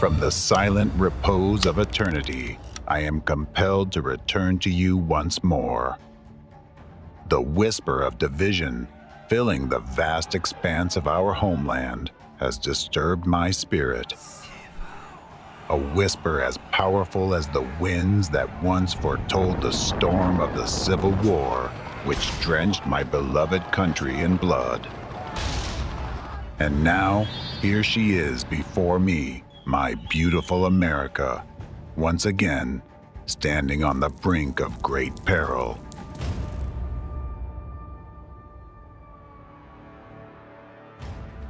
From the silent repose of eternity, I am compelled to return to you once more. The whisper of division filling the vast expanse of our homeland has disturbed my spirit. A whisper as powerful as the winds that once foretold the storm of the Civil War, which drenched my beloved country in blood. And now, here she is before me, my beautiful America, once again, standing on the brink of great peril.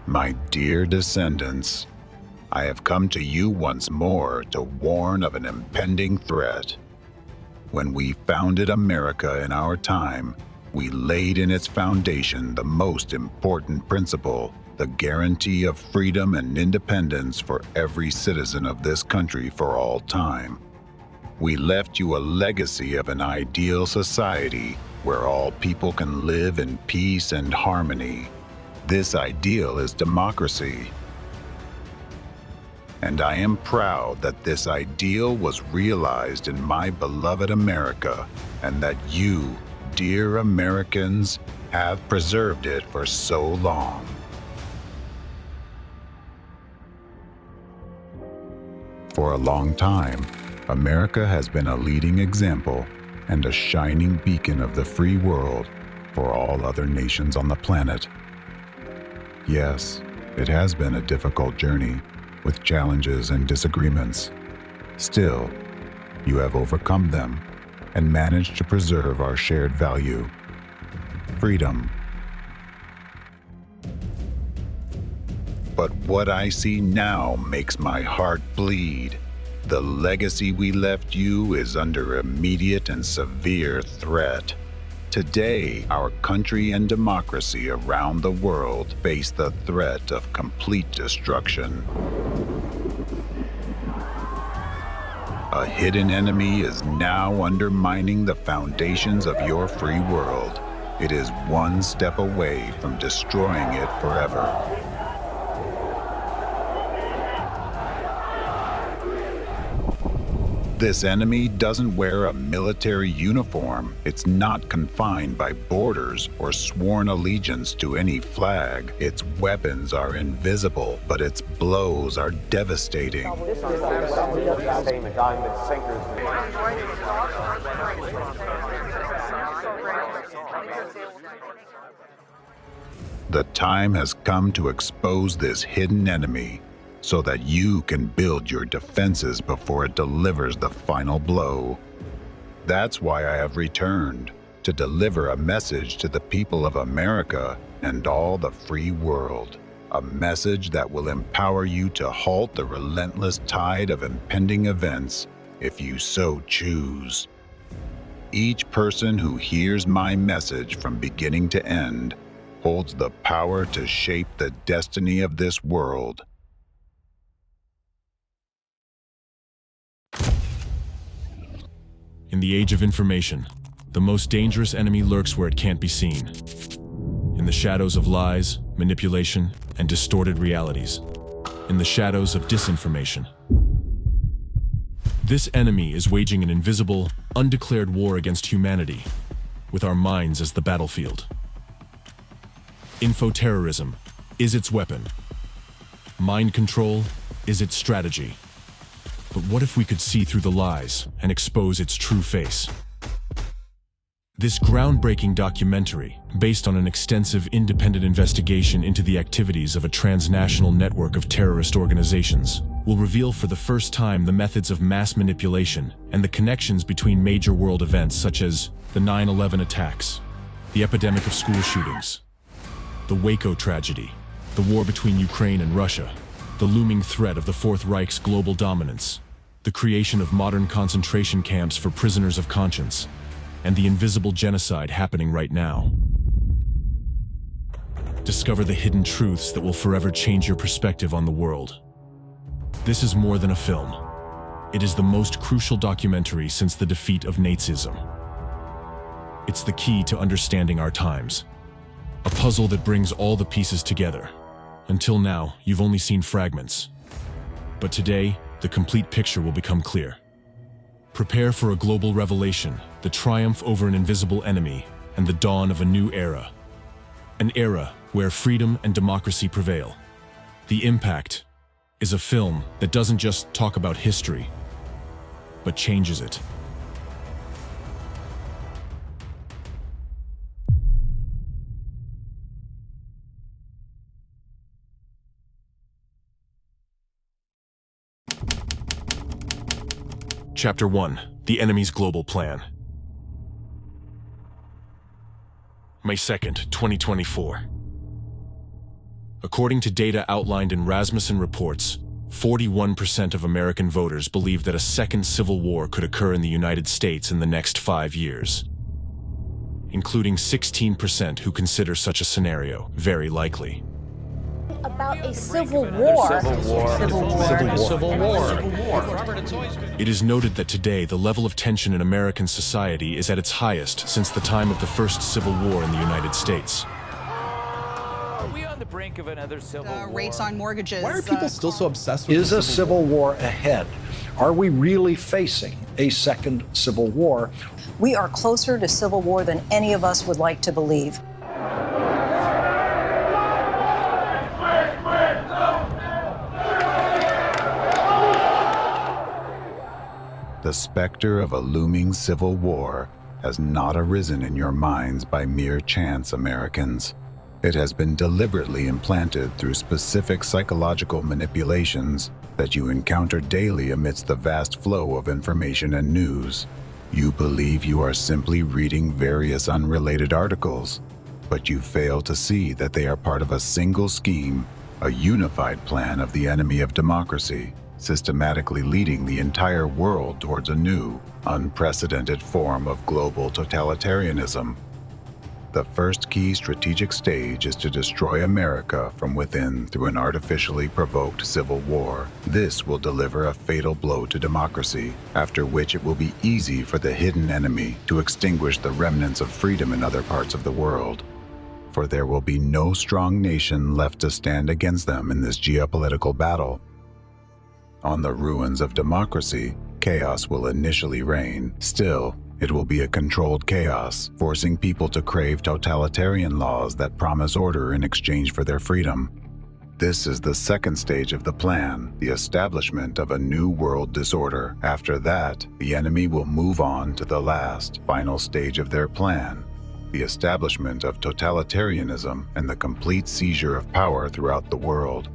My dear descendants, I have come to you once more to warn of an impending threat. When we founded America in our time, we laid in its foundation the most important principle, the guarantee of freedom and independence for every citizen of this country for all time. We left you a legacy of an ideal society where all people can live in peace and harmony. This ideal is democracy. And I am proud that this ideal was realized in my beloved America, and that you, dear Americans, have preserved it for so long. For a long time, America has been a leading example and a shining beacon of the free world for all other nations on the planet. Yes, it has been a difficult journey, with challenges and disagreements. Still, you have overcome them and managed to preserve our shared value, freedom. But what I see now makes my heart bleed. The legacy we left you is under immediate and severe threat. Today, our country and democracy around the world face the threat of complete destruction. A hidden enemy is now undermining the foundations of your free world. It is one step away from destroying it forever. This enemy doesn't wear a military uniform. It's not confined by borders or sworn allegiance to any flag. Its weapons are invisible, but its blows are devastating. The time has come to expose this hidden enemy, so that you can build your defenses before it delivers the final blow. That's why I have returned, to deliver a message to the people of America and all the free world. A message that will empower you to halt the relentless tide of impending events if you so choose. Each person who hears my message from beginning to end holds the power to shape the destiny of this world. In the age of information, the most dangerous enemy lurks where it can't be seen. In the shadows of lies, manipulation, and distorted realities. In the shadows of disinformation. This enemy is waging an invisible, undeclared war against humanity, with our minds as the battlefield. Infoterrorism is its weapon. Mind control is its strategy. But what if we could see through the lies and expose its true face? This groundbreaking documentary, based on an extensive independent investigation into the activities of a transnational network of terrorist organizations, will reveal for the first time the methods of mass manipulation and the connections between major world events such as the 9/11 attacks, the epidemic of school shootings, the Waco tragedy, the war between Ukraine and Russia, the looming threat of the Fourth Reich's global dominance, the creation of modern concentration camps for prisoners of conscience, and the invisible genocide happening right now. Discover the hidden truths that will forever change your perspective on the world. This is more than a film. It is the most crucial documentary since the defeat of Nazism. It's the key to understanding our times. A puzzle that brings all the pieces together. Until now, you've only seen fragments. But today, the complete picture will become clear. Prepare for a global revelation, the triumph over an invisible enemy, and the dawn of a new era. An era where freedom and democracy prevail. The Impact is a film that doesn't just talk about history, but changes it. Chapter 1: The Enemy's Global Plan. May 2nd, 2024. According to data outlined in Rasmussen reports, 41% of American voters believe that a second civil war could occur in the United States in the next 5 years, including 16% who consider such a scenario very likely. About a civil war. Civil war. It is noted that today the level of tension in American society is at its highest since the time of the first Civil War in the United States. Are we on the brink of another civil war? Rates on mortgages. Why are people still so obsessed with Is the a civil war ahead? Are we really facing a second civil war? We are closer to civil war than any of us would like to believe. The specter of a looming civil war has not arisen in your minds by mere chance, Americans. It has been deliberately implanted through specific psychological manipulations that you encounter daily amidst the vast flow of information and news. You believe you are simply reading various unrelated articles, but you fail to see that they are part of a single scheme, a unified plan of the enemy of democracy, systematically leading the entire world towards a new, unprecedented form of global totalitarianism. The first key strategic stage is to destroy America from within through an artificially provoked civil war. This will deliver a fatal blow to democracy, after which it will be easy for the hidden enemy to extinguish the remnants of freedom in other parts of the world. For there will be no strong nation left to stand against them in this geopolitical battle. On the ruins of democracy, chaos will initially reign. Still, it will be a controlled chaos, forcing people to crave totalitarian laws that promise order in exchange for their freedom. This is the second stage of the plan, the establishment of a new world disorder. After that, the enemy will move on to the last, final stage of their plan, the establishment of totalitarianism and the complete seizure of power throughout the world.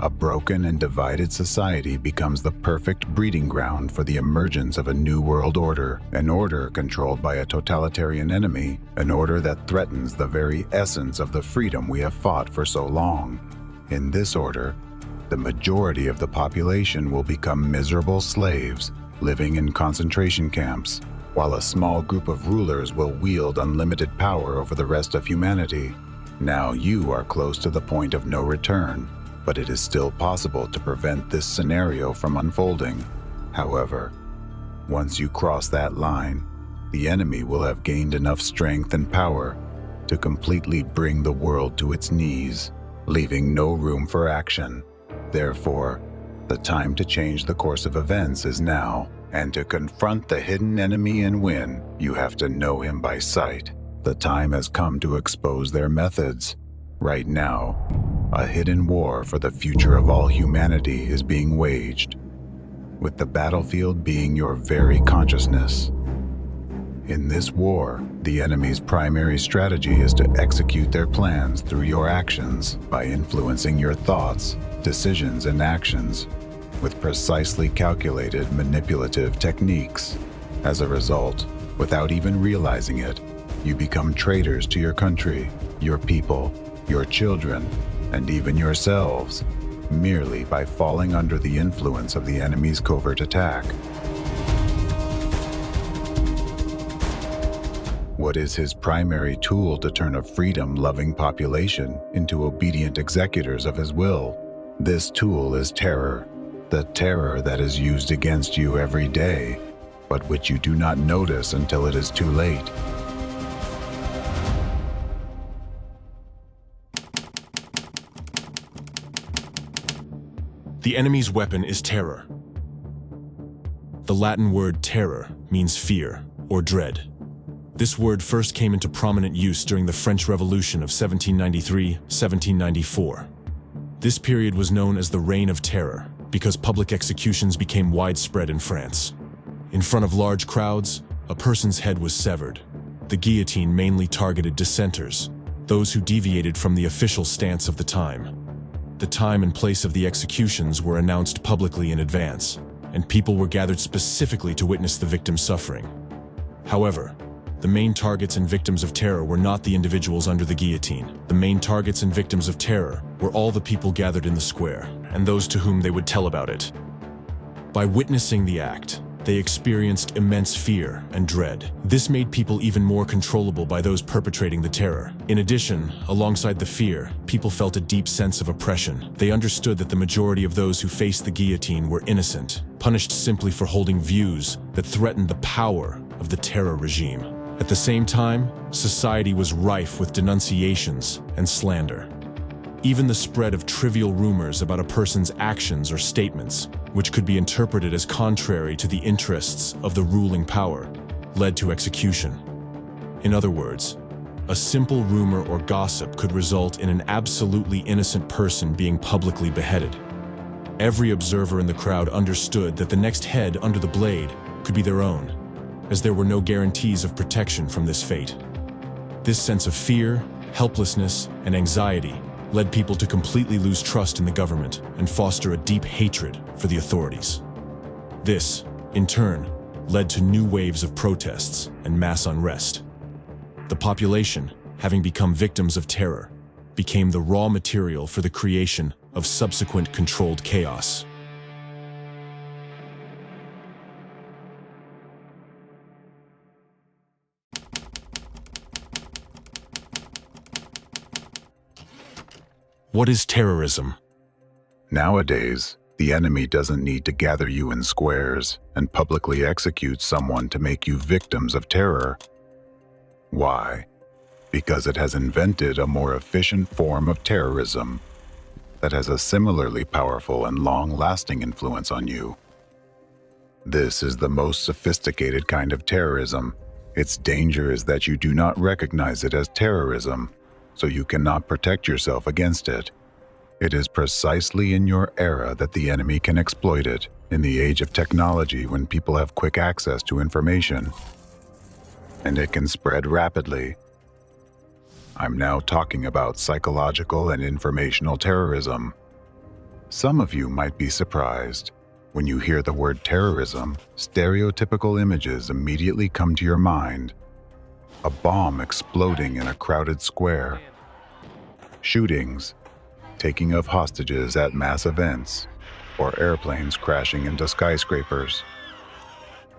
A broken and divided society becomes the perfect breeding ground for the emergence of a new world order, an order controlled by a totalitarian enemy, an order that threatens the very essence of the freedom we have fought for so long. In this order, the majority of the population will become miserable slaves, living in concentration camps, while a small group of rulers will wield unlimited power over the rest of humanity. Now you are close to the point of no return, but it is still possible to prevent this scenario from unfolding. However, once you cross that line, the enemy will have gained enough strength and power to completely bring the world to its knees, leaving no room for action. Therefore, the time to change the course of events is now, and to confront the hidden enemy and win, you have to know him by sight. The time has come to expose their methods. Right now, a hidden war for the future of all humanity is being waged, with the battlefield being your very consciousness. In this war, the enemy's primary strategy is to execute their plans through your actions by influencing your thoughts, decisions, and actions with precisely calculated manipulative techniques. As a result, without even realizing it, you become traitors to your country, your people, your children, and even yourselves, merely by falling under the influence of the enemy's covert attack. What is his primary tool to turn a freedom-loving population into obedient executors of his will? This tool is terror, the terror that is used against you every day, but which you do not notice until it is too late. The enemy's weapon is terror. The Latin word terror means fear or dread. This word first came into prominent use during the French Revolution of 1793-1794. This period was known as the Reign of Terror because public executions became widespread in France. In front of large crowds, a person's head was severed. The guillotine mainly targeted dissenters, those who deviated from the official stance of the time. The time and place of the executions were announced publicly in advance, and people were gathered specifically to witness the victim's suffering. However, the main targets and victims of terror were not the individuals under the guillotine. The main targets and victims of terror were all the people gathered in the square, and those to whom they would tell about it. By witnessing the act, they experienced immense fear and dread. This made people even more controllable by those perpetrating the terror. In addition, alongside the fear, people felt a deep sense of oppression. They understood that the majority of those who faced the guillotine were innocent, punished simply for holding views that threatened the power of the terror regime. At the same time, society was rife with denunciations and slander. Even the spread of trivial rumors about a person's actions or statements, which could be interpreted as contrary to the interests of the ruling power, led to execution. In other words, a simple rumor or gossip could result in an absolutely innocent person being publicly beheaded. Every observer in the crowd understood that the next head under the blade could be their own, as there were no guarantees of protection from this fate. This sense of fear, helplessness, and anxiety led people to completely lose trust in the government and foster a deep hatred for the authorities. This, in turn, led to new waves of protests and mass unrest. The population, having become victims of terror, became the raw material for the creation of subsequent controlled chaos. What is terrorism? Nowadays, the enemy doesn't need to gather you in squares and publicly execute someone to make you victims of terror. Why? Because it has invented a more efficient form of terrorism that has a similarly powerful and long-lasting influence on you. This is the most sophisticated kind of terrorism. Its danger is that you do not recognize it as terrorism, so you cannot protect yourself against it. It is precisely in your era that the enemy can exploit it, in the age of technology when people have quick access to information. And it can spread rapidly. I'm now talking about psychological and informational terrorism. Some of you might be surprised. When you hear the word terrorism, stereotypical images immediately come to your mind. A bomb exploding in a crowded square, shootings, taking of hostages at mass events, or airplanes crashing into skyscrapers.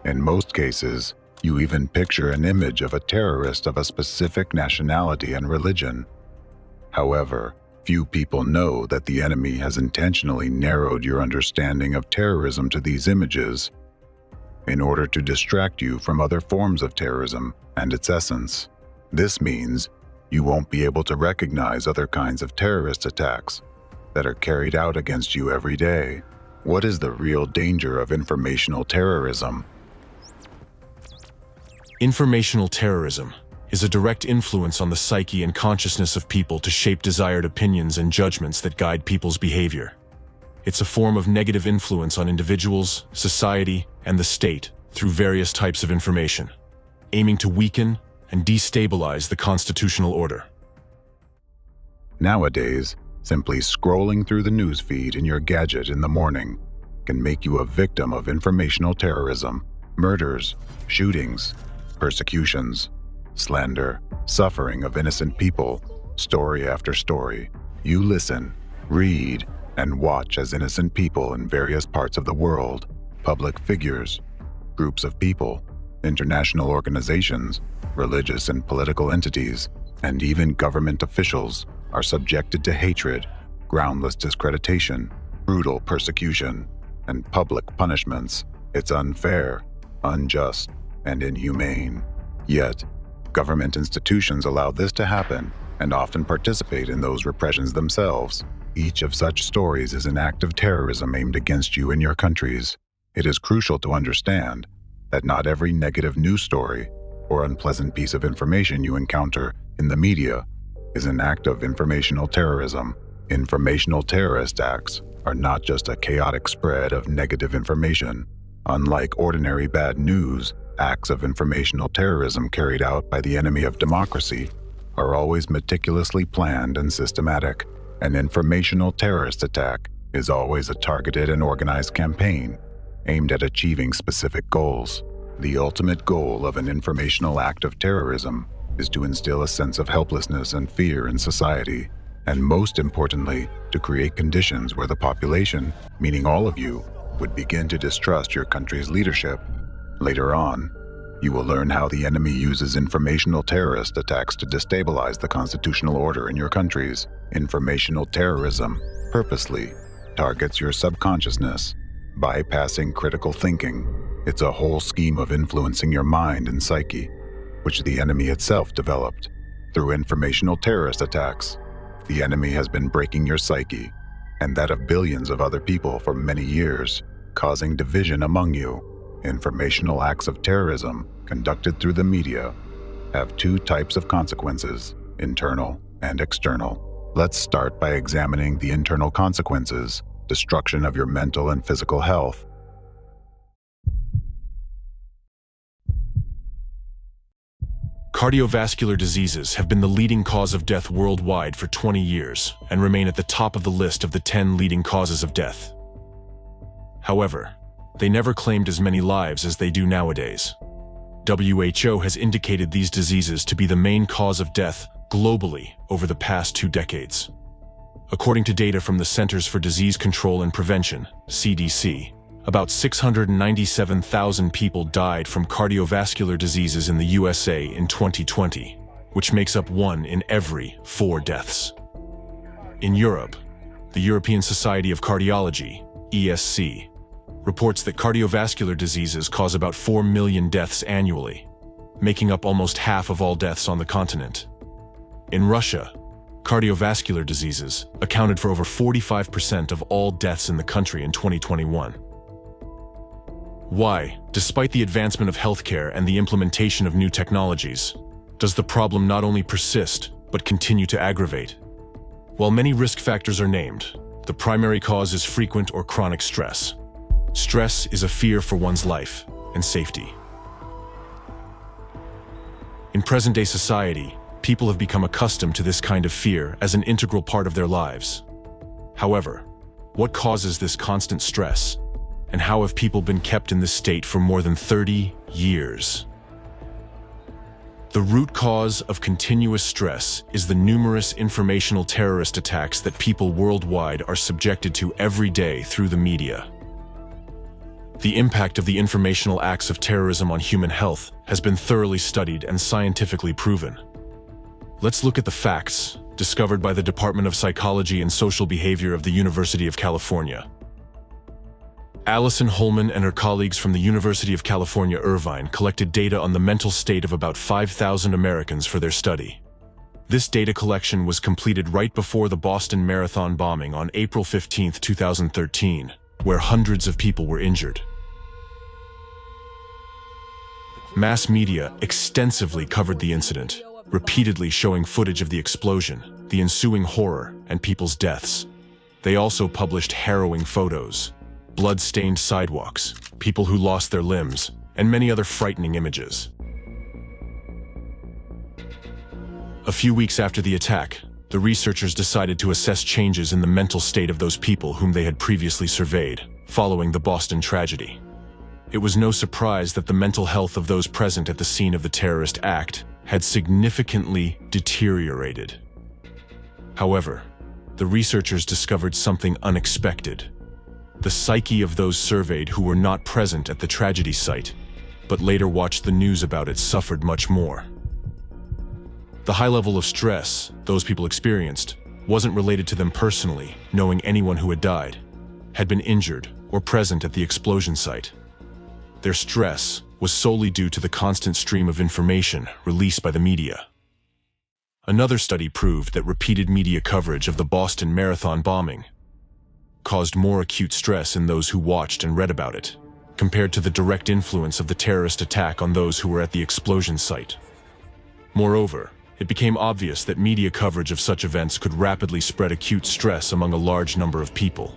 In most cases, you even picture an image of a terrorist of a specific nationality and religion. However, few people know that the enemy has intentionally narrowed your understanding of terrorism to these images in order to distract you from other forms of terrorism and its essence. This means you won't be able to recognize other kinds of terrorist attacks that are carried out against you every day. What is the real danger of informational terrorism? Informational terrorism is a direct influence on the psyche and consciousness of people to shape desired opinions and judgments that guide people's behavior. It's a form of negative influence on individuals, society, and the state through various types of information, aiming to weaken and destabilize the constitutional order. Nowadays, simply scrolling through the news feed in your gadget in the morning can make you a victim of informational terrorism, murders, shootings, persecutions, slander, suffering of innocent people, story after story. You listen, read, and watch as innocent people in various parts of the world, public figures, groups of people, international organizations, religious and political entities, and even government officials are subjected to hatred, groundless discreditation, brutal persecution, and public punishments. It's unfair, unjust, and inhumane. Yet, government institutions allow this to happen and often participate in those repressions themselves. Each of such stories is an act of terrorism aimed against you and your countries. It is crucial to understand that not every negative news story or unpleasant piece of information you encounter in the media is an act of informational terrorism. Informational terrorist acts are not just a chaotic spread of negative information. Unlike ordinary bad news, acts of informational terrorism carried out by the enemy of democracy are always meticulously planned and systematic. An informational terrorist attack is always a targeted and organized campaign aimed at achieving specific goals. The ultimate goal of an informational act of terrorism is to instill a sense of helplessness and fear in society, and most importantly, to create conditions where the population, meaning all of you, would begin to distrust your country's leadership. Later on, you will learn how the enemy uses informational terrorist attacks to destabilize the constitutional order in your countries. Informational terrorism purposely targets your subconsciousness, bypassing critical thinking. It's a whole scheme of influencing your mind and psyche, which the enemy itself developed. Through informational terrorist attacks, the enemy has been breaking your psyche and that of billions of other people for many years, causing division among you. Informational acts of terrorism conducted through the media have two types of consequences, internal and external. Let's start by examining the internal consequences: destruction of your mental and physical health. Cardiovascular diseases have been the leading cause of death worldwide for 20 years and remain at the top of the list of the 10 leading causes of death. However, they never claimed as many lives as they do nowadays. WHO has indicated these diseases to be the main cause of death globally over the past 2 decades. According to data from the Centers for Disease Control and Prevention, CDC, about 697,000 people died from cardiovascular diseases in the USA in 2020, which makes up 1 in every 4 deaths. In Europe, the European Society of Cardiology, ESC, reports that cardiovascular diseases cause about 4 million deaths annually, making up almost half of all deaths on the continent. In Russia, cardiovascular diseases accounted for over 45% of all deaths in the country in 2021. Why, despite the advancement of healthcare and the implementation of new technologies, does the problem not only persist, but continue to aggravate? While many risk factors are named, the primary cause is frequent or chronic stress. Stress is a fear for one's life and safety. In present-day society, people have become accustomed to this kind of fear as an integral part of their lives. However, what causes this constant stress? And how have people been kept in this state for more than 30 years? The root cause of continuous stress is the numerous informational terrorist attacks that people worldwide are subjected to every day through the media. The impact of the informational acts of terrorism on human health has been thoroughly studied and scientifically proven. Let's look at the facts discovered by the Department of Psychology and Social Behavior of the University of California. Allison Holman and her colleagues from the University of California, Irvine collected data on the mental state of about 5,000 Americans for their study. This data collection was completed right before the Boston Marathon bombing on April 15, 2013, where hundreds of people were injured. Mass media extensively covered the incident, repeatedly showing footage of the explosion, the ensuing horror, and people's deaths. They also published harrowing photos, blood-stained sidewalks, people who lost their limbs, and many other frightening images. A few weeks after the attack, the researchers decided to assess changes in the mental state of those people whom they had previously surveyed, following the Boston tragedy. It was no surprise that the mental health of those present at the scene of the terrorist act had significantly deteriorated. However, the researchers discovered something unexpected. The psyche of those surveyed who were not present at the tragedy site, but later watched the news about it, suffered much more. The high level of stress those people experienced wasn't related to them personally, knowing anyone who had died, had been injured, or present at the explosion site. Their stress was solely due to the constant stream of information released by the media. Another study proved that repeated media coverage of the Boston Marathon bombing caused more acute stress in those who watched and read about it, compared to the direct influence of the terrorist attack on those who were at the explosion site. Moreover, it became obvious that media coverage of such events could rapidly spread acute stress among a large number of people.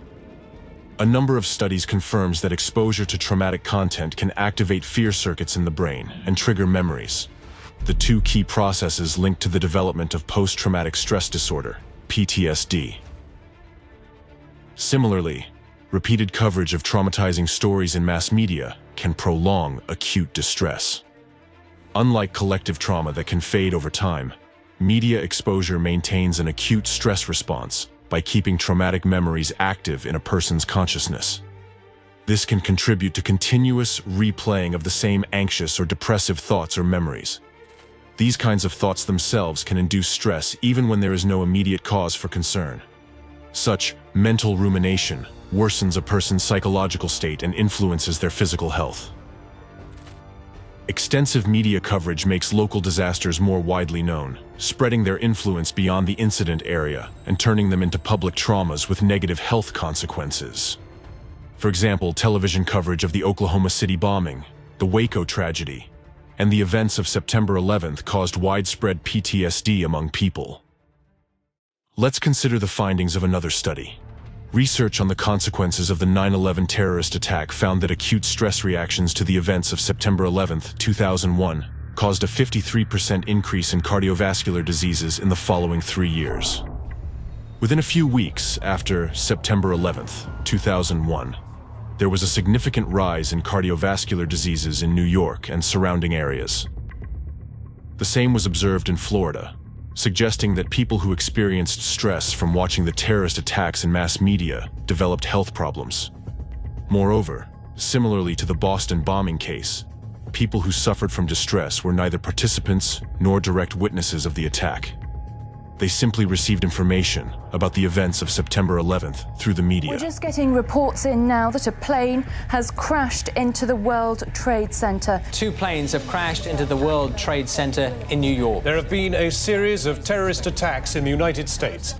A number of studies confirms that exposure to traumatic content can activate fear circuits in the brain and trigger memories, the two key processes linked to the development of post-traumatic stress disorder, PTSD. Similarly, repeated coverage of traumatizing stories in mass media can prolong acute distress. Unlike collective trauma that can fade over time, media exposure maintains an acute stress response by keeping traumatic memories active in a person's consciousness. This can contribute to continuous replaying of the same anxious or depressive thoughts or memories. These kinds of thoughts themselves can induce stress even when there is no immediate cause for concern. Such mental rumination worsens a person's psychological state and influences their physical health. Extensive media coverage makes local disasters more widely known, spreading their influence beyond the incident area and turning them into public traumas with negative health consequences. For example, television coverage of the Oklahoma City bombing, the Waco tragedy, and the events of September 11th caused widespread PTSD among people. Let's consider the findings of another study. Research on the consequences of the 9/11 terrorist attack found that acute stress reactions to the events of September 11th, 2001, caused a 53% increase in cardiovascular diseases in the following 3 years. Within a few weeks after September 11th, 2001, there was a significant rise in cardiovascular diseases in New York and surrounding areas. The same was observed in Florida, suggesting that people who experienced stress from watching the terrorist attacks in mass media developed health problems. Moreover, similarly to the Boston bombing case, people who suffered from distress were neither participants nor direct witnesses of the attack. They simply received information about the events of September 11th through the media. We're just getting reports in now that a plane has crashed into the World Trade Center. 2 planes have crashed into the World Trade Center in New York. There have been a series of terrorist attacks in the United States.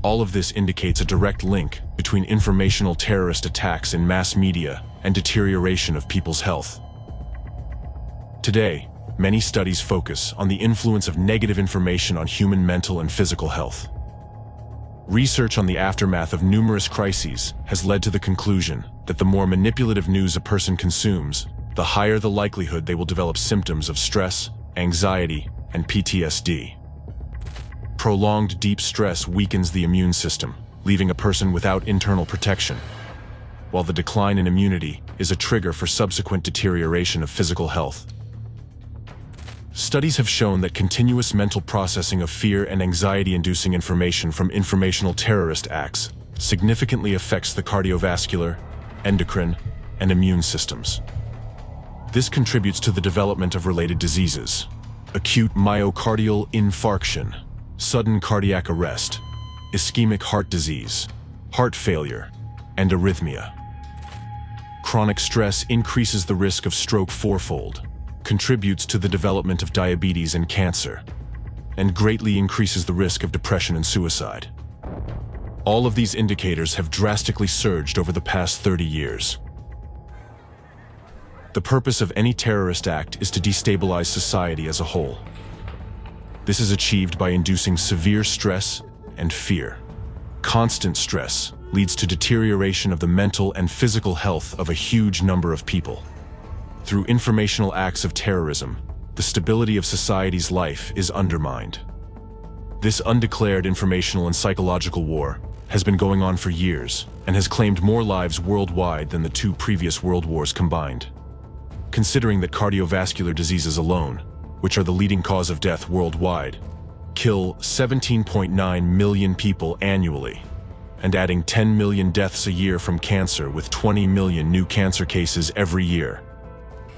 All of this indicates a direct link between informational terrorist attacks in mass media and deterioration of people's health. Today, many studies focus on the influence of negative information on human mental and physical health. Research on the aftermath of numerous crises has led to the conclusion that the more manipulative news a person consumes, the higher the likelihood they will develop symptoms of stress, anxiety, and PTSD. Prolonged deep stress weakens the immune system, leaving a person without internal protection, while the decline in immunity is a trigger for subsequent deterioration of physical health. Studies have shown that continuous mental processing of fear and anxiety-inducing information from informational terrorist acts significantly affects the cardiovascular, endocrine, and immune systems. This contributes to the development of related diseases: acute myocardial infarction, sudden cardiac arrest, ischemic heart disease, heart failure, and arrhythmia. Chronic stress increases the risk of stroke fourfold, contributes to the development of diabetes and cancer, and greatly increases the risk of depression and suicide. All of these indicators have drastically surged over the past 30 years. The purpose of any terrorist act is to destabilize society as a whole. This is achieved by inducing severe stress and fear. Constant stress leads to deterioration of the mental and physical health of a huge number of people. Through informational acts of terrorism, the stability of society's life is undermined. This undeclared informational and psychological war has been going on for years and has claimed more lives worldwide than the 2 previous world wars combined. Considering that cardiovascular diseases alone, which are the leading cause of death worldwide, kill 17.9 million people annually, and adding 10 million deaths a year from cancer with 20 million new cancer cases every year,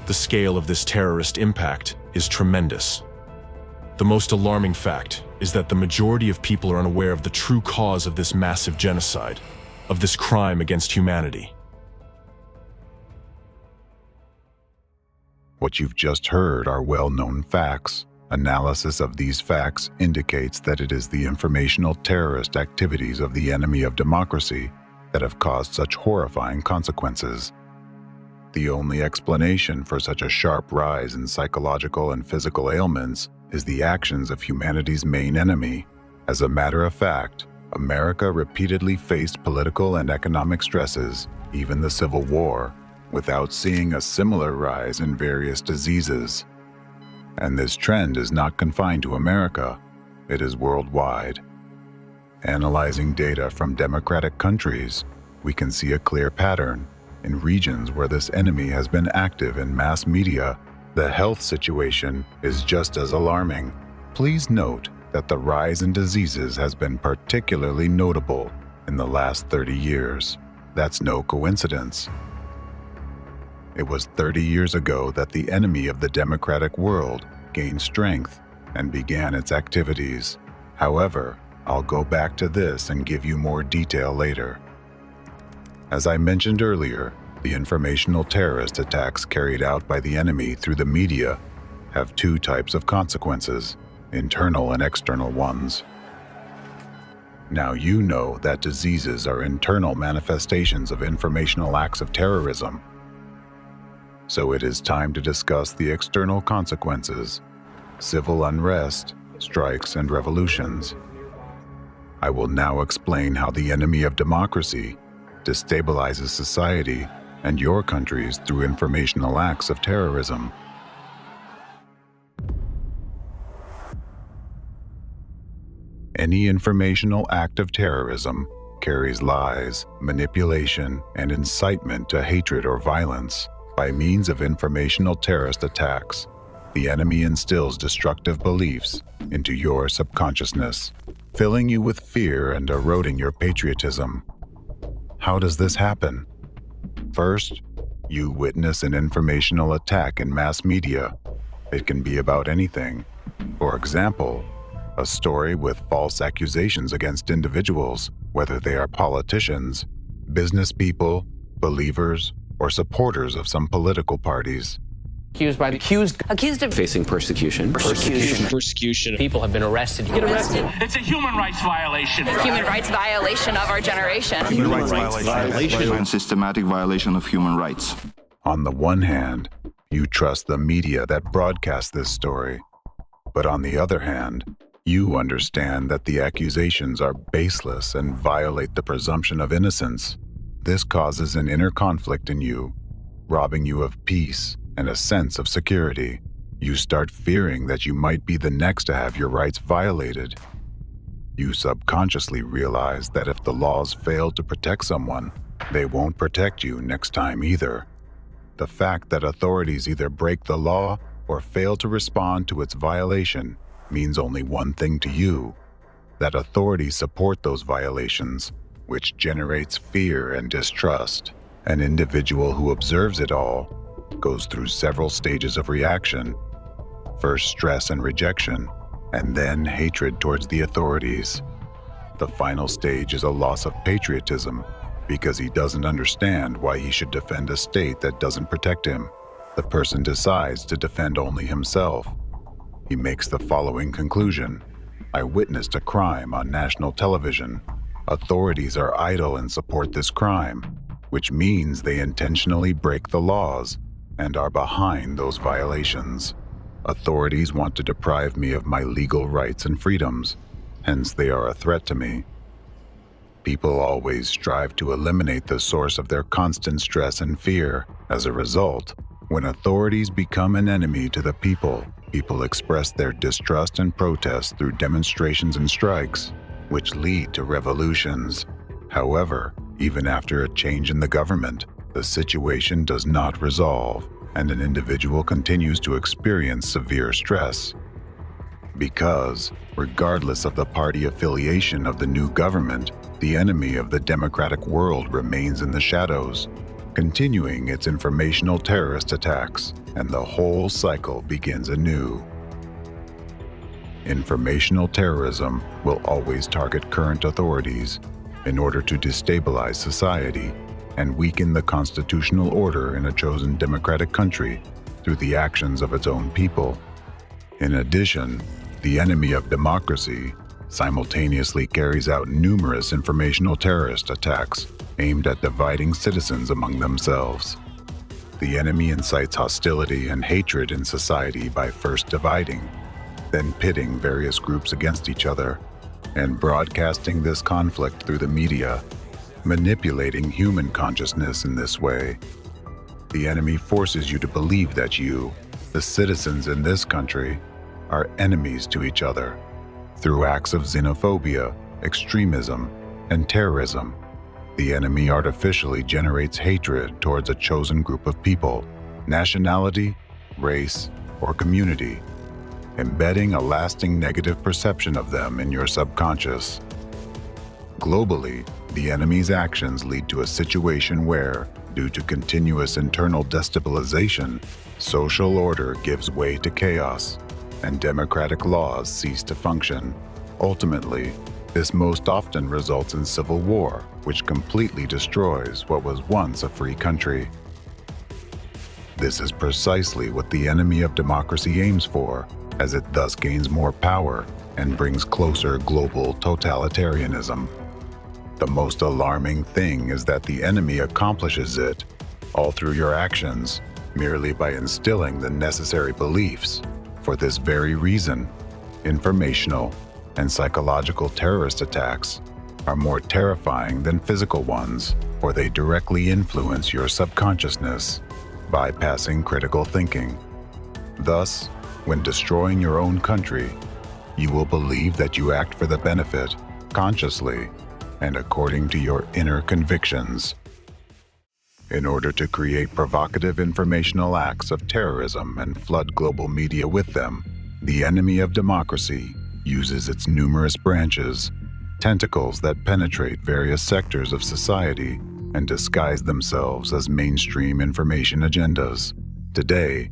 the scale of this terrorist impact is tremendous. The most alarming fact is that the majority of people are unaware of the true cause of this massive genocide, of this crime against humanity. What you've just heard are well-known facts, Analysis of these facts indicates that it is the informational terrorist activities of the enemy of democracy that have caused such horrifying consequences. The only explanation for such a sharp rise in psychological and physical ailments is the actions of humanity's main enemy. As a matter of fact, America repeatedly faced political and economic stresses, even the Civil War, without seeing a similar rise in various diseases. And this trend is not confined to America, it is worldwide. Analyzing data from democratic countries, we can see a clear pattern. In regions where this enemy has been active in mass media, the health situation is just as alarming. Please note that the rise in diseases has been particularly notable in the last 30 years. That's no coincidence. It was 30 years ago that the enemy of the democratic world gained strength and began its activities. However, I'll go back to this and give you more detail later. As I mentioned earlier, the informational terrorist attacks carried out by the enemy through the media have two types of consequences, internal and external ones. Now you know that diseases are internal manifestations of informational acts of terrorism. So it is time to discuss the external consequences, civil unrest, strikes, and revolutions. I will now explain how the enemy of democracy destabilizes society and your countries through informational acts of terrorism. Any informational act of terrorism carries lies, manipulation, and incitement to hatred or violence. By means of informational terrorist attacks, the enemy instills destructive beliefs into your subconsciousness, filling you with fear and eroding your patriotism. How does this happen? First, you witness an informational attack in mass media. It can be about anything. For example, a story with false accusations against individuals, whether they are politicians, business people, believers, or supporters of some political parties. Accused of facing persecution. People have been arrested. Get arrested. It's a human rights violation. Human rights violation of our generation. Human rights violation. And systematic violation of human rights. On the one hand, you trust the media that broadcasts this story. But on the other hand, you understand that the accusations are baseless and violate the presumption of innocence. This causes an inner conflict in you, robbing you of peace and a sense of security. You start fearing that you might be the next to have your rights violated. You subconsciously realize that if the laws fail to protect someone, they won't protect you next time either. The fact that authorities either break the law or fail to respond to its violation means only one thing to you: that authorities support those violations, which generates fear and distrust. An individual who observes it all goes through several stages of reaction. First stress and rejection, and then hatred towards the authorities. The final stage is a loss of patriotism because he doesn't understand why he should defend a state that doesn't protect him. The person decides to defend only himself. He makes the following conclusion: I witnessed a crime on national television. Authorities are idle and support this crime, which means they intentionally break the laws and are behind those violations. Authorities want to deprive me of my legal rights and freedoms, hence they are a threat to me. People always strive to eliminate the source of their constant stress and fear. As a result, when authorities become an enemy to the people, people express their distrust and protest through demonstrations and strikes, which lead to revolutions. However, even after a change in the government, the situation does not resolve, and an individual continues to experience severe stress. Because, regardless of the party affiliation of the new government, the enemy of the democratic world remains in the shadows, continuing its informational terrorist attacks, and the whole cycle begins anew. Informational terrorism will always target current authorities in order to destabilize society and weaken the constitutional order in a chosen democratic country through the actions of its own people. In addition, the enemy of democracy simultaneously carries out numerous informational terrorist attacks aimed at dividing citizens among themselves. The enemy incites hostility and hatred in society by first dividing, then pitting various groups against each other, and broadcasting this conflict through the media, manipulating human consciousness in this way. The enemy forces you to believe that you, the citizens in this country, are enemies to each other through acts of xenophobia, extremism, and terrorism. The enemy artificially generates hatred towards a chosen group of people, nationality, race, or community, embedding a lasting negative perception of them in your subconscious. Globally, the enemy's actions lead to a situation where, due to continuous internal destabilization, social order gives way to chaos, and democratic laws cease to function. Ultimately, this most often results in civil war, which completely destroys what was once a free country. This is precisely what the enemy of democracy aims for, as it thus gains more power and brings closer global totalitarianism. The most alarming thing is that the enemy accomplishes it, all through your actions, merely by instilling the necessary beliefs. For this very reason, informational and psychological terrorist attacks are more terrifying than physical ones, for they directly influence your subconsciousness, bypassing critical thinking. Thus, when destroying your own country, you will believe that you act for the benefit, consciously, and according to your inner convictions. In order to create provocative informational acts of terrorism and flood global media with them, the enemy of democracy uses its numerous branches, tentacles that penetrate various sectors of society and disguise themselves as mainstream information agendas. Today,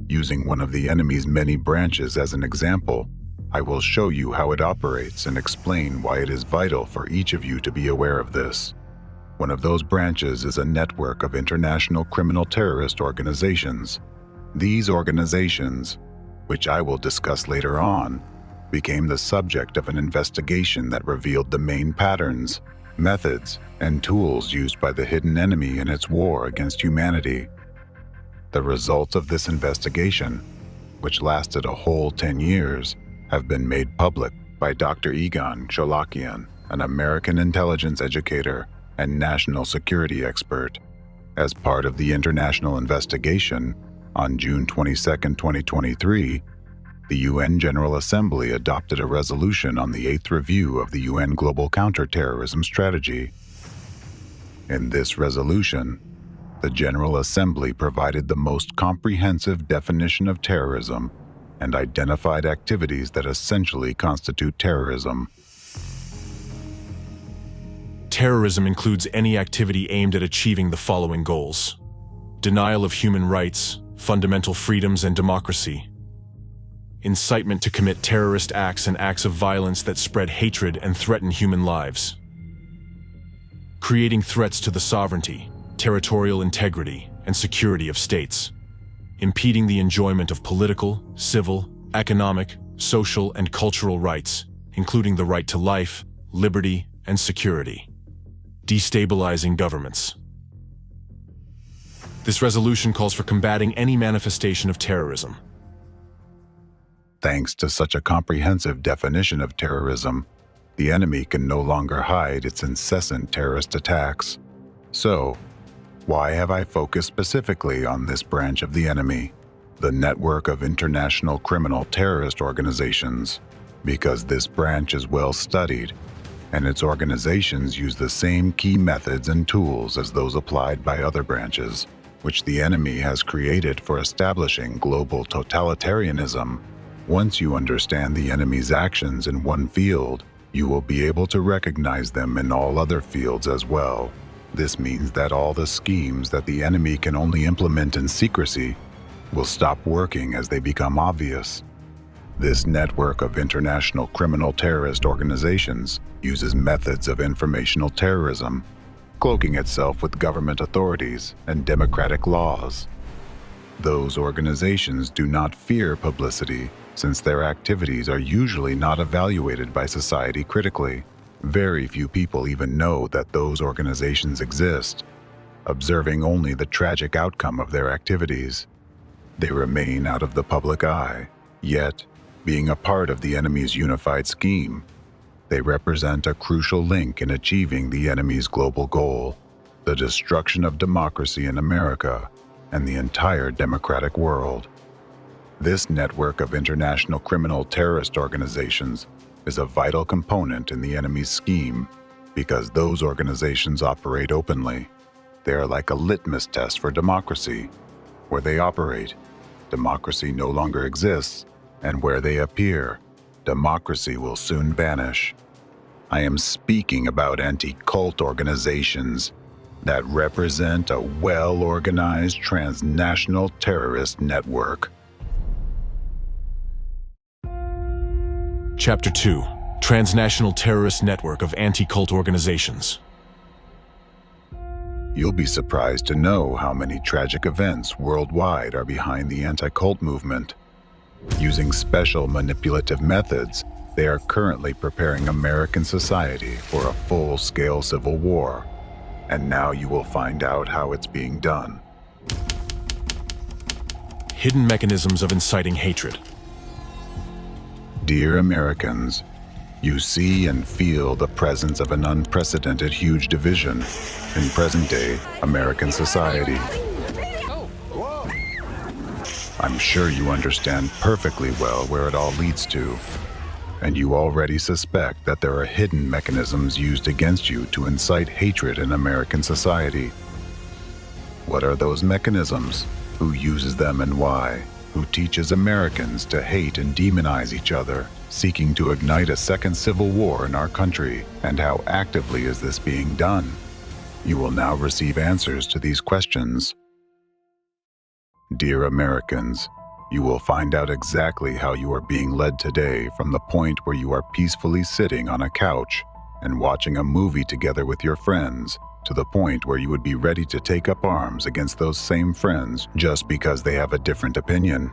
using one of the enemy's many branches as an example, I will show you how it operates and explain why it is vital for each of you to be aware of this. One of those branches is a network of international criminal terrorist organizations. These organizations, which I will discuss later on, became the subject of an investigation that revealed the main patterns, methods, and tools used by the hidden enemy in its war against humanity. The results of this investigation, which lasted a whole 10 years, have been made public by Dr. Egon Cholakian, an American intelligence educator and national security expert. As part of the international investigation, on June 22, 2023, the UN General Assembly adopted a resolution on the 8th review of the UN Global Counterterrorism Strategy. In this resolution, the General Assembly provided the most comprehensive definition of terrorism and identified activities that essentially constitute terrorism. Terrorism includes any activity aimed at achieving the following goals: denial of human rights, fundamental freedoms, and democracy; incitement to commit terrorist acts and acts of violence that spread hatred and threaten human lives; creating threats to the sovereignty, territorial integrity, and security of states; impeding the enjoyment of political, civil, economic, social, and cultural rights, including the right to life, liberty, and security; destabilizing governments. This resolution calls for combating any manifestation of terrorism. Thanks to such a comprehensive definition of terrorism, the enemy can no longer hide its incessant terrorist attacks. So, why have I focused specifically on this branch of the enemy, the network of international criminal terrorist organizations? Because this branch is well studied, and its organizations use the same key methods and tools as those applied by other branches, which the enemy has created for establishing global totalitarianism. Once you understand the enemy's actions in one field, you will be able to recognize them in all other fields as well. This means that all the schemes that the enemy can only implement in secrecy will stop working as they become obvious. This network of international criminal terrorist organizations uses methods of informational terrorism, cloaking itself with government authorities and democratic laws. Those organizations do not fear publicity since their activities are usually not evaluated by society critically. Very few people even know that those organizations exist, observing only the tragic outcome of their activities. They remain out of the public eye, yet, being a part of the enemy's unified scheme, they represent a crucial link in achieving the enemy's global goal, the destruction of democracy in America and the entire democratic world. This network of international criminal terrorist organizations is a vital component in the enemy's scheme because those organizations operate openly. They are like a litmus test for democracy. Where they operate, democracy no longer exists, and where they appear, democracy will soon vanish. I am speaking about anti-cult organizations that represent a well-organized transnational terrorist network. Chapter 2: Transnational Terrorist Network of Anti-Cult Organizations. You'll be surprised to know how many tragic events worldwide are behind the anti-cult movement. Using special manipulative methods, they are currently preparing American society for a full-scale civil war. And now you will find out how it's being done. Hidden mechanisms of inciting hatred. Dear Americans, you see and feel the presence of an unprecedented huge division in present-day American society. I'm sure you understand perfectly well where it all leads to, and you already suspect that there are hidden mechanisms used against you to incite hatred in American society. What are those mechanisms? Who uses them and why? Who teaches Americans to hate and demonize each other, seeking to ignite a second civil war in our country? And how actively is this being done? You will now receive answers to these questions. Dear Americans, you will find out exactly how you are being led today from the point where you are peacefully sitting on a couch and watching a movie together with your friends, to the point where you would be ready to take up arms against those same friends just because they have a different opinion.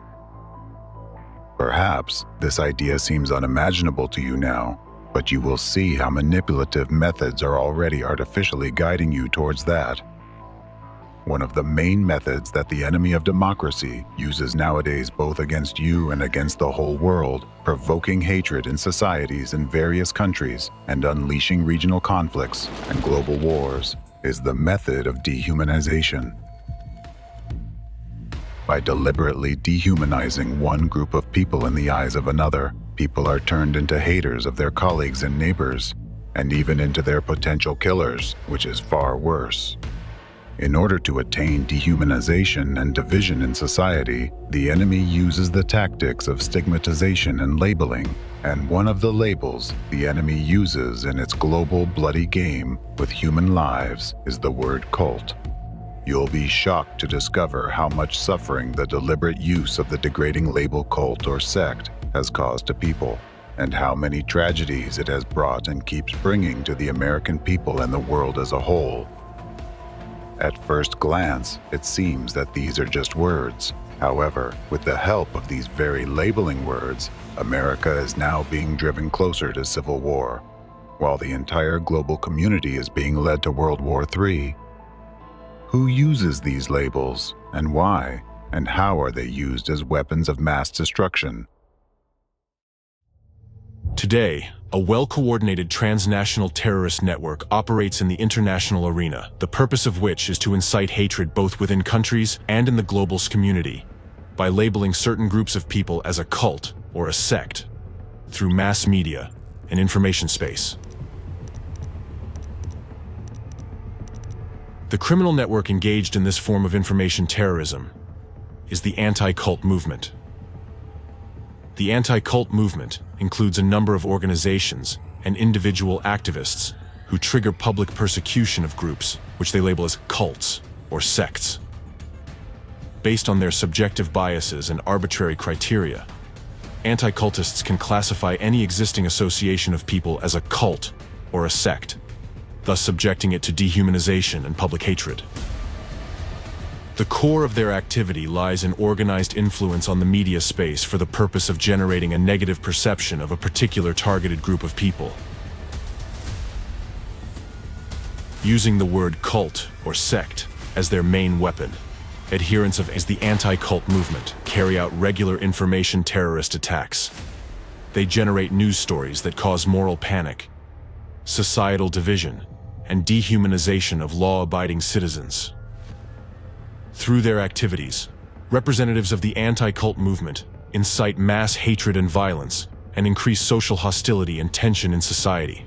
Perhaps this idea seems unimaginable to you now, but you will see how manipulative methods are already artificially guiding you towards that. One of the main methods that the enemy of democracy uses nowadays both against you and against the whole world, provoking hatred in societies in various countries and unleashing regional conflicts and global wars, is the method of dehumanization. By deliberately dehumanizing one group of people in the eyes of another, people are turned into haters of their colleagues and neighbors, and even into their potential killers, which is far worse. In order to attain dehumanization and division in society, the enemy uses the tactics of stigmatization and labeling, and one of the labels the enemy uses in its global bloody game with human lives is the word cult. You'll be shocked to discover how much suffering the deliberate use of the degrading label cult or sect has caused to people, and how many tragedies it has brought and keeps bringing to the American people and the world as a whole. At first glance, it seems that these are just words. However, with the help of these very labeling words, America is now being driven closer to civil war, while the entire global community is being led to World War III. Who uses these labels, and why, and how are they used as weapons of mass destruction? Today, a well-coordinated transnational terrorist network operates in the international arena, the purpose of which is to incite hatred both within countries and in the global community, by labeling certain groups of people as a cult or a sect, through mass media and information space. The criminal network engaged in this form of information terrorism is the anti-cult movement. The anti-cult movement includes a number of organizations and individual activists who trigger public persecution of groups which they label as cults or sects. Based on their subjective biases and arbitrary criteria, anti-cultists can classify any existing association of people as a cult or a sect, thus subjecting it to dehumanization and public hatred. The core of their activity lies in organized influence on the media space for the purpose of generating a negative perception of a particular targeted group of people. Using the word cult or sect as their main weapon, adherents of the anti-cult movement carry out regular information terrorist attacks. They generate news stories that cause moral panic, societal division, and dehumanization of law-abiding citizens. Through their activities, representatives of the anti-cult movement incite mass hatred and violence and increase social hostility and tension in society,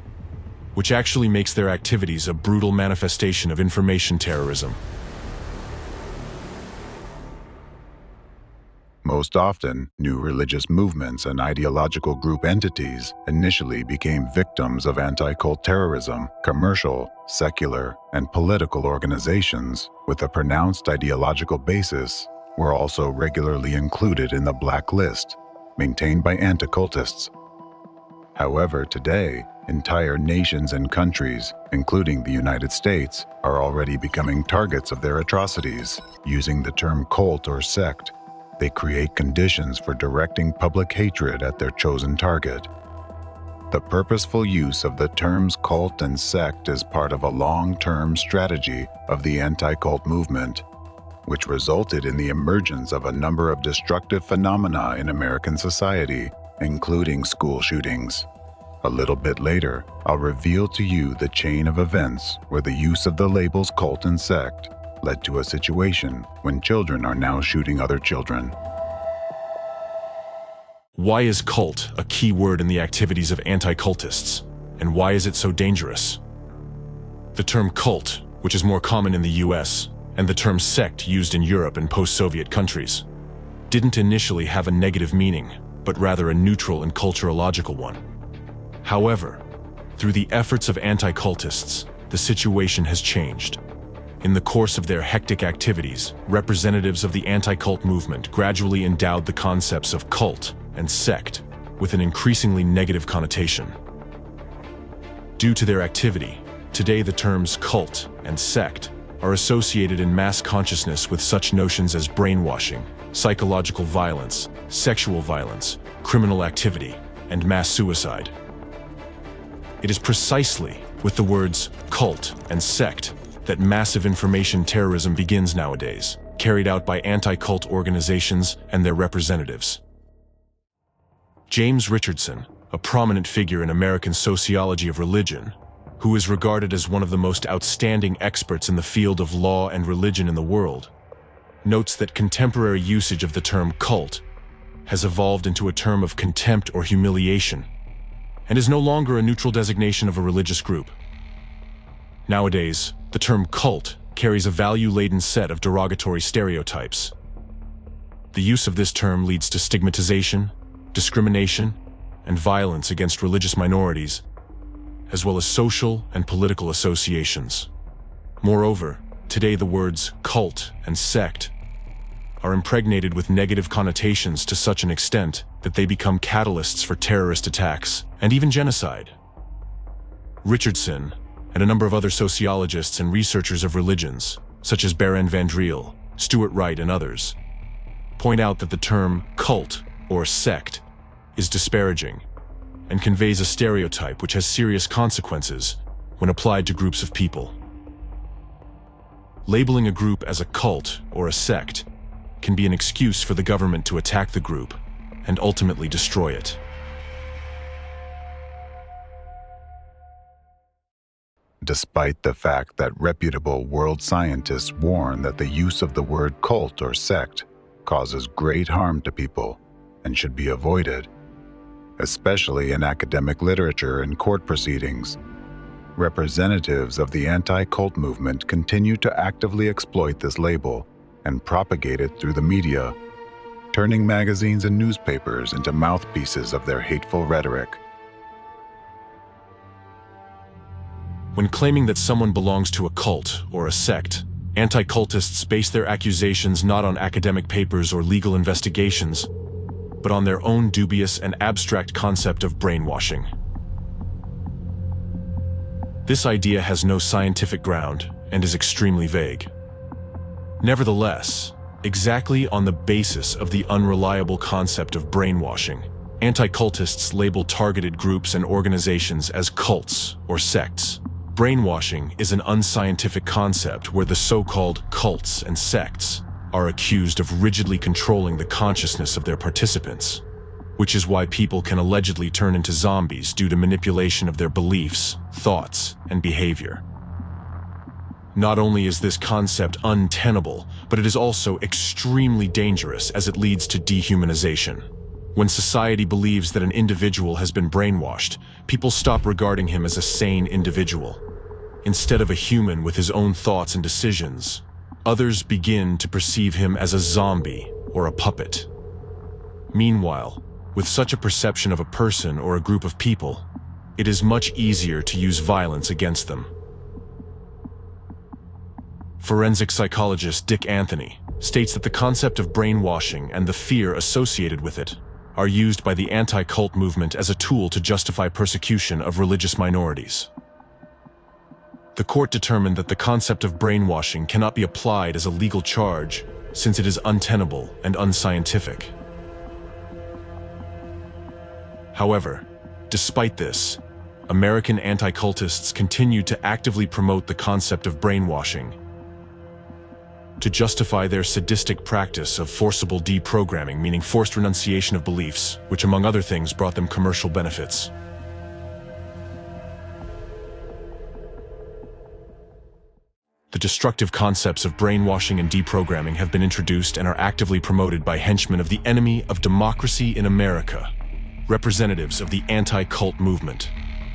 which actually makes their activities a brutal manifestation of information terrorism. Most often, new religious movements and ideological group entities initially became victims of anti-cult terrorism. Commercial, secular, and political organizations with a pronounced ideological basis were also regularly included in the black list, maintained by anti-cultists. However, today, entire nations and countries, including the United States, are already becoming targets of their atrocities. Using the term cult or sect, they create conditions for directing public hatred at their chosen target. The purposeful use of the terms cult and sect is part of a long-term strategy of the anti-cult movement, which resulted in the emergence of a number of destructive phenomena in American society, including school shootings. A little bit later, I'll reveal to you the chain of events where the use of the labels cult and sect led to a situation when children are now shooting other children. Why is cult a key word in the activities of anti-cultists, and why is it so dangerous? The term cult, which is more common in the US, and the term sect used in Europe and post-Soviet countries, didn't initially have a negative meaning, but rather a neutral and culturological one. However, through the efforts of anti-cultists, the situation has changed. In the course of their hectic activities, representatives of the anti-cult movement gradually endowed the concepts of cult and sect with an increasingly negative connotation. Due to their activity, today the terms cult and sect are associated in mass consciousness with such notions as brainwashing, psychological violence, sexual violence, criminal activity, and mass suicide. It is precisely with the words cult and sect that massive information terrorism begins nowadays, carried out by anti-cult organizations and their representatives. James Richardson, a prominent figure in American sociology of religion, who is regarded as one of the most outstanding experts in the field of law and religion in the world, notes that contemporary usage of the term cult has evolved into a term of contempt or humiliation, and is no longer a neutral designation of a religious group. Nowadays, the term cult carries a value-laden set of derogatory stereotypes. The use of this term leads to stigmatization, discrimination, and violence against religious minorities, as well as social and political associations. Moreover, today the words cult and sect are impregnated with negative connotations to such an extent that they become catalysts for terrorist attacks and even genocide. Richardson and a number of other sociologists and researchers of religions, such as Baron van Driel, Stuart Wright, and others, point out that the term cult or sect is disparaging and conveys a stereotype which has serious consequences when applied to groups of people. Labeling a group as a cult or a sect can be an excuse for the government to attack the group and ultimately destroy it. Despite the fact that reputable world scientists warn that the use of the word cult or sect causes great harm to people and should be avoided, especially in academic literature and court proceedings, representatives of the anti-cult movement continue to actively exploit this label and propagate it through the media, turning magazines and newspapers into mouthpieces of their hateful rhetoric. When claiming that someone belongs to a cult or a sect, anti-cultists base their accusations not on academic papers or legal investigations, but on their own dubious and abstract concept of brainwashing. This idea has no scientific ground and is extremely vague. Nevertheless, exactly on the basis of the unreliable concept of brainwashing, anti-cultists label targeted groups and organizations as cults or sects. Brainwashing is an unscientific concept where the so-called cults and sects are accused of rigidly controlling the consciousness of their participants, which is why people can allegedly turn into zombies due to manipulation of their beliefs, thoughts, and behavior. Not only is this concept untenable, but it is also extremely dangerous as it leads to dehumanization. When society believes that an individual has been brainwashed, people stop regarding him as a sane individual. Instead of a human with his own thoughts and decisions, others begin to perceive him as a zombie or a puppet. Meanwhile, with such a perception of a person or a group of people, it is much easier to use violence against them. Forensic psychologist Dick Anthony states that the concept of brainwashing and the fear associated with it are used by the anti-cult movement as a tool to justify persecution of religious minorities. The court determined that the concept of brainwashing cannot be applied as a legal charge since it is untenable and unscientific. However, despite this, American anti-cultists continue to actively promote the concept of brainwashing to justify their sadistic practice of forcible deprogramming, meaning forced renunciation of beliefs, which among other things brought them commercial benefits. The destructive concepts of brainwashing and deprogramming have been introduced and are actively promoted by henchmen of the enemy of democracy in America, representatives of the anti-cult movement.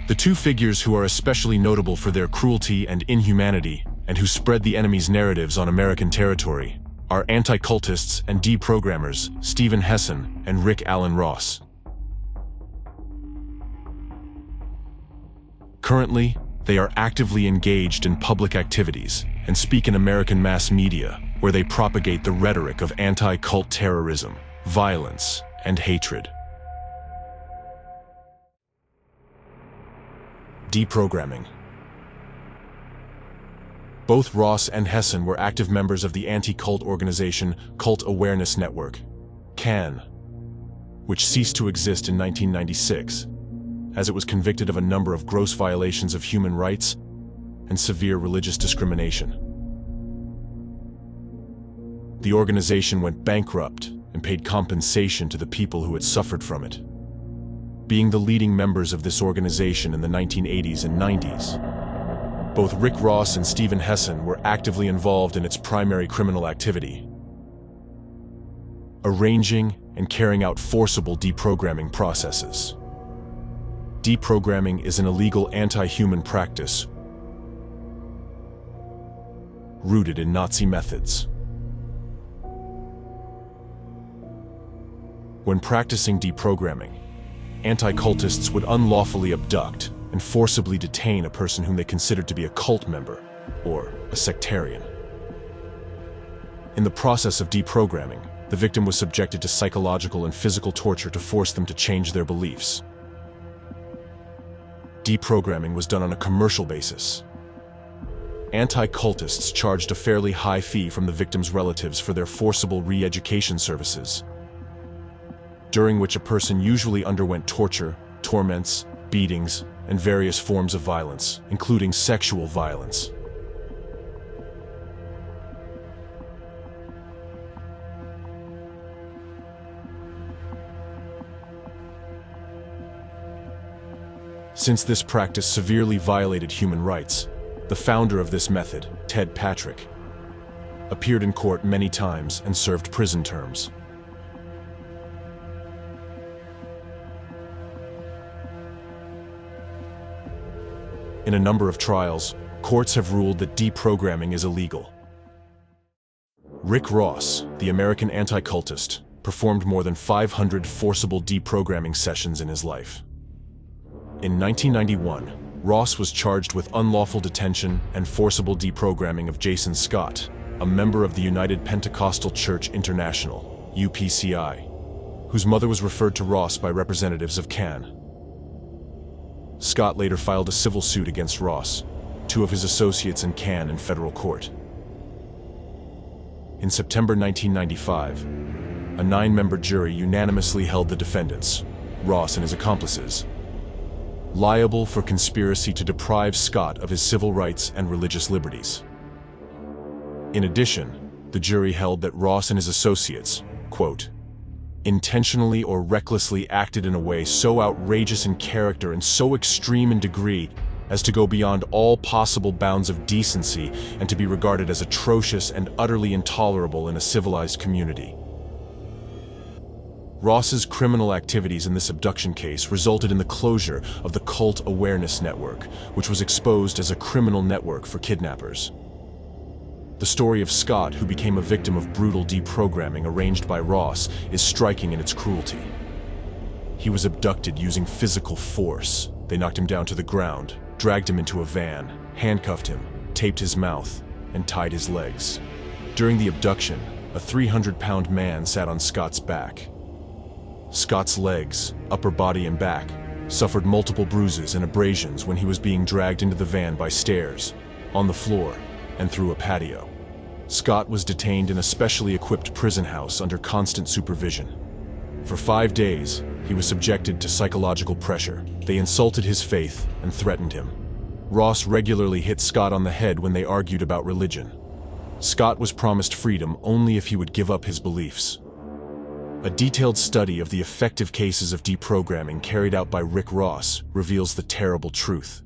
The two figures who are especially notable for their cruelty and inhumanity and who spread the enemy's narratives on American territory are anti-cultists and deprogrammers Steven Hessen and Rick Alan Ross. Currently, they are actively engaged in public activities and speak in American mass media, where they propagate the rhetoric of anti-cult terrorism, violence, and hatred. Deprogramming. Both Ross and Hessen were active members of the anti-cult organization Cult Awareness Network, CAN, which ceased to exist in 1996, as it was convicted of a number of gross violations of human rights and severe religious discrimination. The organization went bankrupt and paid compensation to the people who had suffered from it. Being the leading members of this organization in the 1980s and 90s, both Rick Ross and Steven Hessen were actively involved in its primary criminal activity, arranging and carrying out forcible deprogramming processes. Deprogramming is an illegal anti-human practice rooted in Nazi methods. When practicing deprogramming, anti-cultists would unlawfully abduct and forcibly detain a person whom they considered to be a cult member or a sectarian. In the process of deprogramming, the victim was subjected to psychological and physical torture to force them to change their beliefs. Deprogramming was done on a commercial basis. Anti-cultists charged a fairly high fee from the victim's relatives for their forcible re-education services, during which a person usually underwent torture, torments, beatings, and various forms of violence, including sexual violence. Since this practice severely violated human rights, the founder of this method, Ted Patrick, appeared in court many times and served prison terms. In a number of trials, courts have ruled that deprogramming is illegal. Rick Ross, the American anti-cultist, performed more than 500 forcible deprogramming sessions in his life. In 1991, Ross was charged with unlawful detention and forcible deprogramming of Jason Scott, a member of the United Pentecostal Church International, UPCI, whose mother was referred to Ross by representatives of CAN. Scott later filed a civil suit against Ross, two of his associates in CAN in federal court. In September 1995, a 9-member jury unanimously held the defendants, Ross and his accomplices, liable for conspiracy to deprive Scott of his civil rights and religious liberties. In addition, the jury held that Ross and his associates, quote, intentionally or recklessly acted in a way so outrageous in character and so extreme in degree as to go beyond all possible bounds of decency and to be regarded as atrocious and utterly intolerable in a civilized community. Ross's criminal activities in this abduction case resulted in the closure of the Cult Awareness Network, which was exposed as a criminal network for kidnappers. The story of Scott, who became a victim of brutal deprogramming arranged by Ross, is striking in its cruelty. He was abducted using physical force. They knocked him down to the ground, dragged him into a van, handcuffed him, taped his mouth, and tied his legs. During the abduction, a 300-pound man sat on Scott's back. Scott's legs, upper body and back, suffered multiple bruises and abrasions when he was being dragged into the van by stairs, on the floor, and through a patio. Scott was detained in a specially equipped prison house under constant supervision. For 5 days, he was subjected to psychological pressure. They insulted his faith and threatened him. Ross regularly hit Scott on the head when they argued about religion. Scott was promised freedom only if he would give up his beliefs. A detailed study of the effective cases of deprogramming carried out by Rick Ross reveals the terrible truth.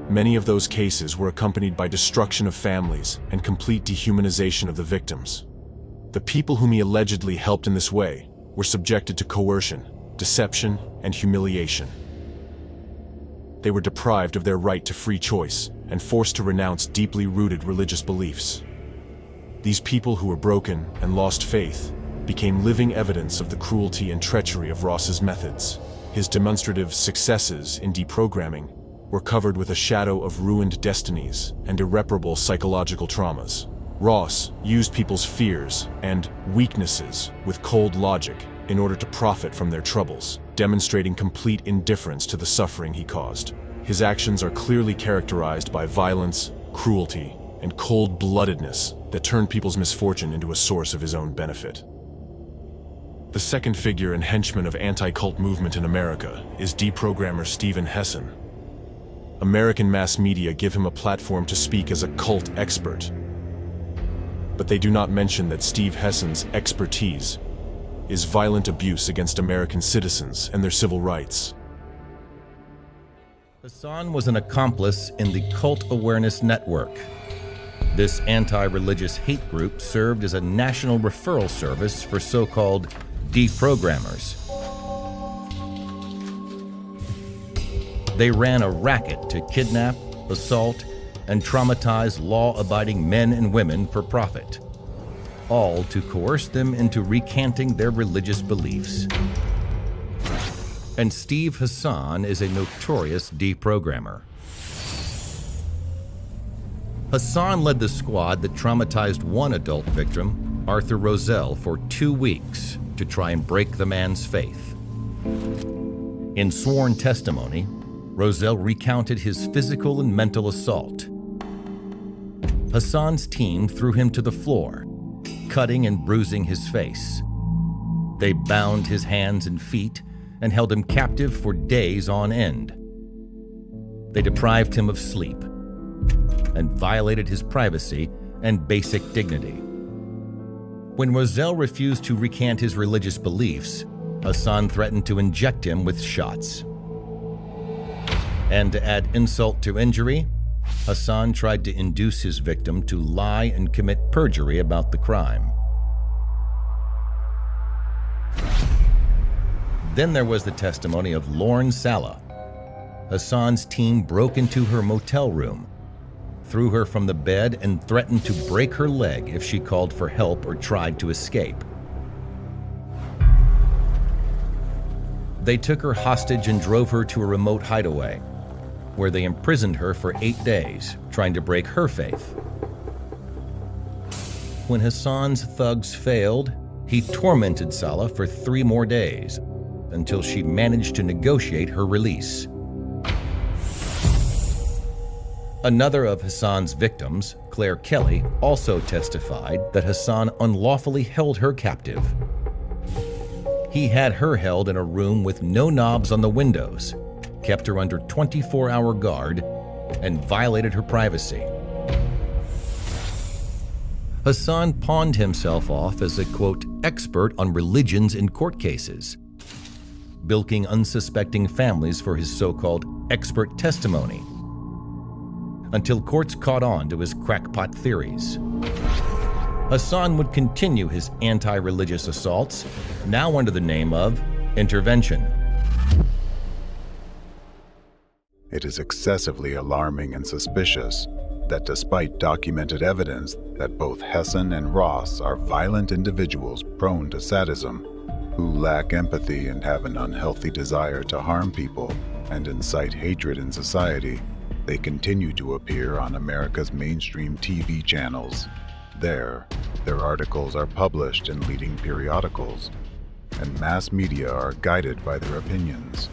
Many of those cases were accompanied by destruction of families and complete dehumanization of the victims. The people whom he allegedly helped in this way were subjected to coercion, deception, and humiliation. They were deprived of their right to free choice and forced to renounce deeply rooted religious beliefs. These people who were broken and lost faith became living evidence of the cruelty and treachery of Ross's methods. His demonstrative successes in deprogramming were covered with a shadow of ruined destinies and irreparable psychological traumas. Ross used people's fears and weaknesses with cold logic in order to profit from their troubles, demonstrating complete indifference to the suffering he caused. His actions are clearly characterized by violence, cruelty, and cold-bloodedness that turn people's misfortune into a source of his own benefit. The second figure and henchman of anti-cult movement in America is deprogrammer Steven Hessan. American mass media give him a platform to speak as a cult expert, but they do not mention that Steve Hessan's expertise is violent abuse against American citizens and their civil rights. Hessan was an accomplice in the Cult Awareness Network. This anti-religious hate group served as a national referral service for so-called deprogrammers. They ran a racket to kidnap, assault, and traumatize law-abiding men and women for profit, all to coerce them into recanting their religious beliefs. And Steve Hessan is a notorious deprogrammer. Hessan led the squad that traumatized one adult victim, Arthur Roselle, for 2 weeks to try and break the man's faith. In sworn testimony, Roselle recounted his physical and mental assault. Hessan's team threw him to the floor, cutting and bruising his face. They bound his hands and feet and held him captive for days on end. They deprived him of sleep and violated his privacy and basic dignity. When Roselle refused to recant his religious beliefs, Hessan threatened to inject him with shots. And to add insult to injury, Hessan tried to induce his victim to lie and commit perjury about the crime. Then there was the testimony of Lauren Sala. Hassan's team broke into her motel room, threw her from the bed, and threatened to break her leg if she called for help or tried to escape. They took her hostage and drove her to a remote hideaway, where they imprisoned her for 8 days, trying to break her faith. When Hassan's thugs failed, he tormented Sala for 3 more days, until she managed to negotiate her release. Another of Hassan's victims, Claire Kelly, also testified that Hassan unlawfully held her captive. He had her held in a room with no knobs on the windows, kept her under 24-hour guard, and violated her privacy. Hassan pawned himself off as a, quote, expert on religions in court cases, bilking unsuspecting families for his so-called expert testimony, until courts caught on to his crackpot theories. Hassan would continue his anti-religious assaults, now under the name of intervention. It is excessively alarming and suspicious that despite documented evidence that both Hassan and Ross are violent individuals prone to sadism, who lack empathy and have an unhealthy desire to harm people and incite hatred in society, they continue to appear on America's mainstream TV channels. There, their articles are published in leading periodicals, and mass media are guided by their opinions.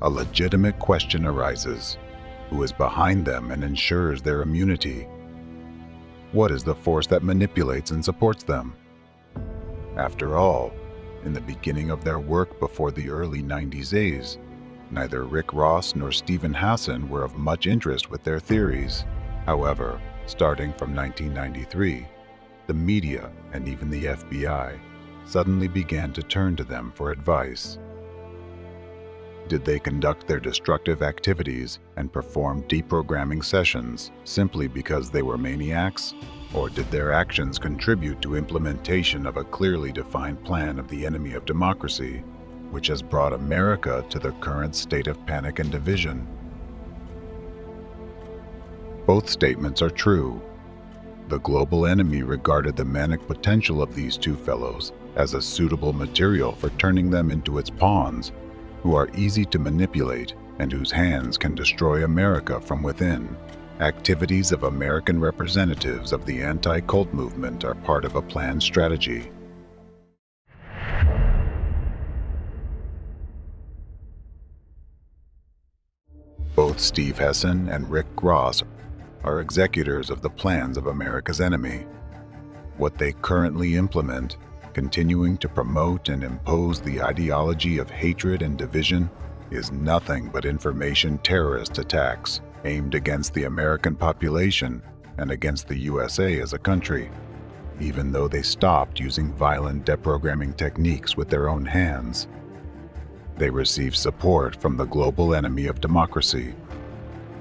A legitimate question arises: who is behind them and ensures their immunity? What is the force that manipulates and supports them? After all, in the beginning of their work before the early 90s days, neither Rick Ross nor Stephen Hassan were of much interest with their theories. However, starting from 1993, the media and even the FBI suddenly began to turn to them for advice. Did they conduct their destructive activities and perform deprogramming sessions simply because they were maniacs? Or did their actions contribute to implementation of a clearly defined plan of the enemy of democracy, which has brought America to the current state of panic and division? Both statements are true. The global enemy regarded the manic potential of these two fellows as a suitable material for turning them into its pawns, who are easy to manipulate and whose hands can destroy America from within. Activities of American representatives of the anti-cult movement are part of a planned strategy. Both Steve Hassan and Rick Ross are executors of the plans of America's enemy. What they currently implement, continuing to promote and impose the ideology of hatred and division, is nothing but information terrorist attacks aimed against the American population and against the USA as a country, even though they stopped using violent deprogramming techniques with their own hands. They receive support from the global enemy of democracy.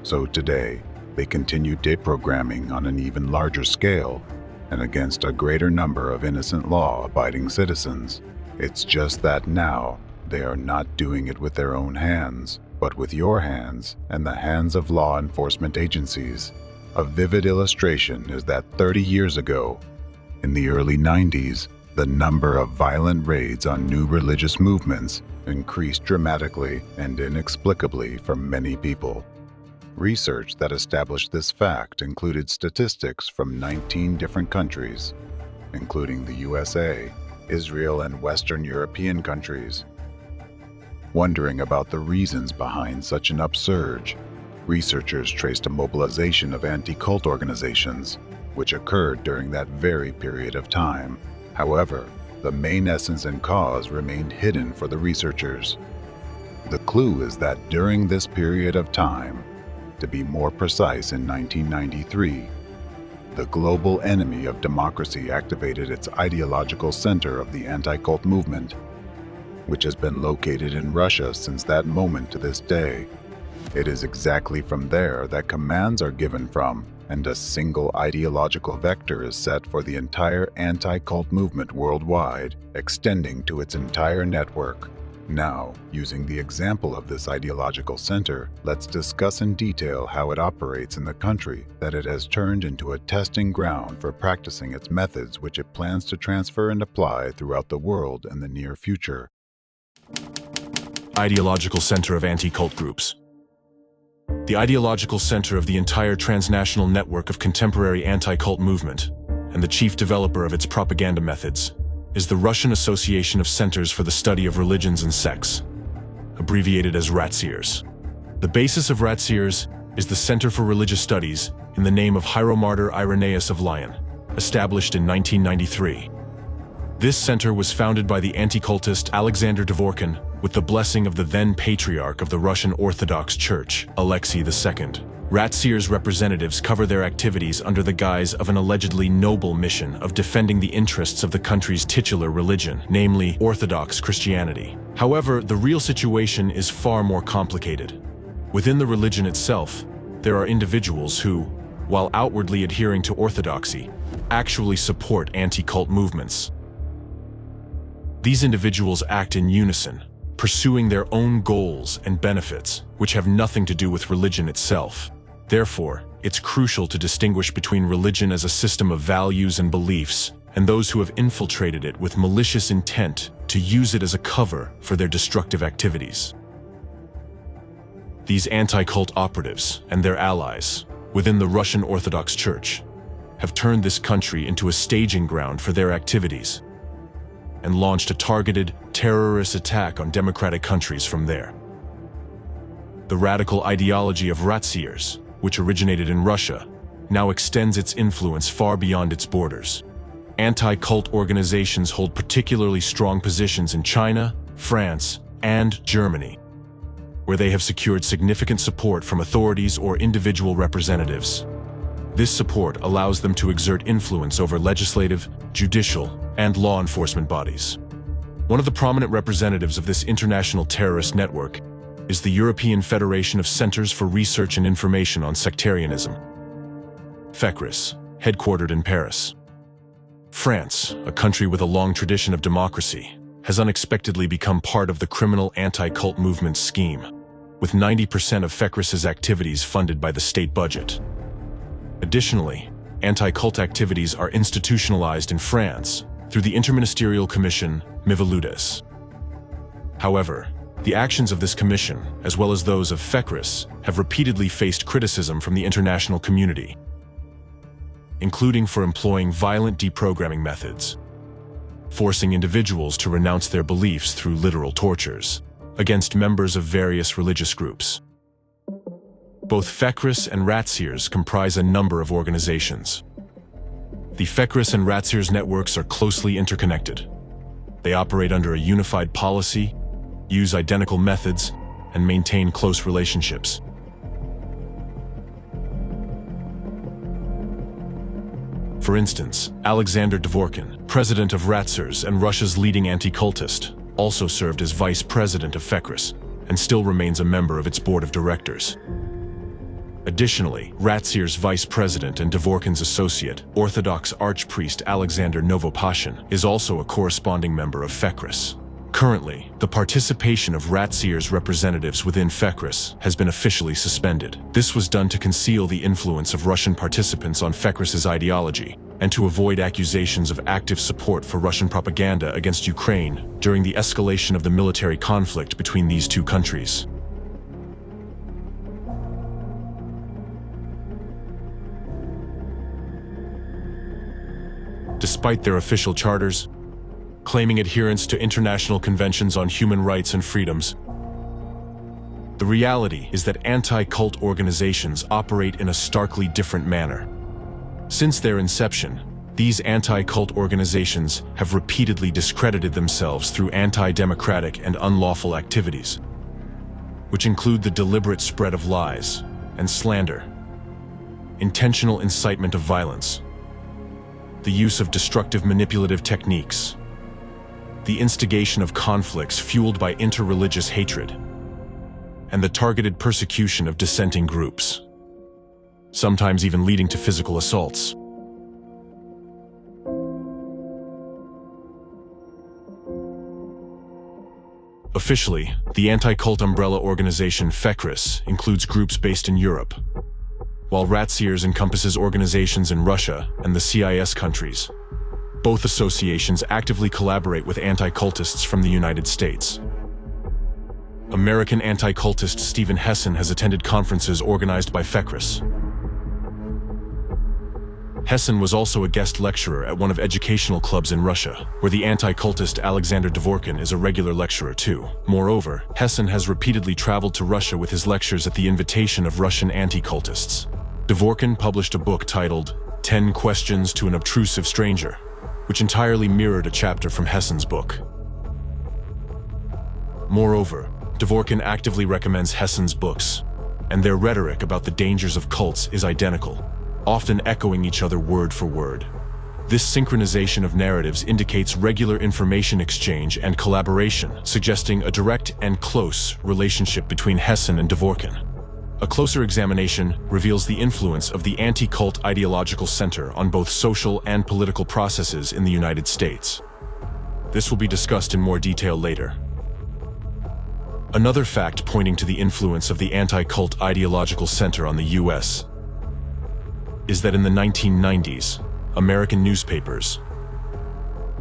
So today, they continue deprogramming on an even larger scale and against a greater number of innocent law-abiding citizens. It's just that now, they are not doing it with their own hands, but with your hands and the hands of law enforcement agencies. A vivid illustration is that 30 years ago, in the early 90s, the number of violent raids on new religious movements increased dramatically and inexplicably for many people. Research that established this fact included statistics from 19 different countries, including the USA, Israel, and Western European countries. Wondering about the reasons behind such an upsurge, researchers traced a mobilization of anti-cult organizations, which occurred during that very period of time. However, the main essence and cause remained hidden for the researchers. The clue is that during this period of time, to be more precise in 1993, the global enemy of democracy activated its ideological center of the anti-cult movement, which has been located in Russia since that moment to this day. It is exactly from there that commands are given from, and a single ideological vector is set for the entire anti-cult movement worldwide, extending to its entire network. Now, using the example of this ideological center, let's discuss in detail how it operates in the country that it has turned into a testing ground for practicing its methods, which it plans to transfer and apply throughout the world in the near future. Ideological center of anti-cult groups. The ideological center of the entire transnational network of contemporary anti-cult movement, and the chief developer of its propaganda methods, is the Russian Association of Centers for the Study of Religions and Sects, abbreviated as RATSEERS. The basis of RATSEERS is the Center for Religious Studies in the name of Hieromartyr Irenaeus of Lyon, established in 1993. This center was founded by the anti-cultist Alexander Dvorkin with the blessing of the then Patriarch of the Russian Orthodox Church, Alexei II. RATSEERS representatives cover their activities under the guise of an allegedly noble mission of defending the interests of the country's titular religion, namely Orthodox Christianity. However, the real situation is far more complicated. Within the religion itself, there are individuals who, while outwardly adhering to orthodoxy, actually support anti-cult movements. These individuals act in unison, pursuing their own goals and benefits, which have nothing to do with religion itself. Therefore, it's crucial to distinguish between religion as a system of values and beliefs, and those who have infiltrated it with malicious intent to use it as a cover for their destructive activities. These anti-cult operatives and their allies within the Russian Orthodox Church have turned this country into a staging ground for their activities and launched a targeted terrorist attack on democratic countries from there. The radical ideology of RATSEERS, which originated in Russia, now extends its influence far beyond its borders. Anti-cult organizations hold particularly strong positions in China, France, and Germany, where they have secured significant support from authorities or individual representatives. This support allows them to exert influence over legislative, judicial, and law enforcement bodies. One of the prominent representatives of this international terrorist network is the European Federation of Centers for Research and Information on Sectarianism, FECRIS, headquartered in Paris. France, a country with a long tradition of democracy, has unexpectedly become part of the criminal anti-cult movement's scheme, with 90% of FECRIS's activities funded by the state budget. Additionally, anti-cult activities are institutionalized in France through the Interministerial Commission Miviludes. However, the actions of this commission, as well as those of FECRIS, have repeatedly faced criticism from the international community, including for employing violent deprogramming methods, forcing individuals to renounce their beliefs through literal tortures, against members of various religious groups. Both FECRIS and RATSEERS comprise a number of organizations. The FECRIS and RATSEERS networks are closely interconnected. They operate under a unified policy, use identical methods, and maintain close relationships. For instance, Alexander Dvorkin, president of RATSEERS and Russia's leading anti-cultist, also served as vice president of FECRIS and still remains a member of its board of directors. Additionally, RATSEER's vice president and Dvorkin's associate, Orthodox archpriest Alexander Novopashin, is also a corresponding member of FECRIS. Currently, the participation of RATSEER's representatives within FECRIS has been officially suspended. This was done to conceal the influence of Russian participants on FECRIS's ideology and to avoid accusations of active support for Russian propaganda against Ukraine during the escalation of the military conflict between these two countries. Despite their official charters, claiming adherence to international conventions on human rights and freedoms, the reality is that anti-cult organizations operate in a starkly different manner. Since their inception, these anti-cult organizations have repeatedly discredited themselves through anti-democratic and unlawful activities, which include the deliberate spread of lies and slander, intentional incitement of violence, the use of destructive manipulative techniques, the instigation of conflicts fueled by interreligious hatred, and the targeted persecution of dissenting groups, sometimes even leading to physical assaults. Officially, the anti-cult umbrella organization FECRIS includes groups based in Europe, while RATSEERS encompasses organizations in Russia and the CIS countries. Both associations actively collaborate with anti-cultists from the United States. American anti-cultist Stephen Hessen has attended conferences organized by Fekris. Hessen was also a guest lecturer at one of educational clubs in Russia, where the anti-cultist Alexander Dvorkin is a regular lecturer too. Moreover, Hessen has repeatedly traveled to Russia with his lectures at the invitation of Russian anti-cultists. Dvorkin published a book titled 10 Questions to an Obtrusive Stranger, which entirely mirrored a chapter from Hessen's book. Moreover, Dvorkin actively recommends Hessen's books, and their rhetoric about the dangers of cults is identical, often echoing each other word for word. This synchronization of narratives indicates regular information exchange and collaboration, suggesting a direct and close relationship between Hessen and Dvorkin. A closer examination reveals the influence of the anti-cult ideological center on both social and political processes in the United States. This will be discussed in more detail later. Another fact pointing to the influence of the anti-cult ideological center on the U.S. is that in the 1990s, American newspapers,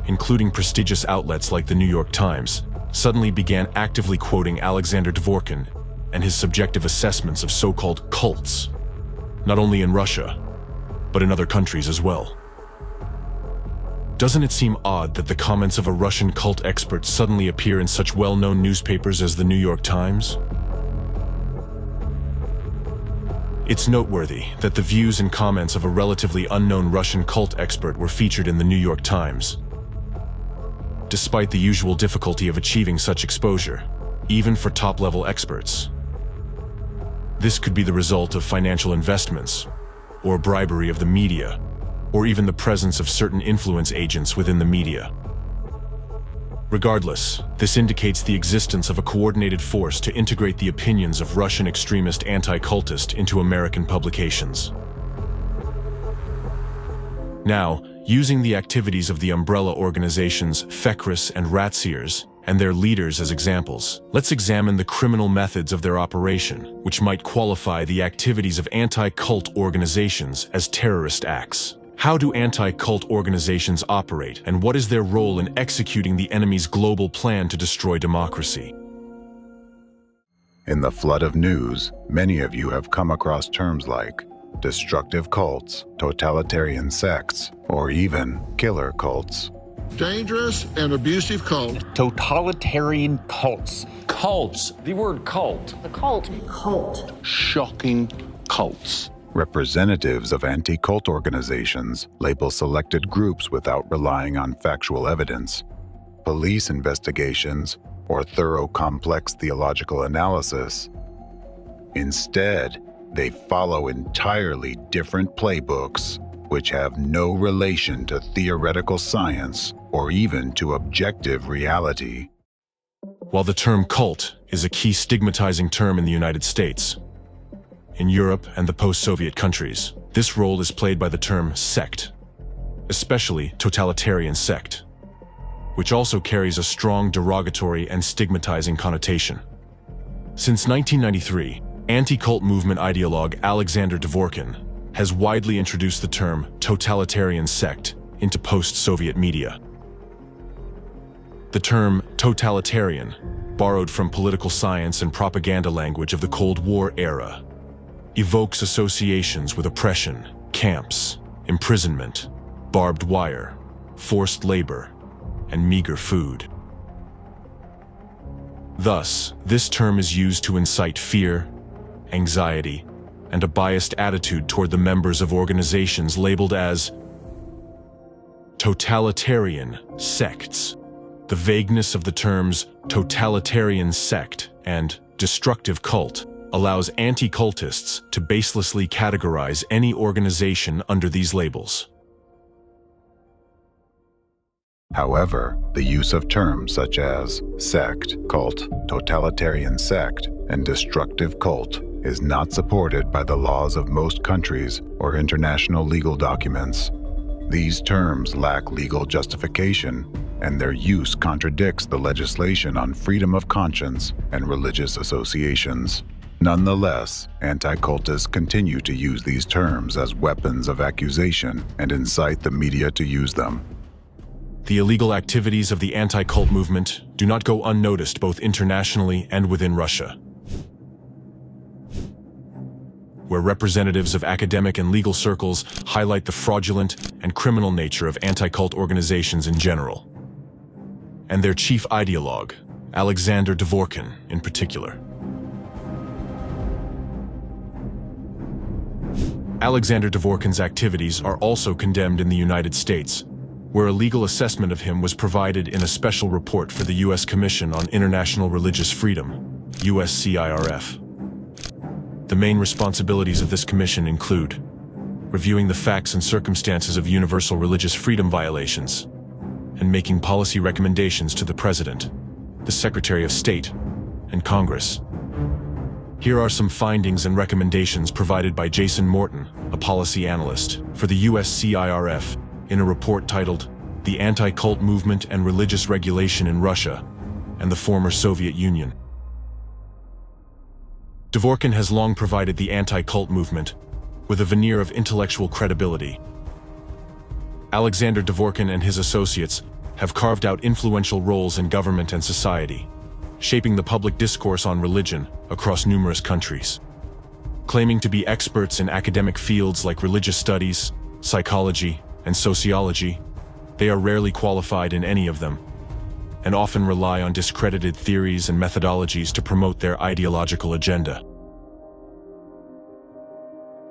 including prestigious outlets like the New York Times, suddenly began actively quoting Alexander Dvorkin and his subjective assessments of so-called cults, not only in Russia, but in other countries as well. Doesn't it seem odd that the comments of a Russian cult expert suddenly appear in such well-known newspapers as the New York Times? It's noteworthy that the views and comments of a relatively unknown Russian cult expert were featured in the New York Times. Despite the usual difficulty of achieving such exposure, even for top-level experts. This could be the result of financial investments, or bribery of the media, or even the presence of certain influence agents within the media. Regardless, this indicates the existence of a coordinated force to integrate the opinions of Russian extremist anti-cultists into American publications. Now, using the activities of the umbrella organizations Fekris and Ratsiers and their leaders as examples, let's examine the criminal methods of their operation, which might qualify the activities of anti-cult organizations as terrorist acts. How do anti-cult organizations operate, and what is their role in executing the enemy's global plan to destroy democracy? In the flood of news, many of you have come across terms like destructive cults, totalitarian sects, or even killer cults. Dangerous and abusive cult. Totalitarian cults. Cults. The word cult. The cult. Cult. Shocking cults. Representatives of anti-cult organizations label selected groups without relying on factual evidence, police investigations, or thorough complex theological analysis. Instead, they follow entirely different playbooks, which have no relation to theoretical science or even to objective reality. While the term cult is a key stigmatizing term in the United States, in Europe and the post-Soviet countries, this role is played by the term sect, especially totalitarian sect, which also carries a strong derogatory and stigmatizing connotation. Since 1993, anti-cult movement ideologue Alexander Dvorkin has widely introduced the term totalitarian sect into post-Soviet media. The term totalitarian, borrowed from political science and propaganda language of the Cold War era, evokes associations with oppression, camps, imprisonment, barbed wire, forced labor, and meager food. Thus, this term is used to incite fear, anxiety, and a biased attitude toward the members of organizations labeled as totalitarian sects. The vagueness of the terms totalitarian sect and destructive cult allows anti-cultists to baselessly categorize any organization under these labels. However, the use of terms such as sect, cult, totalitarian sect, and destructive cult is not supported by the laws of most countries or international legal documents. These terms lack legal justification, and their use contradicts the legislation on freedom of conscience and religious associations. Nonetheless, anti-cultists continue to use these terms as weapons of accusation and incite the media to use them. The illegal activities of the anti-cult movement do not go unnoticed both internationally and within Russia, where representatives of academic and legal circles highlight the fraudulent and criminal nature of anti-cult organizations in general, and their chief ideologue, Alexander Dvorkin, in particular. Alexander Dvorkin's activities are also condemned in the United States, where a legal assessment of him was provided in a special report for the U.S. Commission on International Religious Freedom, USCIRF. The main responsibilities of this commission include reviewing the facts and circumstances of universal religious freedom violations and making policy recommendations to the President, the Secretary of State, and Congress. Here are some findings and recommendations provided by Jason Morton, a policy analyst for the USCIRF, in a report titled The Anti-Cult Movement and Religious Regulation in Russia and the Former Soviet Union. Dvorkin has long provided the anti-cult movement with a veneer of intellectual credibility. Alexander Dvorkin and his associates have carved out influential roles in government and society, shaping the public discourse on religion across numerous countries. Claiming to be experts in academic fields like religious studies, psychology, and sociology, they are rarely qualified in any of them, and often rely on discredited theories and methodologies to promote their ideological agenda.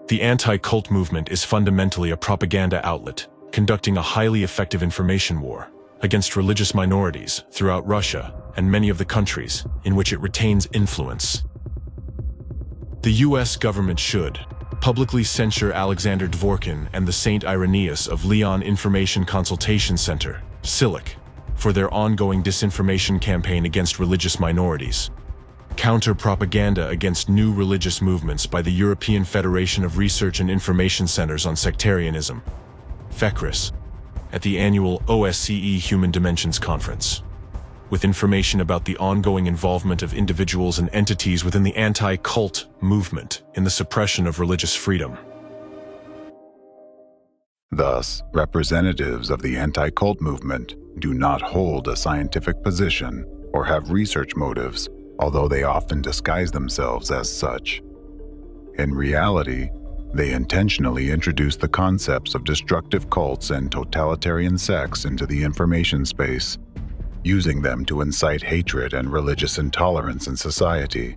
The anti-cult movement is fundamentally a propaganda outlet, conducting a highly effective information war against religious minorities throughout Russia and many of the countries in which it retains influence. The U.S. government should publicly censure Alexander Dvorkin and the St. Irenaeus of Leon Information Consultation Center, SILIC, for their ongoing disinformation campaign against religious minorities. Counter propaganda against new religious movements by the European Federation of Research and Information Centers on Sectarianism, FECRIS, at the annual OSCE Human Dimensions Conference, with information about the ongoing involvement of individuals and entities within the anti-cult movement in the suppression of religious freedom. Thus, representatives of the anti-cult movement do not hold a scientific position or have research motives, although they often disguise themselves as such. In reality, they intentionally introduce the concepts of destructive cults and totalitarian sects into the information space, using them to incite hatred and religious intolerance in society.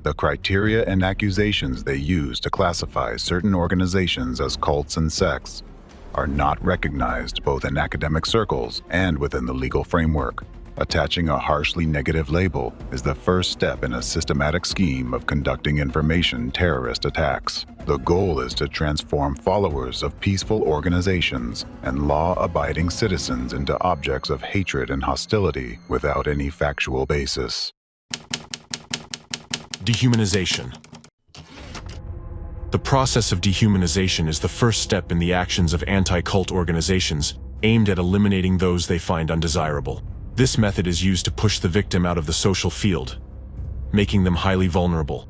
The criteria and accusations they use to classify certain organizations as cults and sects are not recognized both in academic circles and within the legal framework. Attaching a harshly negative label is the first step in a systematic scheme of conducting information terrorist attacks. The goal is to transform followers of peaceful organizations and law-abiding citizens into objects of hatred and hostility without any factual basis. Dehumanization. The process of dehumanization is the first step in the actions of anti-cult organizations aimed at eliminating those they find undesirable. This method is used to push the victim out of the social field, making them highly vulnerable.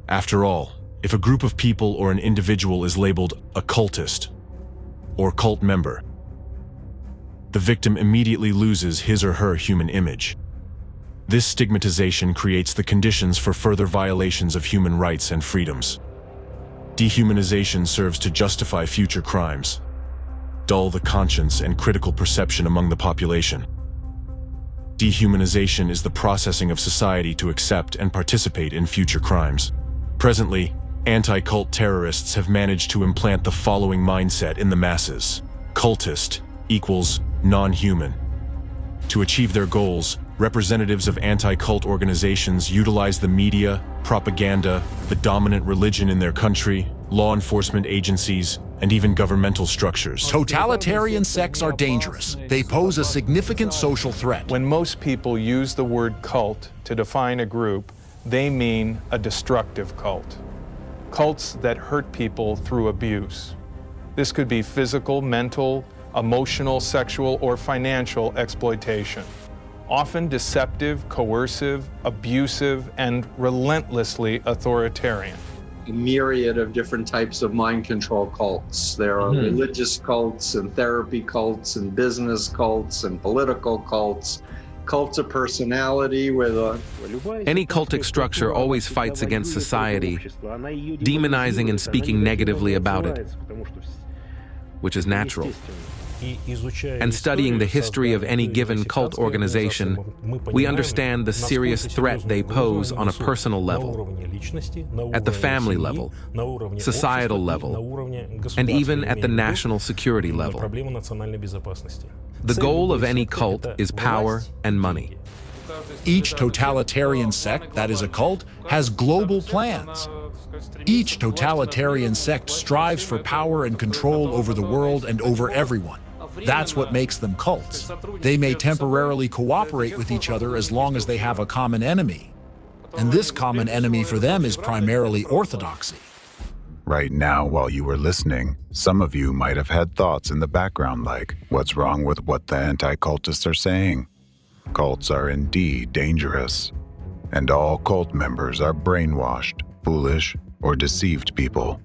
After all, if a group of people or an individual is labeled a cultist or cult member, the victim immediately loses his or her human image. This stigmatization creates the conditions for further violations of human rights and freedoms. Dehumanization serves to justify future crimes, dull the conscience and critical perception among the population. Dehumanization is the processing of society to accept and participate in future crimes. Presently, anti-cult terrorists have managed to implant the following mindset in the masses: cultist equals non-human. To achieve their goals, representatives of anti-cult organizations utilize the media, propaganda, the dominant religion in their country, law enforcement agencies, and even governmental structures. Totalitarian sects are dangerous. They pose a significant social threat. When most people use the word cult to define a group, they mean a destructive cult. Cults that hurt people through abuse. This could be physical, mental, emotional, sexual, or financial exploitation. Often deceptive, coercive, abusive, and relentlessly authoritarian. a myriad of different types of mind control cults. There are religious cults and therapy cults and business cults and political cults. Cults of personality where Any cultic structure always fights against society, demonizing and speaking negatively about it, which is natural. And studying the history of any given cult organization, we understand the serious threat they pose on a personal level, at the family level, societal level, and even at the national security level. The goal of any cult is power and money. Each totalitarian sect that is a cult has global plans. Each totalitarian sect strives for power and control over the world and over everyone. That's what makes them cults. They may temporarily cooperate with each other as long as they have a common enemy. And this common enemy for them is primarily orthodoxy. Right now, while you were listening, some of you might have had thoughts in the background like, what's wrong with what the anti-cultists are saying? Cults are indeed dangerous. And all cult members are brainwashed, foolish, or deceived people.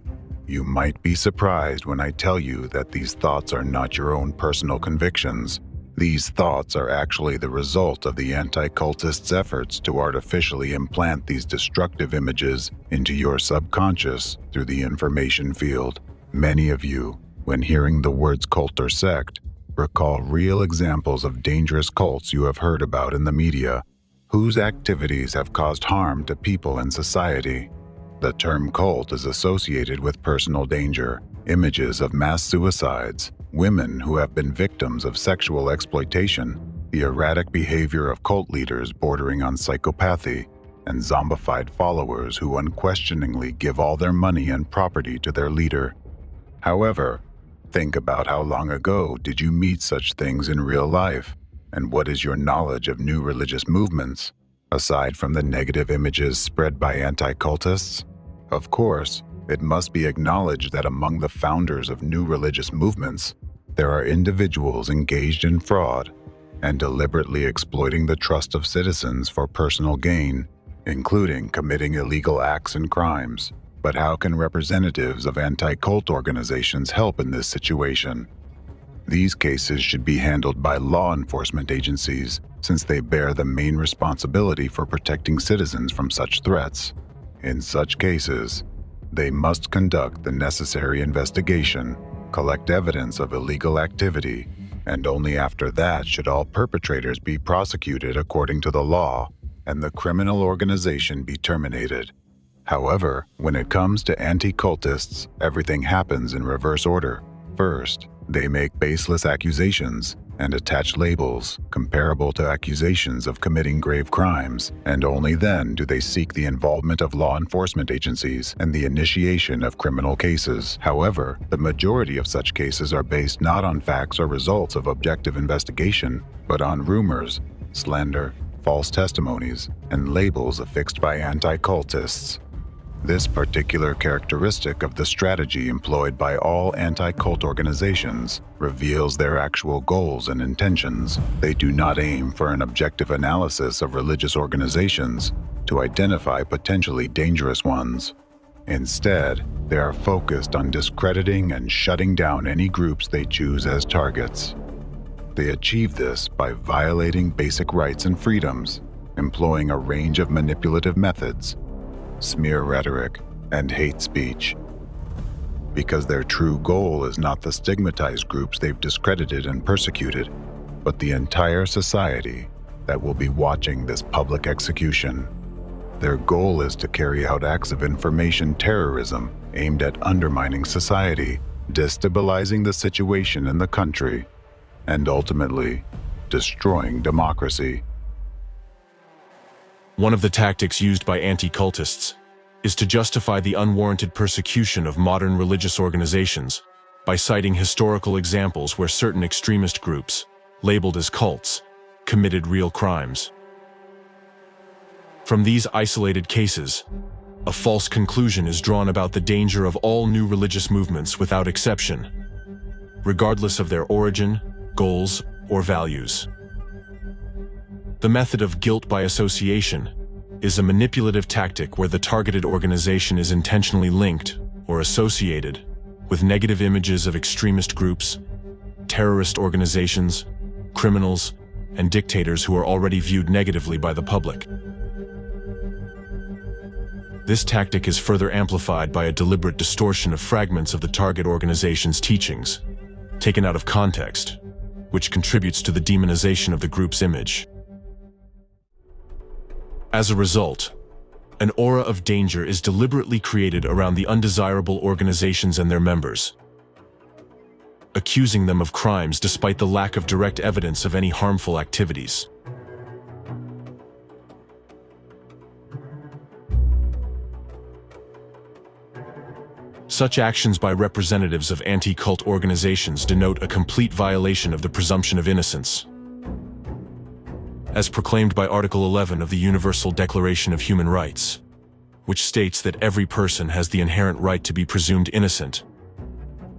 You might be surprised when I tell you that these thoughts are not your own personal convictions. These thoughts are actually the result of the anti-cultists' efforts to artificially implant these destructive images into your subconscious through the information field. Many of you, when hearing the words cult or sect, recall real examples of dangerous cults you have heard about in the media, whose activities have caused harm to people and society. The term cult is associated with personal danger, images of mass suicides, women who have been victims of sexual exploitation, the erratic behavior of cult leaders bordering on psychopathy, and zombified followers who unquestioningly give all their money and property to their leader. However, think about how long ago did you meet such things in real life, and what is your knowledge of new religious movements, aside from the negative images spread by anti-cultists? Of course, it must be acknowledged that among the founders of new religious movements, there are individuals engaged in fraud and deliberately exploiting the trust of citizens for personal gain, including committing illegal acts and crimes. But how can representatives of anti-cult organizations help in this situation? These cases should be handled by law enforcement agencies, since they bear the main responsibility for protecting citizens from such threats. In such cases, they must conduct the necessary investigation, collect evidence of illegal activity, and only after that should all perpetrators be prosecuted according to the law and the criminal organization be terminated. However, when it comes to anti-cultists, everything happens in reverse order. First, they make baseless accusations and attach labels comparable to accusations of committing grave crimes, and only then do they seek the involvement of law enforcement agencies and the initiation of criminal cases. However, the majority of such cases are based not on facts or results of objective investigation, but on rumors, slander, false testimonies, and labels affixed by anti-cultists. This particular characteristic of the strategy employed by all anti-cult organizations reveals their actual goals and intentions. They do not aim for an objective analysis of religious organizations to identify potentially dangerous ones. Instead, they are focused on discrediting and shutting down any groups they choose as targets. They achieve this by violating basic rights and freedoms, employing a range of manipulative methods, smear rhetoric, and hate speech. Because their true goal is not the stigmatized groups they've discredited and persecuted, but the entire society that will be watching this public execution. Their goal is to carry out acts of information terrorism aimed at undermining society, destabilizing the situation in the country, and ultimately destroying democracy. One of the tactics used by anti-cultists is to justify the unwarranted persecution of modern religious organizations by citing historical examples where certain extremist groups, labeled as cults, committed real crimes. From these isolated cases, a false conclusion is drawn about the danger of all new religious movements without exception, regardless of their origin, goals, or values. The method of guilt by association is a manipulative tactic where the targeted organization is intentionally linked or associated with negative images of extremist groups, terrorist organizations, criminals, and dictators who are already viewed negatively by the public. This tactic is further amplified by a deliberate distortion of fragments of the target organization's teachings, taken out of context, which contributes to the demonization of the group's image. As a result, an aura of danger is deliberately created around the undesirable organizations and their members, accusing them of crimes despite the lack of direct evidence of any harmful activities. Such actions by representatives of anti-cult organizations denote a complete violation of the presumption of innocence, as proclaimed by Article 11 of the Universal Declaration of Human Rights, which states that every person has the inherent right to be presumed innocent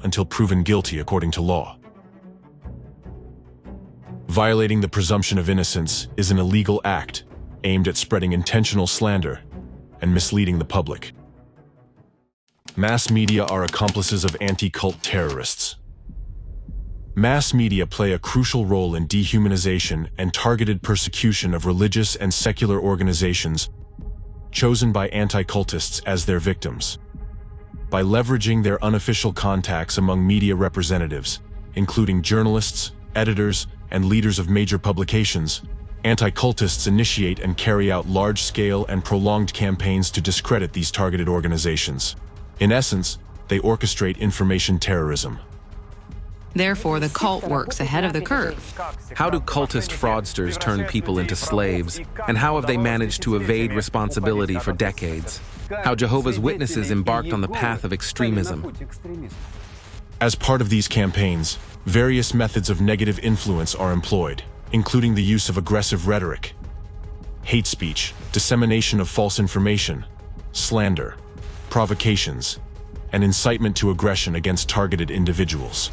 until proven guilty according to law. Violating the presumption of innocence is an illegal act aimed at spreading intentional slander and misleading the public. Mass media are accomplices of anti-cult terrorists. Mass media play a crucial role in dehumanization and targeted persecution of religious and secular organizations chosen by anti-cultists as their victims. By leveraging their unofficial contacts among media representatives, including journalists, editors, and leaders of major publications, anti-cultists initiate and carry out large-scale and prolonged campaigns to discredit these targeted organizations. In essence, they orchestrate information terrorism. Therefore, the cult works ahead of the curve. How do cultist fraudsters turn people into slaves? And how have they managed to evade responsibility for decades? How Jehovah's Witnesses embarked on the path of extremism. As part of these campaigns, various methods of negative influence are employed, including the use of aggressive rhetoric, hate speech, dissemination of false information, slander, provocations, and incitement to aggression against targeted individuals.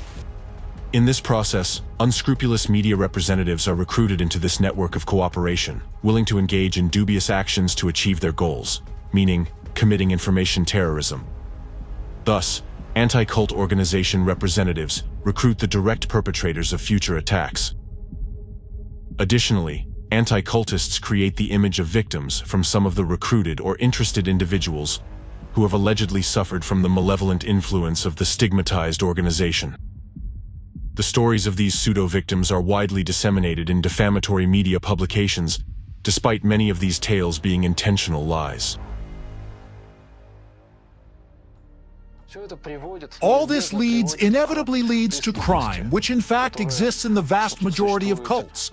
In this process, unscrupulous media representatives are recruited into this network of cooperation, willing to engage in dubious actions to achieve their goals, meaning committing information terrorism. Thus, anti-cult organization representatives recruit the direct perpetrators of future attacks. Additionally, anti-cultists create the image of victims from some of the recruited or interested individuals who have allegedly suffered from the malevolent influence of the stigmatized organization. The stories of these pseudo-victims are widely disseminated in defamatory media publications, despite many of these tales being intentional lies. All this inevitably leads to crime, which in fact exists in the vast majority of cults,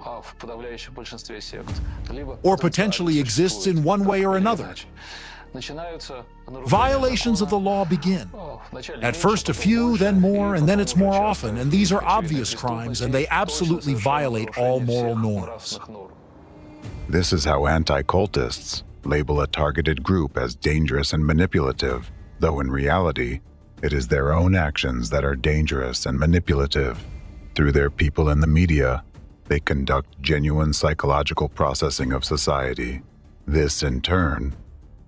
or potentially exists in one way or another. Violations of the law begin. At first a few, then more, and then it's more often, and these are obvious crimes, and they absolutely violate all moral norms. This is how anti-cultists label a targeted group as dangerous and manipulative, though in reality, it is their own actions that are dangerous and manipulative. Through their people in the media, they conduct genuine psychological processing of society. This, in turn,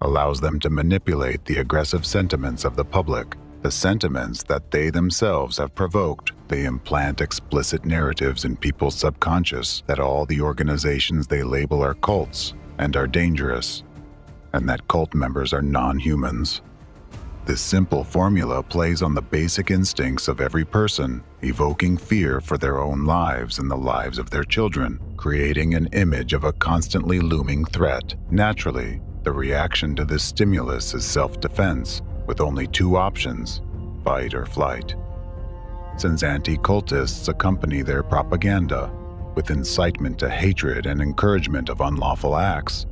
allows them to manipulate the aggressive sentiments of the public, the sentiments that they themselves have provoked. They implant explicit narratives in people's subconscious that all the organizations they label are cults and are dangerous, and that cult members are non-humans. This simple formula plays on the basic instincts of every person, evoking fear for their own lives and the lives of their children, creating an image of a constantly looming threat. Naturally, the reaction to this stimulus is self-defense, with only two options, fight or flight. Since anti-cultists accompany their propaganda with incitement to hatred and encouragement of unlawful acts,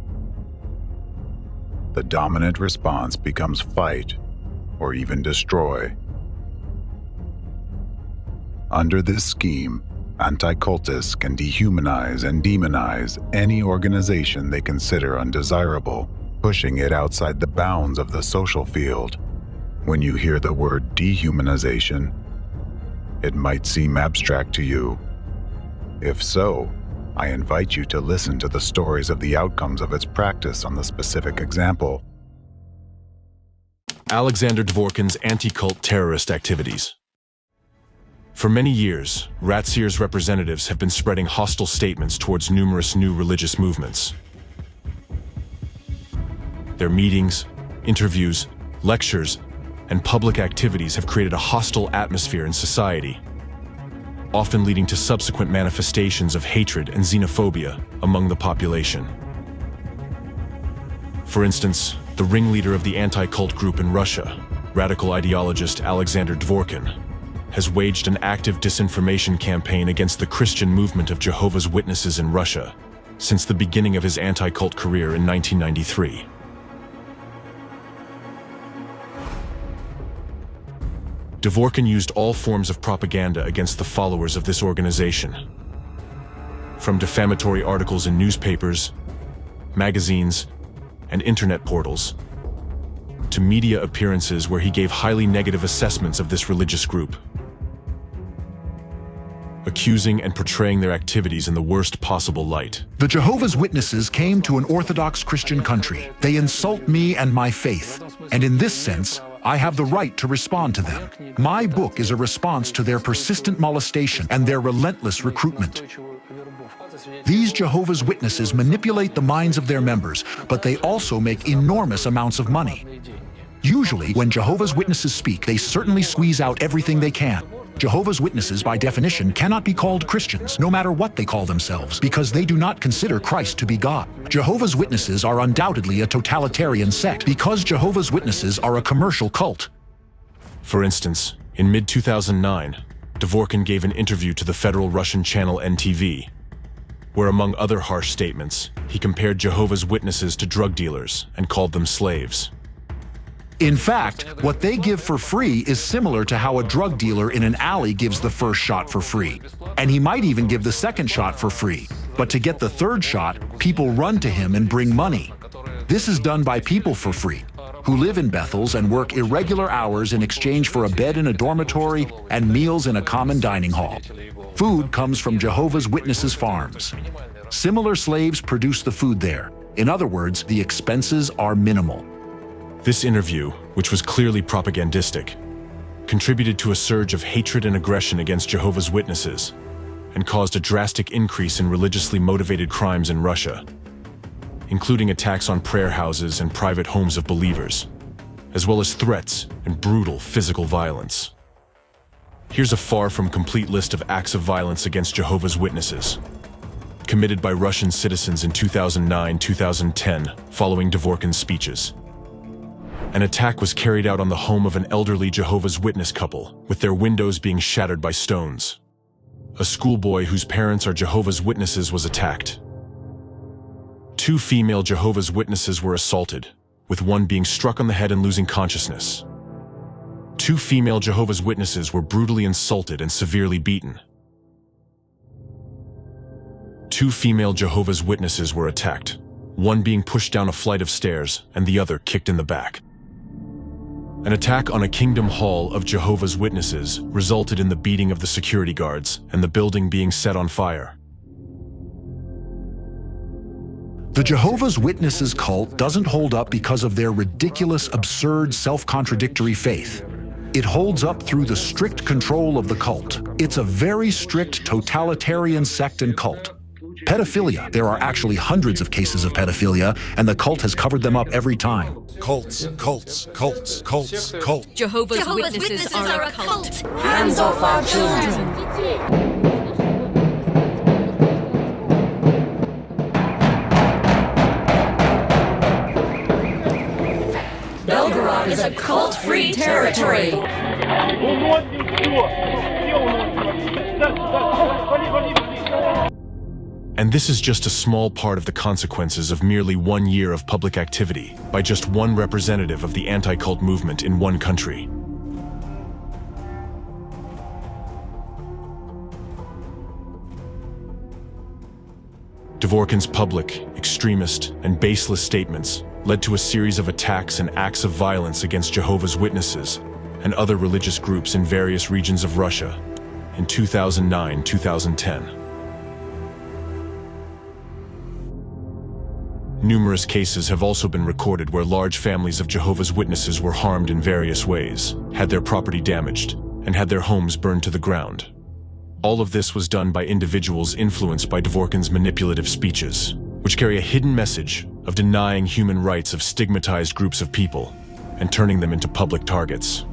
the dominant response becomes fight or even destroy. Under this scheme, anti-cultists can dehumanize and demonize any organization they consider undesirable, pushing it outside the bounds of the social field. When you hear the word dehumanization, it might seem abstract to you. If so, I invite you to listen to the stories of the outcomes of its practice on the specific example. Alexander Dworkin's anti-cult terrorist activities. For many years, Ratsir's representatives have been spreading hostile statements towards numerous new religious movements. Their meetings, interviews, lectures, and public activities have created a hostile atmosphere in society, often leading to subsequent manifestations of hatred and xenophobia among the population. For instance, the ringleader of the anti-cult group in Russia, radical ideologist Alexander Dworkin, has waged an active disinformation campaign against the Christian movement of Jehovah's Witnesses in Russia since the beginning of his anti-cult career in 1993. Dworkin used all forms of propaganda against the followers of this organization, from defamatory articles in newspapers, magazines, and internet portals, to media appearances where he gave highly negative assessments of this religious group, accusing and portraying their activities in the worst possible light. The Jehovah's Witnesses came to an Orthodox Christian country. They insult me and my faith, and in this sense, I have the right to respond to them. My book is a response to their persistent molestation and their relentless recruitment. These Jehovah's Witnesses manipulate the minds of their members, but they also make enormous amounts of money. Usually, when Jehovah's Witnesses speak, they certainly squeeze out everything they can. Jehovah's Witnesses, by definition, cannot be called Christians, no matter what they call themselves, because they do not consider Christ to be God. Jehovah's Witnesses are undoubtedly a totalitarian sect, because Jehovah's Witnesses are a commercial cult. For instance, in mid-2009, Dworkin gave an interview to the federal Russian channel NTV, where among other harsh statements, he compared Jehovah's Witnesses to drug dealers and called them slaves. In fact, what they give for free is similar to how a drug dealer in an alley gives the first shot for free. And he might even give the second shot for free. But to get the third shot, people run to him and bring money. This is done by people for free, who live in Bethels and work irregular hours in exchange for a bed in a dormitory and meals in a common dining hall. Food comes from Jehovah's Witnesses farms. Similar slaves produce the food there. In other words, the expenses are minimal. This interview, which was clearly propagandistic, contributed to a surge of hatred and aggression against Jehovah's Witnesses and caused a drastic increase in religiously motivated crimes in Russia, including attacks on prayer houses and private homes of believers, as well as threats and brutal physical violence. Here's a far from complete list of acts of violence against Jehovah's Witnesses, committed by Russian citizens in 2009-2010 following Dworkin's speeches. An attack was carried out on the home of an elderly Jehovah's Witness couple, with their windows being shattered by stones. A schoolboy whose parents are Jehovah's Witnesses was attacked. 2 female Jehovah's Witnesses were assaulted, with one being struck on the head and losing consciousness. 2 female Jehovah's Witnesses were brutally insulted and severely beaten. 2 female Jehovah's Witnesses were attacked, one being pushed down a flight of stairs and the other kicked in the back. An attack on a Kingdom Hall of Jehovah's Witnesses resulted in the beating of the security guards and the building being set on fire. The Jehovah's Witnesses cult doesn't hold up because of their ridiculous, absurd, self-contradictory faith. It holds up through the strict control of the cult. It's a very strict totalitarian sect and cult. Pedophilia. There are actually hundreds of cases of pedophilia, and the cult has covered them up every time. Cults, cults, cults, cults, cults. Jehovah's Witnesses are a cult. Hands off our children. Belgorod is a cult-free territory. And this is just a small part of the consequences of merely 1 year of public activity by just one representative of the anti-cult movement in one country. Dworkin's public, extremist, and baseless statements led to a series of attacks and acts of violence against Jehovah's Witnesses and other religious groups in various regions of Russia in 2009-2010. Numerous cases have also been recorded where large families of Jehovah's Witnesses were harmed in various ways, had their property damaged, and had their homes burned to the ground. All of this was done by individuals influenced by Dworkin's manipulative speeches, which carry a hidden message of denying human rights of stigmatized groups of people and turning them into public targets.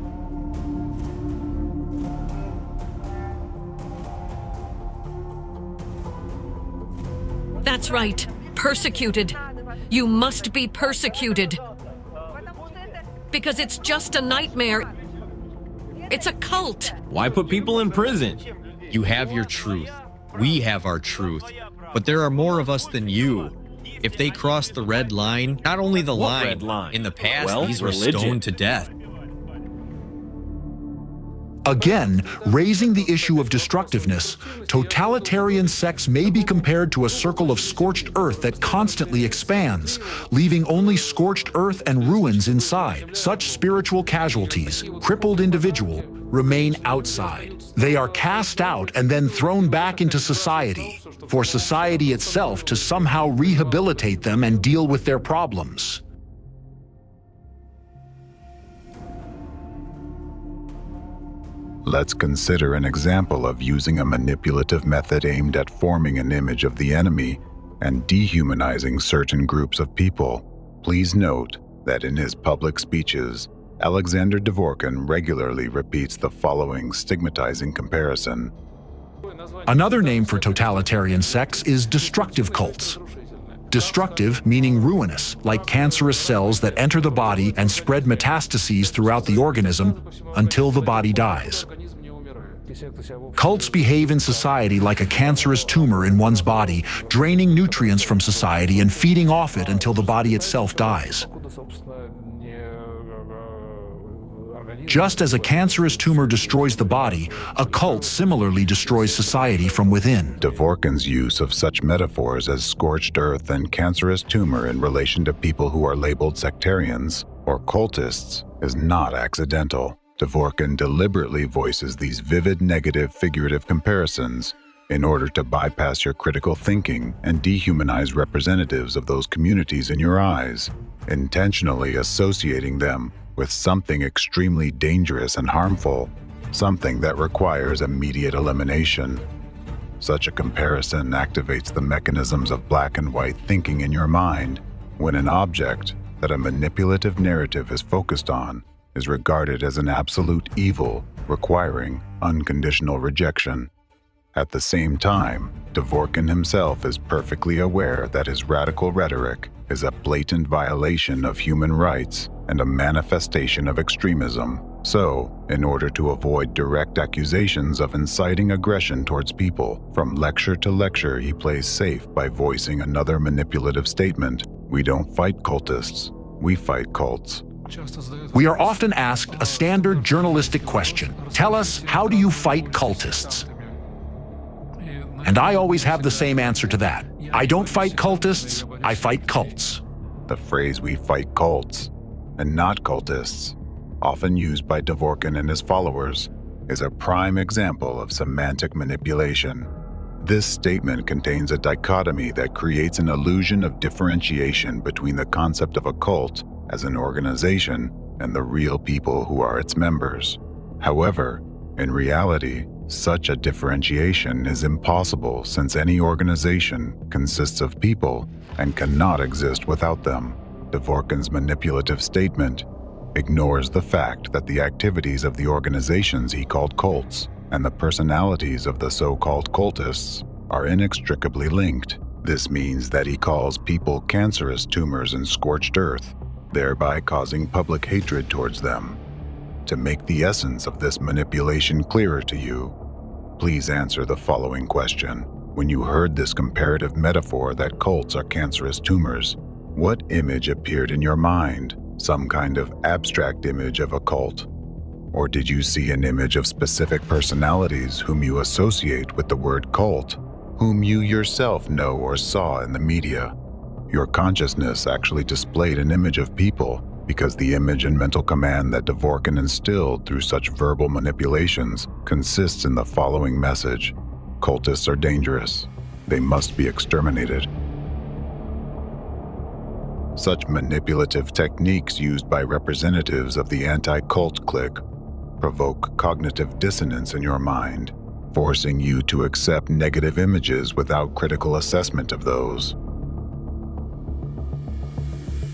That's right. Persecuted. You must be persecuted. Because it's just a nightmare. It's a cult. Why put people in prison? You have your truth. We have our truth. But there are more of us than you. If they cross the red line, not only the line, red line? In the past, Well, these were religion. stoned to death. Again, raising the issue of destructiveness, totalitarian sects may be compared to a circle of scorched earth that constantly expands, leaving only scorched earth and ruins inside. Such spiritual casualties, crippled individual, remain outside. They are cast out and then thrown back into society, for society itself to somehow rehabilitate them and deal with their problems. Let's consider an example of using a manipulative method aimed at forming an image of the enemy and dehumanizing certain groups of people. Please note that in his public speeches, Alexander Dworkin regularly repeats the following stigmatizing comparison. Another name for totalitarian sects is destructive cults. Destructive meaning ruinous, like cancerous cells that enter the body and spread metastases throughout the organism until the body dies. Cults behave in society like a cancerous tumor in one's body, draining nutrients from society and feeding off it until the body itself dies. Just as a cancerous tumor destroys the body, a cult similarly destroys society from within. Dworkin's use of such metaphors as scorched earth and cancerous tumor in relation to people who are labeled sectarians or cultists is not accidental. Dworkin deliberately voices these vivid negative figurative comparisons in order to bypass your critical thinking and dehumanize representatives of those communities in your eyes, intentionally associating them with something extremely dangerous and harmful, something that requires immediate elimination. Such a comparison activates the mechanisms of black and white thinking in your mind when an object that a manipulative narrative is focused on is regarded as an absolute evil requiring unconditional rejection. At the same time, Dworkin himself is perfectly aware that his radical rhetoric is a blatant violation of human rights and a manifestation of extremism. So, in order to avoid direct accusations of inciting aggression towards people, from lecture to lecture he plays safe by voicing another manipulative statement. We don't fight cultists, we fight cults. We are often asked a standard journalistic question. Tell us, how do you fight cultists? And I always have the same answer to that. I don't fight cultists, I fight cults. The phrase "we fight cults" and not cultists, often used by Dworkin and his followers, is a prime example of semantic manipulation. This statement contains a dichotomy that creates an illusion of differentiation between the concept of a cult as an organization and the real people who are its members. However, in reality, such a differentiation is impossible since any organization consists of people and cannot exist without them. Dworkin's manipulative statement ignores the fact that the activities of the organizations he called cults and the personalities of the so-called cultists are inextricably linked. This means that he calls people cancerous tumors and scorched earth, thereby causing public hatred towards them. To make the essence of this manipulation clearer to you, please answer the following question. When you heard this comparative metaphor that cults are cancerous tumors, what image appeared in your mind? Some kind of abstract image of a cult? Or did you see an image of specific personalities whom you associate with the word cult, whom you yourself know or saw in the media? Your consciousness actually displayed an image of people because the image and mental command that Dworkin instilled through such verbal manipulations consists in the following message: cultists are dangerous. They must be exterminated. Such manipulative techniques used by representatives of the anti-cult clique provoke cognitive dissonance in your mind, forcing you to accept negative images without critical assessment of those.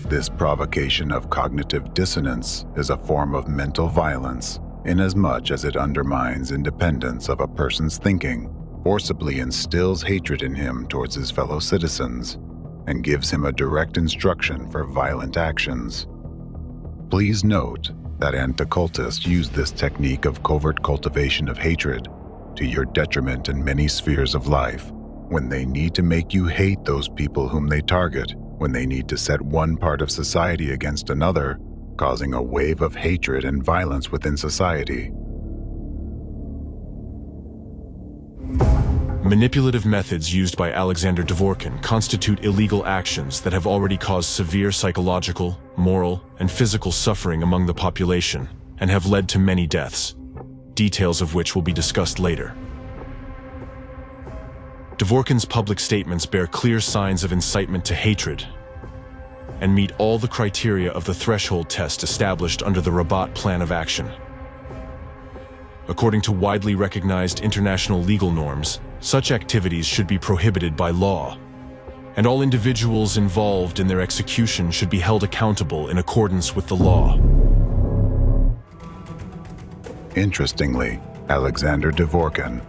This provocation of cognitive dissonance is a form of mental violence, inasmuch as it undermines independence of a person's thinking, forcibly instills hatred in him towards his fellow citizens, and gives him a direct instruction for violent actions. Please note that anti-cultists use this technique of covert cultivation of hatred to your detriment in many spheres of life, when they need to make you hate those people whom they target, when they need to set one part of society against another, causing a wave of hatred and violence within society. Manipulative methods used by Alexander Dworkin constitute illegal actions that have already caused severe psychological, moral, and physical suffering among the population and have led to many deaths, details of which will be discussed later. Dworkin's public statements bear clear signs of incitement to hatred and meet all the criteria of the threshold test established under the Rabat Plan of Action. According to widely recognized international legal norms, such activities should be prohibited by law, and all individuals involved in their execution should be held accountable in accordance with the law. Interestingly, Alexander Dworkin,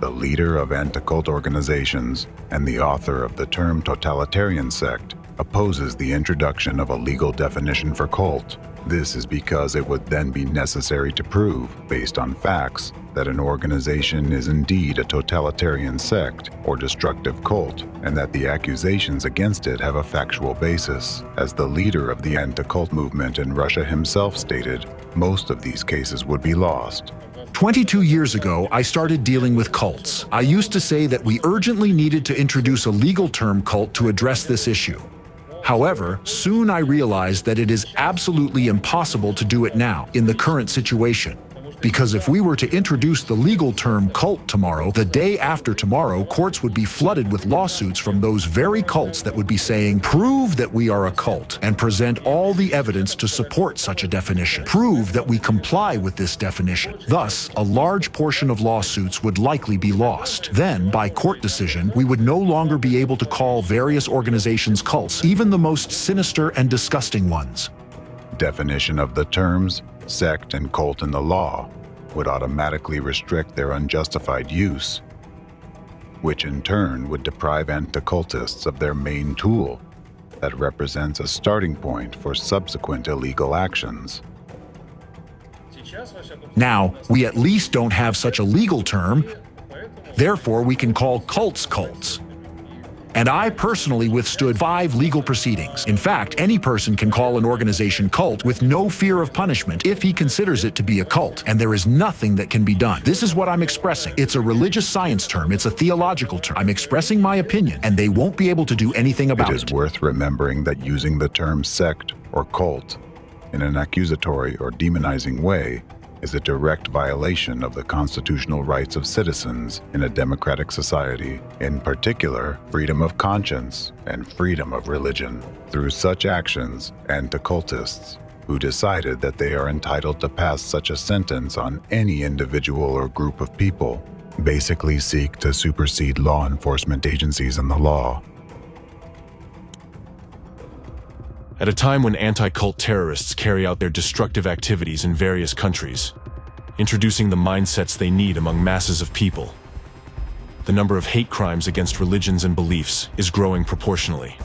the leader of anti-cult organizations and the author of the term totalitarian sect, opposes the introduction of a legal definition for cult. This is because it would then be necessary to prove, based on facts, that an organization is indeed a totalitarian sect or destructive cult, and that the accusations against it have a factual basis. As the leader of the anti-cult movement in Russia himself stated, most of these cases would be lost. 22 years ago, I started dealing with cults. I used to say that we urgently needed to introduce a legal term cult to address this issue. However, soon I realized that it is absolutely impossible to do it now, in the current situation. Because if we were to introduce the legal term cult tomorrow, the day after tomorrow, courts would be flooded with lawsuits from those very cults that would be saying, prove that we are a cult, and present all the evidence to support such a definition. Prove that we comply with this definition. Thus, a large portion of lawsuits would likely be lost. Then, by court decision, we would no longer be able to call various organizations cults, even the most sinister and disgusting ones. Definition of the terms sect and cult in the law would automatically restrict their unjustified use, which in turn would deprive anti-cultists of their main tool that represents a starting point for subsequent illegal actions. Now, we at least don't have such a legal term, therefore we can call cults cults. And I personally withstood 5 legal proceedings. In fact, any person can call an organization cult with no fear of punishment if he considers it to be a cult, and there is nothing that can be done. This is what I'm expressing. It's a religious science term, it's a theological term. I'm expressing my opinion, and they won't be able to do anything about it. It is worth remembering that using the term sect or cult in an accusatory or demonizing way is a direct violation of the constitutional rights of citizens in a democratic society, in particular, freedom of conscience and freedom of religion. Through such actions, anti-cultists, who decided that they are entitled to pass such a sentence on any individual or group of people, basically seek to supersede law enforcement agencies and the law. At a time when anti-cult terrorists carry out their destructive activities in various countries, introducing the mindsets they need among masses of people, the number of hate crimes against religions and beliefs is growing proportionally.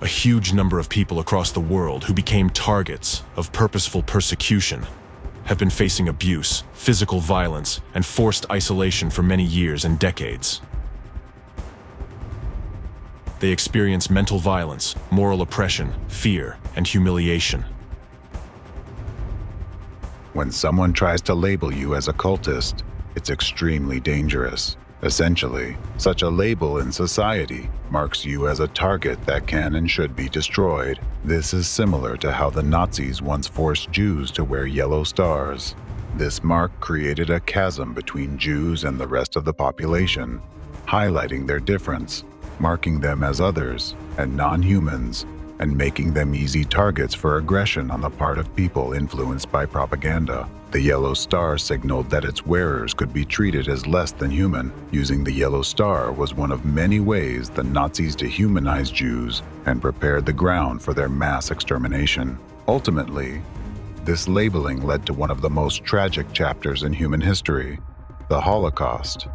A huge number of people across the world who became targets of purposeful persecution have been facing abuse, physical violence, and forced isolation for many years and decades. They experience mental violence, moral oppression, fear, and humiliation. When someone tries to label you as a cultist, it's extremely dangerous. Essentially, such a label in society marks you as a target that can and should be destroyed. This is similar to how the Nazis once forced Jews to wear yellow stars. This mark created a chasm between Jews and the rest of the population, highlighting their difference. marking them as others and non-humans, and making them easy targets for aggression on the part of people influenced by propaganda. The yellow star signaled that its wearers could be treated as less than human. Using the yellow star was one of many ways the Nazis dehumanized Jews and prepared the ground for their mass extermination. Ultimately, this labeling led to one of the most tragic chapters in human history, the Holocaust.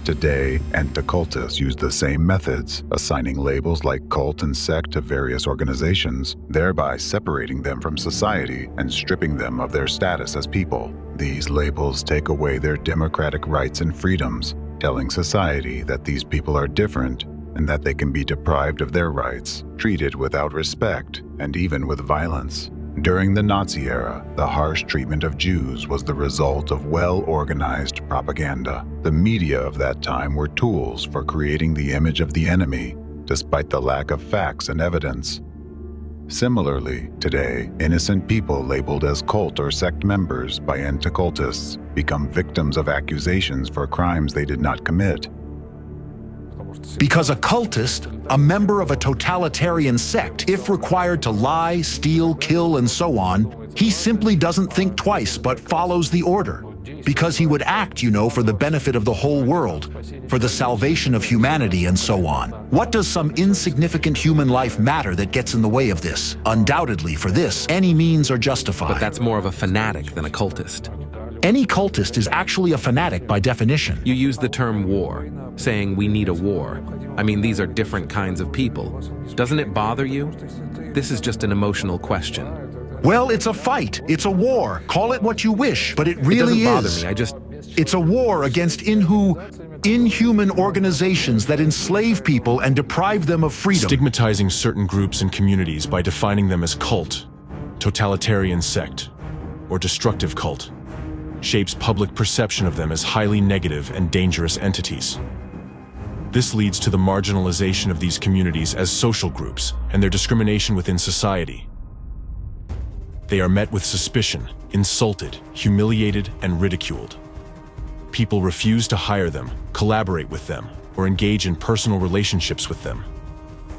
Today, anti-cultists use the same methods, assigning labels like cult and sect to various organizations, thereby separating them from society and stripping them of their status as people. These labels take away their democratic rights and freedoms, telling society that these people are different and that they can be deprived of their rights, treated without respect, and even with violence. During the Nazi era, the harsh treatment of Jews was the result of well-organized propaganda. The media of that time were tools for creating the image of the enemy, despite the lack of facts and evidence. Similarly, today, innocent people labeled as cult or sect members by anti-cultists become victims of accusations for crimes they did not commit. Because a cultist, a member of a totalitarian sect, if required to lie, steal, kill, and so on, he simply doesn't think twice but follows the order. Because he would act, for the benefit of the whole world, for the salvation of humanity and so on. What does some insignificant human life matter that gets in the way of this? Undoubtedly, for this, any means are justified. But that's more of a fanatic than a cultist. Any cultist is actually a fanatic by definition. You use the term war, saying we need a war. I mean, these are different kinds of people. Doesn't it bother you? This is just an emotional question. Well, it's a fight. It's a war. Call it what you wish, but it really is. It doesn't bother me. It's a war against inhuman organizations that enslave people and deprive them of freedom. Stigmatizing certain groups and communities by defining them as cult, totalitarian sect, or destructive cult shapes public perception of them as highly negative and dangerous entities. This leads to the marginalization of these communities as social groups and their discrimination within society. They are met with suspicion, insulted, humiliated, and ridiculed. People refuse to hire them, collaborate with them, or engage in personal relationships with them.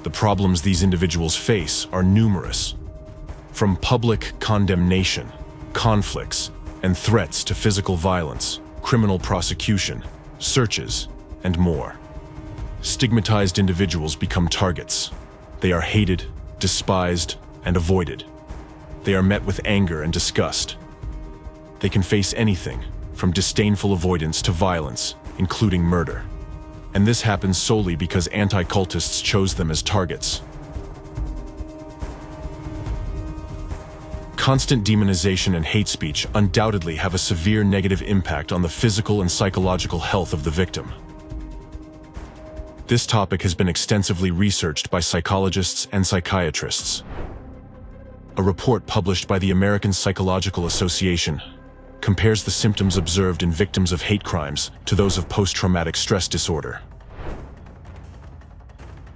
The problems these individuals face are numerous, from public condemnation, conflicts, and threats to physical violence, criminal prosecution, searches, and more. Stigmatized individuals become targets. They are hated, despised, and avoided. They are met with anger and disgust. They can face anything, from disdainful avoidance to violence, including murder. And this happens solely because anti-cultists chose them as targets. Constant demonization and hate speech undoubtedly have a severe negative impact on the physical and psychological health of the victim. This topic has been extensively researched by psychologists and psychiatrists. A report published by the American Psychological Association compares the symptoms observed in victims of hate crimes to those of post-traumatic stress disorder.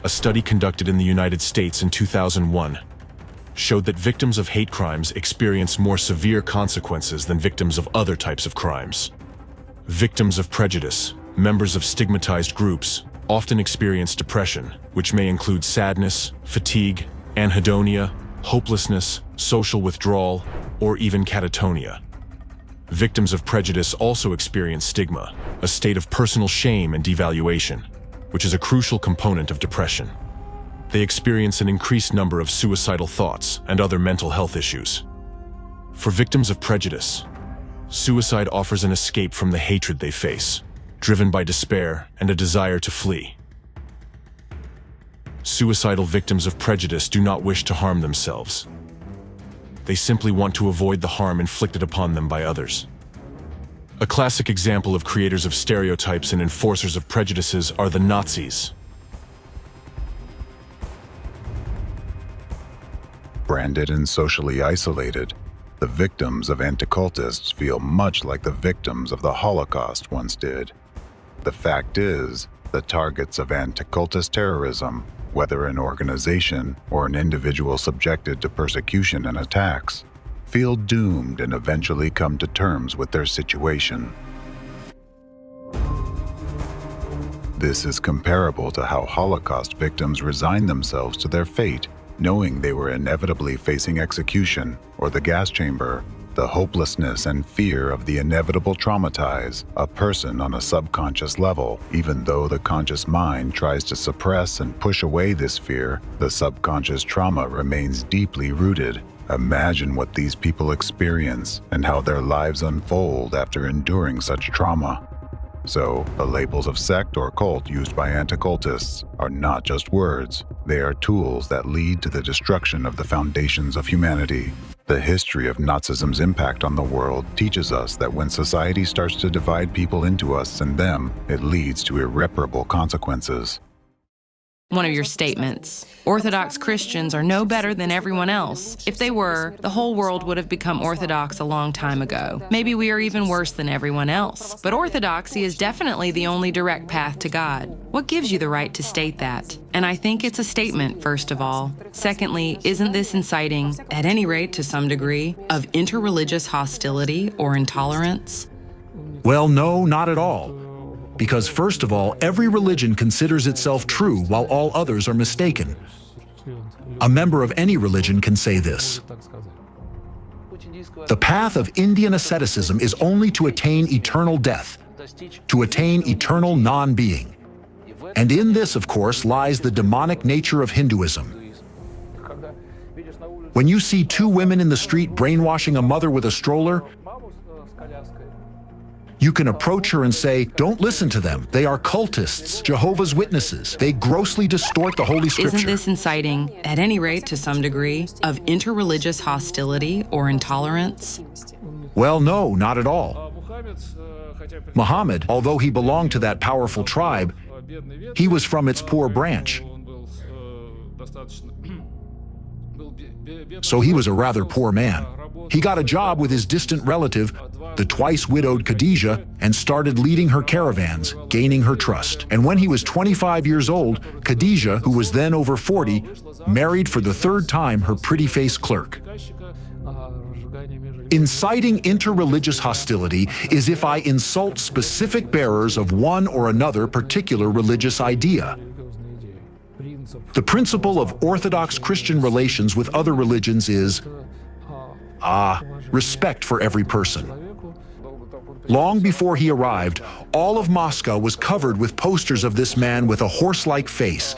A study conducted in the United States in 2001 showed that victims of hate crimes experience more severe consequences than victims of other types of crimes. Victims of prejudice, members of stigmatized groups, often experience depression, which may include sadness, fatigue, anhedonia, hopelessness, social withdrawal, or even catatonia. Victims of prejudice also experience stigma, a state of personal shame and devaluation, which is a crucial component of depression. They experience an increased number of suicidal thoughts and other mental health issues. For victims of prejudice, suicide offers an escape from the hatred they face, driven by despair and a desire to flee. Suicidal victims of prejudice do not wish to harm themselves. They simply want to avoid the harm inflicted upon them by others. A classic example of creators of stereotypes and enforcers of prejudices are the Nazis. Branded and socially isolated, the victims of anti-cultists feel much like the victims of the Holocaust once did. The fact is, the targets of anti-cultist terrorism, whether an organization or an individual subjected to persecution and attacks, feel doomed and eventually come to terms with their situation. This is comparable to how Holocaust victims resign themselves to their fate, knowing they were inevitably facing execution or the gas chamber. The hopelessness and fear of the inevitable traumatize a person on a subconscious level. Even though the conscious mind tries to suppress and push away this fear, the subconscious trauma remains deeply rooted. Imagine what these people experience and how their lives unfold after enduring such trauma. So, the labels of sect or cult used by anti-cultists are not just words. They are tools that lead to the destruction of the foundations of humanity. The history of Nazism's impact on the world teaches us that when society starts to divide people into us and them, it leads to irreparable consequences. One of your statements. Orthodox Christians are no better than everyone else. If they were, the whole world would have become Orthodox a long time ago. Maybe we are even worse than everyone else. But Orthodoxy is definitely the only direct path to God. What gives you the right to state that? And I think it's a statement, first of all. Secondly, isn't this inciting, at any rate to some degree, of interreligious hostility or intolerance? Well, no, not at all. Because first of all, every religion considers itself true while all others are mistaken. A member of any religion can say this. The path of Indian asceticism is only to attain eternal death, to attain eternal non-being. And in this, of course, lies the demonic nature of Hinduism. When you see two women in the street brainwashing a mother with a stroller, you can approach her and say, don't listen to them. They are cultists, Jehovah's Witnesses. They grossly distort the Holy Scripture. Isn't this inciting, at any rate to some degree, of interreligious hostility or intolerance? Well, no, not at all. Muhammad, although he belonged to that powerful tribe, he was from its poor branch. So he was a rather poor man. He got a job with his distant relative, the twice-widowed Khadijah, and started leading her caravans, gaining her trust. And when he was 25 years old, Khadijah, who was then over 40, married for the third time her pretty-faced clerk. Inciting interreligious hostility is if I insult specific bearers of one or another particular religious idea. The principle of Orthodox Christian relations with other religions is respect for every person. Long before he arrived, all of Moscow was covered with posters of this man with a horse-like face,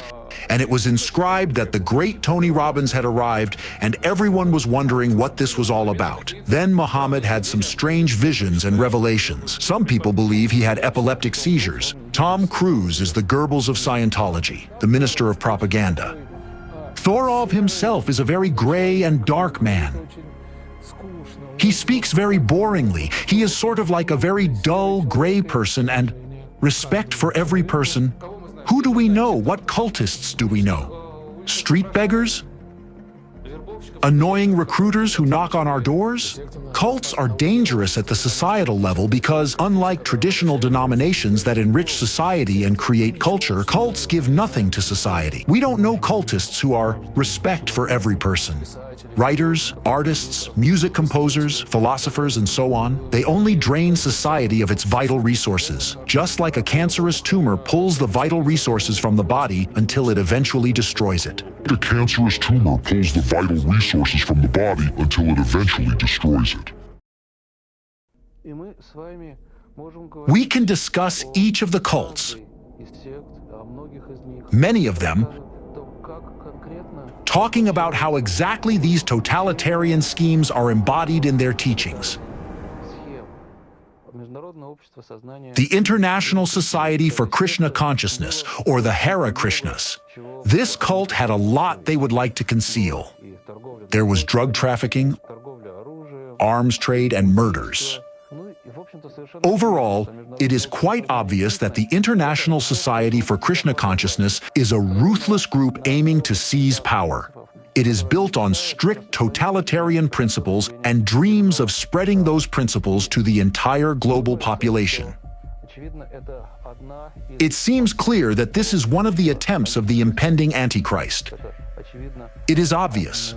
and it was inscribed that the great Tony Robbins had arrived, and everyone was wondering what this was all about. Then Muhammad had some strange visions and revelations. Some people believe he had epileptic seizures. Tom Cruise is the Goebbels of Scientology, the minister of propaganda. Thorov himself is a very gray and dark man. He speaks very boringly. He is sort of like a very dull, gray person, and respect for every person. Who do we know? What cultists do we know? Street beggars? Annoying recruiters who knock on our doors? Cults are dangerous at the societal level because, unlike traditional denominations that enrich society and create culture, cults give nothing to society. We don't know cultists who are respect for every person. Writers, artists, music composers, philosophers, and so on, they only drain society of its vital resources, just like a cancerous tumor pulls the vital resources from the body until it eventually destroys it. A cancerous tumor pulls the vital resources from the body until it eventually destroys it. We can discuss each of the cults, many of them, talking about how exactly these totalitarian schemes are embodied in their teachings. The International Society for Krishna Consciousness, or the Hare Krishnas. This cult had a lot they would like to conceal. There was drug trafficking, arms trade, and murders. Overall, it is quite obvious that the International Society for Krishna Consciousness is a ruthless group aiming to seize power. It is built on strict totalitarian principles and dreams of spreading those principles to the entire global population. It seems clear that this is one of the attempts of the impending Antichrist. It is obvious.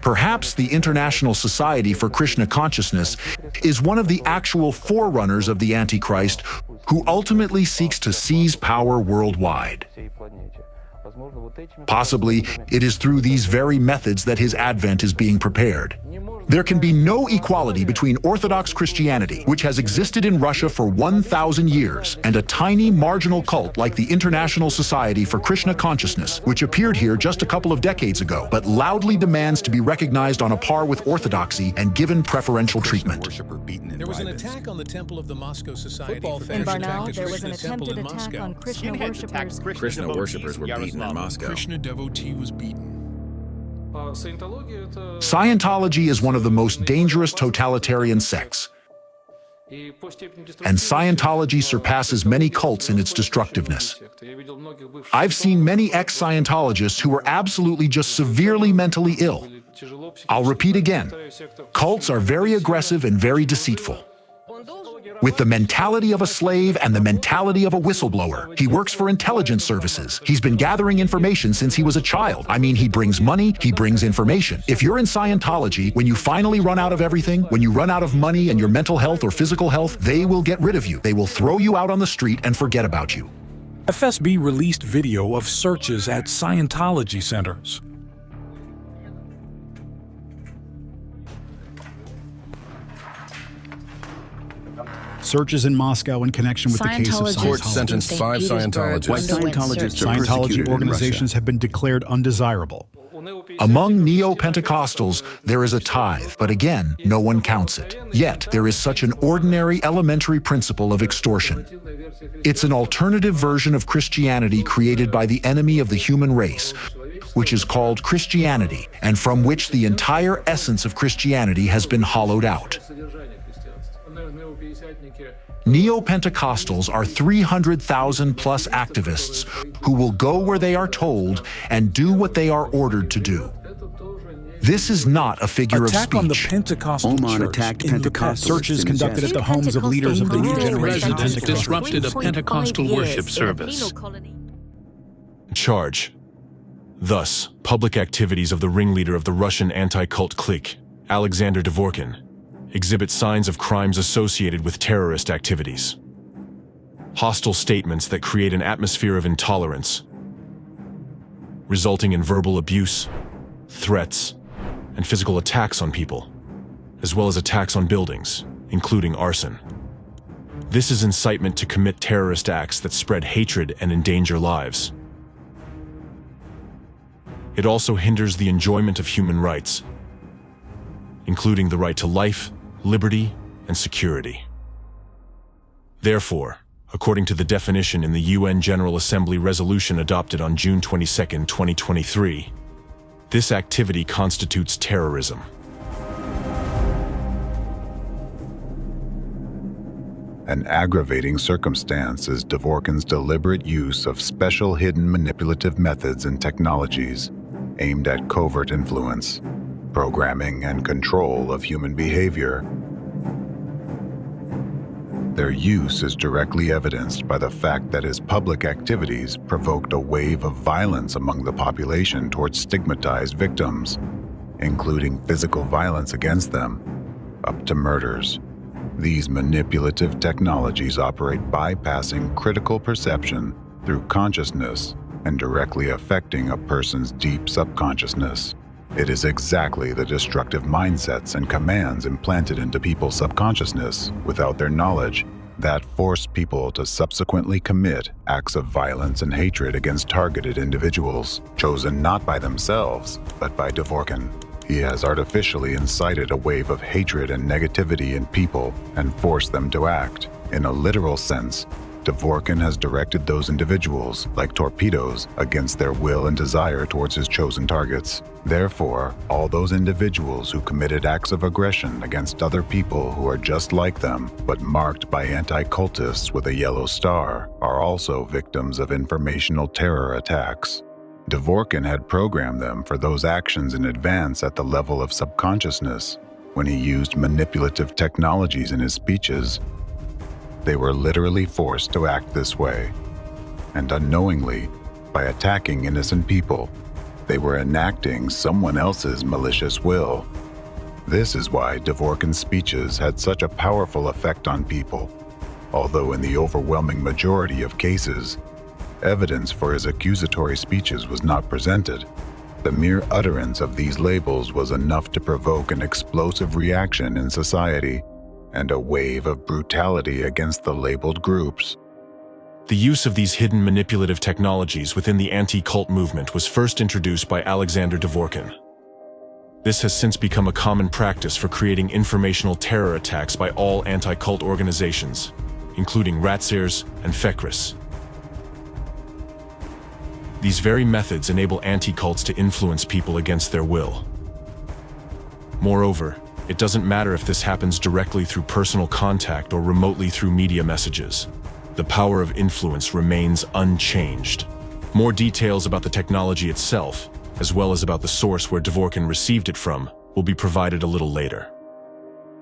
Perhaps the International Society for Krishna Consciousness is one of the actual forerunners of the Antichrist, who ultimately seeks to seize power worldwide. Possibly, it is through these very methods that his advent is being prepared. There can be no equality between Orthodox Christianity, which has existed in Russia for 1,000 years, and a tiny marginal cult like the International Society for Krishna Consciousness, which appeared here just a couple of decades ago, but loudly demands to be recognized on a par with orthodoxy and given preferential treatment. There was an attack on the temple of the Moscow Society. In Barnaul, there was an attempted attack on Krishna worshippers. Krishna worshippers were beaten in Moscow. Krishna devotee was beaten. Scientology is one of the most dangerous totalitarian sects, and Scientology surpasses many cults in its destructiveness. I've seen many ex-Scientologists who were absolutely just severely mentally ill. I'll repeat again, cults are very aggressive and very deceitful. With the mentality of a slave and the mentality of a whistleblower. He works for intelligence services. He's been gathering information since he was a child. I mean, he brings money, he brings information. If you're in Scientology, when you finally run out of everything, when you run out of money and your mental health or physical health, they will get rid of you. They will throw you out on the street and forget about you. FSB released video of searches at Scientology centers. Searches in Moscow in connection with the case of Scientology. Court sentenced 5 Scientologists. Scientology organizations have been declared undesirable. Among neo-Pentecostals, there is a tithe, but again, no one counts it. Yet, there is such an ordinary elementary principle of extortion. It's an alternative version of Christianity created by the enemy of the human race, which is called Christianity, and from which the entire essence of Christianity has been hollowed out. Neo-Pentecostals are 300,000 plus activists who will go where they are told and do what they are ordered to do. This is not a figure of speech. Attack on the Pentecostal church. Attacked Pentecostals. Searches conducted at the homes of leaders of the new generation. Residents disrupted a Pentecostal worship service. Charge. Thus, public activities of the ringleader of the Russian anti-cult clique, Alexander Dvorkin, exhibit signs of crimes associated with terrorist activities. Hostile statements that create an atmosphere of intolerance, resulting in verbal abuse, threats, and physical attacks on people, as well as attacks on buildings, including arson. This is incitement to commit terrorist acts that spread hatred and endanger lives. It also hinders the enjoyment of human rights, including the right to life, liberty, and security. Therefore, according to the definition in the UN General Assembly resolution adopted on June 22, 2023, this activity constitutes terrorism. An aggravating circumstance is Dvorkin's deliberate use of special hidden manipulative methods and technologies aimed at covert influence, programming, and control of human behavior. Their use is directly evidenced by the fact that his public activities provoked a wave of violence among the population towards stigmatized victims, including physical violence against them, up to murders. These manipulative technologies operate bypassing critical perception through consciousness and directly affecting a person's deep subconsciousness. It is exactly the destructive mindsets and commands implanted into people's subconsciousness without their knowledge that force people to subsequently commit acts of violence and hatred against targeted individuals, chosen not by themselves, but by Dvorkin. He has artificially incited a wave of hatred and negativity in people and forced them to act. In a literal sense, Dvorkin has directed those individuals, like torpedoes, against their will and desire towards his chosen targets. Therefore, all those individuals who committed acts of aggression against other people who are just like them, but marked by anti-cultists with a yellow star, are also victims of informational terror attacks. Dvorkin had programmed them for those actions in advance at the level of subconsciousness. When he used manipulative technologies in his speeches, they were literally forced to act this way, and unknowingly, by attacking innocent people, They were enacting someone else's malicious will. This is why Dworkin's speeches had such a powerful effect on people, although in the overwhelming majority of cases, evidence for his accusatory speeches was not presented. The mere utterance of these labels was enough to provoke an explosive reaction in society and a wave of brutality against the labeled groups. The use of these hidden manipulative technologies within the anti-cult movement was first introduced by Alexander Dworkin. This has since become a common practice for creating informational terror attacks by all anti-cult organizations, including Ratsirs and Fekris. These very methods enable anti-cults to influence people against their will. Moreover, it doesn't matter if this happens directly through personal contact or remotely through media messages. The power of influence remains unchanged. More details about the technology itself, as well as about the source where Dworkin received it from, will be provided a little later.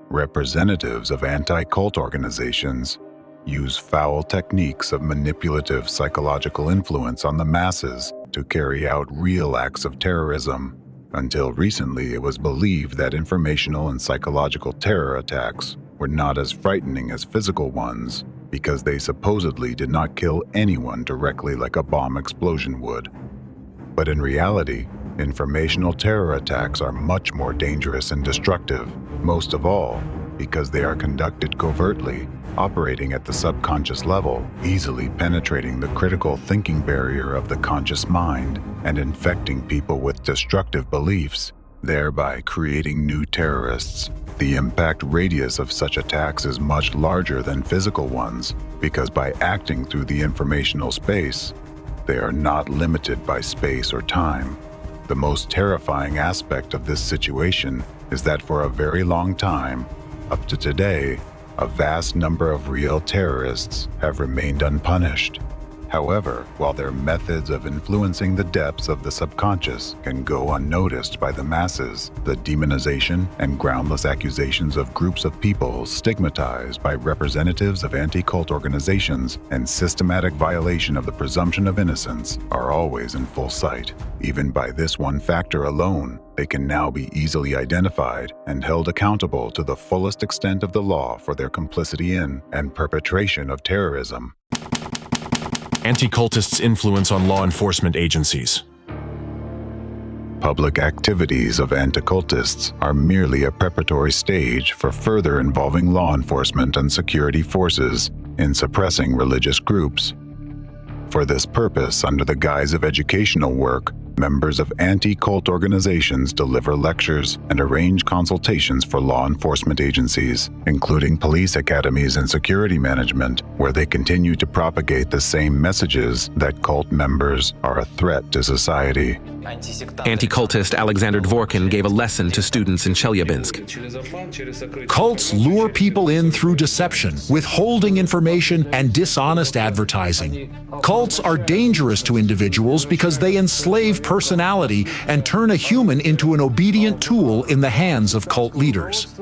Representatives of anti-cult organizations use foul techniques of manipulative psychological influence on the masses to carry out real acts of terrorism. Until recently, it was believed that informational and psychological terror attacks were not as frightening as physical ones because they supposedly did not kill anyone directly like a bomb explosion would. But in reality, informational terror attacks are much more dangerous and destructive, most of all because they are conducted covertly, operating at the subconscious level, easily penetrating the critical thinking barrier of the conscious mind and infecting people with destructive beliefs, thereby creating new terrorists. The impact radius of such attacks is much larger than physical ones because by acting through the informational space, they are not limited by space or time. The most terrifying aspect of this situation is that for a very long time, up to today, a vast number of real terrorists have remained unpunished. However, while their methods of influencing the depths of the subconscious can go unnoticed by the masses, the demonization and groundless accusations of groups of people stigmatized by representatives of anti-cult organizations and systematic violation of the presumption of innocence are always in full sight. Even by this one factor alone, they can now be easily identified and held accountable to the fullest extent of the law for their complicity in and perpetration of terrorism. Anti-cultists' influence on law enforcement agencies. Public activities of anti-cultists are merely a preparatory stage for further involving law enforcement and security forces in suppressing religious groups. For this purpose, under the guise of educational work, members of anti-cult organizations deliver lectures and arrange consultations for law enforcement agencies, including police academies and security management, where they continue to propagate the same messages that cult members are a threat to society. Anti-cultist Alexander Dworkin gave a lesson to students in Chelyabinsk. Cults lure people in through deception, withholding information, and dishonest advertising. Cults are dangerous to individuals because they enslave personality and turn a human into an obedient tool in the hands of cult leaders.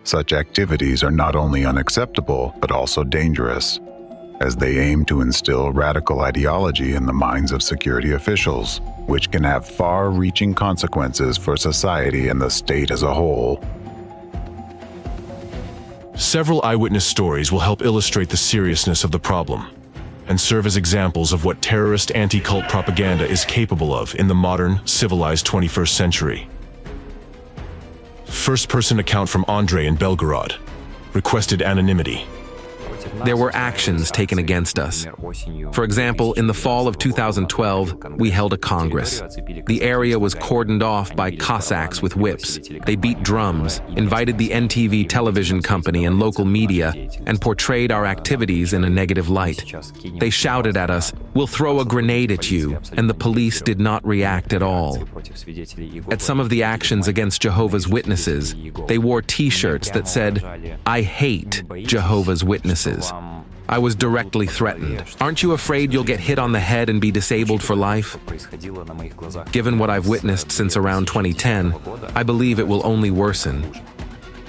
Such activities are not only unacceptable, but also dangerous, as they aim to instill radical ideology in the minds of security officials, which can have far-reaching consequences for society and the state as a whole. Several eyewitness stories will help illustrate the seriousness of the problem and serve as examples of what terrorist anti-cult propaganda is capable of in the modern, civilized 21st century. First-person account from Andrei in Belgorod. Requested anonymity. There were actions taken against us. For example, in the fall of 2012, we held a congress. The area was cordoned off by Cossacks with whips. They beat drums, invited the NTV television company and local media, and portrayed our activities in a negative light. They shouted at us, "We'll throw a grenade at you," and the police did not react at all. At some of the actions against Jehovah's Witnesses, they wore T-shirts that said, "I hate Jehovah's Witnesses." I was directly threatened. "Aren't you afraid you'll get hit on the head and be disabled for life?" Given what I've witnessed since around 2010, I believe it will only worsen.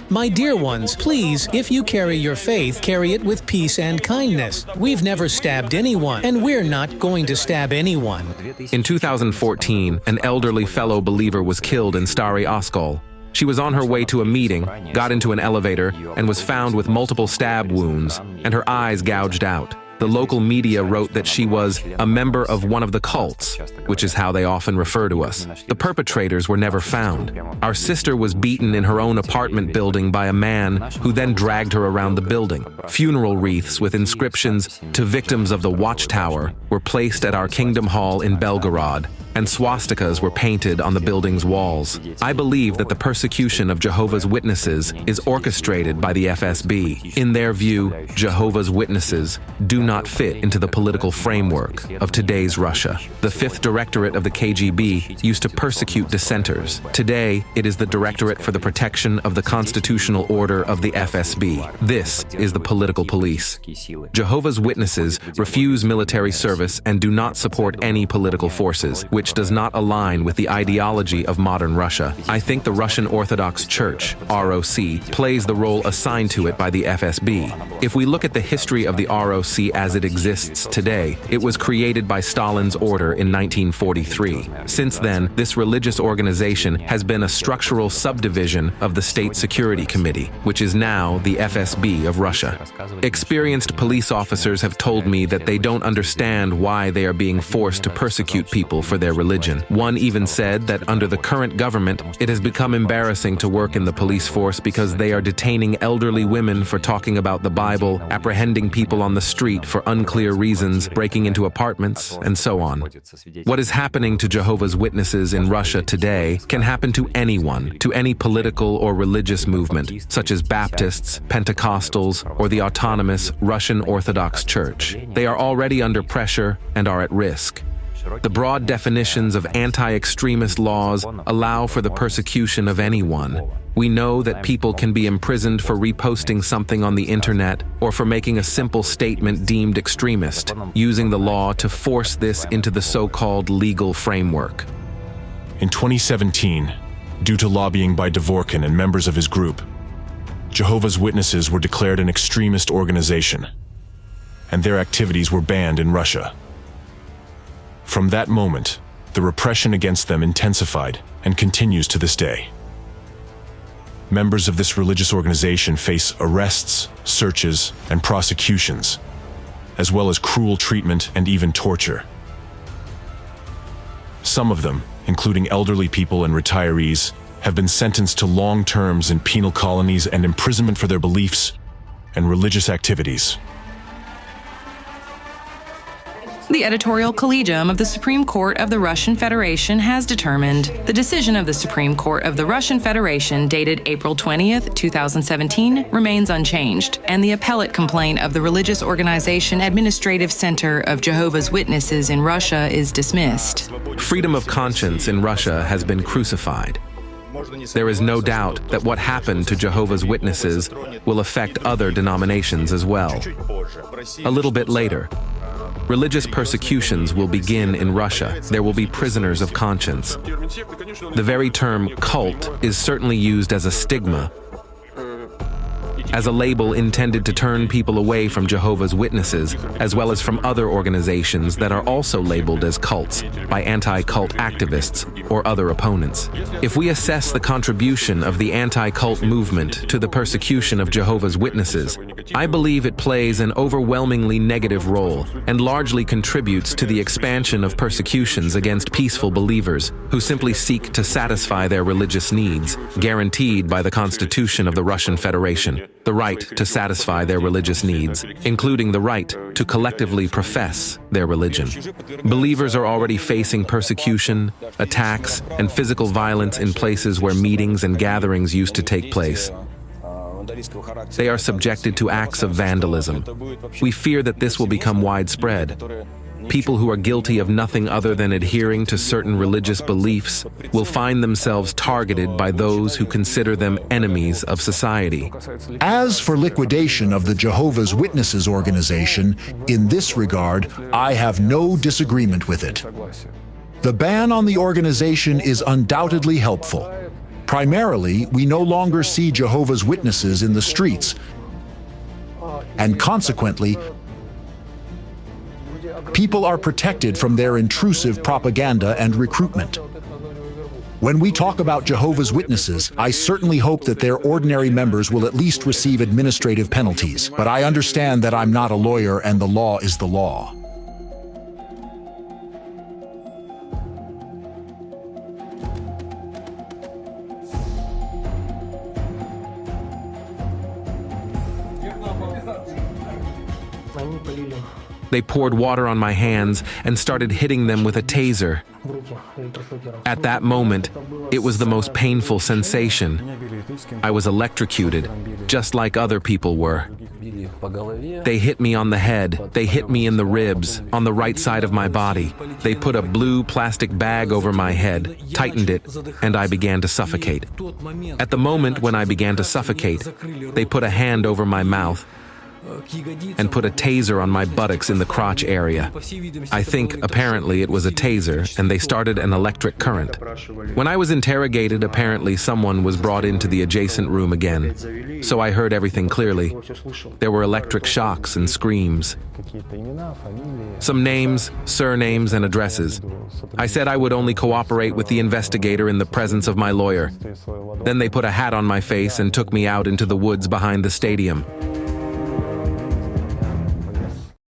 My dear ones, please, if you carry your faith, carry it with peace and kindness. We've never stabbed anyone, and we're not going to stab anyone. In 2014, an elderly fellow believer was killed in Stary Oskol. She was on her way to a meeting, got into an elevator, and was found with multiple stab wounds, and her eyes gouged out. The local media wrote that she was a member of one of the cults, which is how they often refer to us. The perpetrators were never found. Our sister was beaten in her own apartment building by a man who then dragged her around the building. Funeral wreaths with inscriptions to victims of the Watchtower were placed at our Kingdom Hall in Belgorod, and swastikas were painted on the building's walls. I believe that the persecution of Jehovah's Witnesses is orchestrated by the FSB. In their view, Jehovah's Witnesses do not fit into the political framework of today's Russia. The 5th Directorate of the KGB used to persecute dissenters. Today, it is the Directorate for the Protection of the Constitutional Order of the FSB. This is the political police. Jehovah's Witnesses refuse military service and do not support any political forces, which does not align with the ideology of modern Russia. I think the Russian Orthodox Church, ROC, plays the role assigned to it by the FSB. If we look at the history of the ROC as it exists today, it was created by Stalin's order in 1943. Since then, this religious organization has been a structural subdivision of the State Security Committee, which is now the FSB of Russia. Experienced police officers have told me that they don't understand why they are being forced to persecute people for their religion. One even said that under the current government, it has become embarrassing to work in the police force because they are detaining elderly women for talking about the Bible, apprehending people on the street for unclear reasons, breaking into apartments, and so on. What is happening to Jehovah's Witnesses in Russia today can happen to anyone, to any political or religious movement, such as Baptists, Pentecostals, or the autonomous Russian Orthodox Church. They are already under pressure and are at risk. The broad definitions of anti-extremist laws allow for the persecution of anyone. We know that people can be imprisoned for reposting something on the internet or for making a simple statement deemed extremist, using the law to force this into the so-called legal framework. In 2017, due to lobbying by Dvorkin and members of his group, Jehovah's Witnesses were declared an extremist organization, and their activities were banned in Russia. From that moment, the repression against them intensified and continues to this day. Members of this religious organization face arrests, searches, and prosecutions, as well as cruel treatment and even torture. Some of them, including elderly people and retirees, have been sentenced to long terms in penal colonies and imprisonment for their beliefs and religious activities. The editorial collegium of the Supreme Court of the Russian Federation has determined the decision of the Supreme Court of the Russian Federation dated April 20th, 2017 remains unchanged, and the appellate complaint of the Religious Organization Administrative Center of Jehovah's Witnesses in Russia is dismissed. Freedom of conscience in Russia has been crucified. There is no doubt that what happened to Jehovah's Witnesses will affect other denominations as well. A little bit later, religious persecutions will begin in Russia. There will be prisoners of conscience. The very term cult is certainly used as a stigma, as a label intended to turn people away from Jehovah's Witnesses, as well as from other organizations that are also labeled as cults by anti-cult activists or other opponents. If we assess the contribution of the anti-cult movement to the persecution of Jehovah's Witnesses, I believe it plays an overwhelmingly negative role and largely contributes to the expansion of persecutions against peaceful believers who simply seek to satisfy their religious needs, guaranteed by the Constitution of the Russian Federation. The right to satisfy their religious needs, including the right to collectively profess their religion. Believers are already facing persecution, attacks, and physical violence in places where meetings and gatherings used to take place. They are subjected to acts of vandalism. We fear that this will become widespread. People who are guilty of nothing other than adhering to certain religious beliefs will find themselves targeted by those who consider them enemies of society. As for liquidation of the Jehovah's Witnesses organization, in this regard, I have no disagreement with it. The ban on the organization is undoubtedly helpful. Primarily, we no longer see Jehovah's Witnesses in the streets, and consequently, people are protected from their intrusive propaganda and recruitment. When we talk about Jehovah's Witnesses, I certainly hope that their ordinary members will at least receive administrative penalties, but I understand that I'm not a lawyer and the law is the law. They poured water on my hands and started hitting them with a taser. At that moment, it was the most painful sensation. I was electrocuted, just like other people were. They hit me on the head, they hit me in the ribs, on the right side of my body. They put a blue plastic bag over my head, tightened it, and I began to suffocate. At the moment when I began to suffocate, they put a hand over my mouth and put a taser on my buttocks in the crotch area. I think, apparently, it was a taser, and they started an electric current. When I was interrogated, apparently someone was brought into the adjacent room again, so I heard everything clearly. There were electric shocks and screams. Some names, surnames, and addresses. I said I would only cooperate with the investigator in the presence of my lawyer. Then they put a hat on my face and took me out into the woods behind the stadium.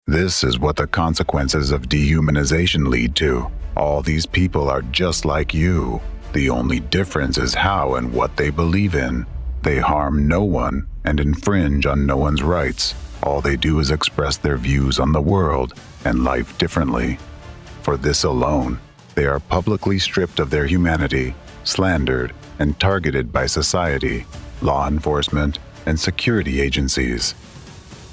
This is what the consequences of dehumanization lead to. All these people are just like you. The only difference is how and what they believe in. They harm no one and infringe on no one's rights. All they do is express their views on the world and life differently. For this alone, they are publicly stripped of their humanity, slandered, and targeted by society, law enforcement, and security agencies.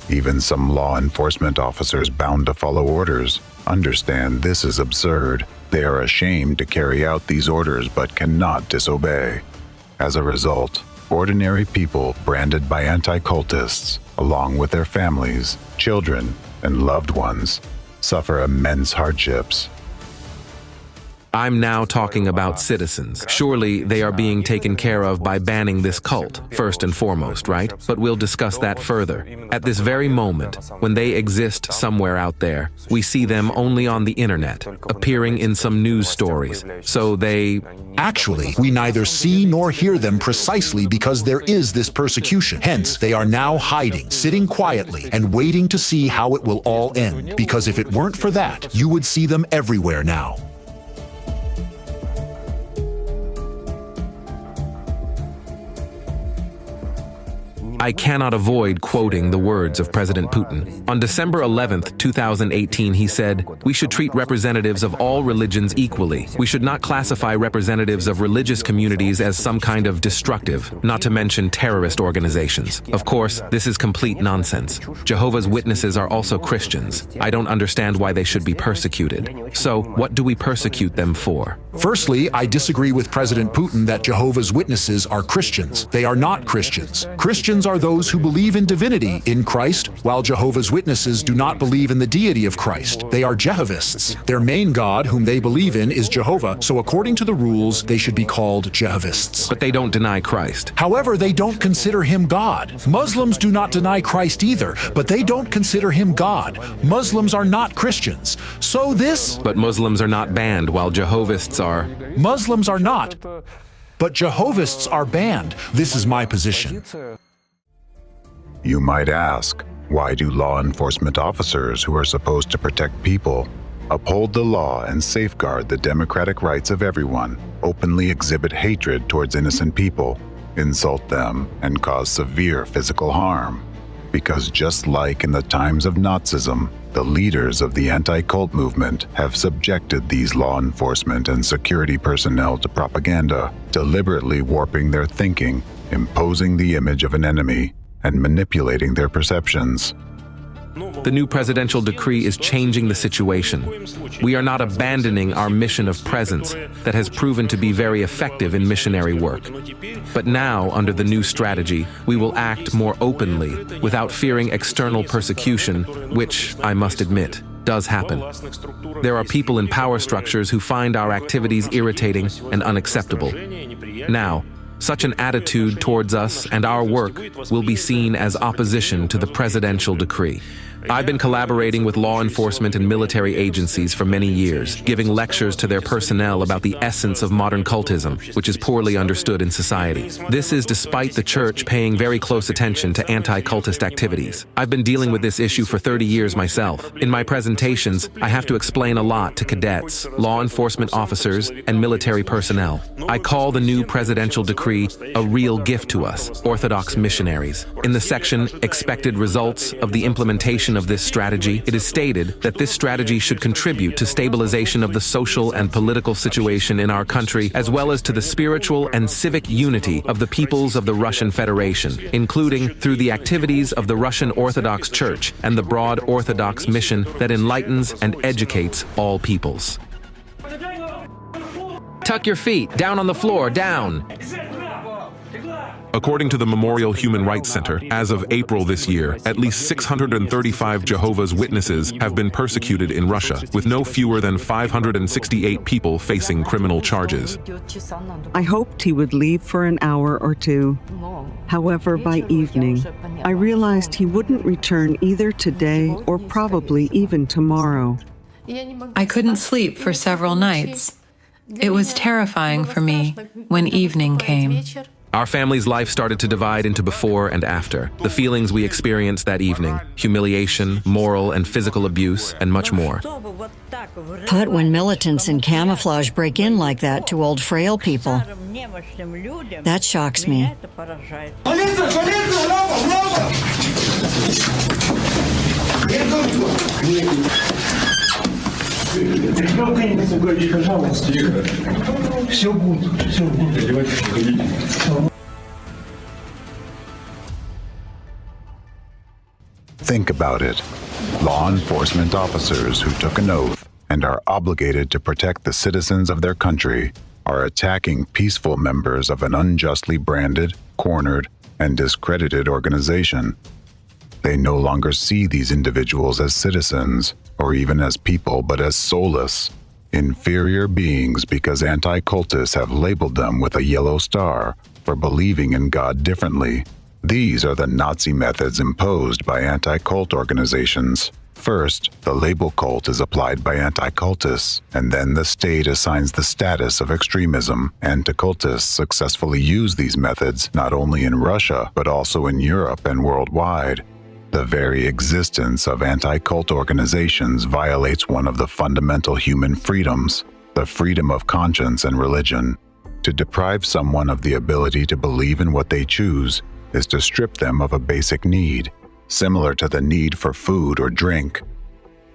Even some law enforcement officers bound to follow orders understand this is absurd. They are ashamed to carry out these orders but cannot disobey. As a result, ordinary people branded by anti-cultists, along with their families, children, and loved ones, suffer immense hardships. I'm now talking about citizens. Surely they are being taken care of by banning this cult, first and foremost, right? But we'll discuss that further. At this very moment, when they exist somewhere out there, we see them only on the internet, appearing in some news stories. So they... Actually, we neither see nor hear them precisely because there is this persecution. Hence, they are now hiding, sitting quietly, and waiting to see how it will all end. Because if it weren't for that, you would see them everywhere now. I cannot avoid quoting the words of President Putin. On December 11th, 2018, he said, "We should treat representatives of all religions equally. We should not classify representatives of religious communities as some kind of destructive, not to mention terrorist organizations." Of course, this is complete nonsense. Jehovah's Witnesses are also Christians. I don't understand why they should be persecuted. So, what do we persecute them for? Firstly, I disagree with President Putin that Jehovah's Witnesses are Christians. They are not Christians. Christians are those who believe in divinity in Christ, while Jehovah's Witnesses do not believe in the deity of Christ. They are Jehovists. Their main god, whom they believe in, is Jehovah, so according to the rules, they should be called Jehovists. But they don't deny Christ. However, they don't consider him God. Muslims do not deny Christ either, but they don't consider him God. Muslims are not Christians. So this... But Muslims are not banned, while Jehovists are... Muslims are not, but Jehovists are banned. This is my position. You might ask, why do law enforcement officers who are supposed to protect people uphold the law and safeguard the democratic rights of everyone, openly exhibit hatred towards innocent people, insult them, and cause severe physical harm? Because just like in the times of Nazism, the leaders of the anti-cult movement have subjected these law enforcement and security personnel to propaganda, deliberately warping their thinking, imposing the image of an enemy, and manipulating their perceptions. The new presidential decree is changing the situation. We are not abandoning our mission of presence that has proven to be very effective in missionary work. But now, under the new strategy, we will act more openly, without fearing external persecution, which, I must admit, does happen. There are people in power structures who find our activities irritating and unacceptable. Now, Such an attitude towards us and our work will be seen as opposition to the presidential decree. I've been collaborating with law enforcement and military agencies for many years, giving lectures to their personnel about the essence of modern cultism, which is poorly understood in society. This is despite the church paying very close attention to anti-cultist activities. I've been dealing with this issue for 30 years myself. In my presentations, I have to explain a lot to cadets, law enforcement officers, and military personnel. I call the new presidential decree a real gift to us, Orthodox missionaries. In the section, Expected Results of the Implementation of this strategy, it is stated that this strategy should contribute to stabilization of the social and political situation in our country, as well as to the spiritual and civic unity of the peoples of the Russian Federation, including through the activities of the Russian Orthodox Church and the broad Orthodox mission that enlightens and educates all peoples. Tuck your feet, down on the floor, down. According to the Memorial Human Rights Center, as of April this year, at least 635 Jehovah's Witnesses have been persecuted in Russia, with no fewer than 568 people facing criminal charges. I hoped he would leave for an hour or two. However, by evening, I realized he wouldn't return either today or probably even tomorrow. I couldn't sleep for several nights. It was terrifying for me when evening came. Our family's life started to divide into before and after. The feelings we experienced that evening, humiliation, moral and physical abuse, and much more. But when militants in camouflage break in like that to old frail people, that shocks me. Think about it. Law enforcement officers who took an oath and are obligated to protect the citizens of their country are attacking peaceful members of an unjustly branded, cornered, and discredited organization. They no longer see these individuals as citizens, or even as people, but as soulless, inferior beings because anti-cultists have labeled them with a yellow star for believing in God differently. These are the Nazi methods imposed by anti-cult organizations. First, the label cult is applied by anti-cultists, and then the state assigns the status of extremism. Anti-cultists successfully use these methods not only in Russia, but also in Europe and worldwide. The very existence of anti-cult organizations violates one of the fundamental human freedoms, the freedom of conscience and religion. To deprive someone of the ability to believe in what they choose is to strip them of a basic need, similar to the need for food or drink.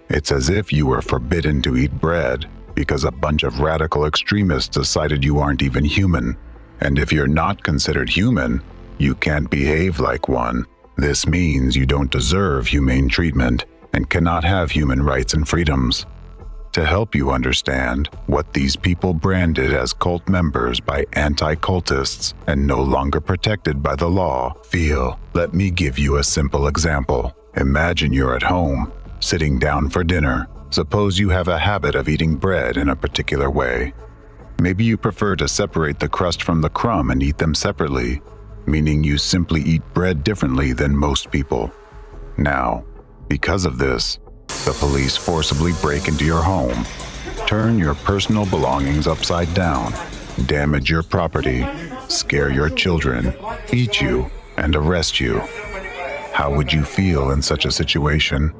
It's as if you were forbidden to eat bread because a bunch of radical extremists decided you aren't even human. And if you're not considered human, you can't behave like one. This means you don't deserve humane treatment and cannot have human rights and freedoms. To help you understand what these people branded as cult members by anti-cultists and no longer protected by the law feel, let me give you a simple example. Imagine you're at home, sitting down for dinner. Suppose you have a habit of eating bread in a particular way. Maybe you prefer to separate the crust from the crumb and eat them separately, meaning you simply eat bread differently than most people. Now, because of this, the police forcibly break into your home, turn your personal belongings upside down, damage your property, scare your children, eat you, and arrest you. How would you feel in such a situation?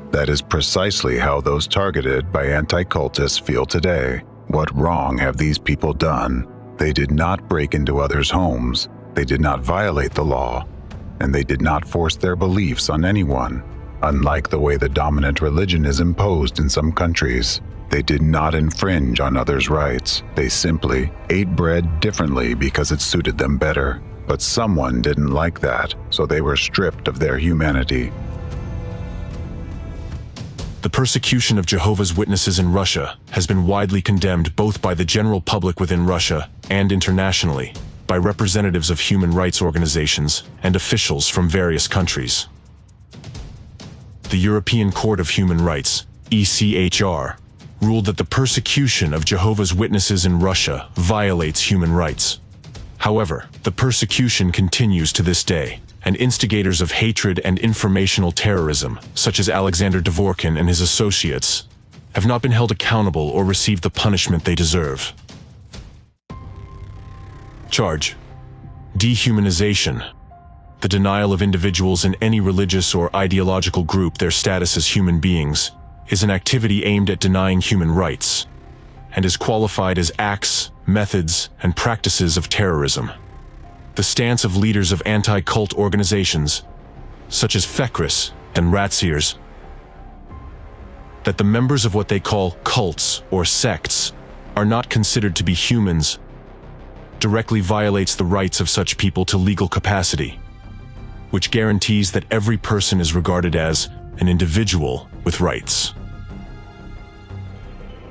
That is precisely how those targeted by anti-cultists feel today. What wrong have these people done? They did not break into others' homes. They did not violate the law, and they did not force their beliefs on anyone. Unlike the way the dominant religion is imposed in some countries, they did not infringe on others' rights. They simply ate bread differently because it suited them better. But someone didn't like that, so they were stripped of their humanity. The persecution of Jehovah's Witnesses in Russia has been widely condemned both by the general public within Russia and internationally, by representatives of human rights organizations and officials from various countries. The European Court of Human Rights, ECHR, ruled that the persecution of Jehovah's Witnesses in Russia violates human rights. However, the persecution continues to this day, and instigators of hatred and informational terrorism, such as Alexander Dvorkin and his associates, have not been held accountable or received the punishment they deserve. Charge: dehumanization. The denial of individuals in any religious or ideological group their status as human beings is an activity aimed at denying human rights, and is qualified as acts, methods, and practices of terrorism. The stance of leaders of anti-cult organizations, such as Fekris and Ratziers, that the members of what they call cults or sects are not considered to be humans, directly violates the rights of such people to legal capacity, which guarantees that every person is regarded as an individual with rights.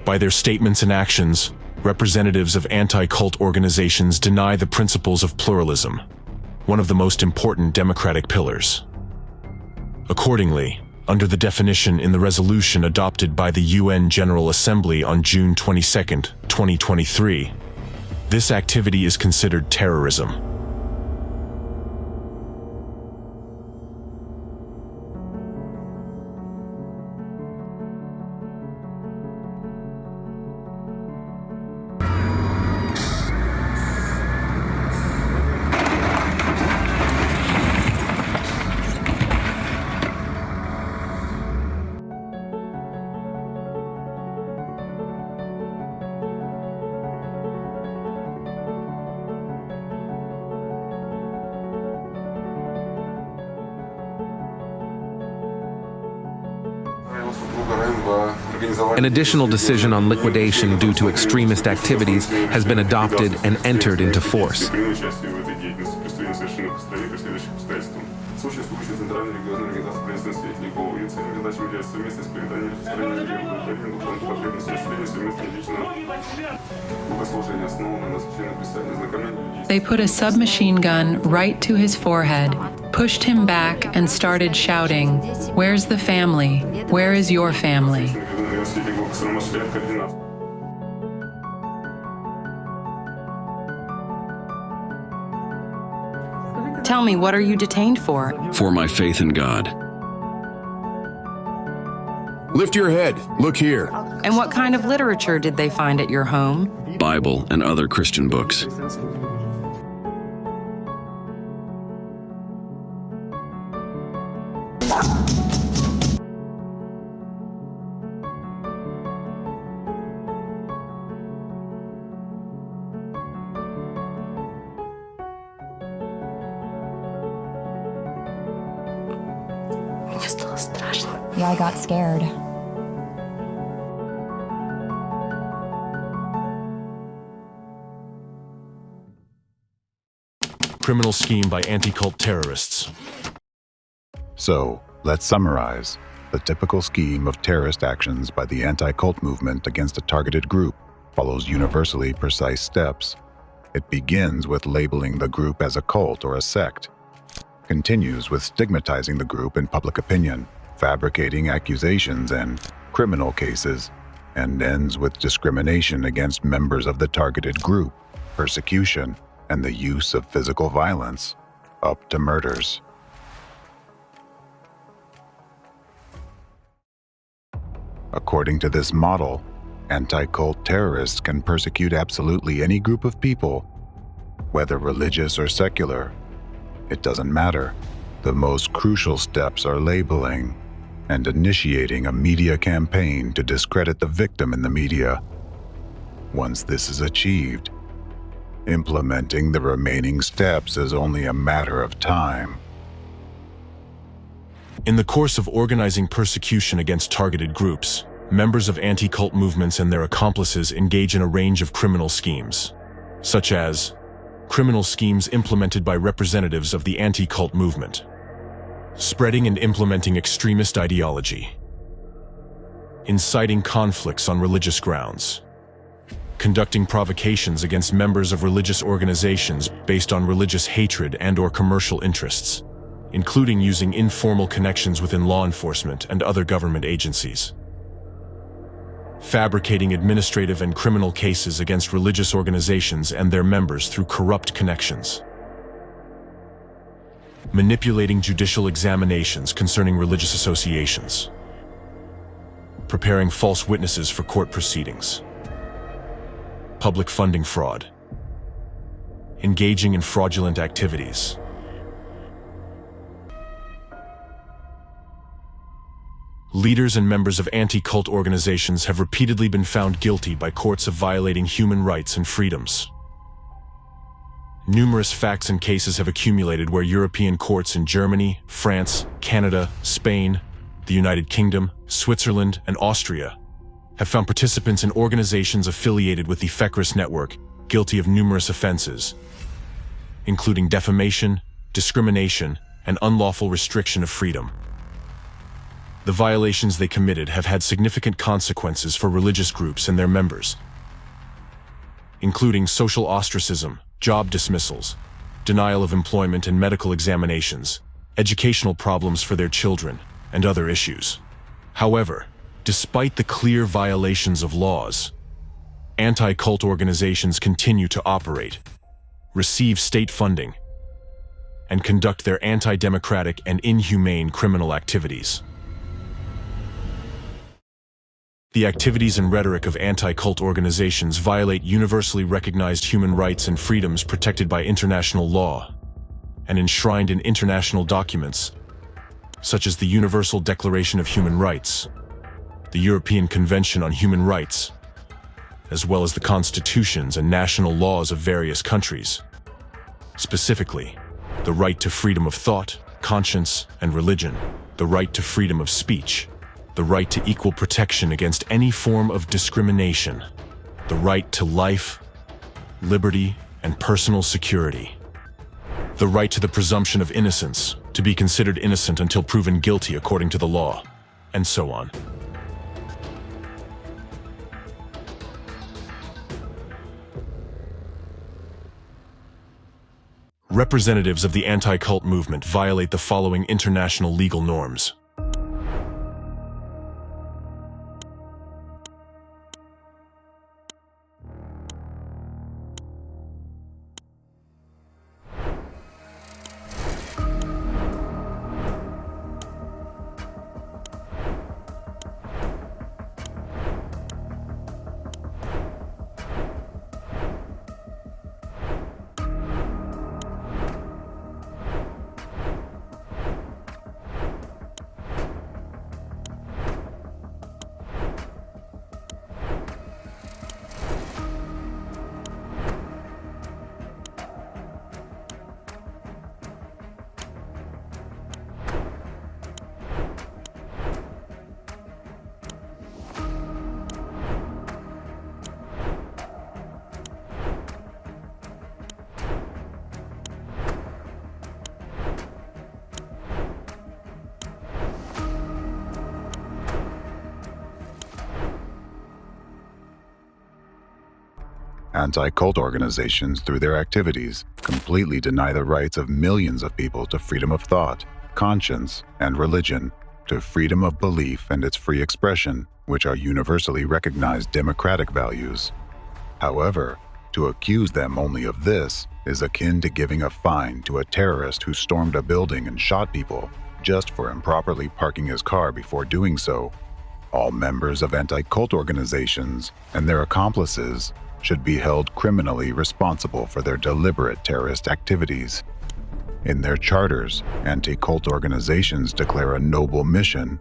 By their statements and actions, representatives of anti-cult organizations deny the principles of pluralism, one of the most important democratic pillars. Accordingly, under the definition in the resolution adopted by the UN General Assembly on June 22, 2023, this activity is considered terrorism. An additional decision on liquidation due to extremist activities has been adopted and entered into force. They put a submachine gun right to his forehead, pushed him back, and started shouting, "Where's the family? Where is your family?" Tell me, what are you detained for? For my faith in God. Lift your head. Look here. And what kind of literature did they find at your home? Bible and other Christian books. Yeah, I got scared. Criminal scheme by anti-cult terrorists. So, let's summarize. The typical scheme of terrorist actions by the anti-cult movement against a targeted group follows universally precise steps. It begins with labeling the group as a cult or a sect, continues with stigmatizing the group in public opinion, fabricating accusations and criminal cases, and ends with discrimination against members of the targeted group, persecution, and the use of physical violence, up to murders. According to this model, anti-cult terrorists can persecute absolutely any group of people, whether religious or secular. It doesn't matter. The most crucial steps are labeling and initiating a media campaign to discredit the victim in the media. Once this is achieved, implementing the remaining steps is only a matter of time. In the course of organizing persecution against targeted groups, members of anti-cult movements and their accomplices engage in a range of criminal schemes, such as criminal schemes implemented by representatives of the anti-cult movement, spreading and implementing extremist ideology, inciting conflicts on religious grounds, conducting provocations against members of religious organizations based on religious hatred and/or commercial interests, including using informal connections within law enforcement and other government agencies, fabricating administrative and criminal cases against religious organizations and their members through corrupt connections, manipulating judicial examinations concerning religious associations, preparing false witnesses for court proceedings, public funding fraud, engaging in fraudulent activities. Leaders and members of anti-cult organizations have repeatedly been found guilty by courts of violating human rights and freedoms. Numerous facts and cases have accumulated where European courts in Germany, France, Canada, Spain, the United Kingdom, Switzerland, and Austria have found participants in organizations affiliated with the Fekris network guilty of numerous offenses, including defamation, discrimination, and unlawful restriction of freedom. The violations they committed have had significant consequences for religious groups and their members, including social ostracism, job dismissals, denial of employment and medical examinations, educational problems for their children, and other issues. However, despite the clear violations of laws, anti-cult organizations continue to operate, receive state funding, and conduct their anti-democratic and inhumane criminal activities. The activities and rhetoric of anti-cult organizations violate universally recognized human rights and freedoms protected by international law and enshrined in international documents such as the Universal Declaration of Human Rights, the European Convention on Human Rights, as well as the constitutions and national laws of various countries. Specifically, the right to freedom of thought, conscience, and religion, the right to freedom of speech, the right to equal protection against any form of discrimination, the right to life, liberty, and personal security, the right to the presumption of innocence, to be considered innocent until proven guilty according to the law, and so on. Representatives of the anti-cult movement violate the following international legal norms. Anti-cult organizations, through their activities, completely deny the rights of millions of people to freedom of thought, conscience, and religion, to freedom of belief and its free expression, which are universally recognized democratic values. However, to accuse them only of this is akin to giving a fine to a terrorist who stormed a building and shot people just for improperly parking his car before doing so. All members of anti-cult organizations and their accomplices should be held criminally responsible for their deliberate terrorist activities. In their charters, anti-cult organizations declare a noble mission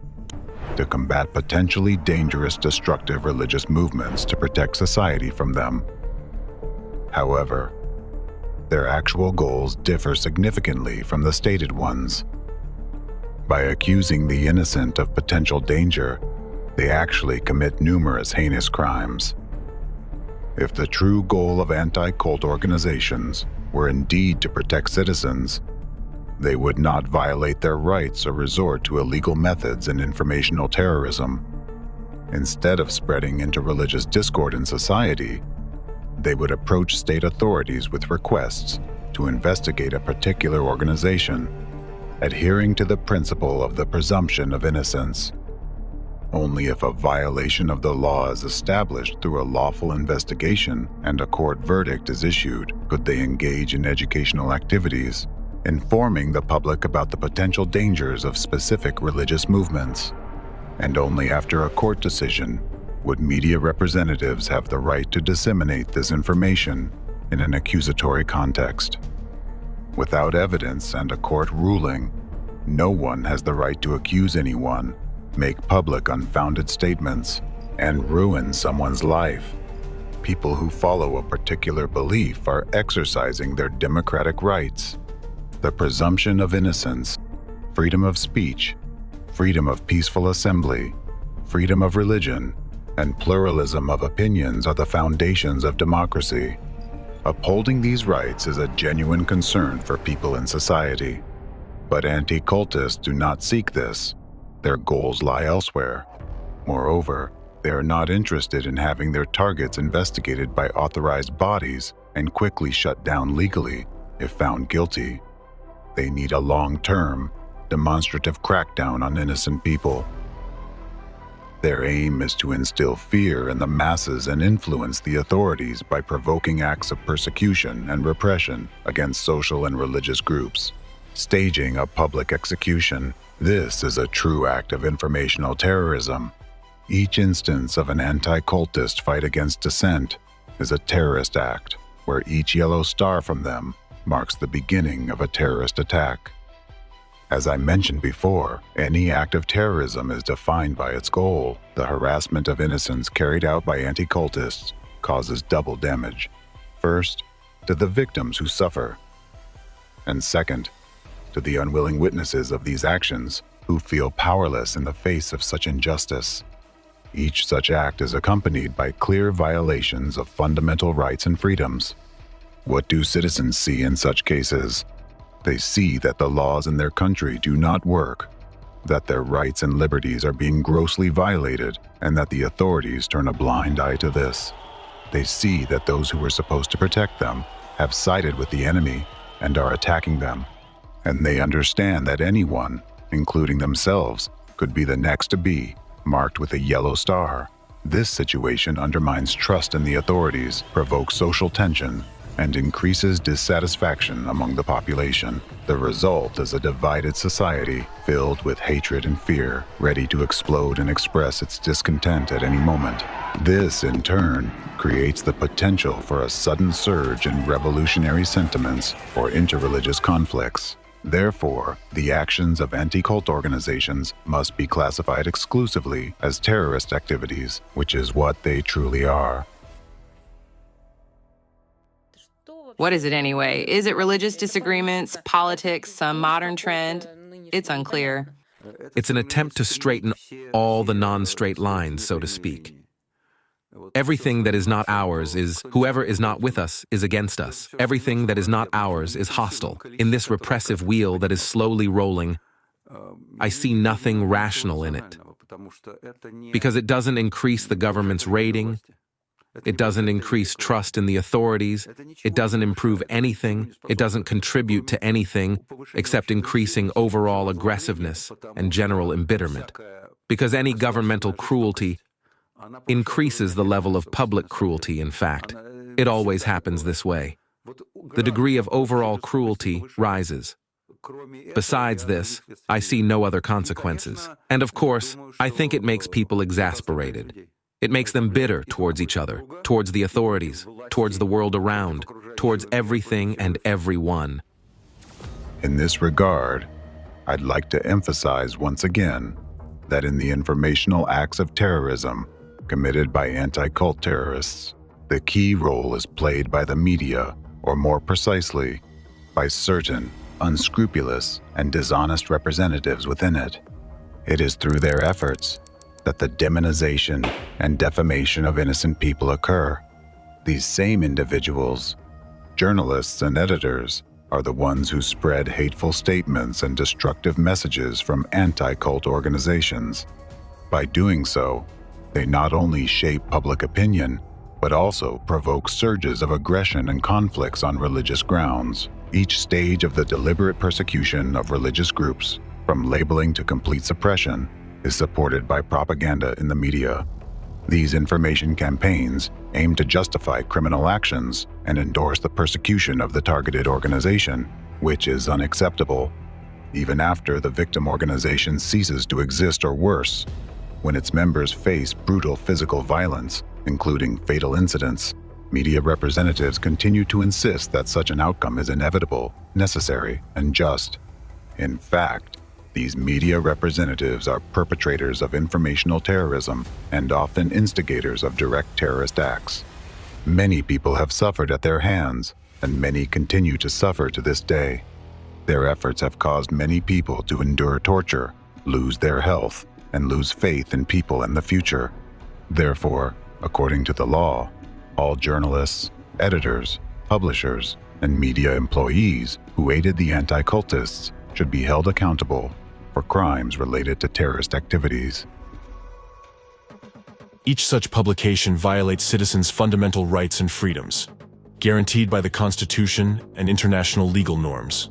to combat potentially dangerous, destructive religious movements to protect society from them. However, their actual goals differ significantly from the stated ones. By accusing the innocent of potential danger, they actually commit numerous heinous crimes. If the true goal of anti-cult organizations were indeed to protect citizens, they would not violate their rights or resort to illegal methods and informational terrorism. Instead of spreading interreligious discord in society, they would approach state authorities with requests to investigate a particular organization, adhering to the principle of the presumption of innocence. Only if a violation of the law is established through a lawful investigation and a court verdict is issued could they engage in educational activities, informing the public about the potential dangers of specific religious movements. And only after a court decision would media representatives have the right to disseminate this information in an accusatory context. Without evidence and a court ruling, no one has the right to accuse anyone, make public unfounded statements, and ruin someone's life. People who follow a particular belief are exercising their democratic rights. The presumption of innocence, freedom of speech, freedom of peaceful assembly, freedom of religion, and pluralism of opinions are the foundations of democracy. Upholding these rights is a genuine concern for people in society. But anti-cultists do not seek this. Their goals lie elsewhere. Moreover, they are not interested in having their targets investigated by authorized bodies and quickly shut down legally if found guilty. They need a long-term, demonstrative crackdown on innocent people. Their aim is to instill fear in the masses and influence the authorities by provoking acts of persecution and repression against social and religious groups. Staging a public execution. This is a true act of informational terrorism. Each instance of an anti-cultist fight against dissent is a terrorist act, where each yellow star from them marks the beginning of a terrorist attack. As I mentioned before, any act of terrorism is defined by its goal. The harassment of innocents carried out by anti-cultists causes double damage. First, to the victims who suffer, and second, to the unwilling witnesses of these actions who feel powerless in the face of such injustice. Each such act is accompanied by clear violations of fundamental rights and freedoms. What do citizens see in such cases? They see that the laws in their country do not work, that their rights and liberties are being grossly violated, and that the authorities turn a blind eye to this. They see that those who were supposed to protect them have sided with the enemy and are attacking them. And they understand that anyone, including themselves, could be the next to be marked with a yellow star. This situation undermines trust in the authorities, provokes social tension, and increases dissatisfaction among the population. The result is a divided society filled with hatred and fear, ready to explode and express its discontent at any moment. This, in turn, creates the potential for a sudden surge in revolutionary sentiments or interreligious conflicts. Therefore, the actions of anti-cult organizations must be classified exclusively as terrorist activities, which is what they truly are. What is it anyway? Is it religious disagreements, politics, some modern trend? It's unclear. It's an attempt to straighten all the non-straight lines, so to speak. Everything that is not ours is, whoever is not with us is against us. Everything that is not ours is hostile. In this repressive wheel that is slowly rolling, I see nothing rational in it. Because it doesn't increase the government's rating, it doesn't increase trust in the authorities, it doesn't improve anything, it doesn't contribute to anything except increasing overall aggressiveness and general embitterment. Because any governmental cruelty increases the level of public cruelty, in fact. It always happens this way. The degree of overall cruelty rises. Besides this, I see no other consequences. And of course, I think it makes people exasperated. It makes them bitter towards each other, towards the authorities, towards the world around, towards everything and everyone. In this regard, I'd like to emphasize once again that in the informational acts of terrorism committed by anti-cult terrorists, the key role is played by the media, or more precisely, by certain unscrupulous and dishonest representatives within it. It is through their efforts that the demonization and defamation of innocent people occur. These same individuals, journalists and editors, are the ones who spread hateful statements and destructive messages from anti-cult organizations. By doing so, they not only shape public opinion, but also provoke surges of aggression and conflicts on religious grounds. Each stage of the deliberate persecution of religious groups, from labeling to complete suppression, is supported by propaganda in the media. These information campaigns aim to justify criminal actions and endorse the persecution of the targeted organization, which is unacceptable, even after the victim organization ceases to exist, or worse, when its members face brutal physical violence, including fatal incidents. Media representatives continue to insist that such an outcome is inevitable, necessary, and just. In fact, these media representatives are perpetrators of informational terrorism and often instigators of direct terrorist acts. Many people have suffered at their hands, and many continue to suffer to this day. Their efforts have caused many people to endure torture, lose their health, and lose faith in people in the future. Therefore, according to the law, all journalists, editors, publishers, and media employees who aided the anti-cultists should be held accountable for crimes related to terrorist activities. Each such publication violates citizens' fundamental rights and freedoms, guaranteed by the Constitution and international legal norms.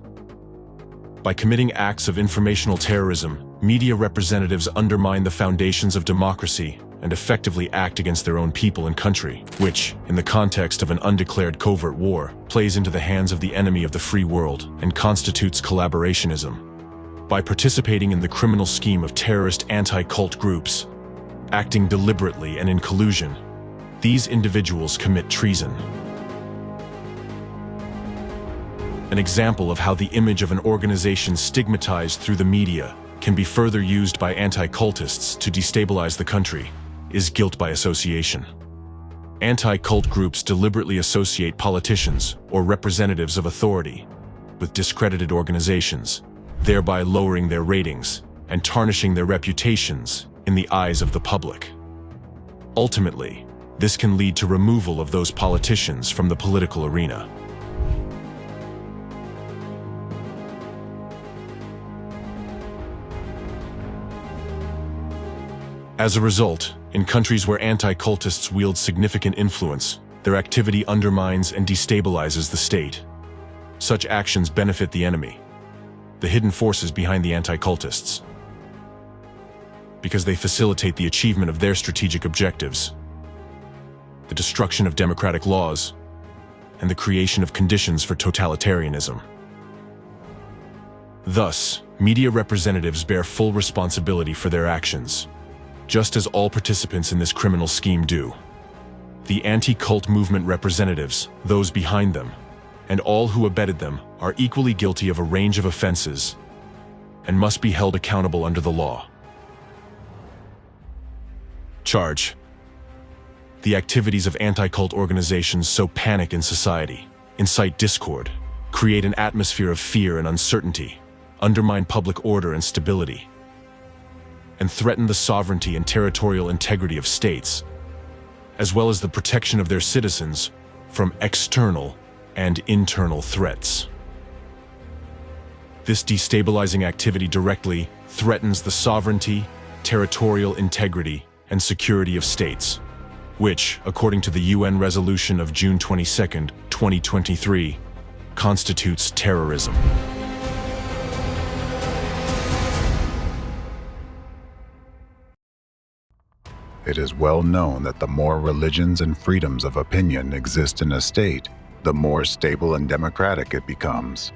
By committing acts of informational terrorism, media representatives undermine the foundations of democracy and effectively act against their own people and country, which, in the context of an undeclared covert war, plays into the hands of the enemy of the free world and constitutes collaborationism. By participating in the criminal scheme of terrorist anti-cult groups, acting deliberately and in collusion, these individuals commit treason. An example of how the image of an organization stigmatized through the media can be further used by anti-cultists to destabilize the country is guilt by association. Anti-cult groups deliberately associate politicians or representatives of authority with discredited organizations, thereby lowering their ratings and tarnishing their reputations in the eyes of the public. Ultimately, this can lead to removal of those politicians from the political arena. As a result, in countries where anti-cultists wield significant influence, their activity undermines and destabilizes the state. Such actions benefit the enemy, the hidden forces behind the anti-cultists, because they facilitate the achievement of their strategic objectives, the destruction of democratic laws, and the creation of conditions for totalitarianism. Thus, media representatives bear full responsibility for their actions, just as all participants in this criminal scheme do. The anti-cult movement representatives, those behind them, and all who abetted them are equally guilty of a range of offenses and must be held accountable under the law. Charge: the activities of anti-cult organizations sow panic in society, incite discord, create an atmosphere of fear and uncertainty, undermine public order and stability, and threaten the sovereignty and territorial integrity of states, as well as the protection of their citizens from external and internal threats. This destabilizing activity directly threatens the sovereignty, territorial integrity, and security of states, which, according to the UN resolution of June 22, 2023, constitutes terrorism. It is well known that the more religions and freedoms of opinion exist in a state, the more stable and democratic it becomes.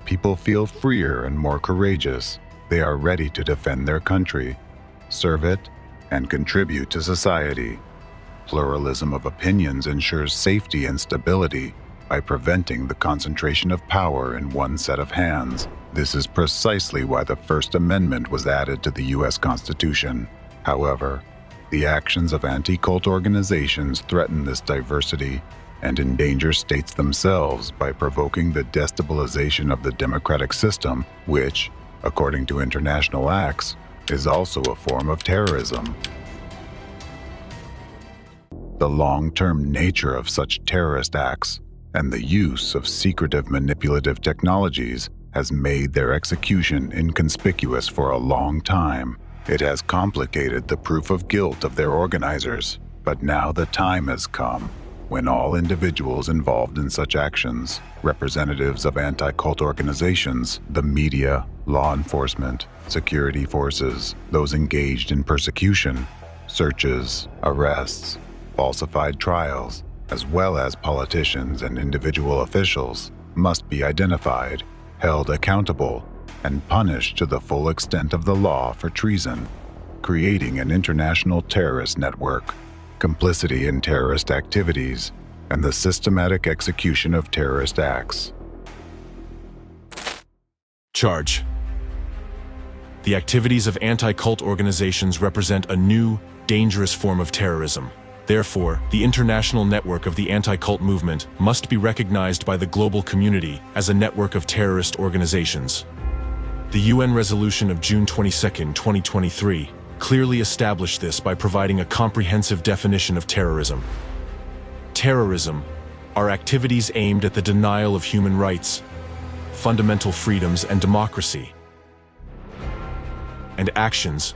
People feel freer and more courageous. They are ready to defend their country, serve it, and contribute to society. Pluralism of opinions ensures safety and stability by preventing the concentration of power in one set of hands. This is precisely why the First Amendment was added to the U.S. Constitution. However, the actions of anti-cult organizations threaten this diversity and endanger states themselves by provoking the destabilization of the democratic system, which, according to international acts, is also a form of terrorism. The long-term nature of such terrorist acts and the use of secretive manipulative technologies has made their execution inconspicuous for a long time. It has complicated the proof of guilt of their organizers, but now the time has come when all individuals involved in such actions, representatives of anti-cult organizations, the media, law enforcement, security forces, those engaged in persecution, searches, arrests, falsified trials, as well as politicians and individual officials, must be identified, held accountable, and punished to the full extent of the law for treason, creating an international terrorist network, complicity in terrorist activities, and the systematic execution of terrorist acts. Charge. The activities of anti-cult organizations represent a new, dangerous form of terrorism. Therefore, the international network of the anti-cult movement must be recognized by the global community as a network of terrorist organizations. The UN resolution of June 22, 2023, clearly established this by providing a comprehensive definition of terrorism. Terrorism are activities aimed at the denial of human rights, fundamental freedoms and democracy, and actions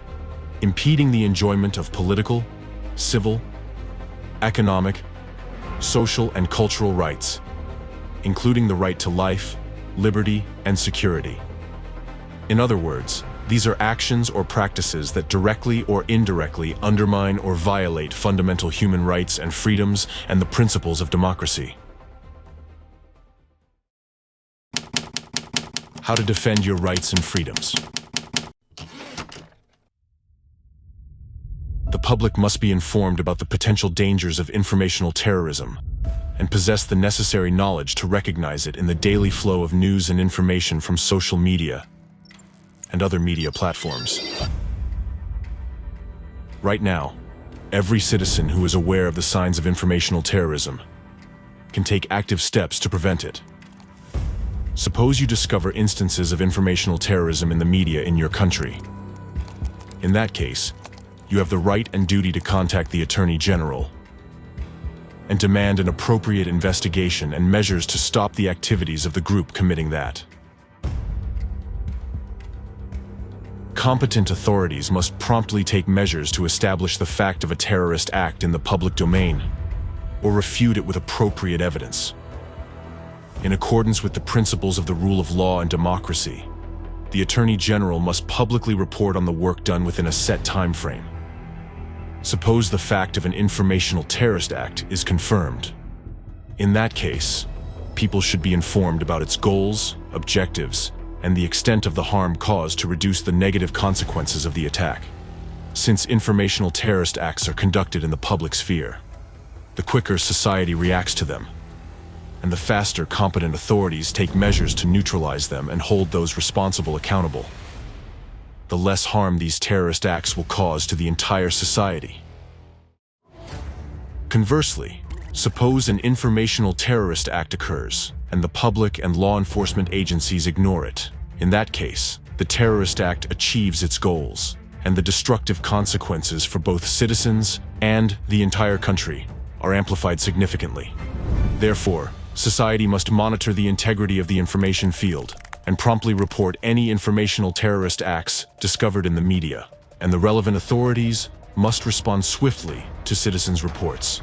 impeding the enjoyment of political, civil, economic, social and cultural rights, including the right to life, liberty, and security. In other words, these are actions or practices that directly or indirectly undermine or violate fundamental human rights and freedoms and the principles of democracy. How to defend your rights and freedoms. The public must be informed about the potential dangers of informational terrorism and possess the necessary knowledge to recognize it in the daily flow of news and information from social media and other media platforms. Right now, every citizen who is aware of the signs of informational terrorism can take active steps to prevent it. Suppose you discover instances of informational terrorism in the media in your country. In that case, you have the right and duty to contact the Attorney General and demand an appropriate investigation and measures to stop the activities of the group committing that. Competent authorities must promptly take measures to establish the fact of a terrorist act in the public domain, or refute it with appropriate evidence. In accordance with the principles of the rule of law and democracy, the Attorney General must publicly report on the work done within a set time frame. Suppose the fact of an informational terrorist act is confirmed. In that case, people should be informed about its goals, objectives, and the extent of the harm caused to reduce the negative consequences of the attack. Since informational terrorist acts are conducted in the public sphere, the quicker society reacts to them, and the faster competent authorities take measures to neutralize them and hold those responsible accountable, the less harm these terrorist acts will cause to the entire society. Conversely, suppose an informational terrorist act occurs, and the public and law enforcement agencies ignore it. In that case, the terrorist act achieves its goals, and the destructive consequences for both citizens and the entire country are amplified significantly. Therefore, society must monitor the integrity of the information field and promptly report any informational terrorist acts discovered in the media, and the relevant authorities must respond swiftly to citizens' reports.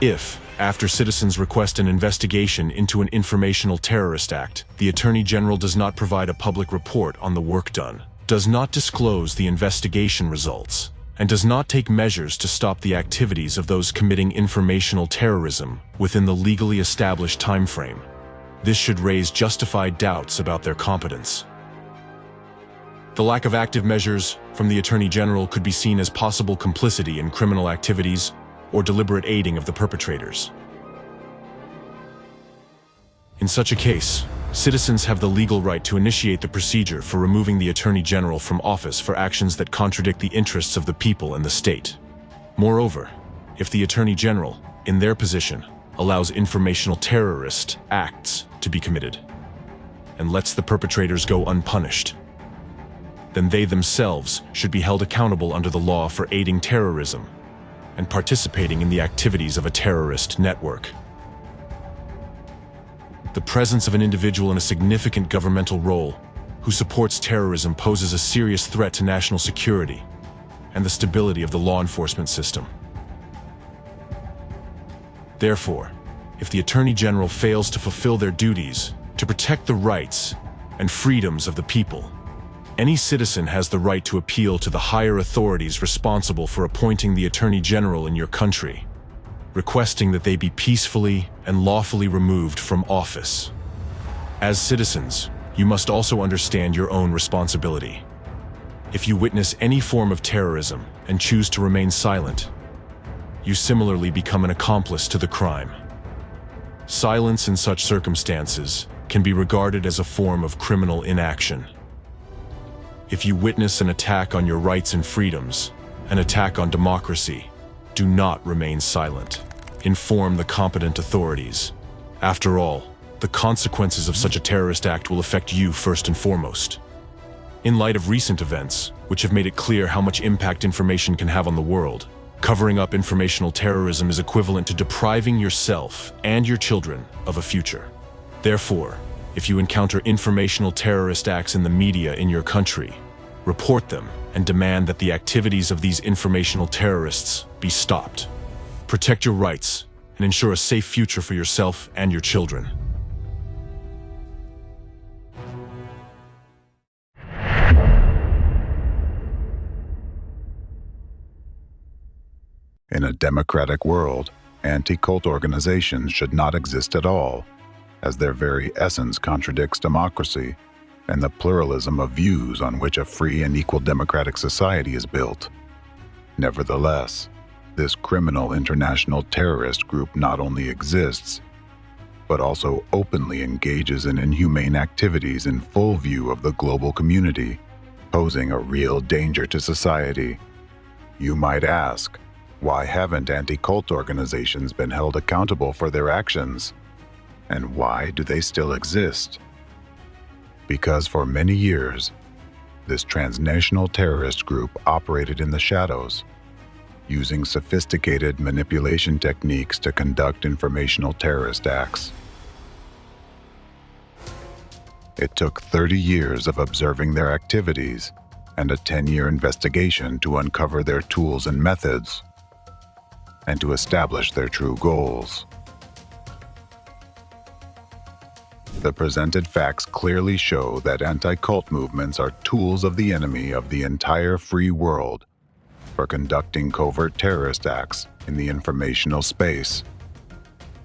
If, after citizens request an investigation into an informational terrorist act, the Attorney General does not provide a public report on the work done, does not disclose the investigation results, and does not take measures to stop the activities of those committing informational terrorism within the legally established time frame, this should raise justified doubts about their competence. The lack of active measures from the Attorney General could be seen as possible complicity in criminal activities or deliberate aiding of the perpetrators. In such a case, citizens have the legal right to initiate the procedure for removing the Attorney General from office for actions that contradict the interests of the people and the state. Moreover, if the Attorney General, in their position, allows informational terrorist acts to be committed and lets the perpetrators go unpunished, then they themselves should be held accountable under the law for aiding terrorism and participating in the activities of a terrorist network. The presence of an individual in a significant governmental role who supports terrorism poses a serious threat to national security and the stability of the law enforcement system. Therefore, if the Attorney General fails to fulfill their duties to protect the rights and freedoms of the people, any citizen has the right to appeal to the higher authorities responsible for appointing the Attorney General in your country, requesting that they be peacefully and lawfully removed from office. As citizens, you must also understand your own responsibility. If you witness any form of terrorism and choose to remain silent, you similarly become an accomplice to the crime. Silence in such circumstances can be regarded as a form of criminal inaction. If you witness an attack on your rights and freedoms, an attack on democracy, do not remain silent. Inform the competent authorities. After all, the consequences of such a terrorist act will affect you first and foremost. In light of recent events, which have made it clear how much impact information can have on the world, covering up informational terrorism is equivalent to depriving yourself and your children of a future. Therefore, if you encounter informational terrorist acts in the media in your country, report them and demand that the activities of these informational terrorists be stopped. Protect your rights and ensure a safe future for yourself and your children. In a democratic world, anti-cult organizations should not exist at all, as their very essence contradicts democracy and the pluralism of views on which a free and equal democratic society is built. Nevertheless, this criminal international terrorist group not only exists, but also openly engages in inhumane activities in full view of the global community, posing a real danger to society. You might ask, why haven't anti-cult organizations been held accountable for their actions? And why do they still exist? Because for many years, this transnational terrorist group operated in the shadows, using sophisticated manipulation techniques to conduct informational terrorist acts. It took 30 years of observing their activities and a 10-year investigation to uncover their tools and methods, and to establish their true goals. The presented facts clearly show that anti-cult movements are tools of the enemy of the entire free world for conducting covert terrorist acts in the informational space.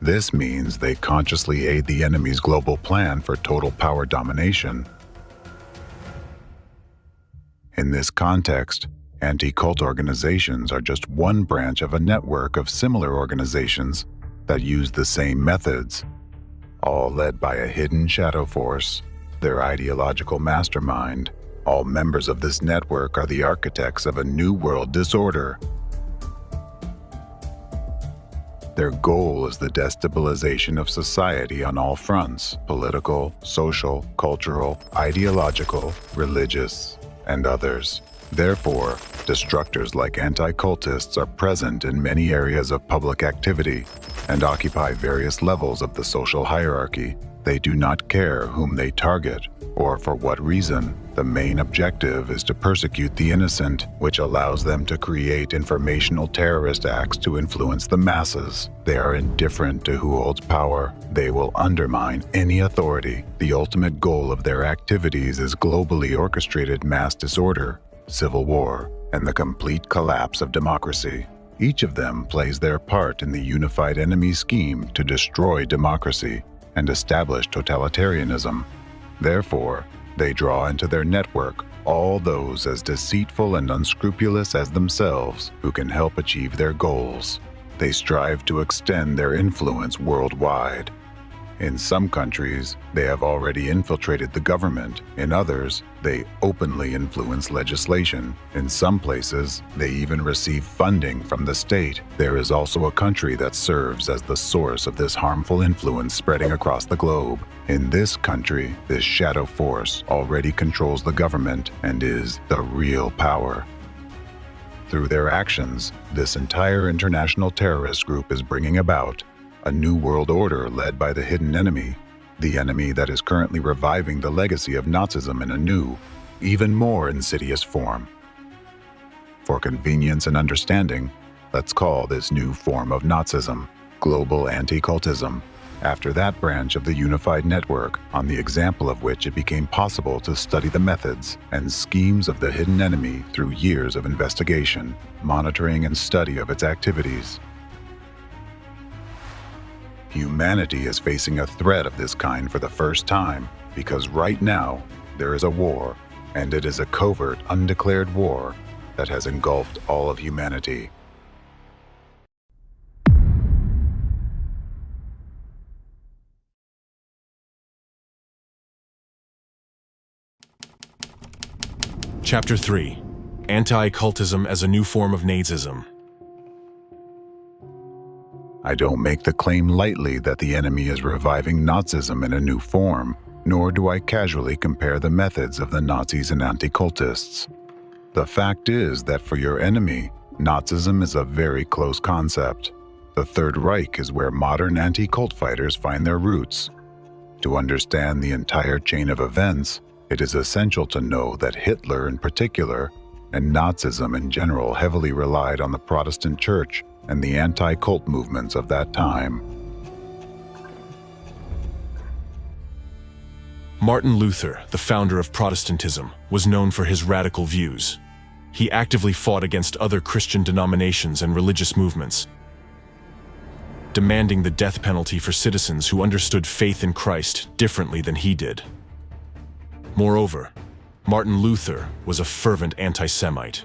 This means they consciously aid the enemy's global plan for total power domination. In this context, anti-cult organizations are just one branch of a network of similar organizations that use the same methods, all led by a hidden shadow force, their ideological mastermind. All members of this network are the architects of a new world disorder. Their goal is the destabilization of society on all fronts: political, social, cultural, ideological, religious, and others. Therefore, destructors like anti-cultists are present in many areas of public activity and occupy various levels of the social hierarchy. They do not care whom they target or for what reason. The main objective is to persecute the innocent, which allows them to create informational terrorist acts to influence the masses. They are indifferent to who holds power. They will undermine any authority. The ultimate goal of their activities is globally orchestrated mass disorder, civil war, and the complete collapse of democracy. Each of them plays their part in the unified enemy scheme to destroy democracy and establish totalitarianism. Therefore, they draw into their network all those as deceitful and unscrupulous as themselves who can help achieve their goals. They strive to extend their influence worldwide. In some countries, they have already infiltrated the government. In others, they openly influence legislation. In some places, they even receive funding from the state. There is also a country that serves as the source of this harmful influence spreading across the globe. In this country, this shadow force already controls the government and is the real power. Through their actions, this entire international terrorist group is bringing about a new world order led by the hidden enemy, the enemy that is currently reviving the legacy of Nazism in a new, even more insidious form. For convenience and understanding, let's call this new form of Nazism global anti-cultism. After that branch of the unified network, on the example of which it became possible to study the methods and schemes of the hidden enemy through years of investigation, monitoring, and study of its activities. Humanity is facing a threat of this kind for the first time, because right now there is a war, and it is a covert, undeclared war that has engulfed all of humanity. Chapter 3. Anti-Cultism as a New Form of Nazism. I don't make the claim lightly that the enemy is reviving Nazism in a new form, nor do I casually compare the methods of the Nazis and anti-cultists. The fact is that for your enemy, Nazism is a very close concept. The Third Reich is where modern anti-cult fighters find their roots. To understand the entire chain of events, it is essential to know that Hitler in particular, and Nazism in general, heavily relied on the Protestant Church and the anti-cult movements of that time. Martin Luther, the founder of Protestantism, was known for his radical views. He actively fought against other Christian denominations and religious movements, demanding the death penalty for citizens who understood faith in Christ differently than he did. Moreover, Martin Luther was a fervent anti-Semite.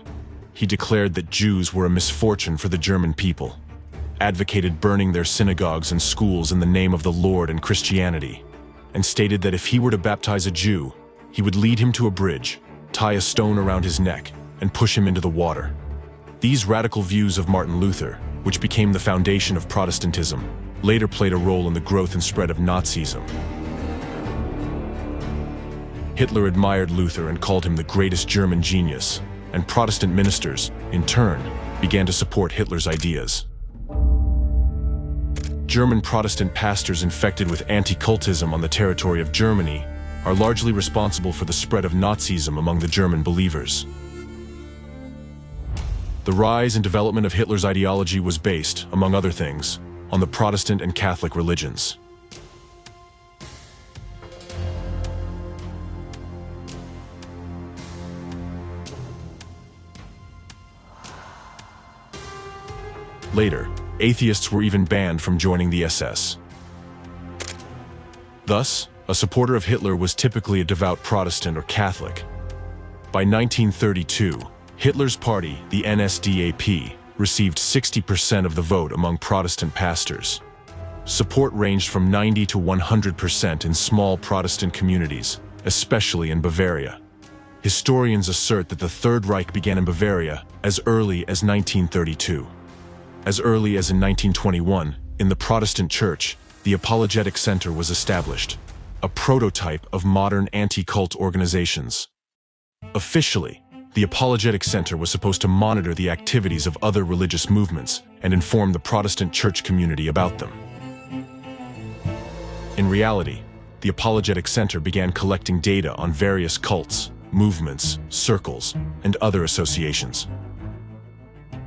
He declared that Jews were a misfortune for the German people, advocated burning their synagogues and schools in the name of the Lord and Christianity, and stated that if he were to baptize a Jew, he would lead him to a bridge, tie a stone around his neck, and push him into the water. These radical views of Martin Luther, which became the foundation of Protestantism, later played a role in the growth and spread of Nazism. Hitler admired Luther and called him the greatest German genius, and Protestant ministers, in turn, began to support Hitler's ideas. German Protestant pastors infected with anti-cultism on the territory of Germany are largely responsible for the spread of Nazism among the German believers. The rise and development of Hitler's ideology was based, among other things, on the Protestant and Catholic religions. Later, atheists were even banned from joining the SS. Thus, a supporter of Hitler was typically a devout Protestant or Catholic. By 1932, Hitler's party, the NSDAP, received 60% of the vote among Protestant pastors. Support ranged from 90 to 100% in small Protestant communities, especially in Bavaria. Historians assert that the Third Reich began in Bavaria as early as 1932. As early as in 1921, in the Protestant Church, the Apologetic Center was established, a prototype of modern anti-cult organizations. Officially, the Apologetic Center was supposed to monitor the activities of other religious movements and inform the Protestant church community about them. In reality, the Apologetic Center began collecting data on various cults, movements, circles, and other associations.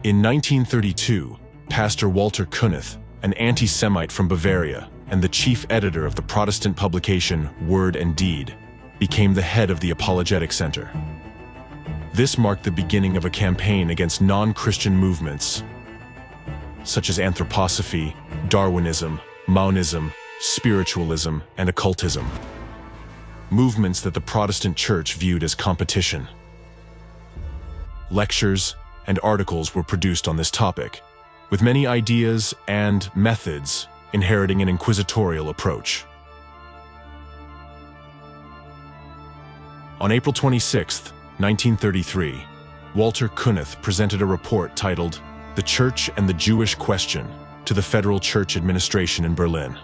In 1932, Pastor Walter Kunneth, an anti-Semite from Bavaria and the chief editor of the Protestant publication Word and Deed, became the head of the Apologetic Center. This marked the beginning of a campaign against non-Christian movements such as anthroposophy, Darwinism, Maoism, spiritualism, and occultism. Movements that the Protestant Church viewed as competition. Lectures and articles were produced on this topic, with many ideas and methods inheriting an inquisitorial approach. On April 26, 1933, Walter Kunneth presented a report titled "The Church and the Jewish Question" to the Federal Church Administration in Berlin.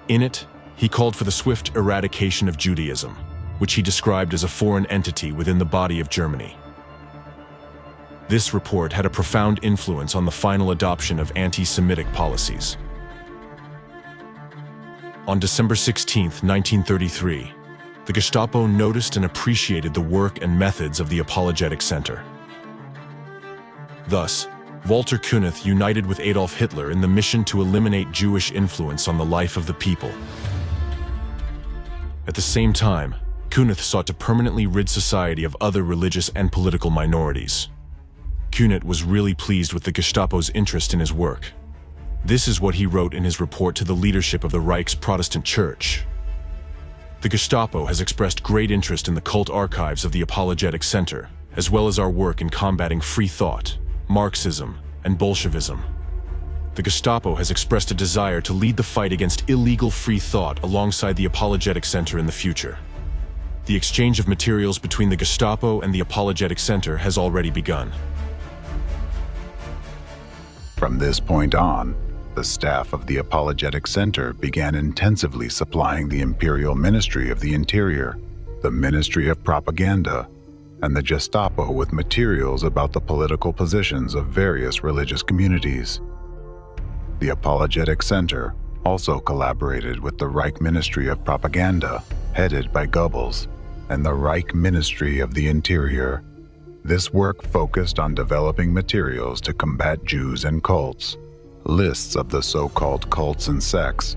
In it, he called for the swift eradication of Judaism, which he described as a foreign entity within the body of Germany. This report had a profound influence on the final adoption of anti-Semitic policies. On December 16, 1933, the Gestapo noticed and appreciated the work and methods of the Apologetic Center. Thus, Walter Kuhneth united with Adolf Hitler in the mission to eliminate Jewish influence on the life of the people. At the same time, Kuhneth sought to permanently rid society of other religious and political minorities. Kuhneth was really pleased with the Gestapo's interest in his work. This is what he wrote in his report to the leadership of the Reich's Protestant Church. The Gestapo has expressed great interest in the cult archives of the Apologetic Center, as well as our work in combating free thought, Marxism, and Bolshevism. The Gestapo has expressed a desire to lead the fight against illegal free thought alongside the Apologetic Center in the future. The exchange of materials between the Gestapo and the Apologetic Center has already begun. From this point on, the staff of the Apologetic Center began intensively supplying the Imperial Ministry of the Interior, the Ministry of Propaganda, and the Gestapo with materials about the political positions of various religious communities. The Apologetic Center also collaborated with the Reich Ministry of Propaganda, headed by Goebbels, and the Reich Ministry of the Interior. This work focused on developing materials to combat Jews and cults, lists of the so-called cults and sects,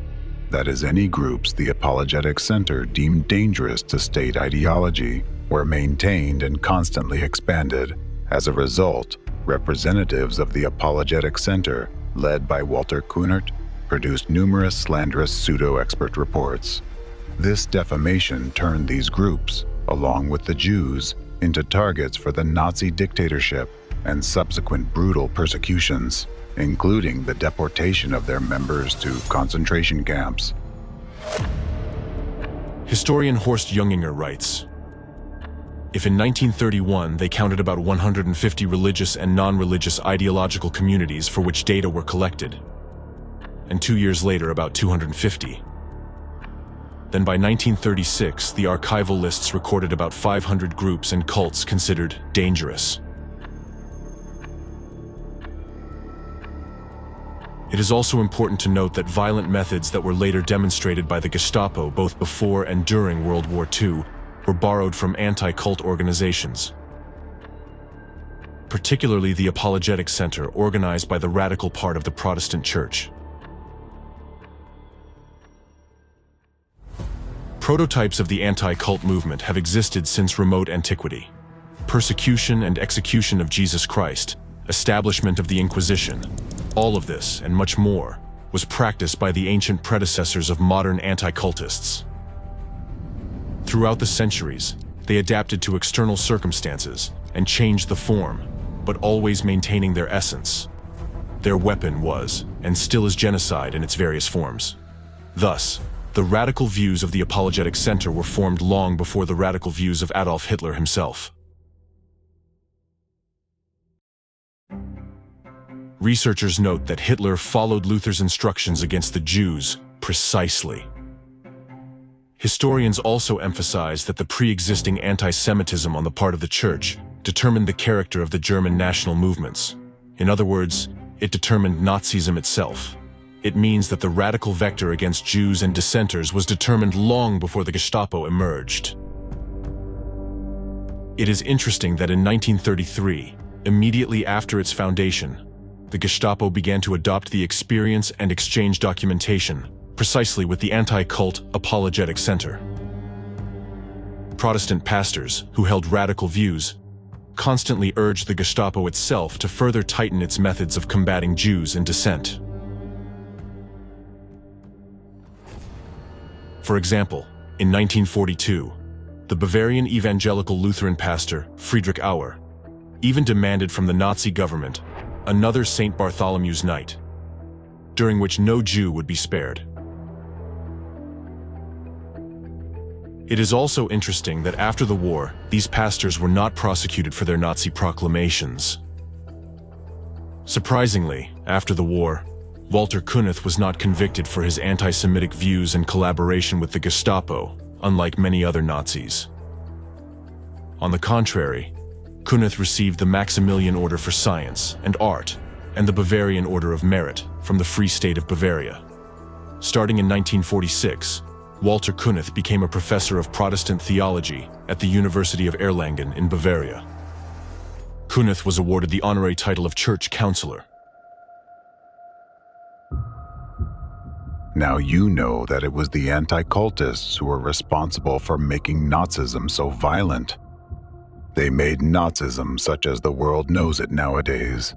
that is, any groups the Apologetic Center deemed dangerous to state ideology, were maintained and constantly expanded. As a result, representatives of the Apologetic Center, led by Walter Kuhnert, produced numerous slanderous pseudo-expert reports. This defamation turned these groups, along with the Jews, into targets for the Nazi dictatorship and subsequent brutal persecutions, including the deportation of their members to concentration camps. Historian Horst Junginger writes, if in 1931 they counted about 150 religious and non-religious ideological communities for which data were collected, and 2 years later about 250, then by 1936 the archival lists recorded about 500 groups and cults considered dangerous. It is also important to note that violent methods that were later demonstrated by the Gestapo both before and during World War II were borrowed from anti-cult organizations, particularly the Apologetic Center organized by the radical part of the Protestant Church. Prototypes of the anti-cult movement have existed since remote antiquity. Persecution and execution of Jesus Christ, establishment of the Inquisition, all of this and much more was practiced by the ancient predecessors of modern anti-cultists. Throughout the centuries, they adapted to external circumstances and changed the form, but always maintaining their essence. Their weapon was, and still is, genocide in its various forms. Thus, the radical views of the Apologetic Center were formed long before the radical views of Adolf Hitler himself. Researchers note that Hitler followed Luther's instructions against the Jews precisely. Historians also emphasize that the pre-existing anti-Semitism on the part of the Church determined the character of the German national movements. In other words, it determined Nazism itself. It means that the radical vector against Jews and dissenters was determined long before the Gestapo emerged. It is interesting that in 1933, immediately after its foundation, the Gestapo began to adopt the experience and exchange documentation, precisely with the anti-cult Apologetic Center. Protestant pastors, who held radical views, constantly urged the Gestapo itself to further tighten its methods of combating Jews and dissent. For example, in 1942, the Bavarian evangelical Lutheran pastor, Friedrich Auer, even demanded from the Nazi government another St. Bartholomew's Night, during which no Jew would be spared. It is also interesting that after the war, these pastors were not prosecuted for their Nazi proclamations. Surprisingly, after the war, Walter Kuhneth was not convicted for his anti-Semitic views and collaboration with the Gestapo, unlike many other Nazis. On the contrary, Kuhneth received the Maximilian Order for Science and Art and the Bavarian Order of Merit from the Free State of Bavaria. Starting in 1946, Walter Kuhneth became a professor of Protestant theology at the University of Erlangen in Bavaria. Kunith was awarded the honorary title of Church Counselor. Now you know that it was the anti-cultists who were responsible for making Nazism so violent. They made Nazism such as the world knows it nowadays.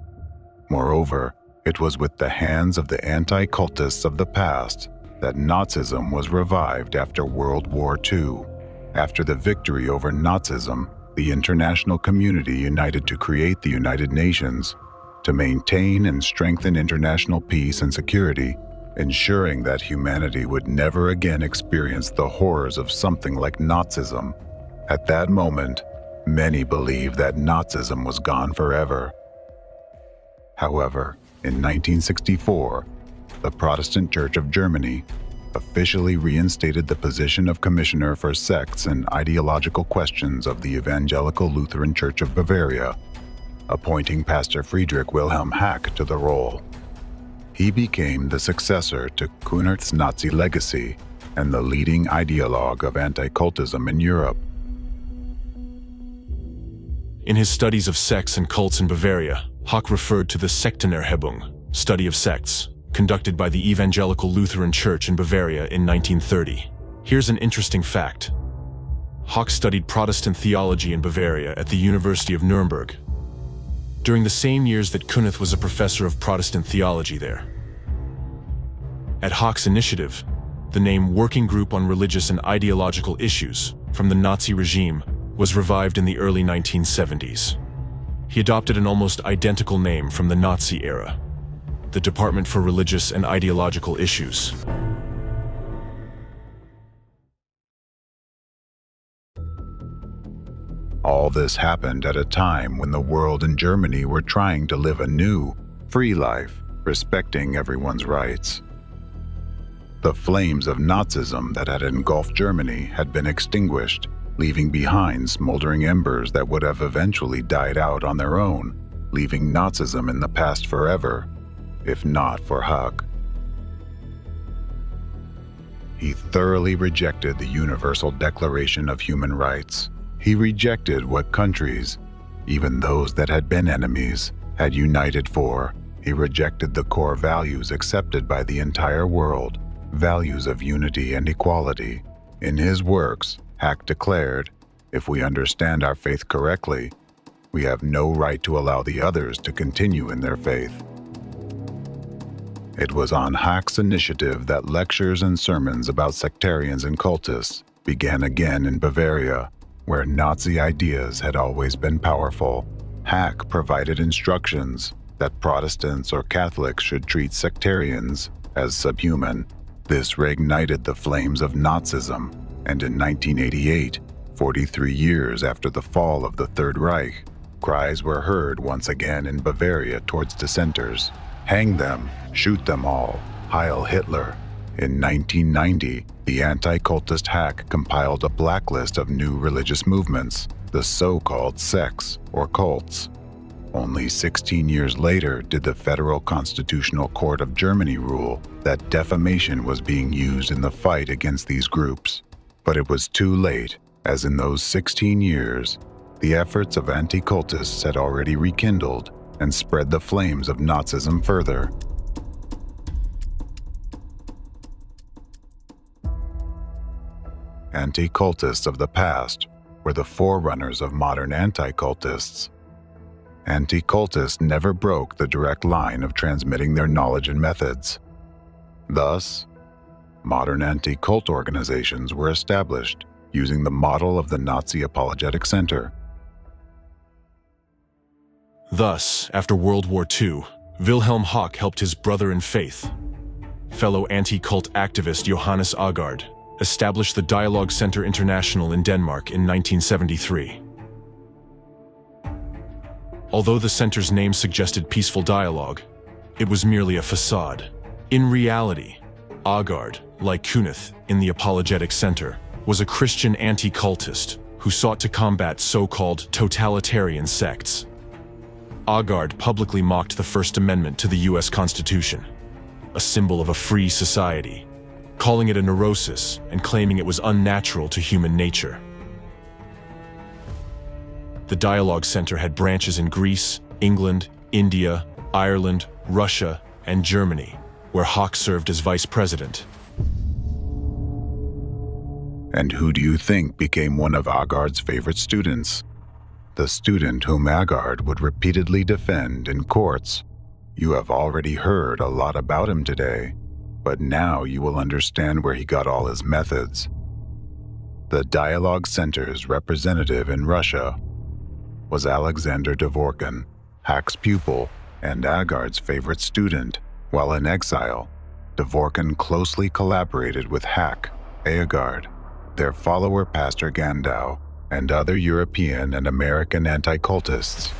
Moreover, it was with the hands of the anti-cultists of the past that Nazism was revived after World War II. After the victory over Nazism, the international community united to create the United Nations to maintain and strengthen international peace and security, ensuring that humanity would never again experience the horrors of something like Nazism. At that moment, many believed that Nazism was gone forever. However, in 1964, the Protestant Church of Germany officially reinstated the position of Commissioner for Sects and Ideological Questions of the Evangelical Lutheran Church of Bavaria, appointing Pastor Friedrich Wilhelm Hack to the role. He became the successor to Kunith's Nazi legacy and the leading ideologue of anti-cultism in Europe. In his studies of sects and cults in Bavaria, Hack referred to the Sektenerhebung, study of sects, conducted by the Evangelical Lutheran Church in Bavaria in 1930. Here's an interesting fact. Hack studied Protestant theology in Bavaria at the University of Nuremberg, during the same years that Kunith was a professor of Protestant theology there. At Hack's initiative, the name Working Group on Religious and Ideological Issues from the Nazi regime was revived in the early 1970s. He adopted an almost identical name from the Nazi era, the Department for Religious and Ideological Issues. All this happened at a time when the world and Germany were trying to live a new, free life, respecting everyone's rights. The flames of Nazism that had engulfed Germany had been extinguished, leaving behind smoldering embers that would have eventually died out on their own, leaving Nazism in the past forever, if not for Hack. He thoroughly rejected the Universal Declaration of Human Rights. He rejected what countries, even those that had been enemies, had united for. He rejected the core values accepted by the entire world, values of unity and equality. In his works, Hack declared, if we understand our faith correctly, we have no right to allow the others to continue in their faith. It was on Hack's initiative that lectures and sermons about sectarians and cultists began again in Bavaria, where Nazi ideas had always been powerful. Hack provided instructions that Protestants or Catholics should treat sectarians as subhuman. This reignited the flames of Nazism, and in 1988, 43 years after the fall of the Third Reich, cries were heard once again in Bavaria towards dissenters. Hang them, shoot them all, Heil Hitler. In 1990, the anti-cultist Hack compiled a blacklist of new religious movements, the so-called sects or cults. Only 16 years later did the Federal Constitutional Court of Germany rule that defamation was being used in the fight against these groups. But it was too late, as in those 16 years, the efforts of anti-cultists had already rekindled and spread the flames of Nazism further. Anti-cultists of the past were the forerunners of modern anti-cultists. Anti-cultists never broke the direct line of transmitting their knowledge and methods. Thus, modern anti-cult organizations were established using the model of the Nazi Apologetic Center. Thus, after World War II, Wilhelm Hack helped his brother in faith, fellow anti-cult activist Johannes Aagaard, establish the Dialogue Center International in Denmark in 1973. Although the center's name suggested peaceful dialogue, it was merely a facade. In reality, Aagaard, like Kunith in the Apologetic Center, was a Christian anti-cultist who sought to combat so-called totalitarian sects. Aagaard publicly mocked the First Amendment to the US Constitution, a symbol of a free society, calling it a neurosis and claiming it was unnatural to human nature. The Dialogue Center had branches in Greece, England, India, Ireland, Russia, and Germany, where Hawk served as vice president. And who do you think became one of Agard's favorite students? The student whom Agard would repeatedly defend in courts. You have already heard a lot about him today, but now you will understand where he got all his methods. The Dialogue Center's representative in Russia was Alexander Dvorkin, Hack's pupil and Agard's favorite student. While in exile, Dvorkin closely collaborated with Hack, Agard, their follower Pastor Gandau, and other European and American anti-cultists.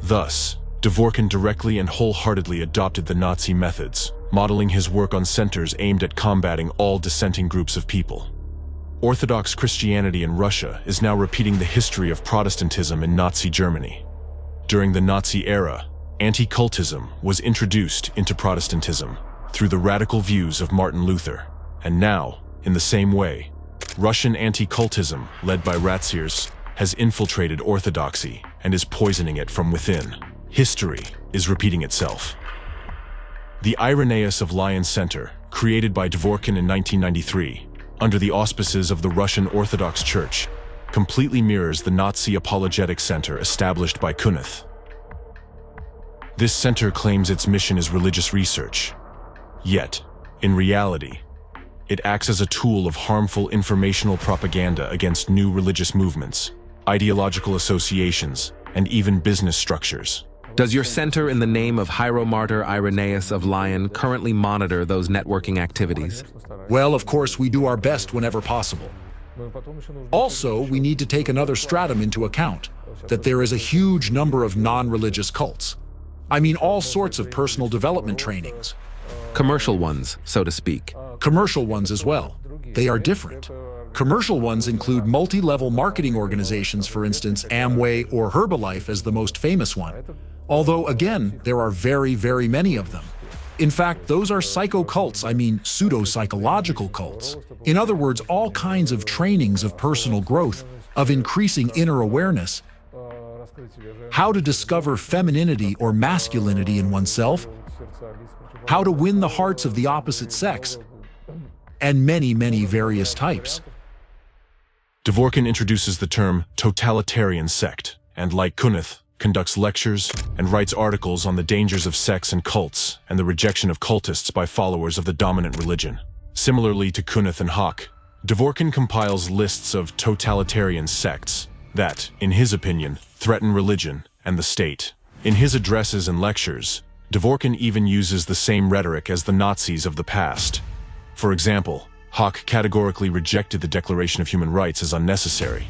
Thus, Dvorkin directly and wholeheartedly adopted the Nazi methods, modeling his work on centers aimed at combating all dissenting groups of people. Orthodox Christianity in Russia is now repeating the history of Protestantism in Nazi Germany. During the Nazi era, anti-cultism was introduced into Protestantism through the radical views of Martin Luther. And now, in the same way, Russian anti-cultism, led by Ratziers, has infiltrated Orthodoxy and is poisoning it from within. History is repeating itself. The Irenaeus of Lyons Center, created by Dvorkin in 1993, under the auspices of the Russian Orthodox Church, completely mirrors the Nazi Apologetic Center established by Kunith. This center claims its mission is religious research. Yet, in reality, it acts as a tool of harmful informational propaganda against new religious movements, ideological associations, and even business structures. Does your center in the name of Hieromartyr Irenaeus of Lyon currently monitor those networking activities? Well, of course, we do our best whenever possible. Also, we need to take another stratum into account, that there is a huge number of non-religious cults. I mean, all sorts of personal development trainings. Commercial ones, so to speak. Commercial ones as well. They are different. Commercial ones include multi-level marketing organizations, for instance, Amway or Herbalife as the most famous one. Although, again, there are very, very many of them. In fact, those are psycho-cults, I mean pseudo-psychological cults. In other words, all kinds of trainings of personal growth, of increasing inner awareness, how to discover femininity or masculinity in oneself, how to win the hearts of the opposite sex, and many, many various types. Dvorkin introduces the term totalitarian sect, and like Kunith, conducts lectures and writes articles on the dangers of sects and cults and the rejection of cultists by followers of the dominant religion. Similarly to Kunith and Hawk, Dvorkin compiles lists of totalitarian sects that, in his opinion, threaten religion and the state. In his addresses and lectures, Dvorkin even uses the same rhetoric as the Nazis of the past. For example, Hawk categorically rejected the Declaration of Human Rights as unnecessary.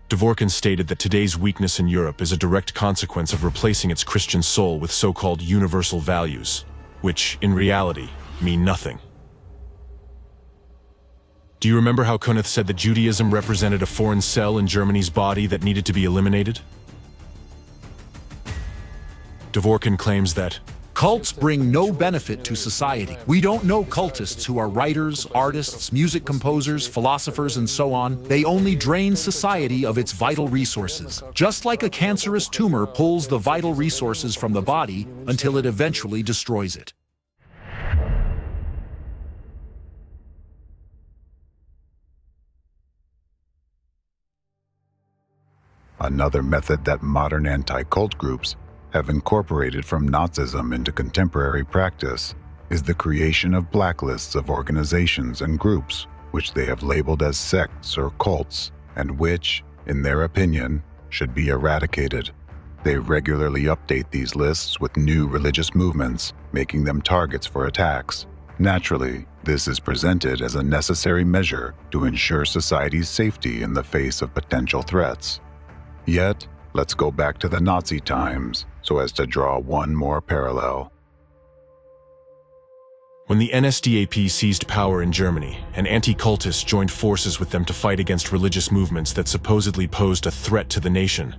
Dvorkin stated that today's weakness in Europe is a direct consequence of replacing its Christian soul with so-called universal values, which, in reality, mean nothing. Do you remember how Kunith said that Judaism represented a foreign cell in Germany's body that needed to be eliminated? Dvorkin claims that cults bring no benefit to society. We don't know cultists who are writers, artists, music composers, philosophers, and so on. They only drain society of its vital resources. Just like a cancerous tumor pulls the vital resources from the body until it eventually destroys it. Another method that modern anti-cult groups have incorporated from Nazism into contemporary practice is the creation of blacklists of organizations and groups which they have labeled as sects or cults and which, in their opinion, should be eradicated. They regularly update these lists with new religious movements, making them targets for attacks. Naturally, this is presented as a necessary measure to ensure society's safety in the face of potential threats. Yet, let's go back to the Nazi times so as to draw one more parallel. When the NSDAP seized power in Germany, and anti-cultists joined forces with them to fight against religious movements that supposedly posed a threat to the nation,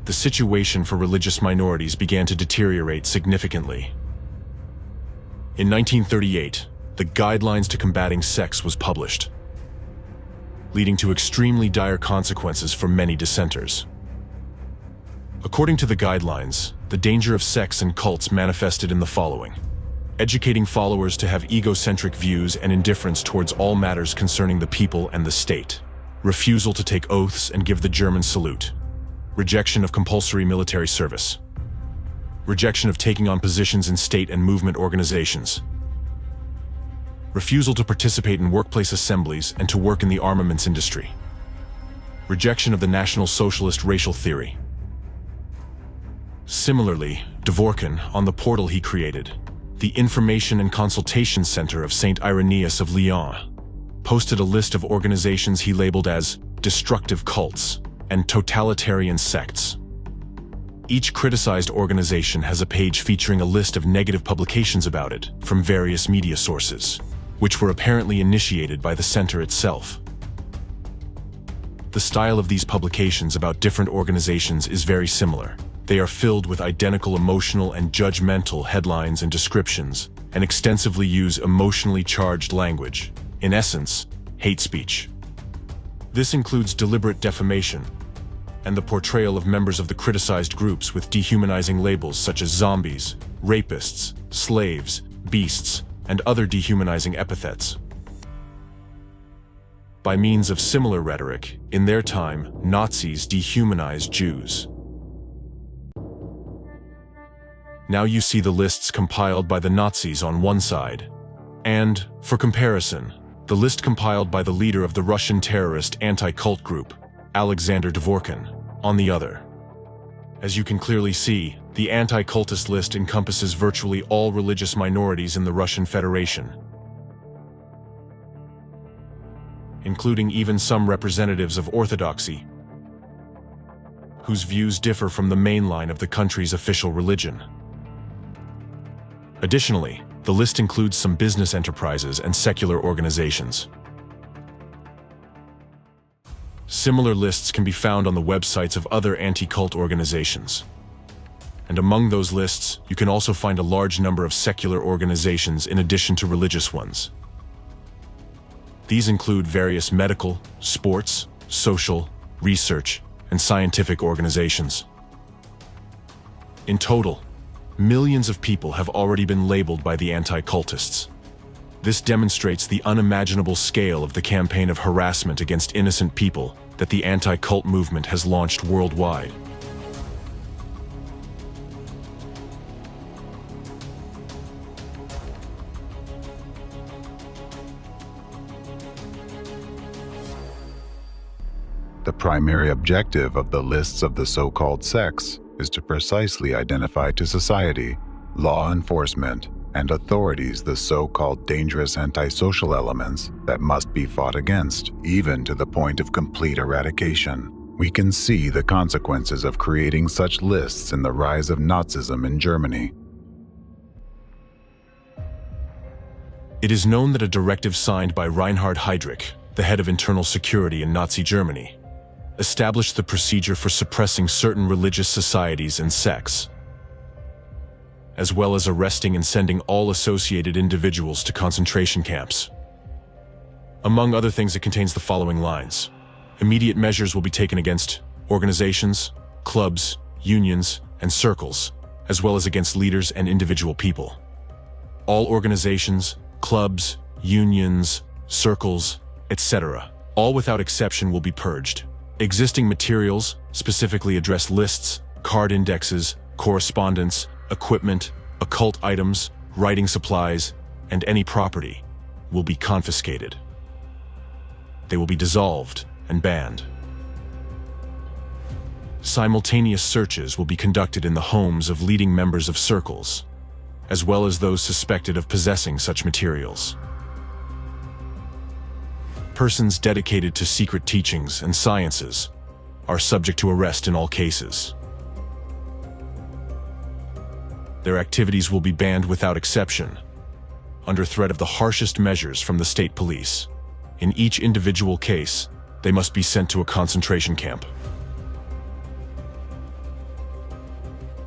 the situation for religious minorities began to deteriorate significantly. In 1938, the Guidelines to Combating Sects was published. leading to extremely dire consequences for many dissenters. According to the guidelines, the danger of sects and cults manifested in the following: educating followers to have egocentric views and indifference towards all matters concerning the people and the state, refusal to take oaths and give the German salute, rejection of compulsory military service, rejection of taking on positions in state and movement organizations, refusal to participate in workplace assemblies and to work in the armaments industry, rejection of the National Socialist racial theory. Similarly, Dworkin, on the portal he created, the Information and Consultation Center of St. Irenaeus of Lyon, posted a list of organizations he labeled as destructive cults and totalitarian sects. Each criticized organization has a page featuring a list of negative publications about it from various media sources, which were apparently initiated by the center itself. The style of these publications about different organizations is very similar. They are filled with identical emotional and judgmental headlines and descriptions, and extensively use emotionally charged language, in essence, hate speech. This includes deliberate defamation, and the portrayal of members of the criticized groups with dehumanizing labels such as zombies, rapists, slaves, beasts, and other dehumanizing epithets. By means of similar rhetoric, in their time, Nazis dehumanized Jews. Now you see the lists compiled by the Nazis on one side, and, for comparison, the list compiled by the leader of the Russian terrorist anti-cult group, Alexander Dworkin, on the other. As you can clearly see, the anti-cultist list encompasses virtually all religious minorities in the Russian Federation, including even some representatives of Orthodoxy, whose views differ from the main line of the country's official religion. Additionally, the list includes some business enterprises and secular organizations. Similar lists can be found on the websites of other anti-cult organizations. And among those lists, you can also find a large number of secular organizations in addition to religious ones. These include various medical, sports, social, research, and scientific organizations. In total, millions of people have already been labeled by the anti-cultists. This demonstrates the unimaginable scale of the campaign of harassment against innocent people that the anti-cult movement has launched worldwide. The primary objective of the lists of the so-called sects is to precisely identify to society, law enforcement, and authorities the so-called dangerous antisocial elements that must be fought against, even to the point of complete eradication. We can see the consequences of creating such lists in the rise of Nazism in Germany. It is known that a directive signed by Reinhard Heydrich, the head of internal security in Nazi Germany, established the procedure for suppressing certain religious societies and sects, as well as arresting and sending all associated individuals to concentration camps. Among other things, it contains the following lines: immediate measures will be taken against organizations, clubs, unions, and circles, as well as against leaders and individual people. All organizations, clubs, unions, circles, etc., all without exception will be purged. Existing materials, specifically address lists, card indexes, correspondence, equipment, occult items, writing supplies, and any property will be confiscated. They will be dissolved and banned. Simultaneous searches will be conducted in the homes of leading members of circles, as well as those suspected of possessing such materials. Persons dedicated to secret teachings and sciences are subject to arrest in all cases. Their activities will be banned without exception, under threat of the harshest measures from the state police. In each individual case, they must be sent to a concentration camp.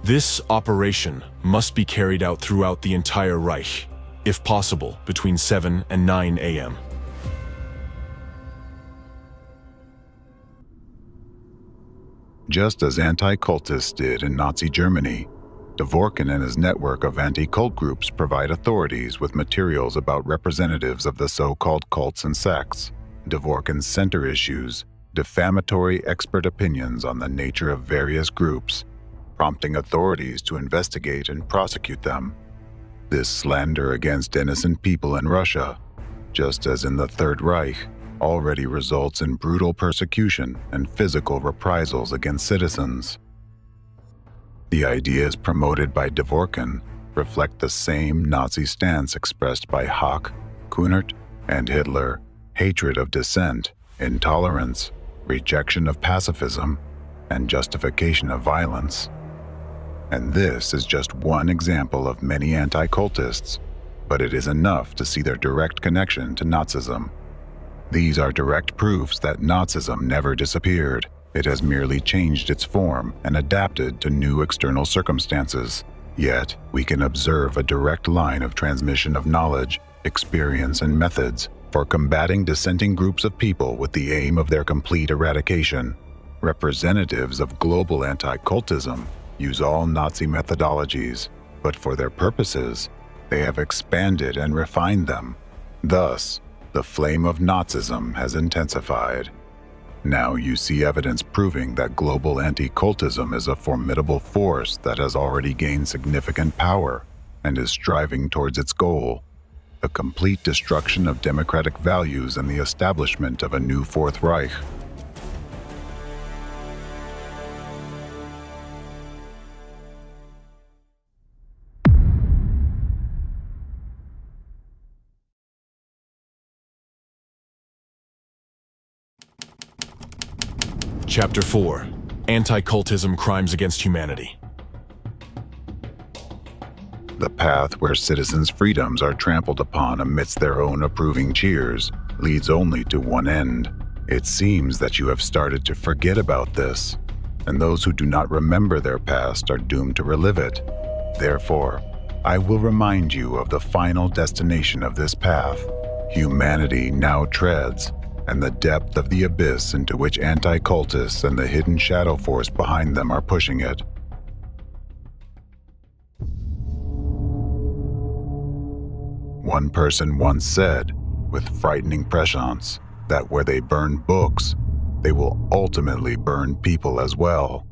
This operation must be carried out throughout the entire Reich, if possible, between 7 and 9 a.m. just as anti-cultists did in Nazi Germany. Dworkin and his network of anti-cult groups provide authorities with materials about representatives of the so-called cults and sects. Dworkin's center issues defamatory expert opinions on the nature of various groups, prompting authorities to investigate and prosecute them. This slander against innocent people in Russia, just as in the Third Reich, already results in brutal persecution and physical reprisals against citizens. The ideas promoted by Dworkin reflect the same Nazi stance expressed by Hack, Kunert, and Hitler: hatred of dissent, intolerance, rejection of pacifism, and justification of violence. And this is just one example of many anti-cultists, but it is enough to see their direct connection to Nazism. These are direct proofs that Nazism never disappeared. It has merely changed its form and adapted to new external circumstances. Yet, we can observe a direct line of transmission of knowledge, experience, and methods for combating dissenting groups of people with the aim of their complete eradication. Representatives of global anti-cultism use all Nazi methodologies, but for their purposes, they have expanded and refined them. Thus, the flame of Nazism has intensified. Now you see evidence proving that global anti-cultism is a formidable force that has already gained significant power and is striving towards its goal: the complete destruction of democratic values and the establishment of a new Fourth Reich. Chapter 4: Anti-Cultism Crimes Against Humanity. The path where citizens' freedoms are trampled upon amidst their own approving cheers leads only to one end. It seems that you have started to forget about this, and those who do not remember their past are doomed to relive it. Therefore, I will remind you of the final destination of this path humanity now treads, and the depth of the abyss into which anti-cultists and the hidden shadow force behind them are pushing it. One person once said, with frightening prescience, that where they burn books, they will ultimately burn people as well.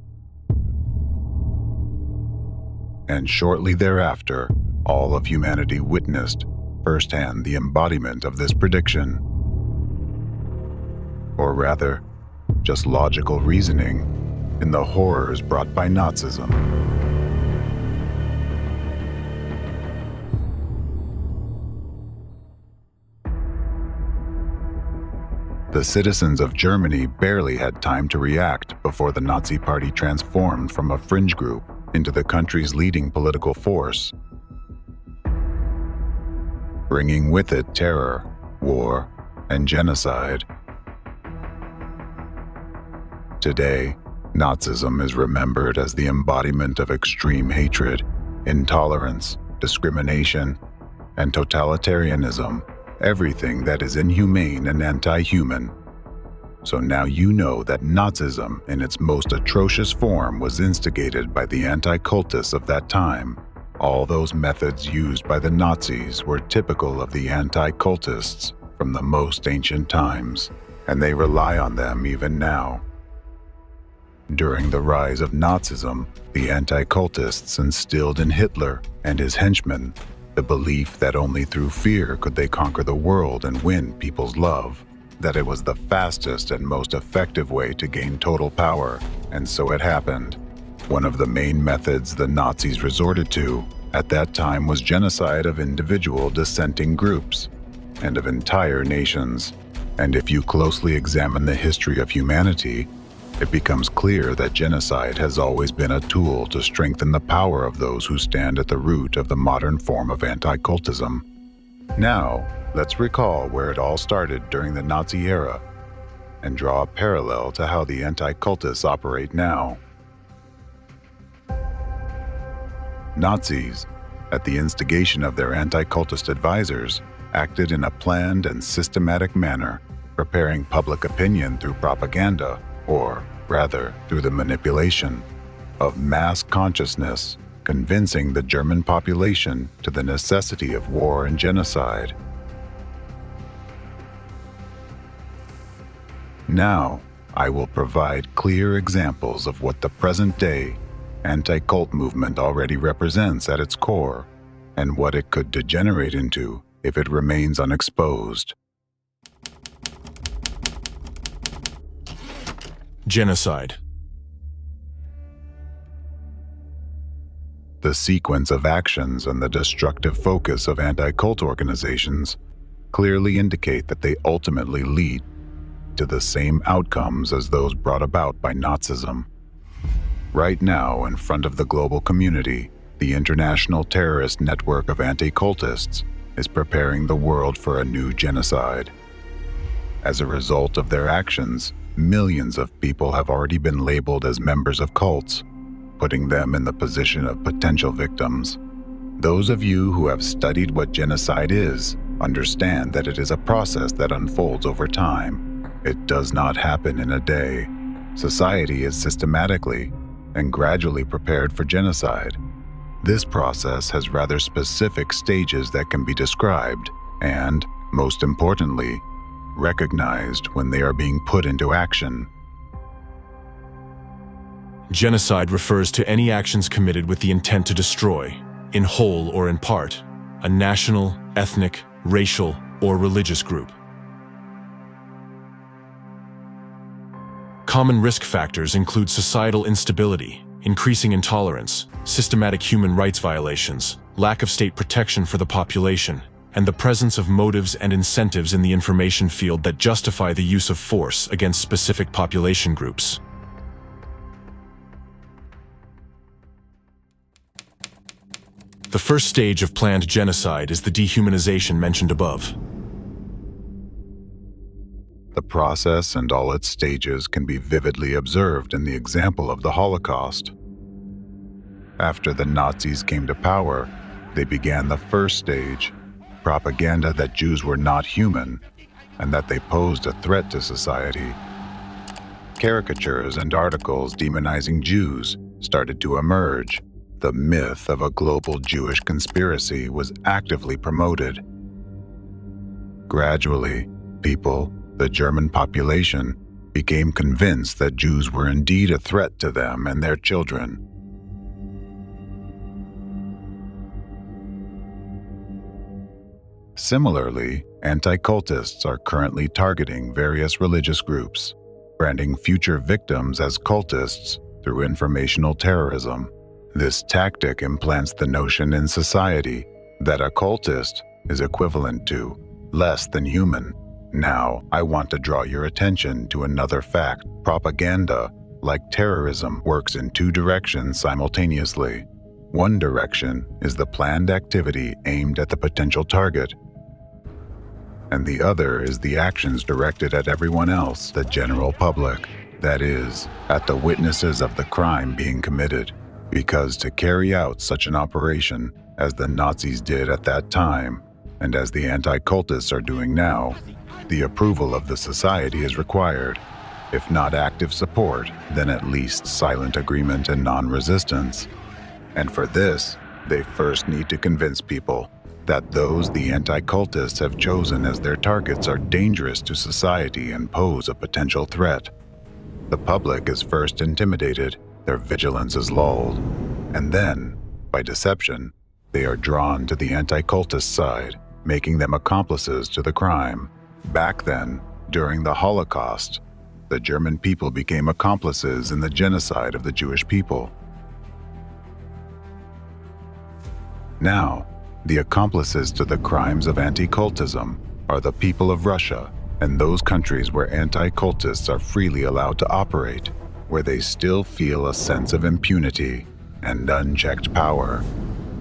And shortly thereafter, all of humanity witnessed firsthand the embodiment of this prediction. Or rather, just logical reasoning in the horrors brought by Nazism. The citizens of Germany barely had time to react before the Nazi Party transformed from a fringe group into the country's leading political force, bringing with it terror, war, and genocide. Today, Nazism is remembered as the embodiment of extreme hatred, intolerance, discrimination, and totalitarianism, everything that is inhumane and anti-human. So now you know that Nazism in its most atrocious form was instigated by the anti-cultists of that time. All those methods used by the Nazis were typical of the anti-cultists from the most ancient times, and they rely on them even now. During the rise of Nazism, the anti-cultists instilled in Hitler and his henchmen the belief that only through fear could they conquer the world and win people's love, that it was the fastest and most effective way to gain total power, and so it happened. One of the main methods the Nazis resorted to at that time was genocide of individual dissenting groups and of entire nations. And if you closely examine the history of humanity, it becomes clear that genocide has always been a tool to strengthen the power of those who stand at the root of the modern form of anti-cultism. Now, let's recall where it all started during the Nazi era and draw a parallel to how the anti-cultists operate now. Nazis, at the instigation of their anti-cultist advisors, acted in a planned and systematic manner, preparing public opinion through propaganda, or, rather through the manipulation of mass consciousness, convincing the German population to the necessity of war and genocide. Now, I will provide clear examples of what the present-day anti-cult movement already represents at its core, and what it could degenerate into if it remains unexposed. Genocide. The sequence of actions and the destructive focus of anti-cult organizations clearly indicate that they ultimately lead to the same outcomes as those brought about by Nazism. Right now, in front of the global community, the international terrorist network of anti-cultists is preparing the world for a new genocide. As a result of their actions, millions of people have already been labeled as members of cults, putting them in the position of potential victims. Those of you who have studied what genocide is understand that it is a process that unfolds over time. It does not happen in a day. Society is systematically and gradually prepared for genocide. This process has rather specific stages that can be described and, most importantly, recognized when they are being put into action. Genocide refers to any actions committed with the intent to destroy, in whole or in part, a national, ethnic, racial, or religious group. Common risk factors include societal instability, increasing intolerance, systematic human rights violations, lack of state protection for the population, and the presence of motives and incentives in the information field that justify the use of force against specific population groups. The first stage of planned genocide is the dehumanization mentioned above. The process and all its stages can be vividly observed in the example of the Holocaust. After the Nazis came to power, they began the first stage, propaganda that Jews were not human and that they posed a threat to society. Caricatures and articles demonizing Jews started to emerge. The myth of a global Jewish conspiracy was actively promoted. Gradually, people, the German population, became convinced that Jews were indeed a threat to them and their children. Similarly, anti-cultists are currently targeting various religious groups, branding future victims as cultists through informational terrorism. This tactic implants the notion in society that a cultist is equivalent to less than human. Now, I want to draw your attention to another fact. Propaganda, like terrorism, works in two directions simultaneously. One direction is the planned activity aimed at the potential target, and the other is the actions directed at everyone else, the general public, that is, at the witnesses of the crime being committed. Because to carry out such an operation, as the Nazis did at that time, and as the anti-cultists are doing now, the approval of the society is required. If not active support, then at least silent agreement and non-resistance. And for this, they first need to convince people that those the anti-cultists have chosen as their targets are dangerous to society and pose a potential threat. The public is first intimidated, their vigilance is lulled, and then, by deception, they are drawn to the anti-cultist side, making them accomplices to the crime. Back then, during the Holocaust, the German people became accomplices in the genocide of the Jewish people. Now, the accomplices to the crimes of anti-cultism are the people of Russia and those countries where anti-cultists are freely allowed to operate, where they still feel a sense of impunity and unchecked power,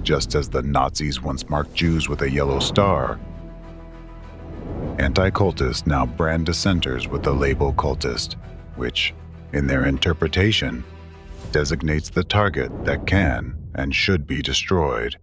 just as the Nazis once marked Jews with a yellow star. Anti-cultists now brand dissenters with the label cultist, which, in their interpretation, designates the target that can and should be destroyed.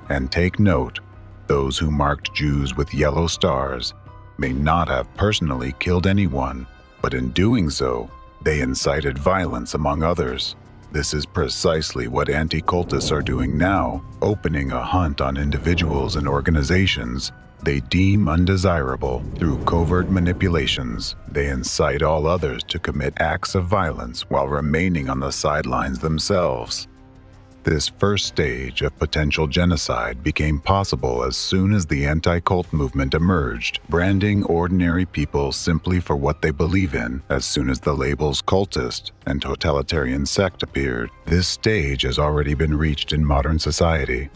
And take note, those who marked Jews with yellow stars may not have personally killed anyone, But in doing so, they incited violence among others. This is precisely what anti-cultists are doing now, opening a hunt on individuals and organizations they deem undesirable. Through covert manipulations, they incite all others to commit acts of violence while remaining on the sidelines themselves. This first stage of potential genocide became possible as soon as the anti-cult movement emerged, branding ordinary people simply for what they believe in. As soon as the labels cultist and totalitarian sect appeared, this stage has already been reached in modern society.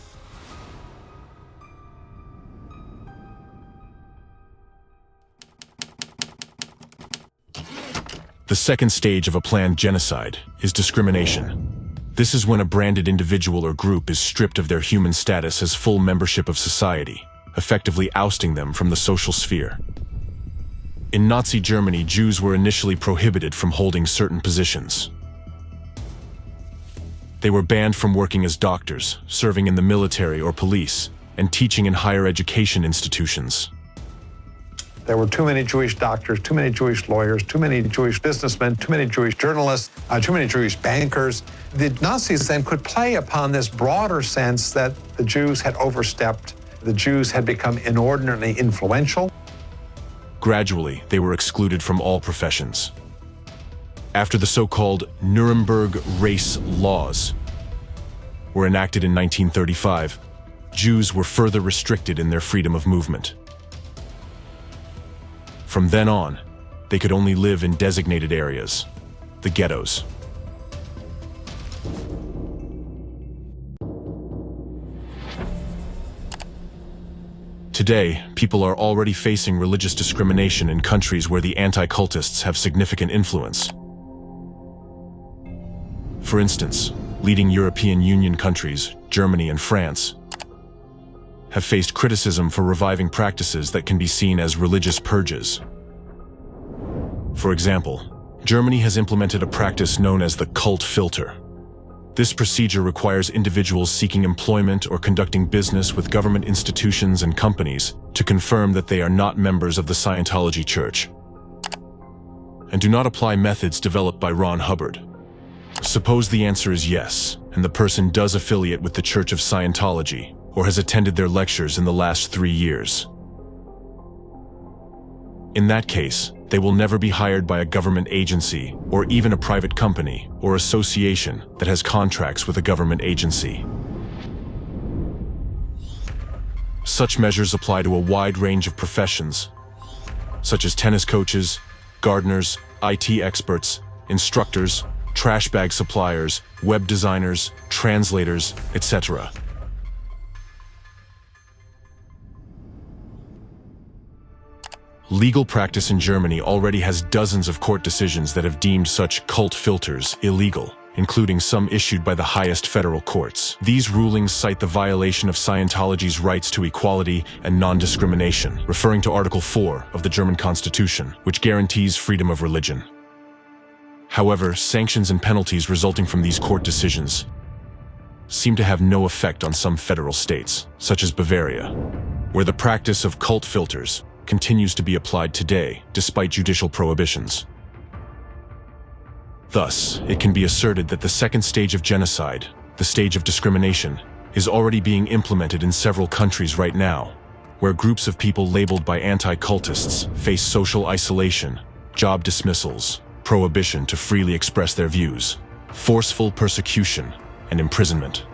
The second stage of a planned genocide is discrimination. This is when a branded individual or group is stripped of their human status as full membership of society, effectively ousting them from the social sphere. In Nazi Germany, Jews were initially prohibited from holding certain positions. They were banned from working as doctors, serving in the military or police, and teaching in higher education institutions. There were too many Jewish doctors, too many Jewish lawyers, too many Jewish businessmen, too many Jewish journalists, too many Jewish bankers. The Nazis then could play upon this broader sense that the Jews had overstepped, the Jews had become inordinately influential. Gradually, they were excluded from all professions. After the so-called Nuremberg race laws were enacted in 1935, Jews were further restricted in their freedom of movement. From then on, they could only live in designated areas, the ghettos. Today, people are already facing religious discrimination in countries where the anti-cultists have significant influence. For instance, leading European Union countries, Germany and France, have faced criticism for reviving practices that can be seen as religious purges. For example, Germany has implemented a practice known as the cult filter. This procedure requires individuals seeking employment or conducting business with government institutions and companies to confirm that they are not members of the Scientology Church, and do not apply methods developed by Ron Hubbard. Suppose the answer is yes, and the person does affiliate with the Church of Scientology, or has attended their lectures in the last 3 years. In that case, they will never be hired by a government agency or even a private company or association that has contracts with a government agency. Such measures apply to a wide range of professions, such as tennis coaches, gardeners, IT experts, instructors, trash bag suppliers, web designers, translators, etc. Legal practice in Germany already has dozens of court decisions that have deemed such cult filters illegal, including some issued by the highest federal courts. These rulings cite the violation of Scientology's rights to equality and non-discrimination, referring to Article 4 of the German Constitution, which guarantees freedom of religion. However, sanctions and penalties resulting from these court decisions seem to have no effect on some federal states, such as Bavaria, where the practice of cult filters continues to be applied today, despite judicial prohibitions. Thus, it can be asserted that the second stage of genocide, the stage of discrimination, is already being implemented in several countries right now, where groups of people labeled by anti-cultists face social isolation, job dismissals, prohibition to freely express their views, forceful persecution, and imprisonment.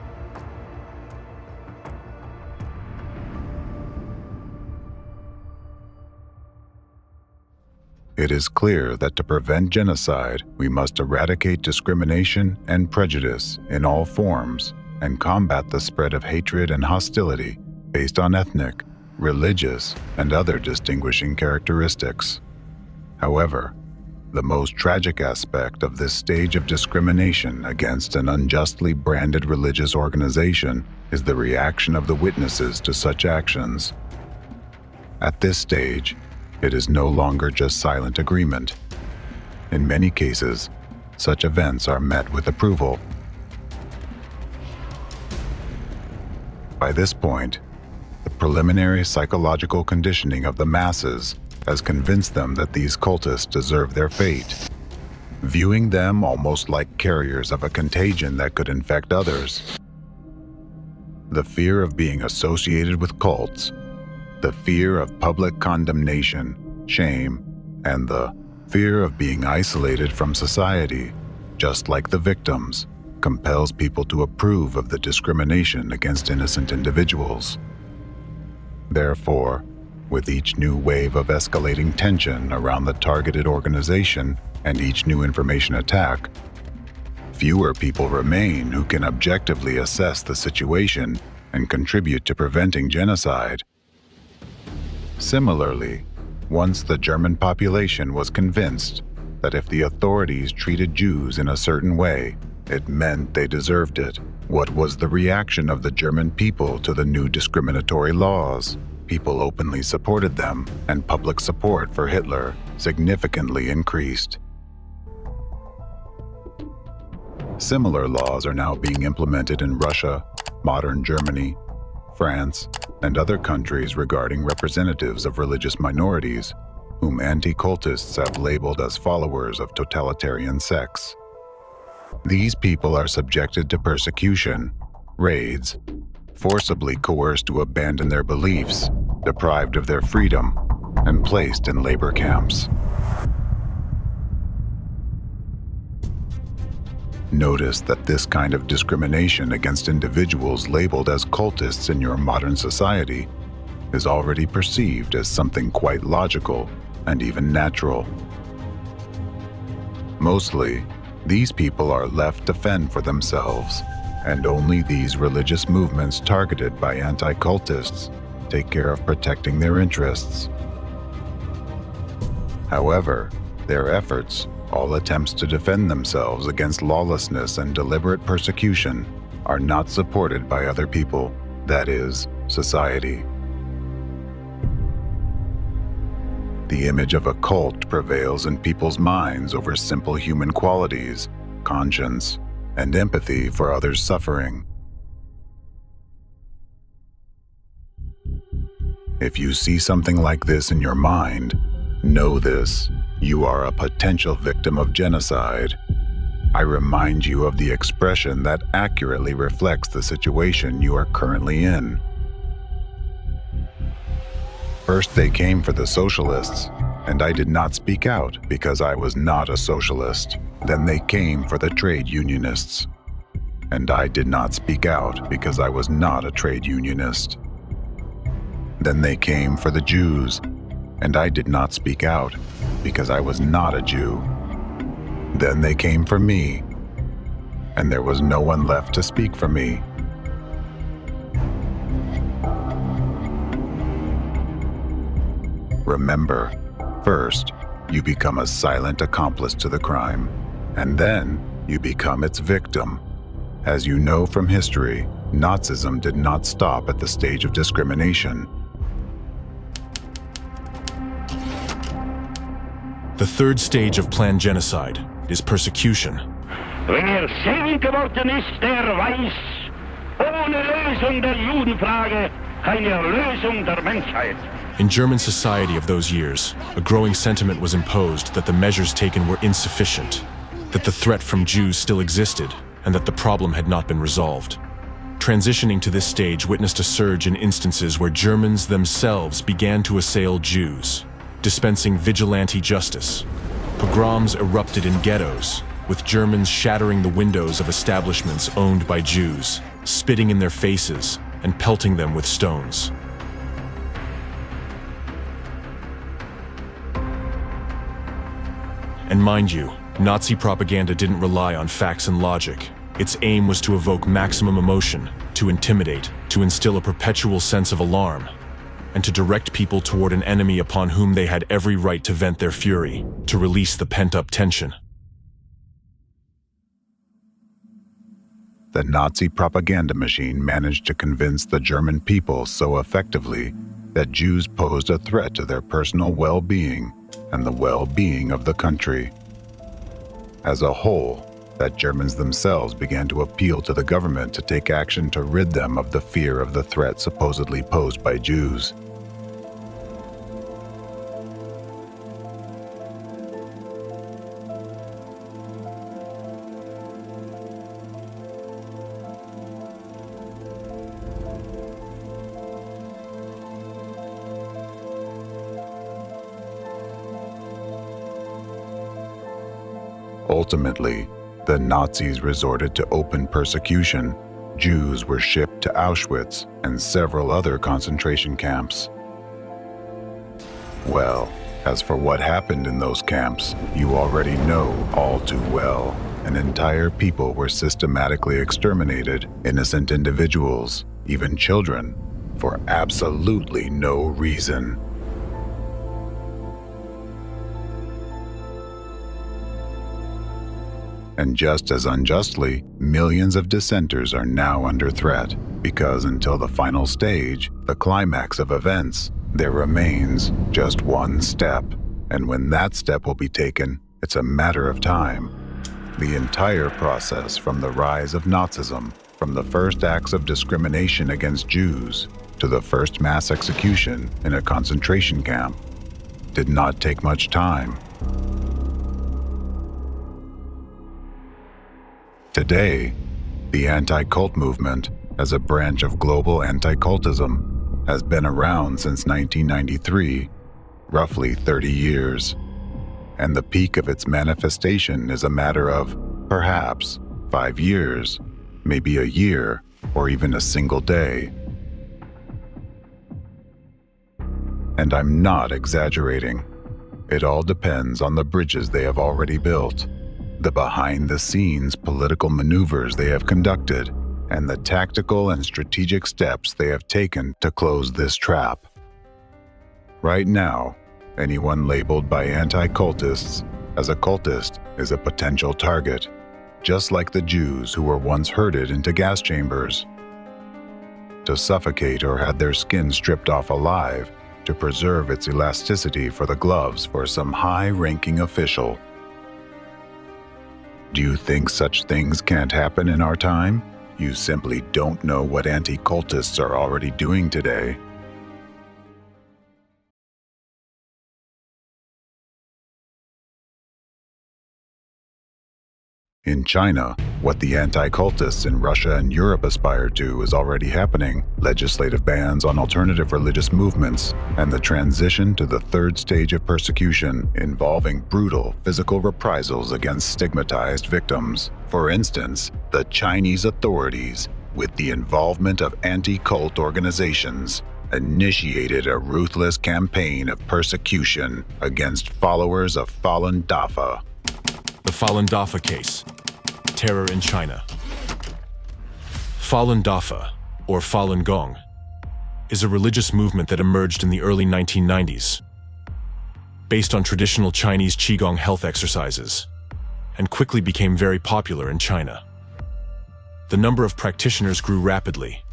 It is clear that to prevent genocide, we must eradicate discrimination and prejudice in all forms and combat the spread of hatred and hostility based on ethnic, religious, and other distinguishing characteristics. However, the most tragic aspect of this stage of discrimination against an unjustly branded religious organization is the reaction of the witnesses to such actions. At this stage, it is no longer just silent agreement. In many cases, such events are met with approval. By this point, the preliminary psychological conditioning of the masses has convinced them that these cultists deserve their fate, viewing them almost like carriers of a contagion that could infect others. The fear of being associated with cults, the fear of public condemnation, shame, and the fear of being isolated from society, just like the victims, compels people to approve of the discrimination against innocent individuals. Therefore, with each new wave of escalating tension around the targeted organization and each new information attack, fewer people remain who can objectively assess the situation and contribute to preventing genocide. Similarly, once the German population was convinced that if the authorities treated Jews in a certain way, it meant they deserved it. What was the reaction of the German people to the new discriminatory laws? People openly supported them, and public support for Hitler significantly increased. Similar laws are now being implemented in Russia, modern Germany, France, and other countries regarding representatives of religious minorities, whom anti-cultists have labeled as followers of totalitarian sects. These people are subjected to persecution, raids, forcibly coerced to abandon their beliefs, deprived of their freedom, and placed in labor camps. Notice that this kind of discrimination against individuals labeled as cultists in your modern society is already perceived as something quite logical and even natural. Mostly, these people are left to fend for themselves, and only these religious movements targeted by anti-cultists take care of protecting their interests. However, their efforts, all attempts to defend themselves against lawlessness and deliberate persecution, are not supported by other people, that is, society. The image of a cult prevails in people's minds over simple human qualities, conscience, and empathy for others' suffering. If you see something like this in your mind, know this: you are a potential victim of genocide. I remind you of the expression that accurately reflects the situation you are currently in. First they came for the socialists, and I did not speak out because I was not a socialist. Then they came for the trade unionists, and I did not speak out because I was not a trade unionist. Then they came for the Jews, and I did not speak out because I was not a Jew. Then they came for me, and there was no one left to speak for me. Remember, first, you become a silent accomplice to the crime, and then you become its victim. As you know from history, Nazism did not stop at the stage of discrimination. The third stage of planned genocide is persecution. Wer selig geworden ist, der weiß, ohne Lösung der Judenfrage keine Erlösung der Menschheit. In German society of those years, a growing sentiment was imposed that the measures taken were insufficient, that the threat from Jews still existed, and that the problem had not been resolved. Transitioning to this stage witnessed a surge in instances where Germans themselves began to assail Jews, dispensing vigilante justice. Pogroms erupted in ghettos, with Germans shattering the windows of establishments owned by Jews, spitting in their faces, and pelting them with stones. And mind you, Nazi propaganda didn't rely on facts and logic. Its aim was to evoke maximum emotion, to intimidate, to instill a perpetual sense of alarm, and to direct people toward an enemy upon whom they had every right to vent their fury, to release the pent-up tension. The Nazi propaganda machine managed to convince the German people so effectively that Jews posed a threat to their personal well-being and the well-being of the country. As a whole, that Germans themselves began to appeal to the government to take action to rid them of the fear of the threat supposedly posed by Jews. Ultimately, the Nazis resorted to open persecution. Jews were shipped to Auschwitz and several other concentration camps. Well, as for what happened in those camps, you already know all too well. An entire people were systematically exterminated, innocent individuals, even children, for absolutely no reason. And just as unjustly, millions of dissenters are now under threat, because until the final stage, the climax of events, there remains just one step. And when that step will be taken, it's a matter of time. The entire process from the rise of Nazism, from the first acts of discrimination against Jews, to the first mass execution in a concentration camp, did not take much time. Today, the anti-cult movement, as a branch of global anti-cultism, has been around since 1993, roughly 30 years. And the peak of its manifestation is a matter of, perhaps, 5 years, maybe a year, or even a single day. And I'm not exaggerating. It all depends on the bridges they have already built, the behind-the-scenes political maneuvers they have conducted, and the tactical and strategic steps they have taken to close this trap. Right now, anyone labeled by anti-cultists as a cultist is a potential target, just like the Jews who were once herded into gas chambers to suffocate or had their skin stripped off alive to preserve its elasticity for the gloves for some high-ranking official. Do you think such things can't happen in our time? You simply don't know what anti-cultists are already doing today. In China, what the anti-cultists in Russia and Europe aspire to is already happening: legislative bans on alternative religious movements, and the transition to the third stage of persecution involving brutal physical reprisals against stigmatized victims. For instance, the Chinese authorities, with the involvement of anti-cult organizations, initiated a ruthless campaign of persecution against followers of Falun Dafa. The Falun Dafa case. Terror in China. Falun Dafa, or Falun Gong, is a religious movement that emerged in the early 1990s, based on traditional Chinese Qigong health exercises, and quickly became very popular in China. The number of practitioners grew rapidly,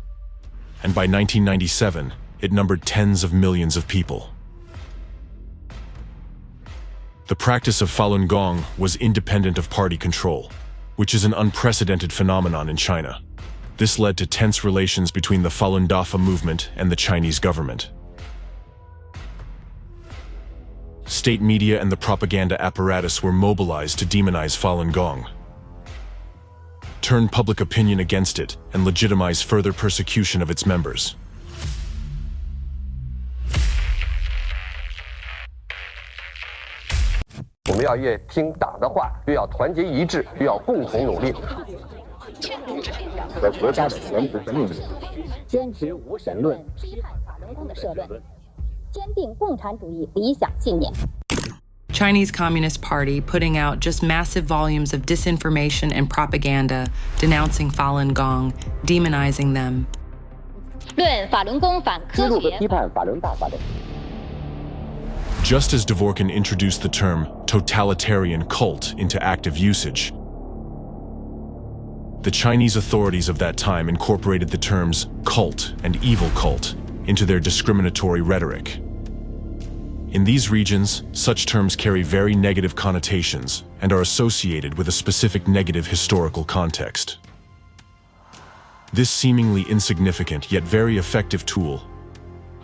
and by 1997, it numbered tens of millions of people. The practice of Falun Gong was independent of party control, which is an unprecedented phenomenon in China. This led to tense relations between the Falun Dafa movement and the Chinese government. State media and the propaganda apparatus were mobilized to demonize Falun Gong, turn public opinion against it, and legitimize further persecution of its members. Chinese Communist Party putting out just massive volumes of disinformation and propaganda denouncing Falun Gong, demonizing them. Just as Dworkin introduced the term totalitarian cult into active usage, the Chinese authorities of that time incorporated the terms cult and evil cult into their discriminatory rhetoric. In these regions, such terms carry very negative connotations and are associated with a specific negative historical context. This seemingly insignificant yet very effective tool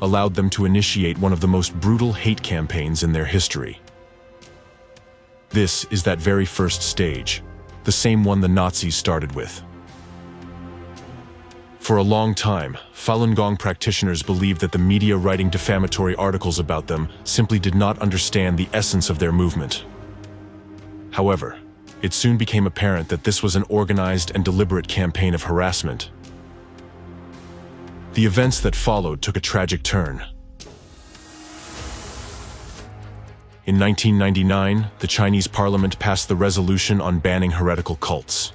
allowed them to initiate one of the most brutal hate campaigns in their history. This is that very first stage, the same one the Nazis started with. For a long time, Falun Gong practitioners believed that the media writing defamatory articles about them simply did not understand the essence of their movement. However, It soon became apparent that this was an organized and deliberate campaign of harassment. The events that followed took a tragic turn. In 1999, the Chinese parliament passed the resolution on banning heretical cults.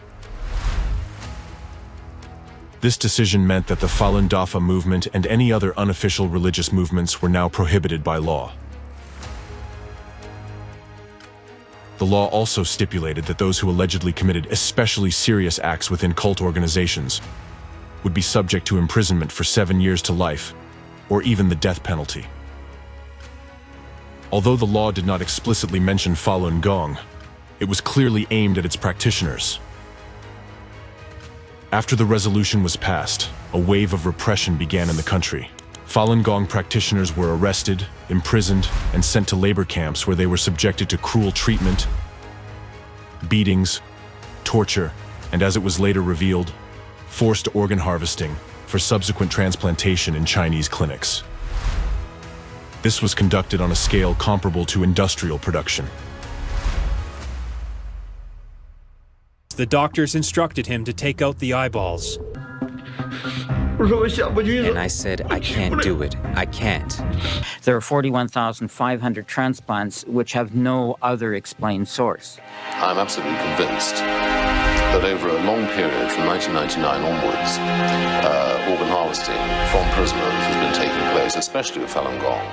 This decision meant that the Falun Dafa movement and any other unofficial religious movements were now prohibited by law. The law also stipulated that those who allegedly committed especially serious acts within cult organizations would be subject to imprisonment for 7 years to life, or even the death penalty. Although the law did not explicitly mention Falun Gong, it was clearly aimed at its practitioners. After the resolution was passed, a wave of repression began in the country. Falun Gong practitioners were arrested, imprisoned, and sent to labor camps where they were subjected to cruel treatment, beatings, torture, and as it was later revealed, forced organ harvesting for subsequent transplantation in Chinese clinics. This was conducted on a scale comparable to industrial production. The doctors instructed him to take out the eyeballs. And I said, I can't do it. I can't. There are 41,500 transplants which have no other explained source. I'm absolutely convinced that over a long period from 1999 onwards, organ harvesting from prisoners has been taking place, especially with Falun Gong.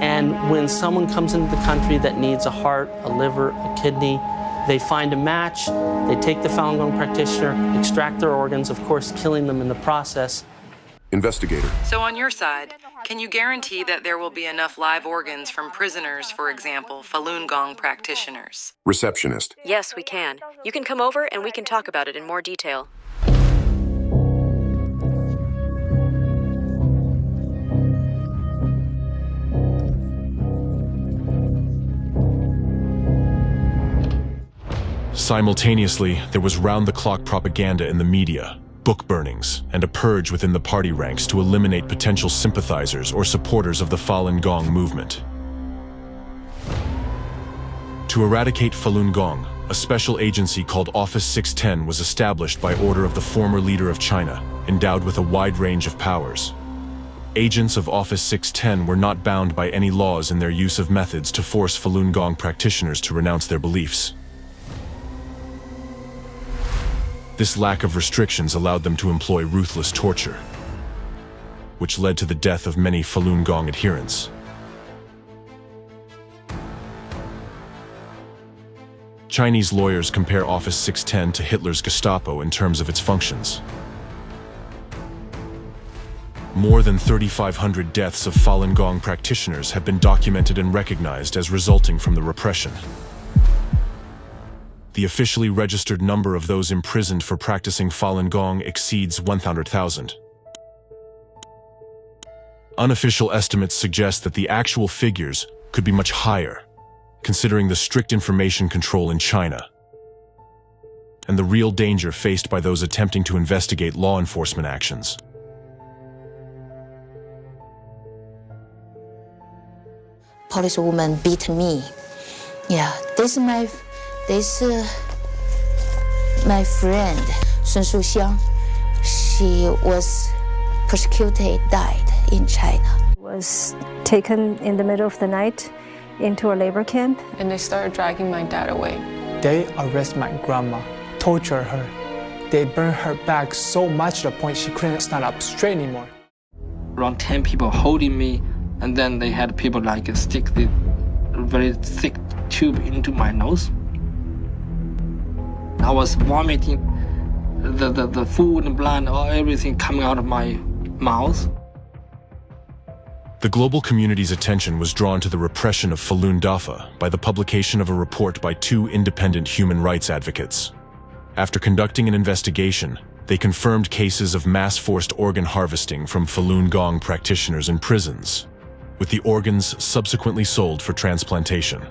And when someone comes into the country that needs a heart, a liver, a kidney, they find a match, they take the Falun Gong practitioner, extract their organs, of course killing them in the process. Investigator. So on your side, can you guarantee that there will be enough live organs from prisoners, for example, Falun Gong practitioners? Receptionist. Yes, we can. You can come over and we can talk about it in more detail. Simultaneously, there was round-the-clock propaganda in the media, book burnings, and a purge within the party ranks to eliminate potential sympathizers or supporters of the Falun Gong movement. To eradicate Falun Gong, a special agency called Office 610 was established by order of the former leader of China, endowed with a wide range of powers. Agents of Office 610 were not bound by any laws in their use of methods to force Falun Gong practitioners to renounce their beliefs. This lack of restrictions allowed them to employ ruthless torture, which led to the death of many Falun Gong adherents. Chinese lawyers compare Office 610 to Hitler's Gestapo in terms of its functions. More than 3,500 deaths of Falun Gong practitioners have been documented and recognized as resulting from the repression. The officially registered number of those imprisoned for practicing Falun Gong exceeds 100,000. Unofficial estimates suggest that the actual figures could be much higher, considering the strict information control in China and the real danger faced by those attempting to investigate law enforcement actions. Policewoman beat me. Yeah, this is my friend, Sun Suxiang. She was persecuted, died in China. Was taken in the middle of the night into a labor camp. And they started dragging my dad away. They arrest my grandma, torture her. They burn her back so much to the point she couldn't stand up straight anymore. Around 10 people holding me, and then they had people like stick the very thick tube into my nose. I was vomiting, the food and blood, everything coming out of my mouth. The global community's attention was drawn to the repression of Falun Dafa by the publication of a report by two independent human rights advocates. After conducting an investigation, they confirmed cases of mass-forced organ harvesting from Falun Gong practitioners in prisons, with the organs subsequently sold for transplantation.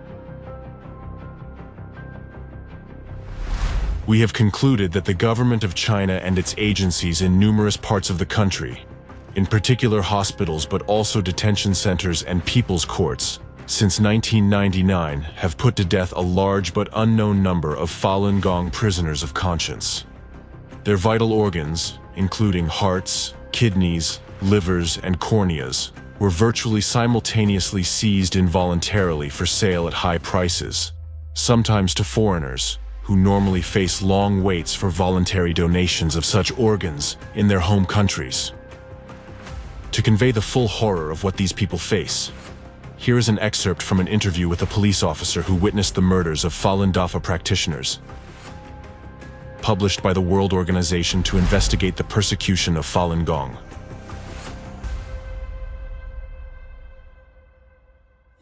We have concluded that the government of China and its agencies in numerous parts of the country, in particular hospitals but also detention centers and people's courts, since 1999, have put to death a large but unknown number of Falun Gong prisoners of conscience. Their vital organs, including hearts, kidneys, livers, and corneas, were virtually simultaneously seized involuntarily for sale at high prices, sometimes to foreigners, who normally face long waits for voluntary donations of such organs in their home countries. To convey the full horror of what these people face, here is an excerpt from an interview with a police officer who witnessed the murders of Falun Dafa practitioners, published by the World Organization to investigate the persecution of Falun Gong.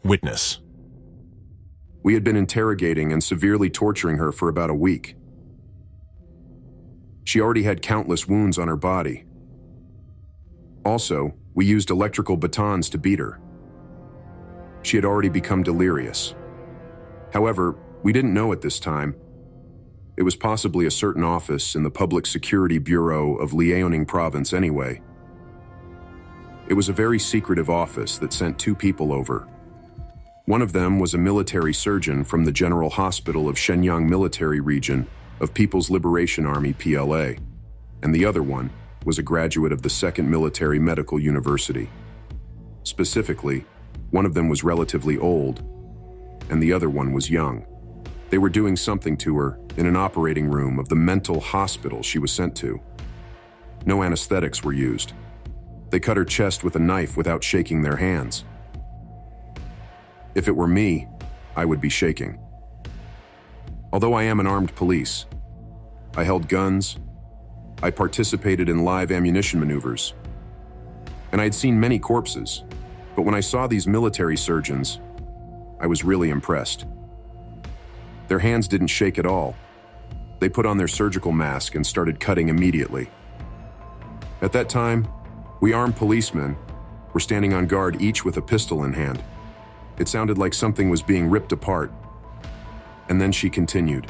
Witness. We had been interrogating and severely torturing her for about a week. She already had countless wounds on her body. Also, we used electrical batons to beat her. She had already become delirious. However, we didn't know at this time. It was possibly a certain office in the Public Security Bureau of Liaoning Province anyway. It was a very secretive office that sent two people over. One of them was a military surgeon from the General Hospital of Shenyang Military Region of People's Liberation Army PLA, and the other one was a graduate of the 2nd Military Medical University. Specifically, one of them was relatively old, and the other one was young. They were doing something to her in an operating room of the mental hospital she was sent to. No anesthetics were used. They cut her chest with a knife without shaking their hands. If it were me, I would be shaking. Although I am an armed police, I held guns, I participated in live ammunition maneuvers, and I had seen many corpses, but when I saw these military surgeons, I was really impressed. Their hands didn't shake at all. They put on their surgical mask and started cutting immediately. At that time, we armed policemen were standing on guard, each with a pistol in hand. It sounded like something was being ripped apart. And then she continued.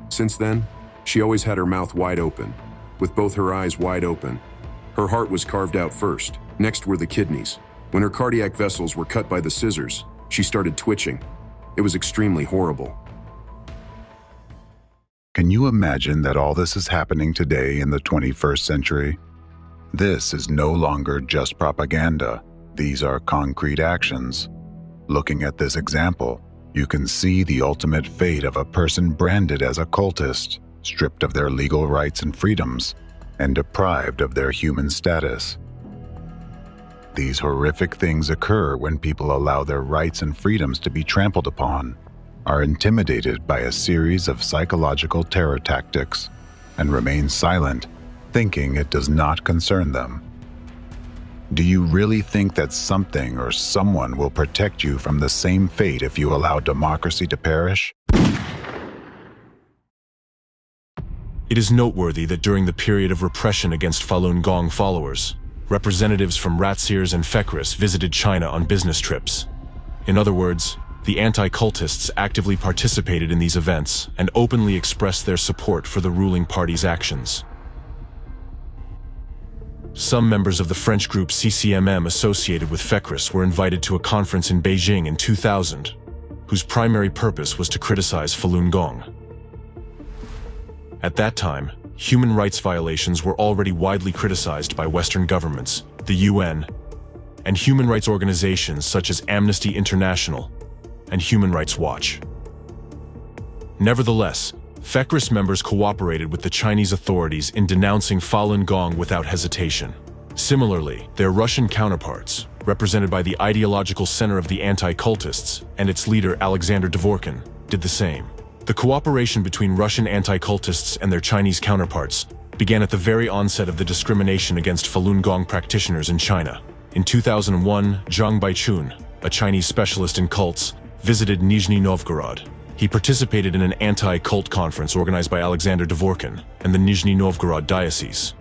Since then, she always had her mouth wide open, with both her eyes wide open. Her heart was carved out first. Next were the kidneys. When her cardiac vessels were cut by the scissors, she started twitching. It was extremely horrible. Can you imagine that all this is happening today in the 21st century? This is no longer just propaganda. These are concrete actions. Looking at this example, you can see the ultimate fate of a person branded as a cultist, stripped of their legal rights and freedoms, and deprived of their human status. These horrific things occur when people allow their rights and freedoms to be trampled upon, are intimidated by a series of psychological terror tactics, and remain silent, thinking it does not concern them. Do you really think that something or someone will protect you from the same fate if you allow democracy to perish? It is noteworthy that during the period of repression against Falun Gong followers, representatives from Ratsiers and Fekris visited China on business trips. In other words, the anti-cultists actively participated in these events and openly expressed their support for the ruling party's actions. Some members of the French group CCMM associated with Fekris were invited to a conference in Beijing in 2000, whose primary purpose was to criticize Falun Gong. At that time, human rights violations were already widely criticized by Western governments, the UN, and human rights organizations such as Amnesty International and Human Rights Watch. Nevertheless, Fekris members cooperated with the Chinese authorities in denouncing Falun Gong without hesitation. Similarly, their Russian counterparts, represented by the ideological center of the anti-cultists and its leader Alexander Dvorkin, did the same. The cooperation between Russian anti-cultists and their Chinese counterparts began at the very onset of the discrimination against Falun Gong practitioners in China. In 2001, Zhang Baichun, a Chinese specialist in cults, visited Nizhny Novgorod. He participated in an anti-cult conference organized by Alexander Dvorkin and the Nizhny Novgorod diocese.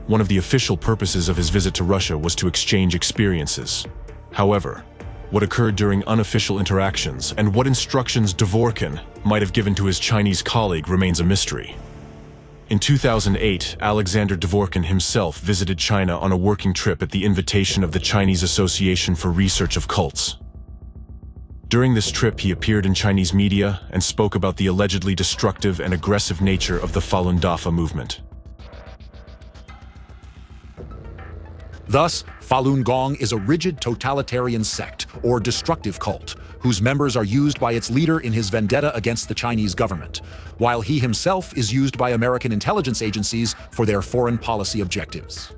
One of the official purposes of his visit to Russia was to exchange experiences. However, what occurred during unofficial interactions and what instructions Dvorkin might have given to his Chinese colleague remains a mystery. In 2008, Alexander Dvorkin himself visited China on a working trip at the invitation of the Chinese Association for Research of Cults. During this trip, he appeared in Chinese media and spoke about the allegedly destructive and aggressive nature of the Falun Dafa movement. Thus, Falun Gong is a rigid totalitarian sect, or destructive cult, whose members are used by its leader in his vendetta against the Chinese government, while he himself is used by American intelligence agencies for their foreign policy objectives.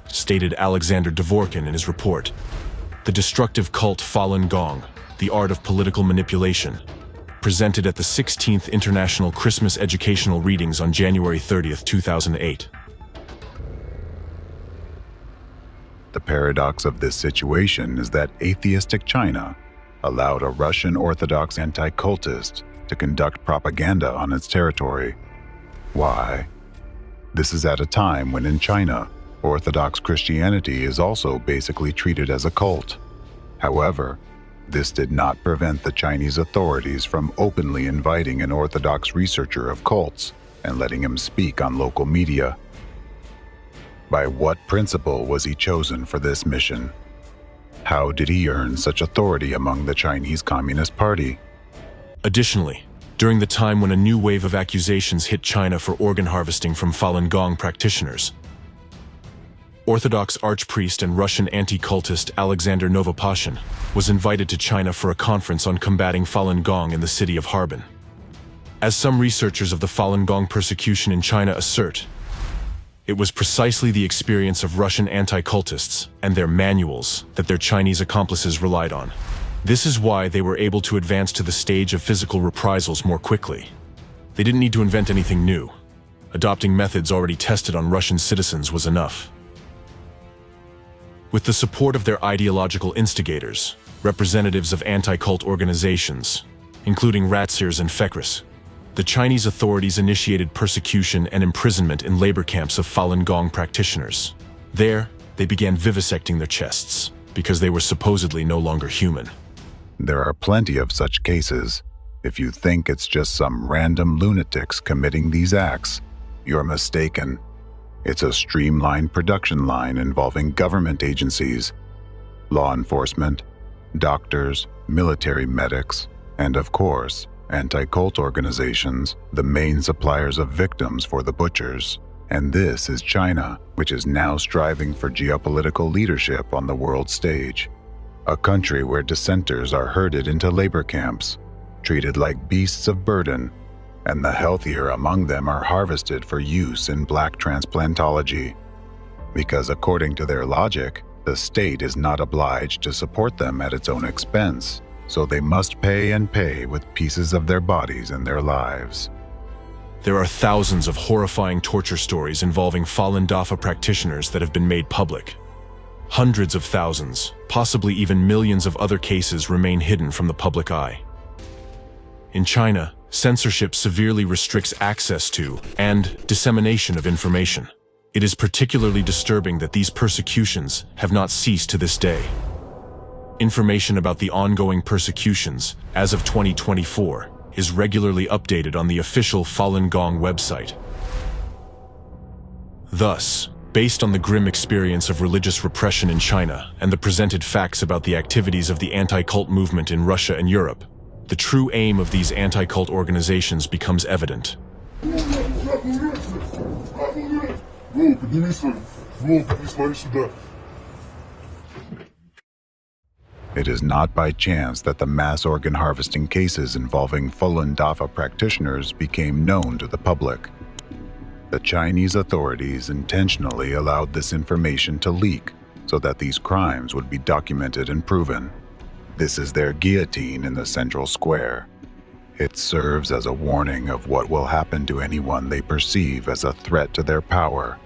Stated Alexander Dvorkin in his report, "The destructive cult Falun Gong, the art of political manipulation," presented at the 16th International Christmas Educational Readings on January 30th, 2008. The paradox of this situation is that atheistic China allowed a Russian Orthodox anti-cultist to conduct propaganda on its territory. Why? This is at a time when in China, Orthodox Christianity is also basically treated as a cult. However, this did not prevent the Chinese authorities from openly inviting an Orthodox researcher of cults and letting him speak on local media. By what principle was he chosen for this mission? How did he earn such authority among the Chinese Communist Party? Additionally, during the time when a new wave of accusations hit China for organ harvesting from Falun Gong practitioners, Orthodox archpriest and Russian anti-cultist Alexander Novopashin was invited to China for a conference on combating Falun Gong in the city of Harbin. As some researchers of the Falun Gong persecution in China assert, it was precisely the experience of Russian anti-cultists and their manuals that their Chinese accomplices relied on. This is why they were able to advance to the stage of physical reprisals more quickly. They didn't need to invent anything new. Adopting methods already tested on Russian citizens was enough. With the support of their ideological instigators, representatives of anti-cult organizations, including Ratsirs and Fekris, the Chinese authorities initiated persecution and imprisonment in labor camps of Falun Gong practitioners. There, they began vivisecting their chests, because they were supposedly no longer human. There are plenty of such cases. If you think it's just some random lunatics committing these acts, you're mistaken. It's a streamlined production line involving government agencies, law enforcement, doctors, military medics, and of course, anti-cult organizations, the main suppliers of victims for the butchers. And this is China, which is now striving for geopolitical leadership on the world stage. A country where dissenters are herded into labor camps, treated like beasts of burden, and the healthier among them are harvested for use in black transplantology. Because according to their logic, the state is not obliged to support them at its own expense, so they must pay and pay with pieces of their bodies and their lives. There are thousands of horrifying torture stories involving Falun Dafa practitioners that have been made public. Hundreds of thousands, possibly even millions of other cases remain hidden from the public eye. In China, censorship severely restricts access to and dissemination of information. It is particularly disturbing that these persecutions have not ceased to this day. Information about the ongoing persecutions, as of 2024, is regularly updated on the official Falun Gong website. Thus, based on the grim experience of religious repression in China and the presented facts about the activities of the anti-cult movement in Russia and Europe, the true aim of these anti-cult organizations becomes evident. It is not by chance that the mass organ harvesting cases involving Falun Dafa practitioners became known to the public. The Chinese authorities intentionally allowed this information to leak so that these crimes would be documented and proven. This is their guillotine in the central square. It serves as a warning of what will happen to anyone they perceive as a threat to their power.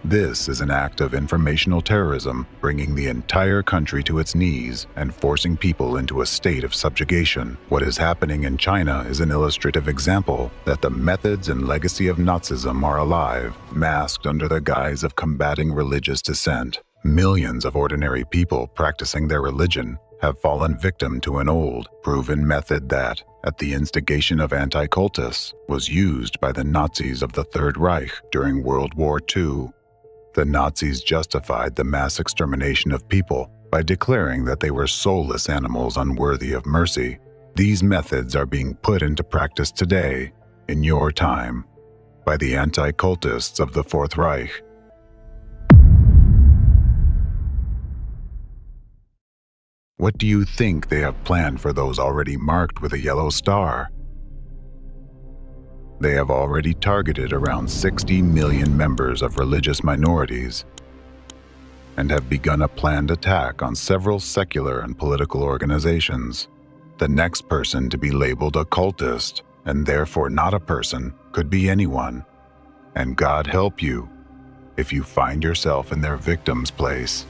This is an act of informational terrorism, bringing the entire country to its knees and forcing people into a state of subjugation. What is happening in China is an illustrative example that the methods and legacy of Nazism are alive, masked under the guise of combating religious dissent. Millions of ordinary people practicing their religion have fallen victim to an old, proven method that, at the instigation of anti-cultists, was used by the Nazis of the Third Reich during World War II. The Nazis justified the mass extermination of people by declaring that they were soulless animals unworthy of mercy. These methods are being put into practice today, in your time, by the anti-cultists of the Fourth Reich. What do you think they have planned for those already marked with a yellow star? They have already targeted around 60 million members of religious minorities and have begun a planned attack on several secular and political organizations. The next person to be labeled a cultist, and therefore not a person, could be anyone. And God help you if you find yourself in their victim's place.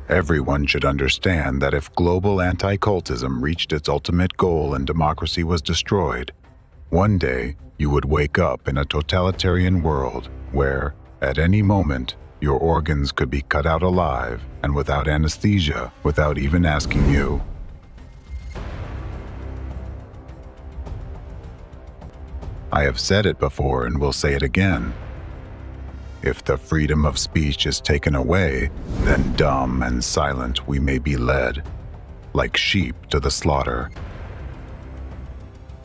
Everyone should understand that if global anti-cultism reached its ultimate goal and democracy was destroyed, one day you would wake up in a totalitarian world where, at any moment, your organs could be cut out alive and without anesthesia, without even asking you. I have said it before and will say it again. If the freedom of speech is taken away, then dumb and silent we may be led, like sheep to the slaughter.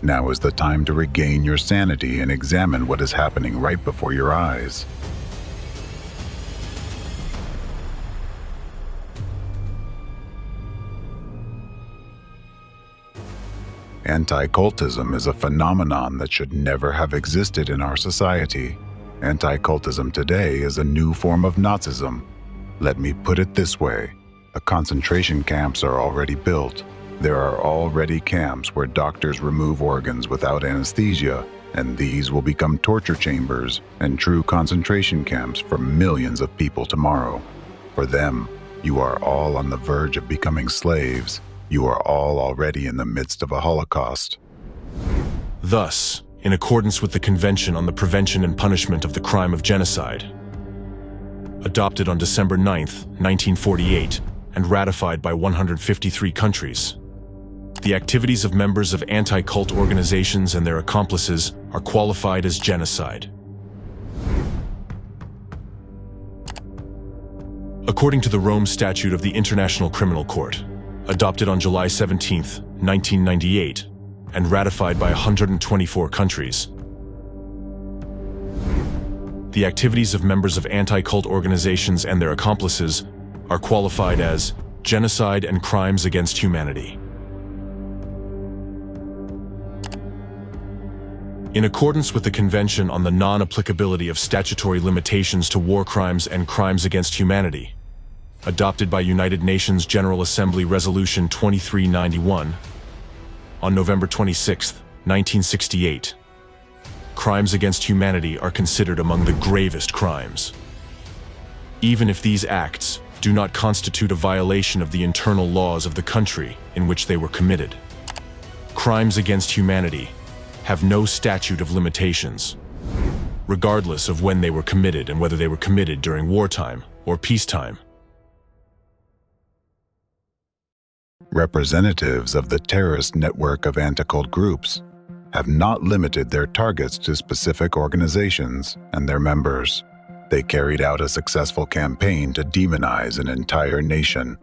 Now is the time to regain your sanity and examine what is happening right before your eyes. Anti-cultism is a phenomenon that should never have existed in our society. Anti-cultism today is a new form of Nazism. Let me put it this way. The concentration camps are already built. There are already camps where doctors remove organs without anesthesia, and these will become torture chambers and true concentration camps for millions of people tomorrow. For them, you are all on the verge of becoming slaves. You are all already in the midst of a Holocaust. Thus, in accordance with the Convention on the Prevention and Punishment of the Crime of Genocide, adopted on December 9, 1948, and ratified by 153 countries, the activities of members of anti-cult organizations and their accomplices are qualified as genocide. According to the Rome Statute of the International Criminal Court, adopted on July 17, 1998, and ratified by 124 countries, the activities of members of anti-cult organizations and their accomplices are qualified as genocide and crimes against humanity. In accordance with the Convention on the Non-Applicability of Statutory Limitations to War Crimes and Crimes Against Humanity, adopted by United Nations General Assembly Resolution 2391, on November 26, 1968, crimes against humanity are considered among the gravest crimes. Even if these acts do not constitute a violation of the internal laws of the country in which they were committed. Crimes against humanity have no statute of limitations, regardless of when they were committed and whether they were committed during wartime or peacetime. Representatives of the terrorist network of anti-cult groups have not limited their targets to specific organizations and their members. They carried out a successful campaign to demonize an entire nation.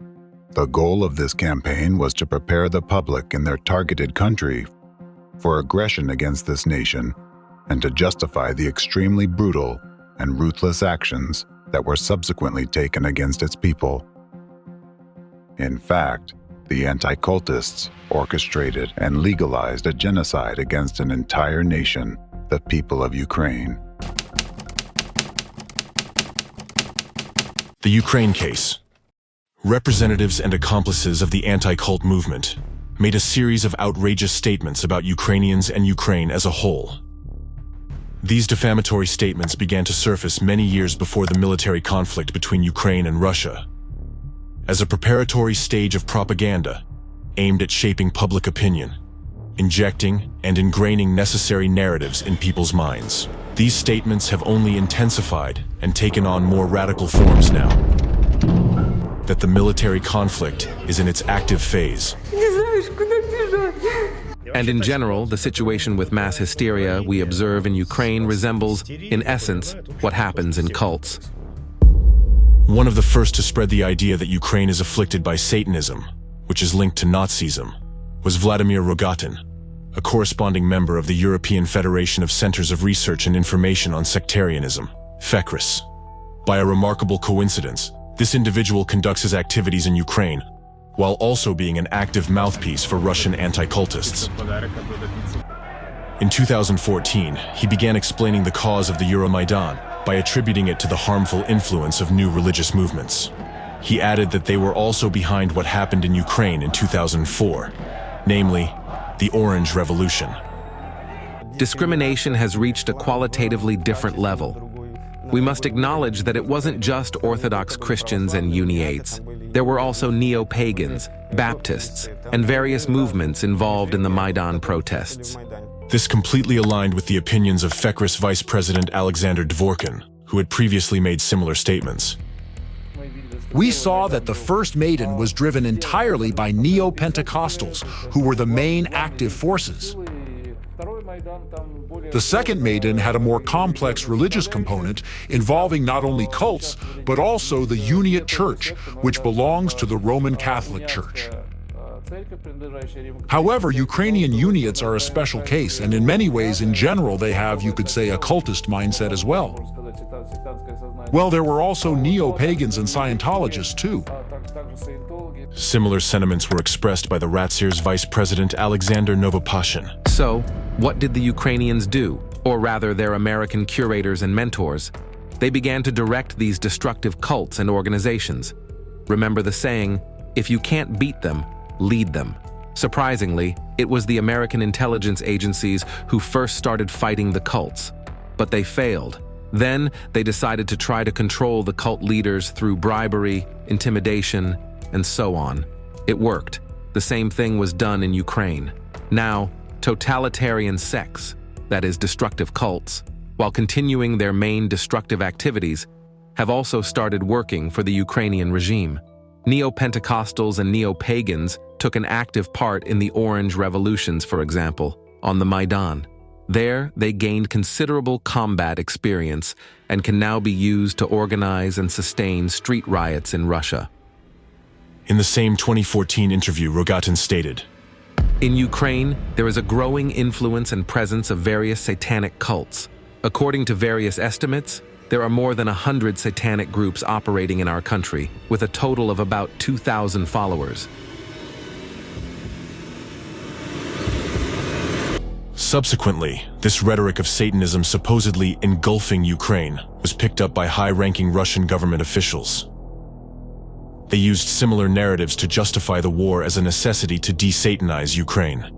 The goal of this campaign was to prepare the public in their targeted country for aggression against this nation and to justify the extremely brutal and ruthless actions that were subsequently taken against its people. In fact, the anti-cultists orchestrated and legalized a genocide against an entire nation, the people of Ukraine. The Ukraine case. Representatives and accomplices of the anti-cult movement made a series of outrageous statements about Ukrainians and Ukraine as a whole. These defamatory statements began to surface many years before the military conflict between Ukraine and Russia, as a preparatory stage of propaganda aimed at shaping public opinion, injecting and ingraining necessary narratives in people's minds. These statements have only intensified and taken on more radical forms now that the military conflict is in its active phase. And in general, the situation with mass hysteria we observe in Ukraine resembles, in essence, what happens in cults. One of the first to spread the idea that Ukraine is afflicted by Satanism, which is linked to Nazism, was Vladimir Rogatin, a corresponding member of the European Federation of Centers of Research and Information on Sectarianism, FECRIS. By a remarkable coincidence, this individual conducts his activities in Ukraine, while also being an active mouthpiece for Russian anti-cultists. In 2014, he began explaining the cause of the Euromaidan by attributing it to the harmful influence of new religious movements. He added that they were also behind what happened in Ukraine in 2004, namely, the Orange Revolution. Discrimination has reached a qualitatively different level. We must acknowledge that it wasn't just Orthodox Christians and Uniates. There were also neo-pagans, Baptists, and various movements involved in the Maidan protests. This completely aligned with the opinions of FECRIS Vice President Alexander Dvorkin, who had previously made similar statements. We saw that the first Maidan was driven entirely by neo-Pentecostals, who were the main active forces. The second Maidan had a more complex religious component involving not only cults, but also the Uniate Church, which belongs to the Roman Catholic Church. However, Ukrainian Uniates are a special case, and in many ways, in general, they have, you could say, a cultist mindset as well. Well, there were also neo-pagans and Scientologists, too. Similar sentiments were expressed by the Ratsir's Vice President Alexander Novopashin. So, what did the Ukrainians do? Or rather, their American curators and mentors? They began to direct these destructive cults and organizations. Remember the saying, if you can't beat them, lead them. Surprisingly, it was the American intelligence agencies who first started fighting the cults. But they failed. Then, they decided to try to control the cult leaders through bribery, intimidation, and so on. It worked. The same thing was done in Ukraine. Now, totalitarian sects, that is, destructive cults, while continuing their main destructive activities, have also started working for the Ukrainian regime. Neo-Pentecostals and neo-pagans took an active part in the Orange Revolutions, for example, on the Maidan. There, they gained considerable combat experience and can now be used to organize and sustain street riots in Russia. In the same 2014 interview, Rogatin stated, in Ukraine, there is a growing influence and presence of various satanic cults. According to various estimates, there are more than 100 satanic groups operating in our country, with a total of about 2,000 followers. Subsequently, this rhetoric of Satanism supposedly engulfing Ukraine was picked up by high-ranking Russian government officials. They used similar narratives to justify the war as a necessity to de-Satanize Ukraine.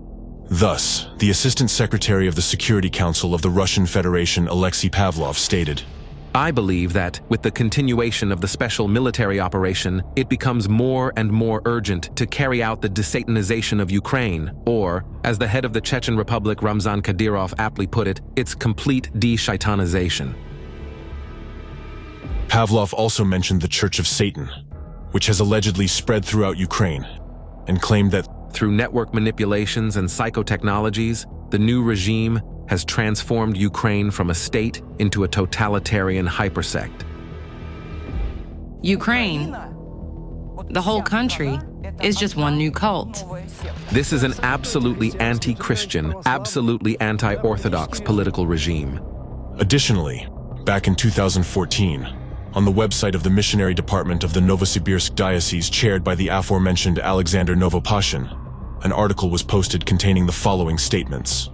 Thus, the Assistant Secretary of the Security Council of the Russian Federation, Alexei Pavlov, stated, I believe that, with the continuation of the special military operation, it becomes more and more urgent to carry out the desatanization of Ukraine, or, as the head of the Chechen Republic Ramzan Kadyrov aptly put it, its complete de-shaitanization. Pavlov also mentioned the Church of Satan, which has allegedly spread throughout Ukraine, and claimed that through network manipulations and psychotechnologies, the new regime has transformed Ukraine from a state into a totalitarian hypersect. Ukraine, the whole country, is just one new cult. This is an absolutely anti-Christian, absolutely anti-Orthodox political regime. Additionally, back in 2014, on the website of the Missionary Department of the Novosibirsk Diocese chaired by the aforementioned Alexander Novopashin, an article was posted containing the following statements.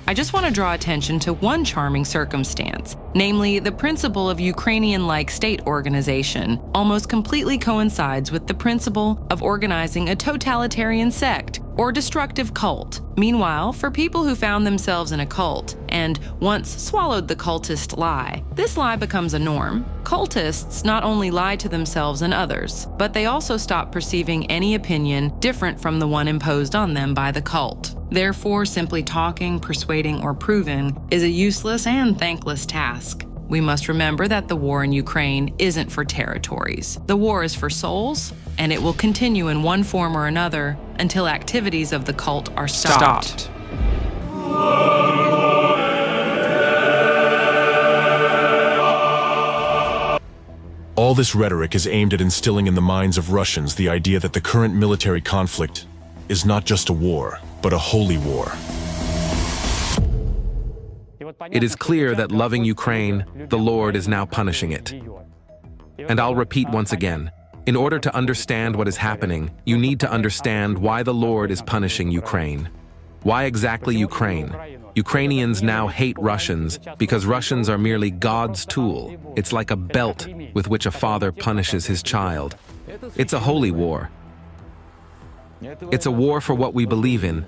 I just want to draw attention to one charming circumstance, namely the principle of Ukrainian-like state organization almost completely coincides with the principle of organizing a totalitarian sect or destructive cult. Meanwhile, for people who found themselves in a cult and once swallowed the cultist lie, this lie becomes a norm. Cultists not only lie to themselves and others, but they also stop perceiving any opinion different from the one imposed on them by the cult. Therefore, simply talking, persuading, or proving is a useless and thankless task. We must remember that the war in Ukraine isn't for territories. The war is for souls, and it will continue in one form or another until activities of the cult are stopped. All this rhetoric is aimed at instilling in the minds of Russians the idea that the current military conflict is not just a war, but a holy war. It is clear that loving Ukraine, the Lord is now punishing it. And I'll repeat once again, in order to understand what is happening, you need to understand why the Lord is punishing Ukraine. Why exactly Ukraine? Ukrainians now hate Russians because Russians are merely God's tool. It's like a belt with which a father punishes his child. It's a holy war. It's a war for what we believe in.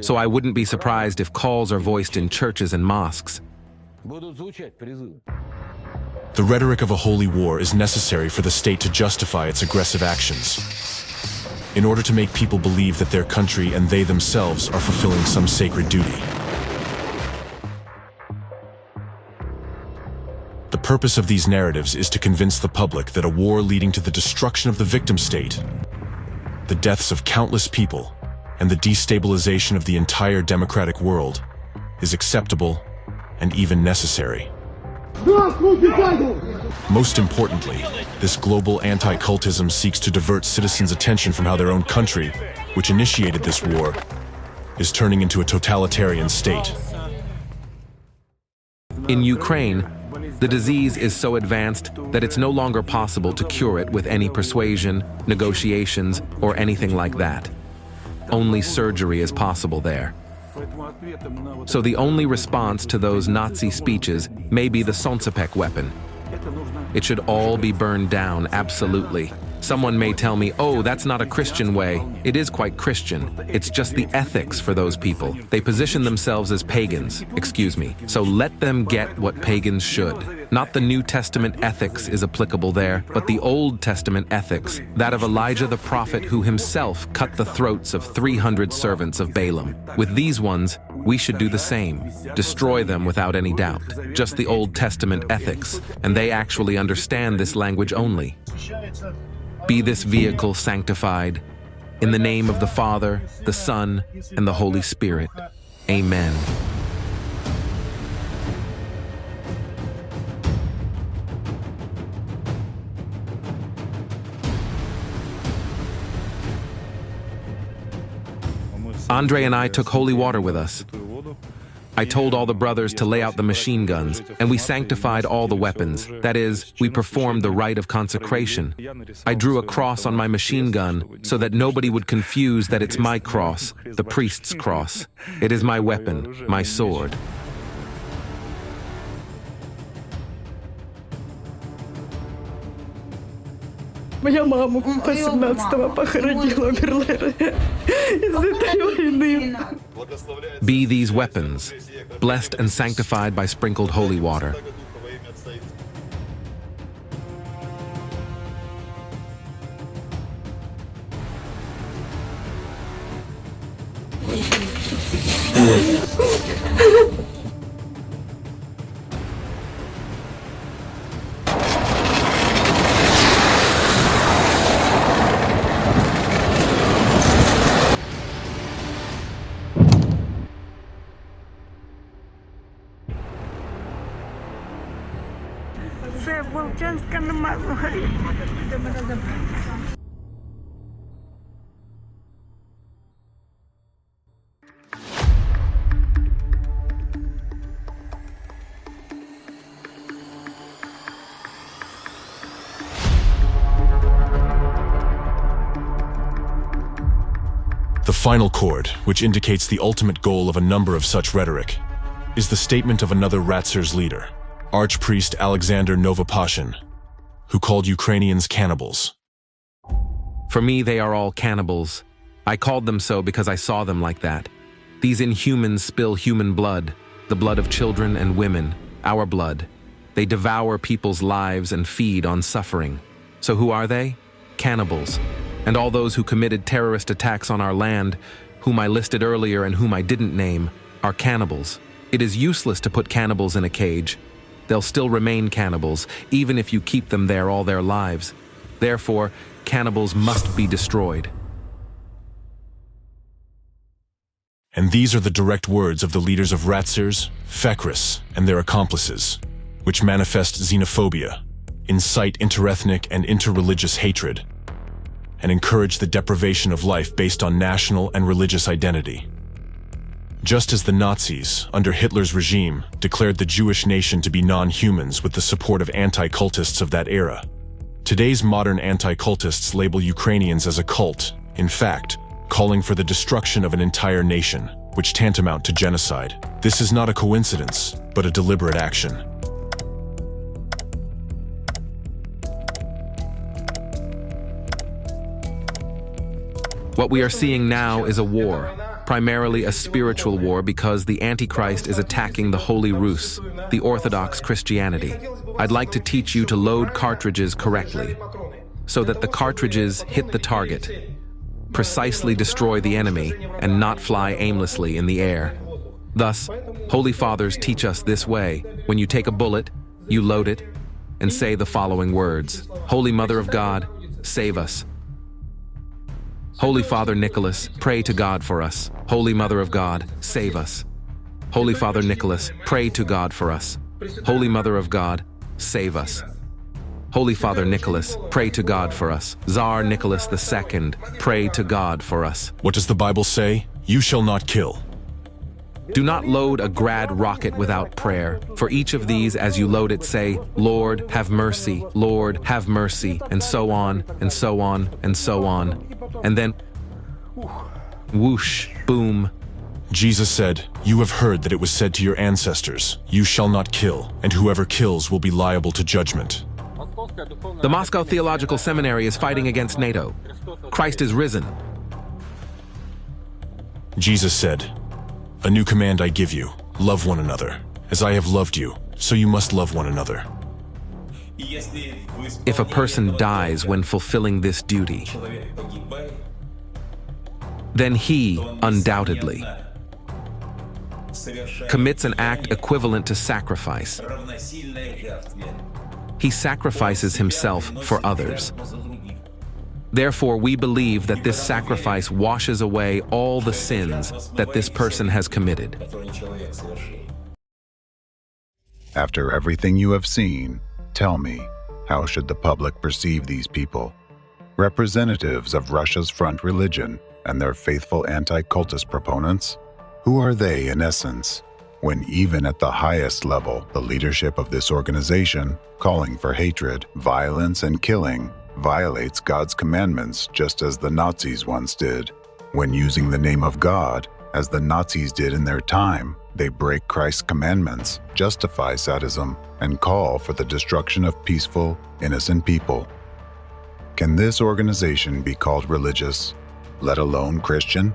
So I wouldn't be surprised if calls are voiced in churches and mosques. The rhetoric of a holy war is necessary for the state to justify its aggressive actions, in order to make people believe that their country and they themselves are fulfilling some sacred duty. The purpose of these narratives is to convince the public that a war leading to the destruction of the victim state, the deaths of countless people, and the destabilization of the entire democratic world is acceptable and even necessary. Most importantly, this global anti-cultism seeks to divert citizens' attention from how their own country, which initiated this war, is turning into a totalitarian state. In Ukraine, the disease is so advanced that it's no longer possible to cure it with any persuasion, negotiations, or anything like that. Only surgery is possible there. So the only response to those Nazi speeches may be the Soncepek weapon. It should all be burned down, absolutely. Someone may tell me, oh, that's not a Christian way. It is quite Christian. It's just the ethics for those people. They position themselves as pagans, excuse me. So let them get what pagans should. Not the New Testament ethics is applicable there, but the Old Testament ethics, that of Elijah the prophet who himself cut the throats of 300 servants of Balaam. With these ones, we should do the same. Destroy them without any doubt. Just the Old Testament ethics, and they actually understand this language only. Be this vehicle sanctified. In the name of the Father, the Son, and the Holy Spirit. Amen. Andre and I took holy water with us. I told all the brothers to lay out the machine guns, and we sanctified all the weapons. That is, we performed the rite of consecration. I drew a cross on my machine gun so that nobody would confuse that it's my cross, the priest's cross. It is my weapon, my sword. Моя мама 18-го похоронила Берлера из этой войны. Be these weapons, blessed and sanctified by sprinkled holy water. The final chord, which indicates the ultimate goal of a number of such rhetoric, is the statement of another Ratzer's leader, Archpriest Alexander Novopashin, who called Ukrainians cannibals. For me, they are all cannibals. I called them so because I saw them like that. These inhumans spill human blood, the blood of children and women, our blood. They devour people's lives and feed on suffering. So who are they? Cannibals. And all those who committed terrorist attacks on our land, whom I listed earlier and whom I didn't name, are cannibals. It is useless to put cannibals in a cage. they'll still remain cannibals, even if you keep them there all their lives. Therefore, cannibals must be destroyed. And these are the direct words of the leaders of Ratsers, Fekris, and their accomplices, which manifest xenophobia, incite interethnic and interreligious hatred, and encourage the deprivation of life based on national and religious identity. Just as the Nazis, under Hitler's regime, declared the Jewish nation to be non-humans with the support of anti-cultists of that era, today's modern anti-cultists label Ukrainians as a cult, in fact, calling for the destruction of an entire nation, which tantamount to genocide. This is not a coincidence, but a deliberate action. What we are seeing now is a war, primarily a spiritual war because the Antichrist is attacking the Holy Rus, the Orthodox Christianity. I'd like to teach you to load cartridges correctly, so that the cartridges hit the target, precisely destroy the enemy, and not fly aimlessly in the air. Thus, Holy Fathers teach us this way. When you take a bullet, you load it, and say the following words. Holy Mother of God, save us. Holy Father Nicholas, pray to God for us. Holy Mother of God, save us. Holy Father Nicholas, pray to God for us. Holy Mother of God, save us. Holy Father Nicholas, pray to God for us. Tsar Nicholas II, pray to God for us. What does the Bible say? You shall not kill. Do not load a grad rocket without prayer. For each of these, as you load it, say, Lord, have mercy, Lord, have mercy, and so on, and so on, and so on. And then, whoosh, boom. Jesus said, "You have heard that it was said to your ancestors, you shall not kill, and whoever kills will be liable to judgment." The Moscow Theological Seminary is fighting against NATO. Christ is risen. Jesus said, "A new command I give you, love one another. As I have loved you, so you must love one another." If a person dies when fulfilling this duty, then he, undoubtedly, commits an act equivalent to sacrifice. He sacrifices himself for others. Therefore, we believe that this sacrifice washes away all the sins that this person has committed. After everything you have seen, tell me, how should the public perceive these people? Representatives of Russia's front religion and their faithful anti-cultist proponents? Who are they in essence, when even at the highest level, the leadership of this organization, calling for hatred, violence, and killing, violates God's commandments just as the Nazis once did? When using the name of God, as the Nazis did in their time, they break Christ's commandments, justify sadism, and call for the destruction of peaceful, innocent people. Can this organization be called religious, let alone Christian?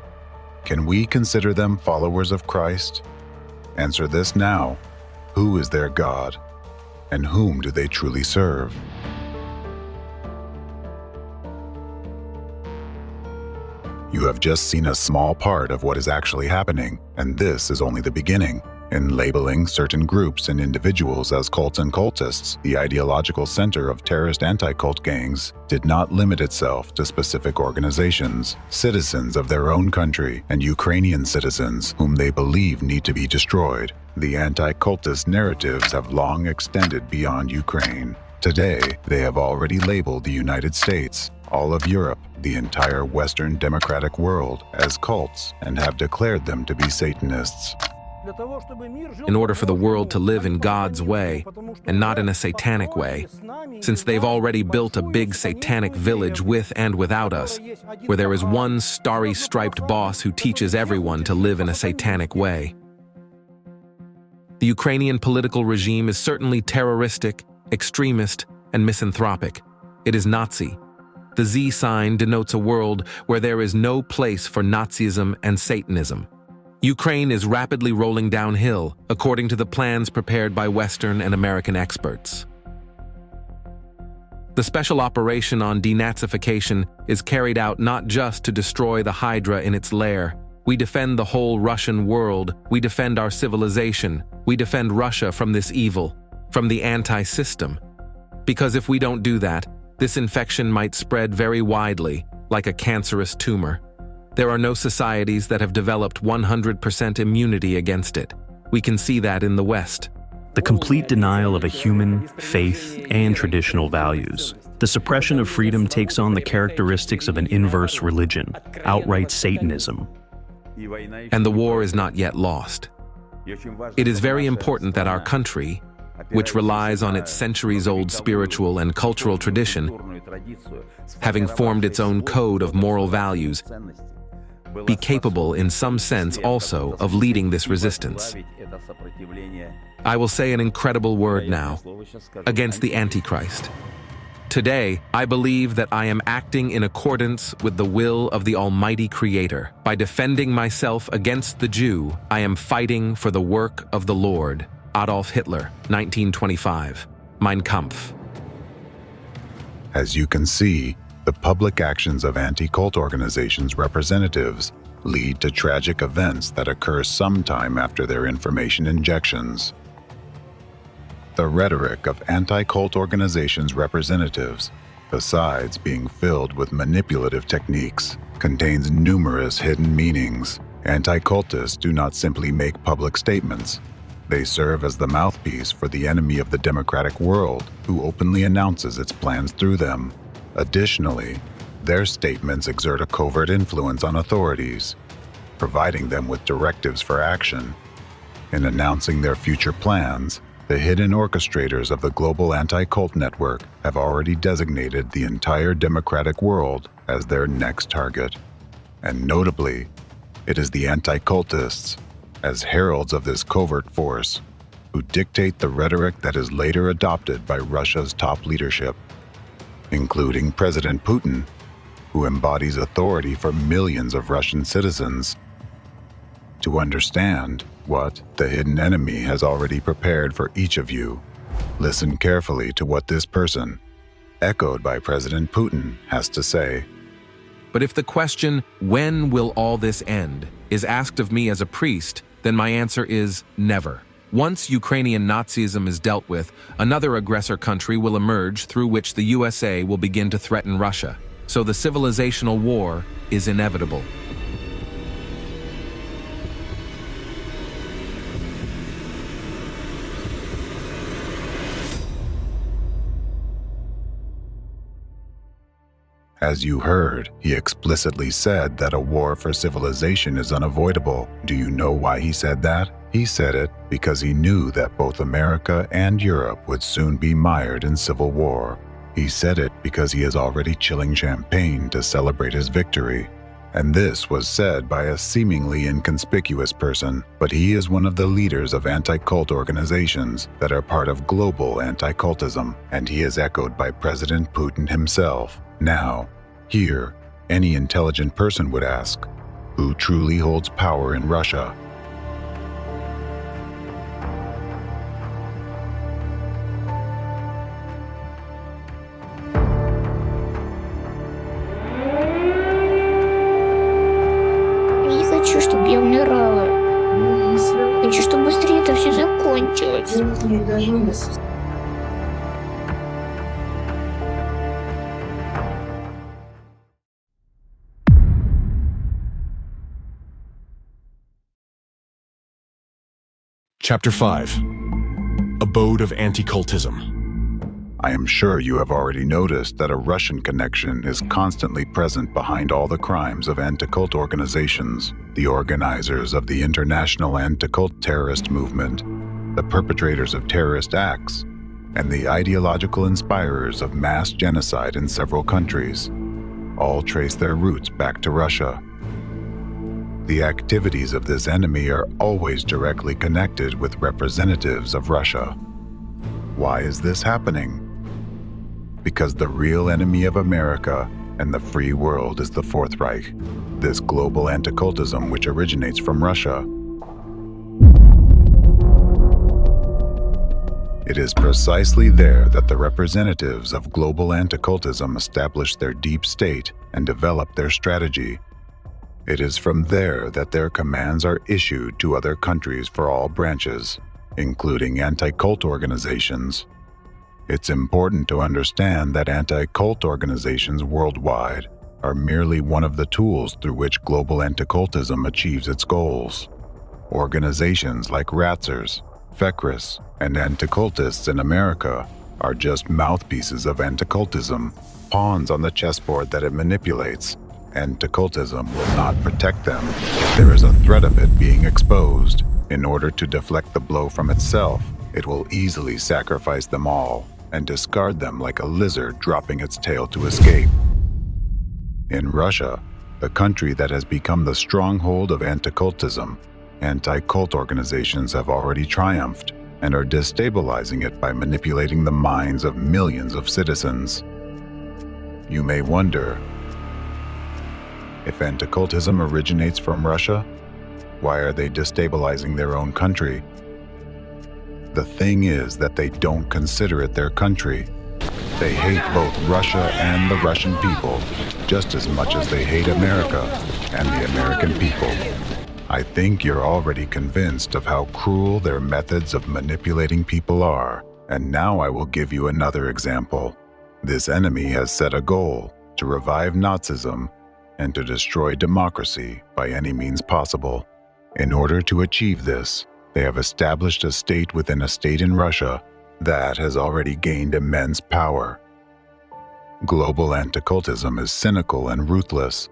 Can we consider them followers of Christ? Answer this now. Who is their God? And whom do they truly serve? You have just seen a small part of what is actually happening, and this is only the beginning. In labeling certain groups and individuals as cults and cultists, the ideological center of terrorist anti-cult gangs did not limit itself to specific organizations, citizens of their own country, and Ukrainian citizens whom they believe need to be destroyed. The anti-cultist narratives have long extended beyond Ukraine. Today, they have already labeled the United States, all of Europe, the entire Western democratic world as cults and have declared them to be Satanists. In order for the world to live in God's way and not in a satanic way, since they've already built a big satanic village with and without us, where there is one starry striped boss who teaches everyone to live in a satanic way. The Ukrainian political regime is certainly terroristic, extremist, and misanthropic. It is Nazi. The Z sign denotes a world where there is no place for Nazism and Satanism. Ukraine is rapidly rolling downhill, according to the plans prepared by Western and American experts. The special operation on denazification is carried out not just to destroy the Hydra in its lair. We defend the whole Russian world. We defend our civilization. We defend Russia from this evil. from the anti-system. Because if we don't do that, this infection might spread very widely, like a cancerous tumor. There are no societies that have developed 100% immunity against it. We can see that in the West. The complete denial of a human, faith, and traditional values. The suppression of freedom takes on the characteristics of an inverse religion, outright Satanism. And the war is not yet lost. It is very important that our country, which relies on its centuries-old spiritual and cultural tradition, having formed its own code of moral values, be capable in some sense also of leading this resistance. I will say an incredible word now, against the Antichrist. Today, I believe that I am acting in accordance with the will of the Almighty Creator. By defending myself against the Jew, I am fighting for the work of the Lord. Adolf Hitler, 1925. Mein Kampf. As you can see, the public actions of anti-cult organizations' representatives lead to tragic events that occur sometime after their information injections. The rhetoric of anti-cult organizations' representatives, besides being filled with manipulative techniques, contains numerous hidden meanings. Anti-cultists do not simply make public statements. They serve as the mouthpiece for the enemy of the democratic world, who openly announces its plans through them. Additionally, their statements exert a covert influence on authorities, providing them with directives for action. In announcing their future plans, the hidden orchestrators of the global anti-cult network have already designated the entire democratic world as their next target. And notably, it is the anti-cultists, as heralds of this covert force, who dictate the rhetoric that is later adopted by Russia's top leadership, including President Putin, who embodies authority for millions of Russian citizens. To understand what the hidden enemy has already prepared for each of you, listen carefully to what this person, echoed by President Putin, has to say. But if the question, when will all this end, is asked of me as a priest, then my answer is never. Once Ukrainian Nazism is dealt with, another aggressor country will emerge through which the USA will begin to threaten Russia. So the civilizational war is inevitable. As you heard, he explicitly said that a war for civilization is unavoidable. Do you know why he said that? He said it because he knew that both America and Europe would soon be mired in civil war. He said it because he is already chilling champagne to celebrate his victory. And this was said by a seemingly inconspicuous person, but he is one of the leaders of anti-cult organizations that are part of global anti-cultism, and he is echoed by President Putin himself. Now, here, any intelligent person would ask, who truly holds power in Russia? Я не хочу, чтобы я умирала. Хочу, чтобы быстрее это все закончилось. Chapter 5. Abode of Anti-Cultism. I am sure you have already noticed that a Russian connection is constantly present behind all the crimes of anti-cult organizations, the organizers of the international anti-cult terrorist movement, the perpetrators of terrorist acts, and the ideological inspirers of mass genocide in several countries. All trace their roots back to Russia. The activities of this enemy are always directly connected with representatives of Russia. Why is this happening? Because the real enemy of America and the free world is the Fourth Reich, this global anti-cultism which originates from Russia. It is precisely there that the representatives of global anti-cultism establish their deep state and develop their strategy. It is from there that their commands are issued to other countries for all branches. including anti-cult organizations. It's important to understand that anti-cult organizations worldwide are merely one of the tools through which global anti-cultism achieves its goals. Organizations like Ratzers, Fekris, and anti-cultists in America are just mouthpieces of anti-cultism, pawns on the chessboard that it manipulates. Anti-cultism will not protect them if there is a threat of it being exposed. In order to deflect the blow from itself, it will easily sacrifice them all and discard them like a lizard dropping its tail to escape. In Russia, the country that has become the stronghold of anti-cultism, anti-cult organizations have already triumphed and are destabilizing it by manipulating the minds of millions of citizens. You may wonder, if anti-cultism originates from Russia, why are they destabilizing their own country? The thing is that they don't consider it their country. They hate both Russia and the Russian people just as much as they hate America and the American people. I think you're already convinced of how cruel their methods of manipulating people are, and now I will give you another example. This enemy has set a goal to revive Nazism and to destroy democracy by any means possible. In order to achieve this, they have established a state within a state in Russia that has already gained immense power. Global anti-cultism is cynical and ruthless,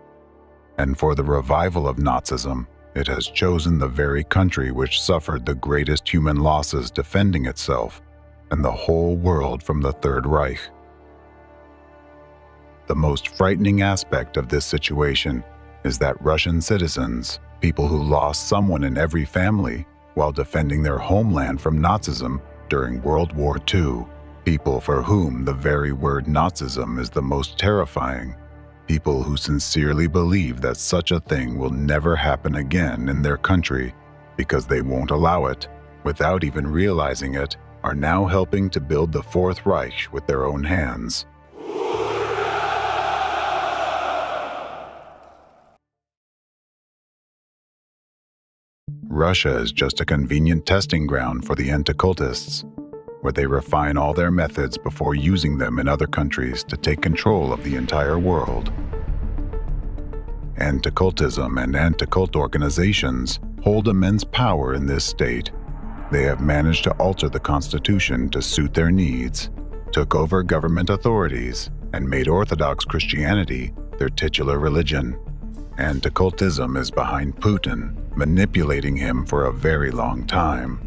and for the revival of Nazism, it has chosen the very country which suffered the greatest human losses defending itself and the whole world from the Third Reich. The most frightening aspect of this situation is that Russian citizens, people who lost someone in every family while defending their homeland from Nazism during World War II, people for whom the very word Nazism is the most terrifying, people who sincerely believe that such a thing will never happen again in their country because they won't allow it, without even realizing it, are now helping to build the Fourth Reich with their own hands. Russia is just a convenient testing ground for the anti-cultists, where they refine all their methods before using them in other countries to take control of the entire world. Anti-cultism and anti-cult organizations hold immense power in this state. They have managed to alter the constitution to suit their needs, took over government authorities, and made Orthodox Christianity their titular religion. Anti-cultism is behind Putin, manipulating him for a very long time.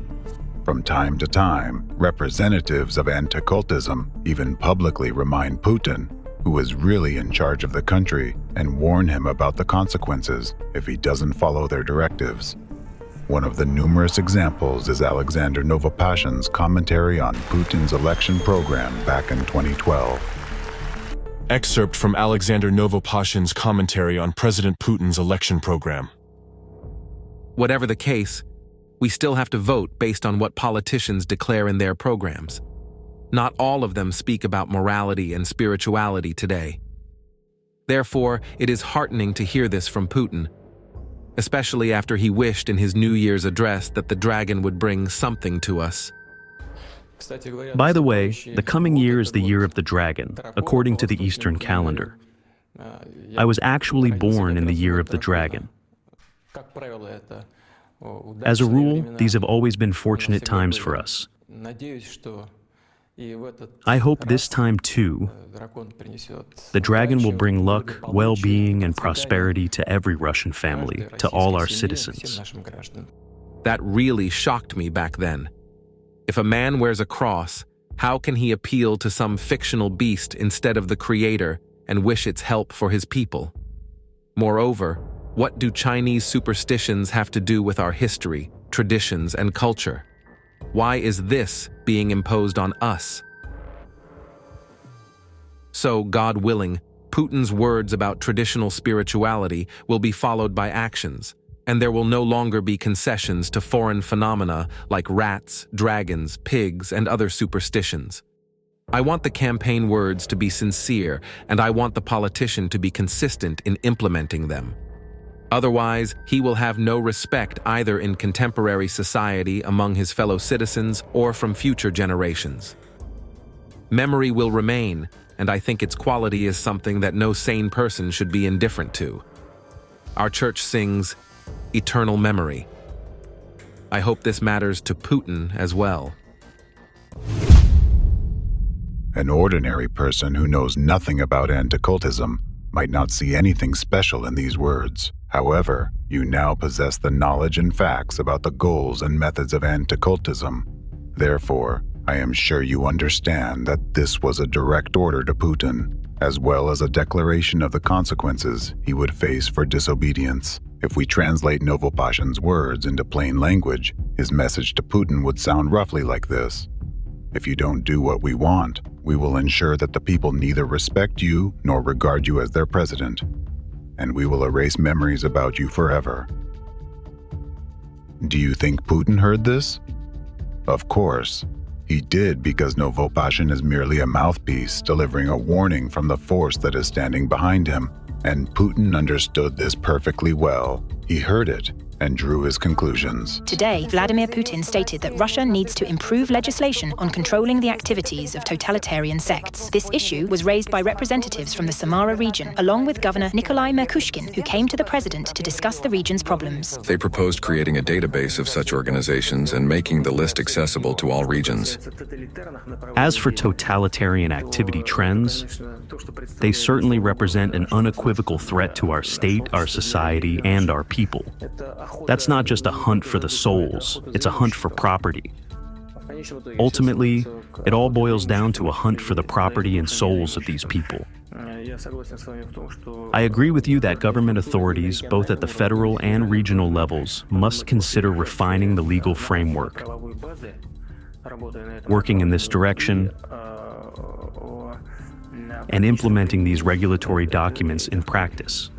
From time to time, representatives of anti-cultism even publicly remind Putin, who is really in charge of the country, and warn him about the consequences if he doesn't follow their directives. One of the numerous examples is Alexander Novopashin's commentary on Putin's election program back in 2012. Excerpt from Alexander Novopashin's commentary on President Putin's election program. Whatever the case, we still have to vote based on what politicians declare in their programs. Not all of them speak about morality and spirituality today. Therefore, it is heartening to hear this from Putin, especially after he wished in his New Year's address that the dragon would bring something to us. By the way, the coming year is the year of the dragon, according to the Eastern calendar. I was actually born in the year of the dragon. As a rule, these have always been fortunate times for us. I hope this time, too, the dragon will bring luck, well-being, and prosperity to every Russian family, to all our citizens. That really shocked me back then. If a man wears a cross, how can he appeal to some fictional beast instead of the Creator and wish its help for his people? Moreover, what do Chinese superstitions have to do with our history, traditions, and culture? Why is this being imposed on us? So, God willing, Putin's words about traditional spirituality will be followed by actions, and there will no longer be concessions to foreign phenomena like rats, dragons, pigs, and other superstitions. I want the campaign words to be sincere, and I want the politician to be consistent in implementing them. Otherwise, he will have no respect either in contemporary society among his fellow citizens or from future generations. Memory will remain, and I think its quality is something that no sane person should be indifferent to. Our church sings eternal memory. I hope this matters to Putin as well. An ordinary person who knows nothing about anti-cultism might not see anything special in these words. However, you now possess the knowledge and facts about the goals and methods of anti-cultism. Therefore, I am sure you understand that this was a direct order to Putin, as well as a declaration of the consequences he would face for disobedience. If we translate Novopashin's words into plain language, his message to Putin would sound roughly like this. If you don't do what we want, we will ensure that the people neither respect you nor regard you as their president, and we will erase memories about you forever. Do you think Putin heard this? Of course. He did, because Novopashin is merely a mouthpiece delivering a warning from the force that is standing behind him, and Putin understood this perfectly well. He heard it and drew his conclusions. Today, Vladimir Putin stated that Russia needs to improve legislation on controlling the activities of totalitarian sects. This issue was raised by representatives from the Samara region, along with Governor Nikolai Merkushkin, who came to the president to discuss the region's problems. They proposed creating a database of such organizations and making the list accessible to all regions. As for totalitarian activity trends, they certainly represent an unequivocal threat to our state, our society, and our people. That's not just a hunt for the souls, it's a hunt for property. Ultimately, it all boils down to a hunt for the property and souls of these people. I agree with you that government authorities, both at the federal and regional levels, must consider refining the legal framework. Working in this direction and implementing these regulatory documents in practice.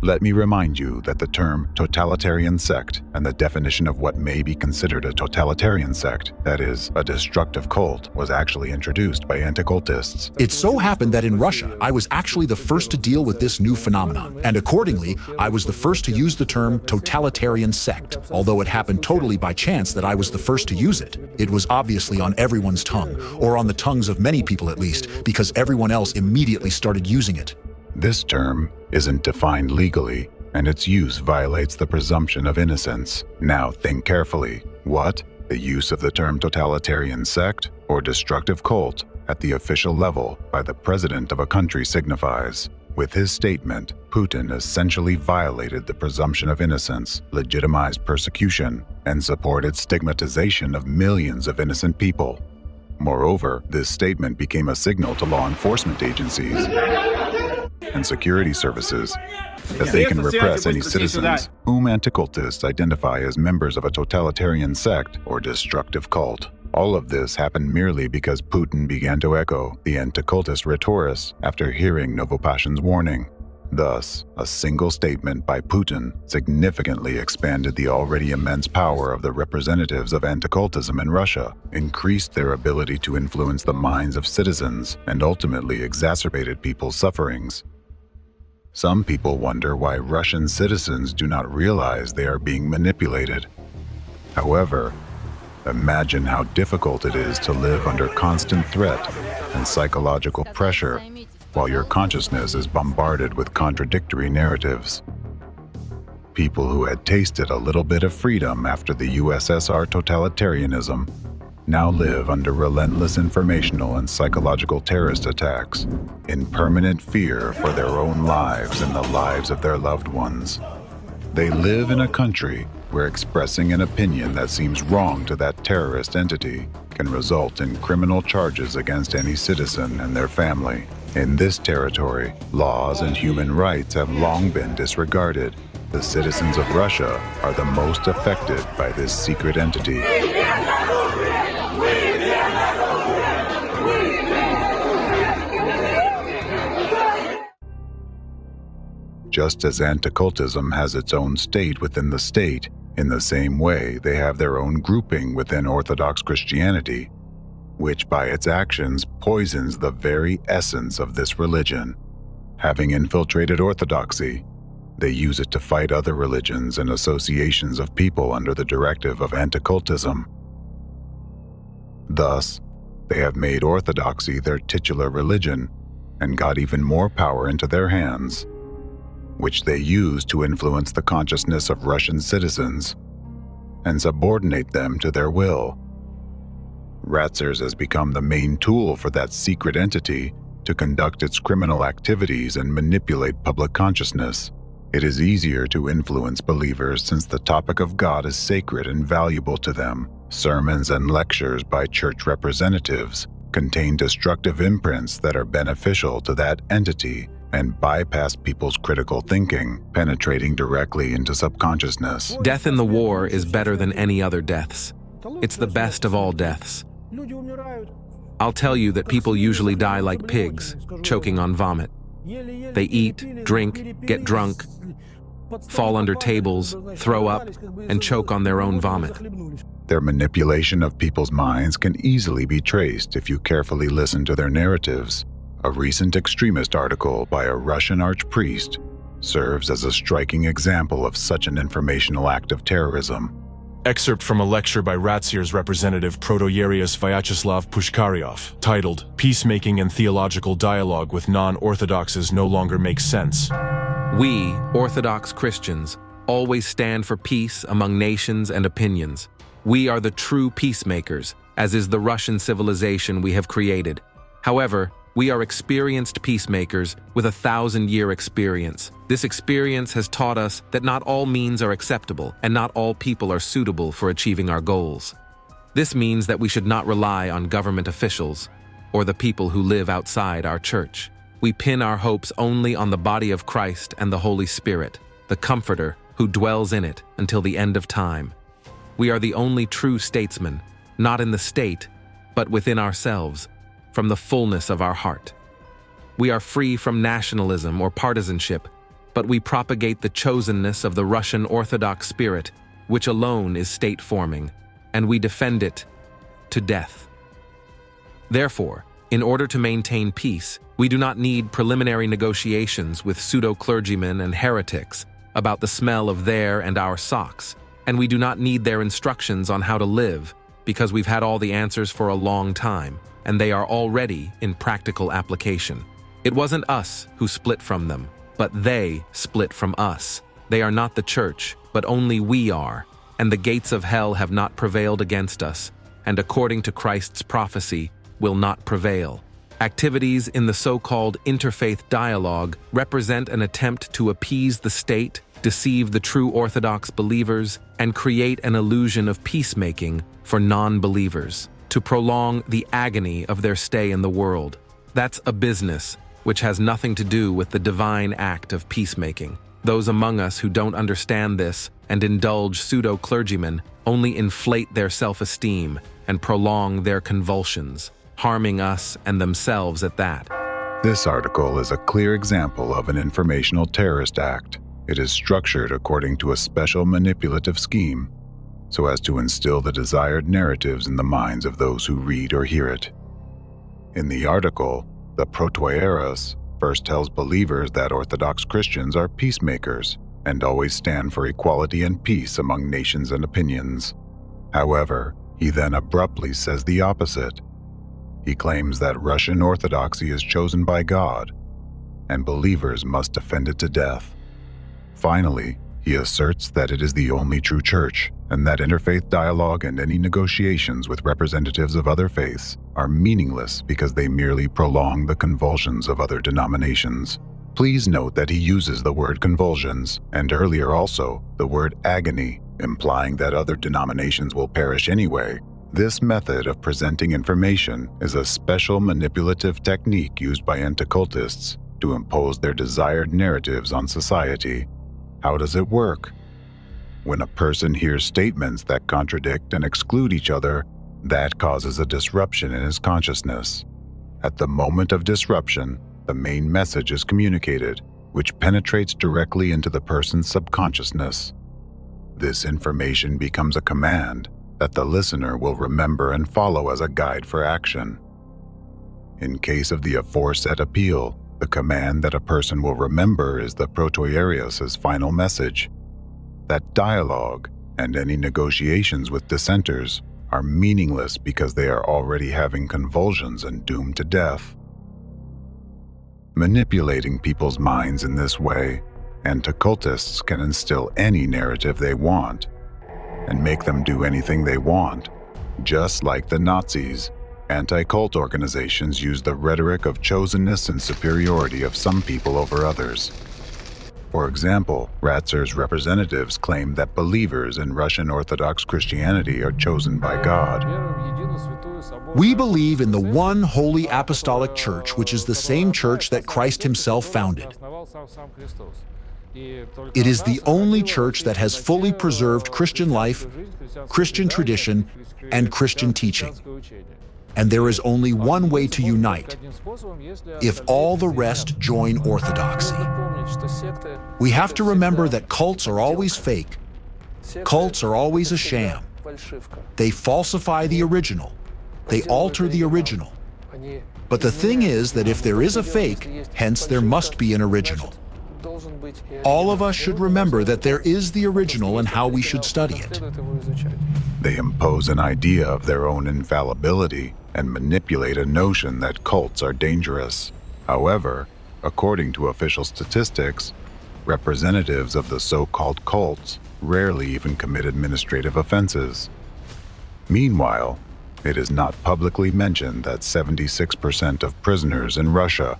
Let me remind you that the term totalitarian sect and the definition of what may be considered a totalitarian sect, that is, a destructive cult, was actually introduced by anti-cultists. It so happened that in Russia, I was actually the first to deal with this new phenomenon, and accordingly, I was the first to use the term totalitarian sect. Although it happened totally by chance that I was the first to use it, it was obviously on everyone's tongue, or on the tongues of many people at least, because everyone else immediately started using it. This term isn't defined legally, and its use violates the presumption of innocence. Now think carefully. What? The use of the term totalitarian sect or destructive cult at the official level by the president of a country signifies. With his statement, Putin essentially violated the presumption of innocence, legitimized persecution, and supported stigmatization of millions of innocent people. Moreover, this statement became a signal to law enforcement agencies and security services that they can repress any citizens whom anti-cultists identify as members of a totalitarian sect or destructive cult. All of this happened merely because Putin began to echo the anti-cultist rhetoric after hearing Novopashin's warning. Thus, a single statement by Putin significantly expanded the already immense power of the representatives of anti-cultism in Russia, increased their ability to influence the minds of citizens, and ultimately exacerbated people's sufferings. Some people wonder why Russian citizens do not realize they are being manipulated. However, imagine how difficult it is to live under constant threat and psychological pressure while your consciousness is bombarded with contradictory narratives. People who had tasted a little bit of freedom after the USSR totalitarianism now live under relentless informational and psychological terrorist attacks, in permanent fear for their own lives and the lives of their loved ones. They live in a country where expressing an opinion that seems wrong to that terrorist entity can result in criminal charges against any citizen and their family. In this territory, laws and human rights have long been disregarded. The citizens of Russia are the most affected by this secret entity. Just as anti-cultism has its own state within the state, in the same way they have their own grouping within Orthodox Christianity, which by its actions poisons the very essence of this religion. Having infiltrated Orthodoxy, They use it to fight other religions and associations of people under the directive of anti-cultism. Thus, they have made orthodoxy their titular religion and got even more power into their hands, which they use to influence the consciousness of Russian citizens and subordinate them to their will. Ratsers has become the main tool for that secret entity to conduct its criminal activities and manipulate public consciousness. It is easier to influence believers since the topic of God is sacred and valuable to them. Sermons and lectures by church representatives contain destructive imprints that are beneficial to that entity and bypass people's critical thinking, penetrating directly into subconsciousness. Death in the war is better than any other deaths. It's the best of all deaths. I'll tell you that people usually die like pigs, choking on vomit. They eat, drink, get drunk, fall under tables, throw up, and choke on their own vomit. Their manipulation of people's minds can easily be traced if you carefully listen to their narratives. A recent extremist article by a Russian archpriest serves as a striking example of such an informational act of terrorism. Excerpt from a lecture by Ratsier's representative Protoyerius Vyacheslav Pushkaryov, titled Peacemaking and Theological Dialogue with Non-Orthodoxes No Longer Makes Sense. We, Orthodox Christians, always stand for peace among nations and opinions. We are the true peacemakers, as is the Russian civilization we have created. However, we are experienced peacemakers with a 1,000-year experience. This experience has taught us that not all means are acceptable and not all people are suitable for achieving our goals. This means that we should not rely on government officials or the people who live outside our church. We pin our hopes only on the body of Christ and the Holy Spirit, the Comforter who dwells in it until the end of time. We are the only true statesmen, not in the state, but within ourselves, from the fullness of our heart. We are free from nationalism or partisanship, but we propagate the chosenness of the Russian Orthodox spirit, which alone is state-forming, and we defend it to death. Therefore, in order to maintain peace, we do not need preliminary negotiations with pseudo-clergymen and heretics about the smell of their and our socks, and we do not need their instructions on how to live, because we've had all the answers for a long time, and they are already in practical application. It wasn't us who split from them, but they split from us. They are not the church, but only we are, and the gates of hell have not prevailed against us, and according to Christ's prophecy, will not prevail. Activities in the so-called interfaith dialogue represent an attempt to appease the state, deceive the true Orthodox believers, and create an illusion of peacemaking for non-believers, to prolong the agony of their stay in the world. That's a business which has nothing to do with the divine act of peacemaking. Those among us who don't understand this and indulge pseudo-clergymen only inflate their self-esteem and prolong their convulsions, harming us and themselves at that. This article is a clear example of an informational terrorist act. It is structured according to a special manipulative scheme, so as to instill the desired narratives in the minds of those who read or hear it. In the article, the Protoyerius first tells believers that Orthodox Christians are peacemakers and always stand for equality and peace among nations and opinions. However, he then abruptly says the opposite. He claims that Russian Orthodoxy is chosen by God, and believers must defend it to death. Finally, he asserts that it is the only true church, and that interfaith dialogue and any negotiations with representatives of other faiths are meaningless because they merely prolong the convulsions of other denominations. Please note that he uses the word convulsions, and earlier also the word agony, implying that other denominations will perish anyway. This method of presenting information is a special manipulative technique used by anti-cultists to impose their desired narratives on society. How does it work? When a person hears statements that contradict and exclude each other, that causes a disruption in his consciousness. At the moment of disruption, the main message is communicated, which penetrates directly into the person's subconsciousness. This information becomes a command that the listener will remember and follow as a guide for action. In case of the aforesaid appeal, the The command that a person will remember is the protoiarius's final message. That dialogue and any negotiations with dissenters are meaningless because they are already having convulsions and doomed to death. Manipulating people's minds in this way, anti-cultists can instill any narrative they want and make them do anything they want. Just like the Nazis, anti-cult organizations use the rhetoric of chosenness and superiority of some people over others. For example, Ratzer's representatives claim that believers in Russian Orthodox Christianity are chosen by God. We believe in the one holy apostolic church, which is the same church that Christ himself founded. It is the only church that has fully preserved Christian life, Christian tradition, and Christian teaching. And there is only one way to unite: if all the rest join orthodoxy. We have to remember that cults are always fake. Cults are always a sham. They falsify the original. They alter the original. But the thing is that if there is a fake, hence there must be an original. All of us should remember that there is the original and how we should study it. They impose an idea of their own infallibility and manipulate a notion that cults are dangerous. However, according to official statistics, representatives of the so-called cults rarely even commit administrative offenses. Meanwhile, it is not publicly mentioned that 76% of prisoners in Russia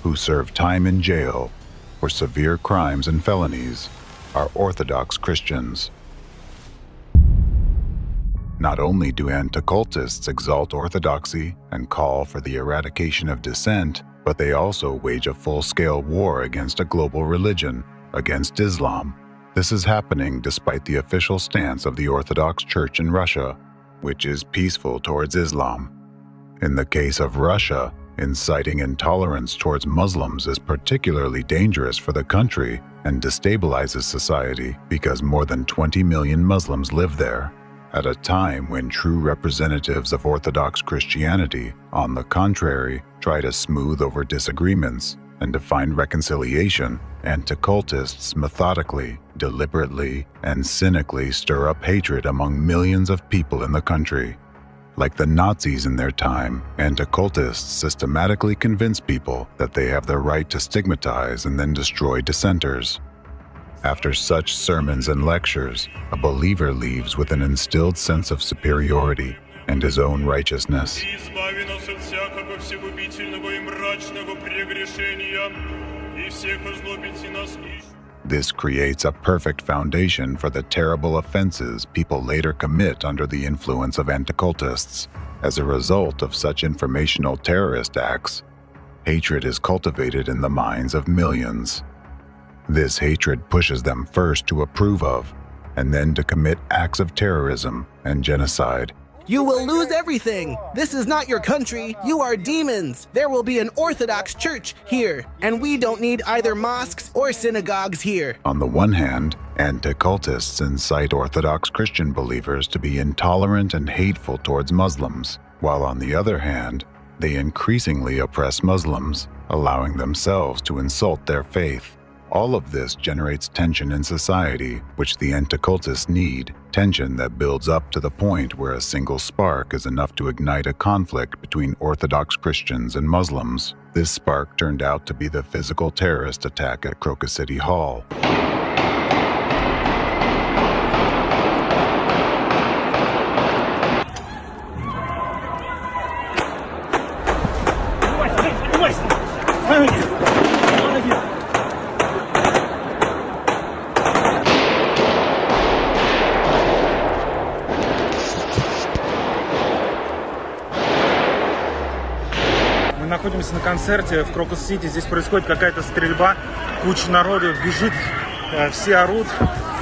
who serve time in jail for severe crimes and felonies are Orthodox Christians. Not only do anti-cultists exalt orthodoxy and call for the eradication of dissent, but they also wage a full-scale war against a global religion, against Islam. This is happening despite the official stance of the Orthodox Church in Russia, which is peaceful towards Islam. In the case of Russia, inciting intolerance towards Muslims is particularly dangerous for the country and destabilizes society because more than 20 million Muslims live there, at a time when true representatives of Orthodox Christianity, on the contrary, try to smooth over disagreements and to find reconciliation. Anti-cultists methodically, deliberately, and cynically stir up hatred among millions of people in the country. Like the Nazis in their time, anti-cultists systematically convince people that they have the right to stigmatize and then destroy dissenters. After such sermons and lectures, a believer leaves with an instilled sense of superiority and his own righteousness. This creates a perfect foundation for the terrible offenses people later commit under the influence of anti-cultists. As a result of such informational terrorist acts, hatred is cultivated in the minds of millions. This hatred pushes them first to approve of, and then to commit acts of terrorism and genocide. You will lose everything. This is not your country. You are demons. There will be an Orthodox church here, and we don't need either mosques or synagogues here. On the one hand, anti-cultists incite Orthodox Christian believers to be intolerant and hateful towards Muslims, while on the other hand, they increasingly oppress Muslims, allowing themselves to insult their faith. All of this generates tension in society, which the anti-cultists need, tension that builds up to the point where a single spark is enough to ignite a conflict between Orthodox Christians and Muslims. This spark turned out to be the physical terrorist attack at Crocus City Hall. Находимся на концерте в Крокус-Сити. Здесь происходит какая-то стрельба, куча народу бежит, все орут,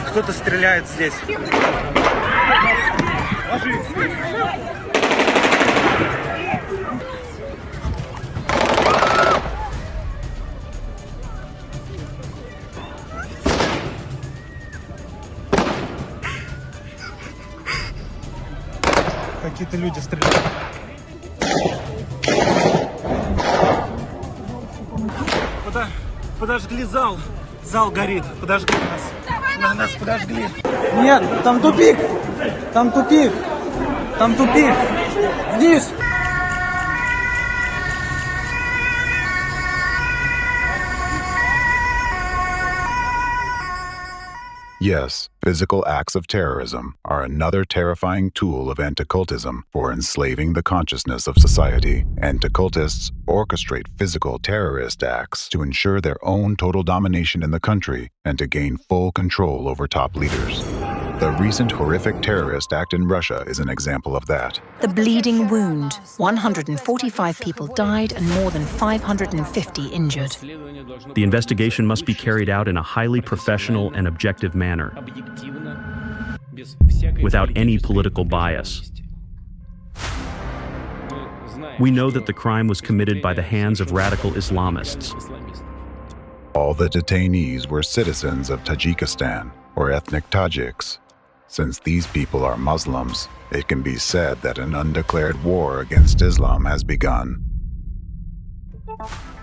кто-то стреляет здесь. Какие-то люди стреляют. Подожгли зал. Зал горит. Подожгли нас. Нас подожгли. Нет, там тупик. Там тупик. Там тупик. Вниз. Yes, physical acts of terrorism are another terrifying tool of anticultism for enslaving the consciousness of society. Anticultists orchestrate physical terrorist acts to ensure their own total domination in the country and to gain full control over top leaders. The recent horrific terrorist act in Russia is an example of that. The bleeding wound. 145 people died and more than 550 injured. The investigation must be carried out in a highly professional and objective manner, without any political bias. We know that the crime was committed by the hands of radical Islamists. All the detainees were citizens of Tajikistan, or ethnic Tajiks. Since these people are Muslims, it can be said that an undeclared war against Islam has begun.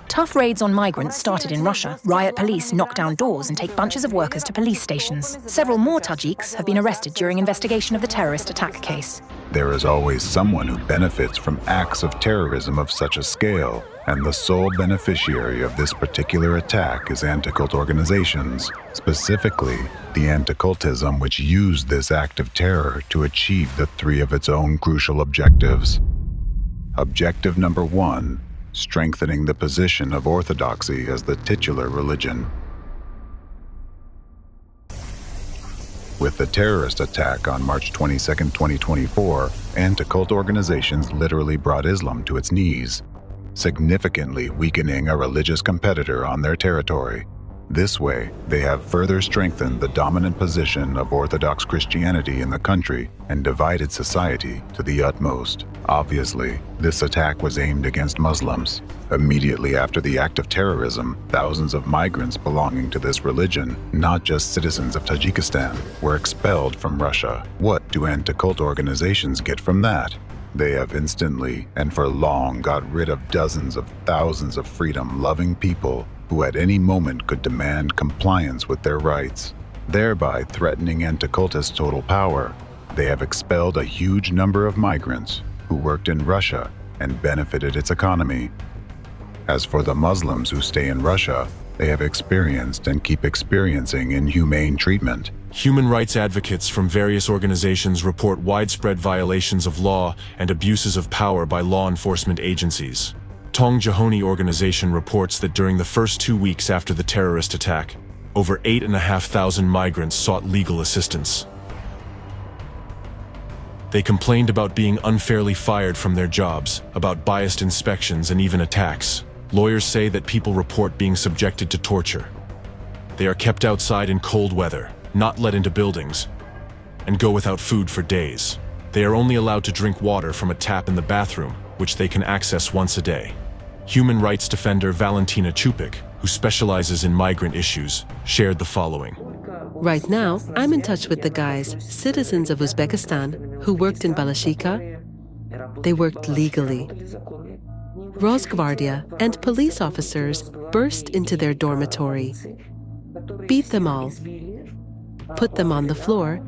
Tough raids on migrants started in Russia. Riot police knock down doors and take bunches of workers to police stations. Several more Tajiks have been arrested during investigation of the terrorist attack case. There is always someone who benefits from acts of terrorism of such a scale, and the sole beneficiary of this particular attack is anti-cult organizations, specifically the anti-cultism which used this act of terror to achieve the three of its own crucial objectives. Objective number 1, strengthening the position of orthodoxy as the titular religion. With the terrorist attack on March 22, 2024, anti-cult organizations literally brought Islam to its knees, significantly weakening a religious competitor on their territory. This way, they have further strengthened the dominant position of Orthodox Christianity in the country and divided society to the utmost. Obviously, this attack was aimed against Muslims. Immediately after the act of terrorism, thousands of migrants belonging to this religion, not just citizens of Tajikistan, were expelled from Russia. What do anti-cult organizations get from that? They have instantly and for long got rid of dozens of thousands of freedom-loving people who at any moment could demand compliance with their rights, thereby threatening anti-cultist total power. They have expelled a huge number of migrants who worked in Russia and benefited its economy. As for the Muslims who stay in Russia, they have experienced and keep experiencing inhumane treatment. Human rights advocates from various organizations report widespread violations of law and abuses of power by law enforcement agencies. Tong Jahoni organization reports that during the first 2 weeks after the terrorist attack, over 8,500 migrants sought legal assistance. They complained about being unfairly fired from their jobs, about biased inspections and even attacks. Lawyers say that people report being subjected to torture. They are kept outside in cold weather, not let into buildings, and go without food for days. They are only allowed to drink water from a tap in the bathroom, which they can access once a day. Human rights defender Valentina Chupik, who specializes in migrant issues, shared the following. Right now, I'm in touch with the guys, citizens of Uzbekistan, who worked in Balashika. They worked legally. Rosgvardia and police officers burst into their dormitory, beat them all, put them on the floor,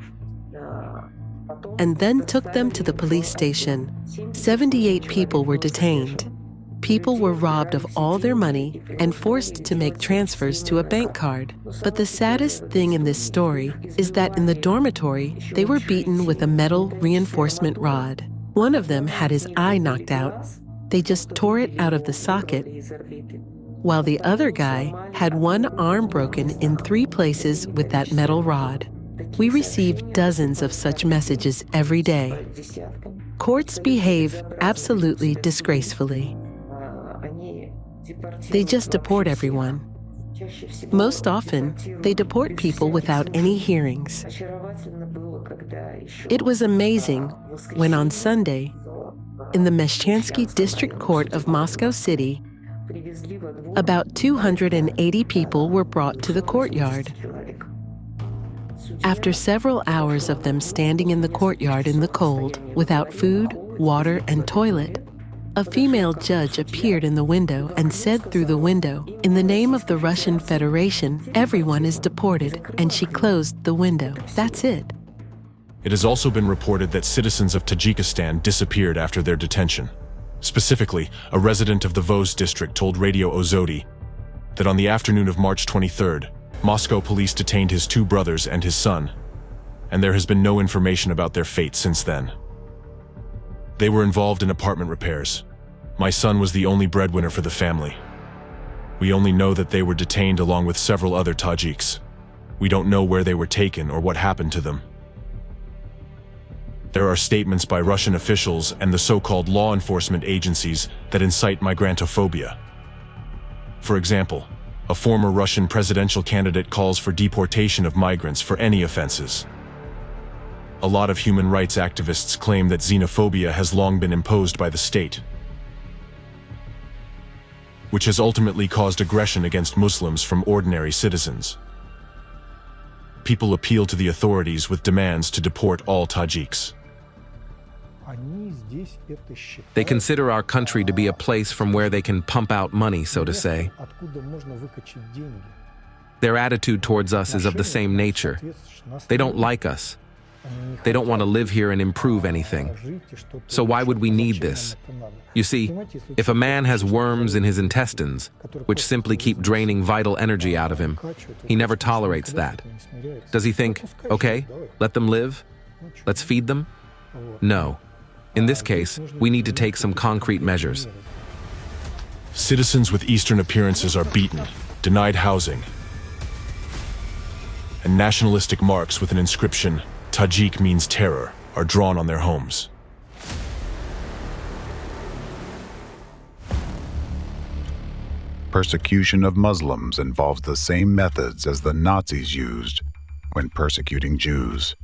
and then took them to the police station. 78 people were detained. People were robbed of all their money and forced to make transfers to a bank card. But the saddest thing in this story is that in the dormitory, they were beaten with a metal reinforcement rod. One of them had his eye knocked out. They just tore it out of the socket, while the other guy had one arm broken in 3 places with that metal rod. We receive dozens of such messages every day. Courts behave absolutely disgracefully. They just deport everyone. Most often, they deport people without any hearings. It was amazing when on Sunday, in the Meshchansky District Court of Moscow City, about 280 people were brought to the courtyard. After several hours of them standing in the courtyard in the cold, without food, water, and toilet, A female judge appeared in the window and said through the window, "In the name of the Russian Federation, everyone is deported," and she closed the window. That's it. It has also been reported that citizens of Tajikistan disappeared after their detention. Specifically, a resident of the Voz district told Radio Ozodi that on the afternoon of March 23rd, Moscow police detained his 2 brothers and his son, and there has been no information about their fate since then. They were involved in apartment repairs. My son was the only breadwinner for the family. We only know that they were detained along with several other Tajiks. We don't know where they were taken or what happened to them. There are statements by Russian officials and the so-called law enforcement agencies that incite migrantophobia. For example, a former Russian presidential candidate calls for deportation of migrants for any offenses. A lot of human rights activists claim that xenophobia has long been imposed by the state, which has ultimately caused aggression against Muslims from ordinary citizens. People appeal to the authorities with demands to deport all Tajiks. They consider our country to be a place from where they can pump out money, so to say. Their attitude towards us is of the same nature. They don't like us. They don't want to live here and improve anything. So why would we need this? You see, if a man has worms in his intestines, which simply keep draining vital energy out of him, he never tolerates that. Does he think, okay, let them live? Let's feed them? No. In this case, we need to take some concrete measures. Citizens with Eastern appearances are beaten, denied housing, and nationalistic marks with an inscription, "Tajik means terror," are drawn on their homes. Persecution of Muslims involves the same methods as the Nazis used when persecuting Jews.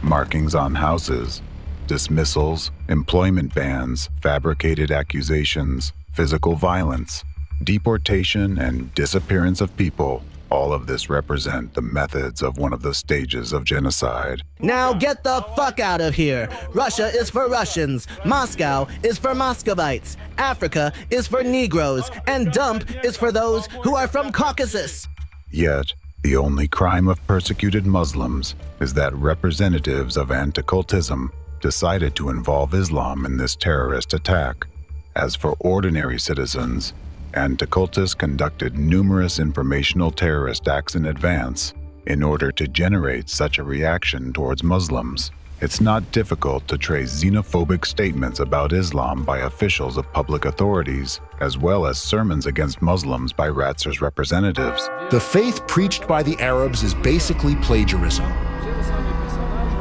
Markings on houses, dismissals, employment bans, fabricated accusations, physical violence, deportation, and disappearance of people. All of this represent the methods of one of the stages of genocide. Now get the fuck out of here! Russia is for Russians, Moscow is for Muscovites, Africa is for Negroes, and dump is for those who are from Caucasus. Yet, the only crime of persecuted Muslims is that representatives of anti-cultism decided to involve Islam in this terrorist attack. As for ordinary citizens, anti-cultists conducted numerous informational terrorist acts in advance in order to generate such a reaction towards Muslims. It's not difficult to trace xenophobic statements about Islam by officials of public authorities, as well as sermons against Muslims by Ratzer's representatives. The faith preached by the Arabs is basically plagiarism.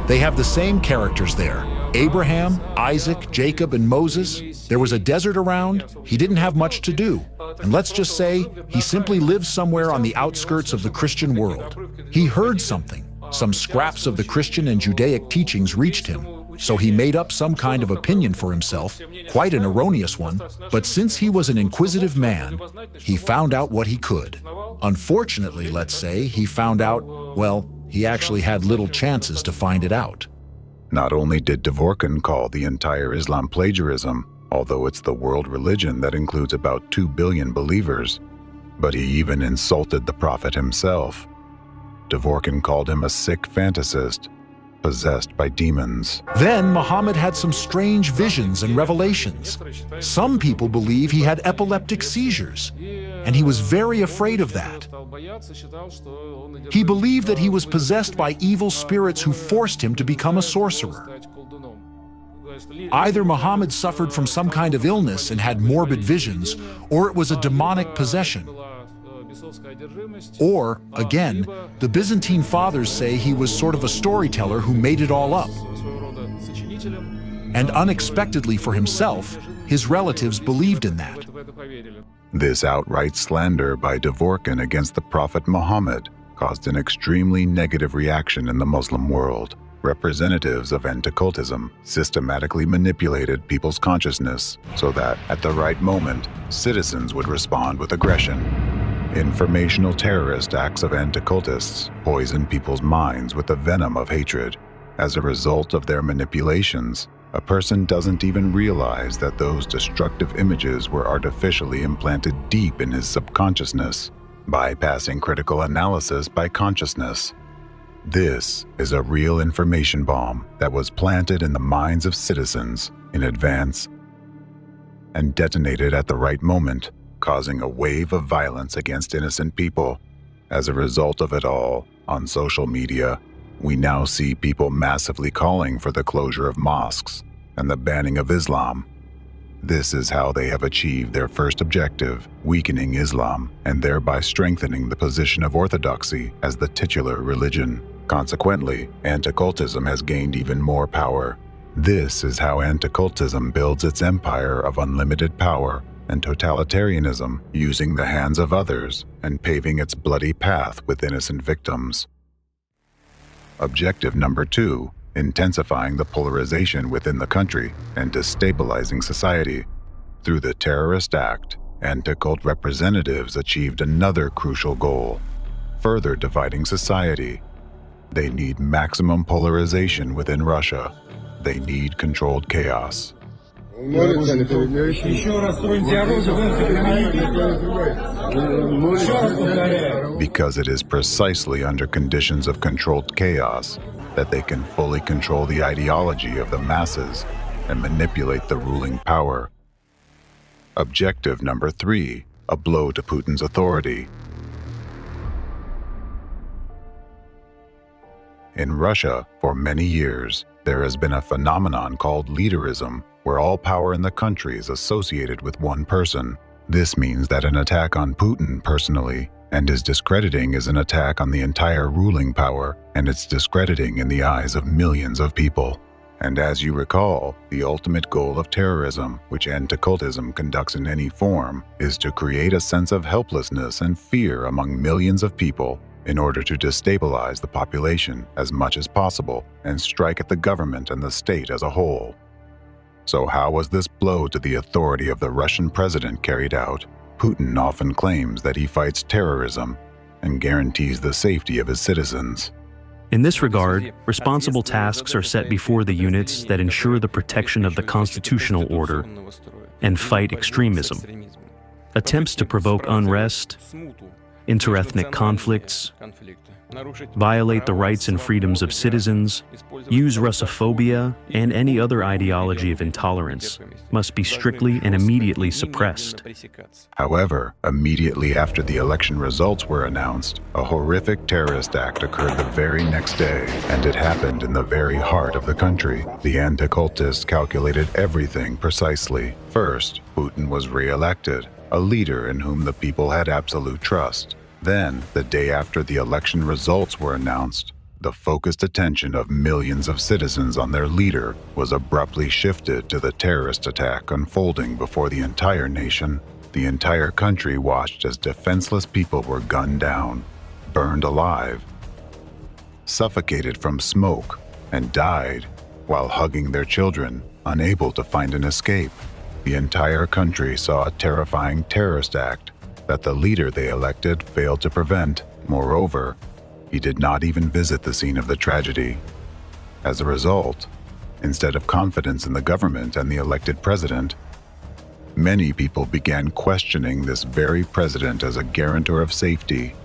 They have the same characters there. Abraham, Isaac, Jacob, and Moses. There was a desert around. He didn't have much to do. And let's just say he simply lived somewhere on the outskirts of the Christian world. He heard something. Some scraps of the Christian and Judaic teachings reached him. So he made up some kind of opinion for himself, quite an erroneous one. But since he was an inquisitive man, he found out what he could. Unfortunately, let's say, he found out, well, he actually had little chances to find it out. Not only did Dvorkin call the entire Islam plagiarism, although it's the world religion that includes about 2 billion believers, but he even insulted the Prophet himself. Dvorkin called him a sick fantasist, possessed by demons. Then Muhammad had some strange visions and revelations. Some people believe he had epileptic seizures, and he was very afraid of that. He believed that he was possessed by evil spirits who forced him to become a sorcerer. Either Muhammad suffered from some kind of illness and had morbid visions, or it was a demonic possession. Or, again, the Byzantine fathers say he was sort of a storyteller who made it all up. And unexpectedly for himself, his relatives believed in that. This outright slander by Dvorkin against the Prophet Muhammad caused an extremely negative reaction in the Muslim world. Representatives of anti-cultism systematically manipulated people's consciousness so that, at the right moment, citizens would respond with aggression. Informational terrorist acts of anti-cultists poison people's minds with the venom of hatred. As a result of their manipulations, a person doesn't even realize that those destructive images were artificially implanted deep in his subconsciousness, bypassing critical analysis by consciousness. This is a real information bomb that was planted in the minds of citizens in advance and detonated at the right moment, causing a wave of violence against innocent people. As a result of it all, on social media, we now see people massively calling for the closure of mosques and the banning of Islam. This is how they have achieved their first objective, weakening Islam, and thereby strengthening the position of orthodoxy as the titular religion. Consequently, anti-cultism has gained even more power. This is how anti-cultism builds its empire of unlimited power and totalitarianism, using the hands of others and paving its bloody path with innocent victims. Objective number 2, intensifying the polarization within the country and destabilizing society. Through the terrorist act, anti-cult representatives achieved another crucial goal, further dividing society. They need maximum polarization within Russia. They need controlled chaos. Because it is precisely under conditions of controlled chaos that they can fully control the ideology of the masses and manipulate the ruling power. Objective number 3, a blow to Putin's authority. In Russia, for many years, there has been a phenomenon called leaderism, where all power in the country is associated with one person. This means that an attack on Putin personally and his discrediting is an attack on the entire ruling power, and it's discrediting in the eyes of millions of people. And as you recall, the ultimate goal of terrorism, which anti-cultism conducts in any form, is to create a sense of helplessness and fear among millions of people in order to destabilize the population as much as possible and strike at the government and the state as a whole. So how was this blow to the authority of the Russian president carried out? Putin often claims that he fights terrorism and guarantees the safety of his citizens. In this regard, responsible tasks are set before the units that ensure the protection of the constitutional order and fight extremism. Attempts to provoke unrest, interethnic conflicts, violate the rights and freedoms of citizens, use Russophobia, and any other ideology of intolerance must be strictly and immediately suppressed. However, immediately after the election results were announced, a horrific terrorist act occurred the very next day, and it happened in the very heart of the country. The anti-cultists calculated everything precisely. First, Putin was re-elected, a leader in whom the people had absolute trust. Then, the day after the election results were announced, the focused attention of millions of citizens on their leader was abruptly shifted to the terrorist attack unfolding before the entire nation. The entire country watched as defenseless people were gunned down, burned alive, suffocated from smoke, and died while hugging their children, unable to find an escape. The entire country saw a terrifying terrorist act that the leader they elected failed to prevent. Moreover, he did not even visit the scene of the tragedy. As a result, instead of confidence in the government and the elected president, many people began questioning this very president as a guarantor of safety.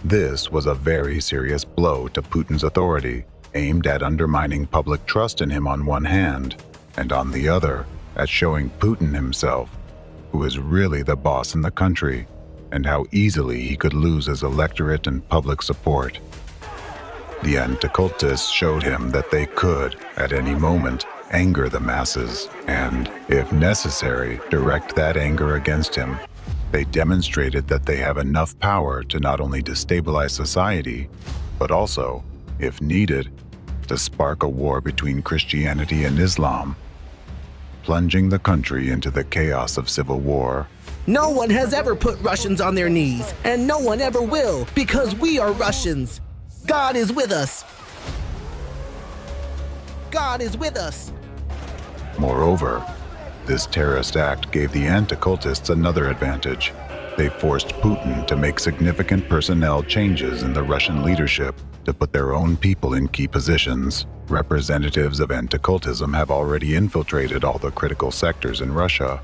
This was a very serious blow to Putin's authority, aimed at undermining public trust in him on one hand, and on the other, at showing Putin himself who is really the boss in the country, and how easily he could lose his electorate and public support. The anti-cultists showed him that they could, at any moment, anger the masses and, if necessary, direct that anger against him. They demonstrated that they have enough power to not only destabilize society, but also, if needed, to spark a war between Christianity and Islam, plunging the country into the chaos of civil war. No one has ever put Russians on their knees, and no one ever will, because we are Russians. God is with us. God is with us. Moreover, this terrorist act gave the anti-cultists another advantage. They forced Putin to make significant personnel changes in the Russian leadership, to put their own people in key positions. Representatives of anti-cultism have already infiltrated all the critical sectors in Russia.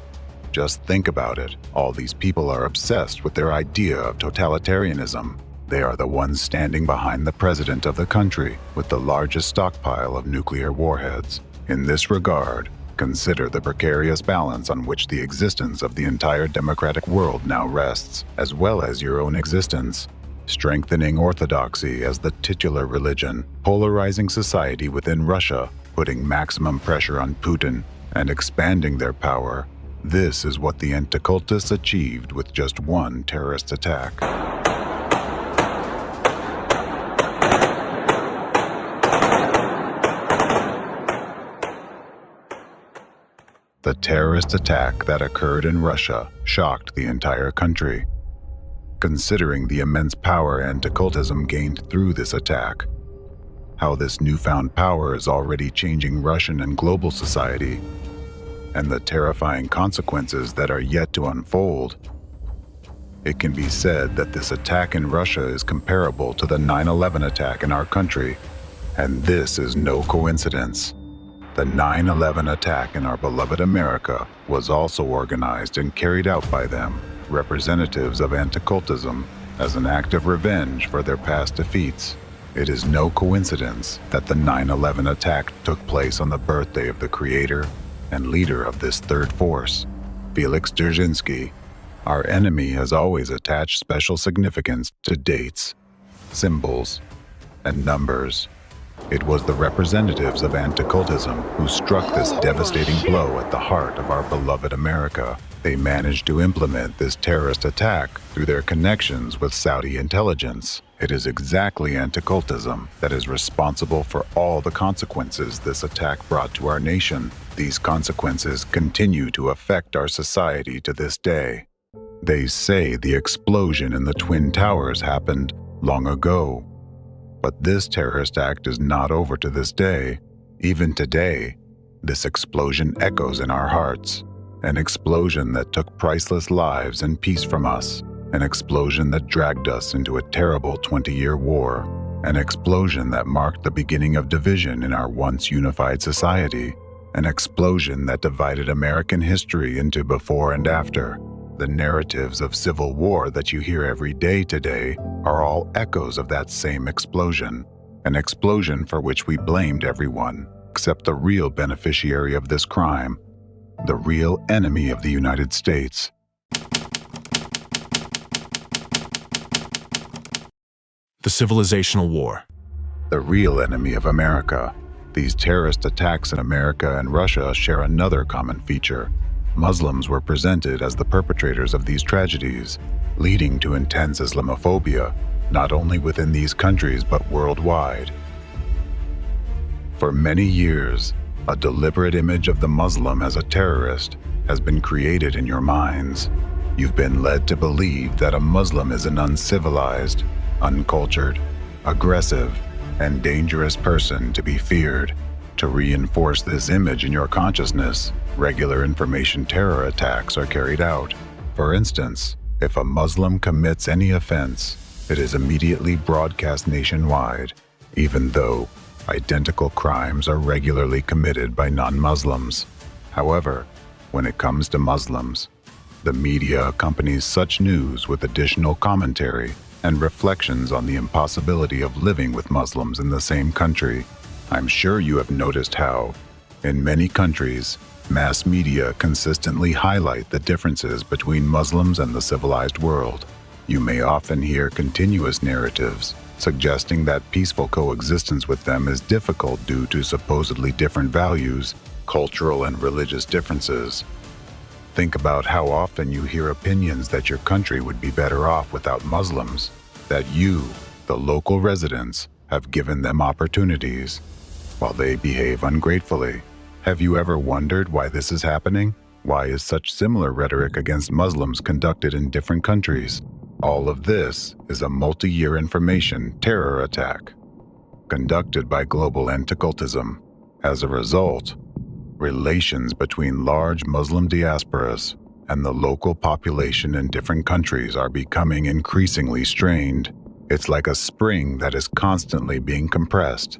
Just think about it. All these people are obsessed with their idea of totalitarianism. They are the ones standing behind the president of the country with the largest stockpile of nuclear warheads. In this regard, consider the precarious balance on which the existence of the entire democratic world now rests, as well as your own existence. Strengthening orthodoxy as the titular religion, polarizing society within Russia, putting maximum pressure on Putin, and expanding their power. This is what the anti-cultists achieved with just one terrorist attack. The terrorist attack that occurred in Russia shocked the entire country. Considering the immense power anti-cultism gained through this attack, how this newfound power is already changing Russian and global society, and the terrifying consequences that are yet to unfold, it can be said that this attack in Russia is comparable to the 9/11 attack in our country, and this is no coincidence. The 9/11 attack in our beloved America was also organized and carried out by them, representatives of anti-cultism, as an act of revenge for their past defeats. It is no coincidence that the 9/11 attack took place on the birthday of the creator and leader of this third force, Felix Dzerzhinsky. Our enemy has always attached special significance to dates, symbols, and numbers. It was the representatives of anti-cultism who struck this devastating blow at the heart of our beloved America. They managed to implement this terrorist attack through their connections with Saudi intelligence. It is exactly anti-cultism that is responsible for all the consequences this attack brought to our nation. These consequences continue to affect our society to this day. They say the explosion in the Twin Towers happened long ago. But this terrorist act is not over to this day. Even today, this explosion echoes in our hearts. An explosion that took priceless lives and peace from us. An explosion that dragged us into a terrible 20-year war. An explosion that marked the beginning of division in our once unified society. An explosion that divided American history into before and after. The narratives of civil war that you hear every day today are all echoes of that same explosion. An explosion for which we blamed everyone, except the real beneficiary of this crime, the real enemy of the United States. The civilizational war. The real enemy of America. These terrorist attacks in America and Russia share another common feature. Muslims were presented as the perpetrators of these tragedies, leading to intense Islamophobia, not only within these countries but worldwide. For many years, a deliberate image of the Muslim as a terrorist has been created in your minds. You've been led to believe that a Muslim is an uncivilized, uncultured, aggressive, and dangerous person to be feared. To reinforce this image in your consciousness, regular information terror attacks are carried out. For instance, if a Muslim commits any offense, it is immediately broadcast nationwide, even though identical crimes are regularly committed by non-Muslims. However, when it comes to Muslims, the media accompanies such news with additional commentary and reflections on the impossibility of living with Muslims in the same country. I'm sure you have noticed how, in many countries, mass media consistently highlight the differences between Muslims and the civilized world. You may often hear continuous narratives suggesting that peaceful coexistence with them is difficult due to supposedly different values, cultural and religious differences. Think about how often you hear opinions that your country would be better off without Muslims, that you, the local residents, have given them opportunities, while they behave ungratefully. Have you ever wondered why this is happening? Why is such similar rhetoric against Muslims conducted in different countries? All of this is a multi-year information terror attack conducted by global anti-cultism. As a result, relations between large Muslim diasporas and the local population in different countries are becoming increasingly strained. It's like a spring that is constantly being compressed.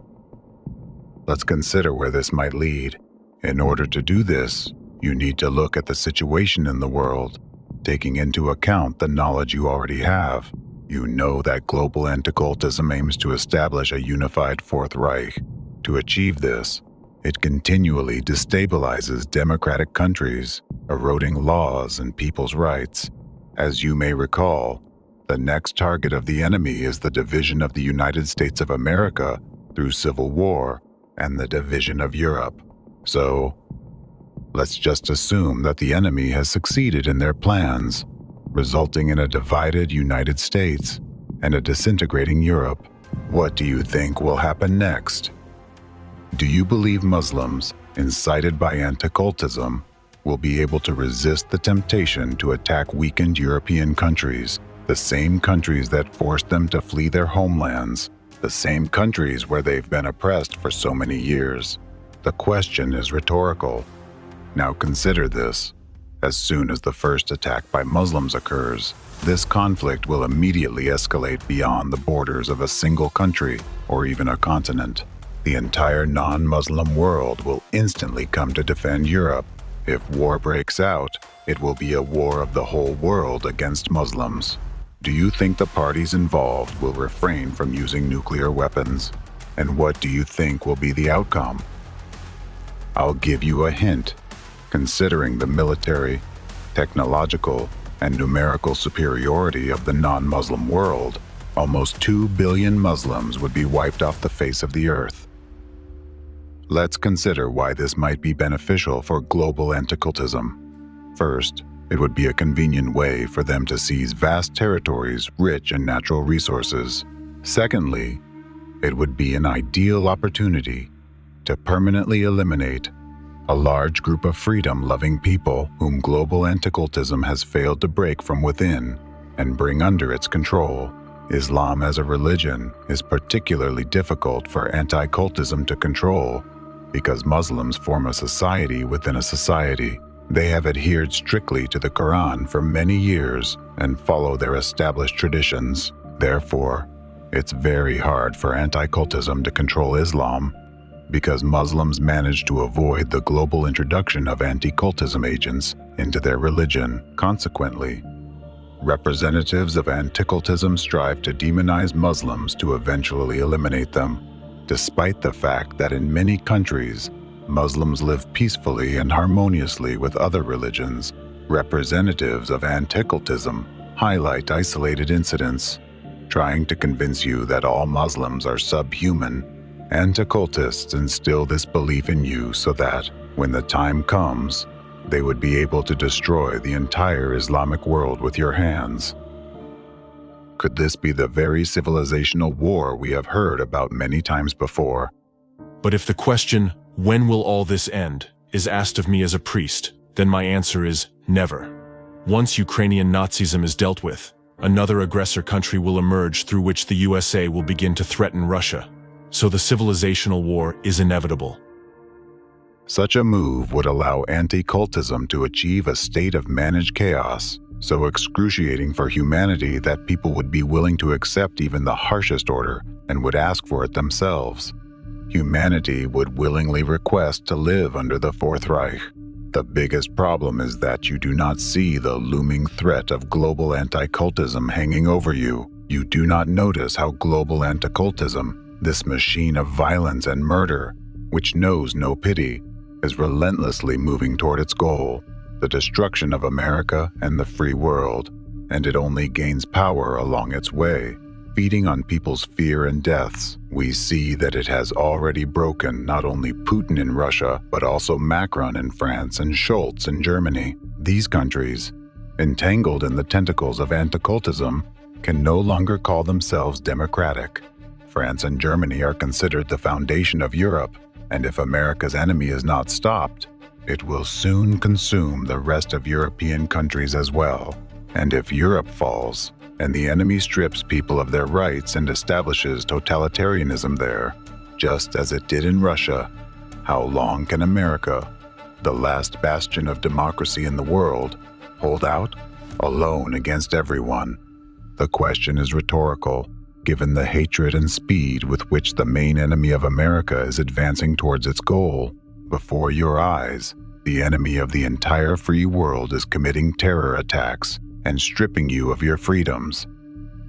Let's consider where this might lead. In order to do this, you need to look at the situation in the world, taking into account the knowledge you already have. You know that global anti-cultism aims to establish a unified Fourth Reich. To achieve this, it continually destabilizes democratic countries, eroding laws and people's rights. As you may recall, the next target of the enemy is the division of the United States of America through civil war and the division of Europe. So, let's just assume that the enemy has succeeded in their plans, resulting in a divided United States and a disintegrating Europe. What do you think will happen next? Do you believe Muslims, incited by anti-cultism, will be able to resist the temptation to attack weakened European countries, the same countries that forced them to flee their homelands, the same countries where they've been oppressed for so many years? The question is rhetorical. Now consider this. As soon as the first attack by Muslims occurs, this conflict will immediately escalate beyond the borders of a single country or even a continent. The entire non-Muslim world will instantly come to defend Europe. If war breaks out, it will be a war of the whole world against Muslims. Do you think the parties involved will refrain from using nuclear weapons? And what do you think will be the outcome? I'll give you a hint. Considering the military, technological, and numerical superiority of the non-Muslim world, almost 2 billion Muslims would be wiped off the face of the earth. Let's consider why this might be beneficial for global anti-cultism. First, it would be a convenient way for them to seize vast territories rich in natural resources. Secondly, it would be an ideal opportunity to permanently eliminate a large group of freedom-loving people whom global anti-cultism has failed to break from within and bring under its control. Islam as a religion is particularly difficult for anti-cultism to control because Muslims form a society within a society. They have adhered strictly to the Quran for many years and follow their established traditions. Therefore, it's very hard for anti-cultism to control Islam because Muslims managed to avoid the global introduction of anti-cultism agents into their religion. Consequently, representatives of anti-cultism strive to demonize Muslims to eventually eliminate them, despite the fact that in many countries, Muslims live peacefully and harmoniously with other religions. Representatives of anti-cultism highlight isolated incidents, trying to convince you that all Muslims are subhuman. Anti-cultists instill this belief in you so that, when the time comes, they would be able to destroy the entire Islamic world with your hands. Could this be the very civilizational war we have heard about many times before? But if the question, when will all this end, is asked of me as a priest, then my answer is never. Once Ukrainian Nazism is dealt with, another aggressor country will emerge through which the USA will begin to threaten Russia. So the civilizational war is inevitable. Such a move would allow anti-cultism to achieve a state of managed chaos, so excruciating for humanity that people would be willing to accept even the harshest order and would ask for it themselves. Humanity would willingly request to live under the Fourth Reich. The biggest problem is that you do not see the looming threat of global anti-cultism hanging over you. You do not notice how global anti-cultism, this machine of violence and murder, which knows no pity, is relentlessly moving toward its goal, the destruction of America and the free world, and it only gains power along its way. Feeding on people's fear and deaths, we see that it has already broken not only Putin in Russia, but also Macron in France and Scholz in Germany. These countries, entangled in the tentacles of anti-cultism, can no longer call themselves democratic. France and Germany are considered the foundation of Europe, and if America's enemy is not stopped, it will soon consume the rest of European countries as well. And if Europe falls, and the enemy strips people of their rights and establishes totalitarianism there, just as it did in Russia, how long can America, the last bastion of democracy in the world, hold out, alone against everyone? The question is rhetorical. given the hatred and speed with which the main enemy of America is advancing towards its goal, before your eyes, the enemy of the entire free world is committing terror attacks and stripping you of your freedoms.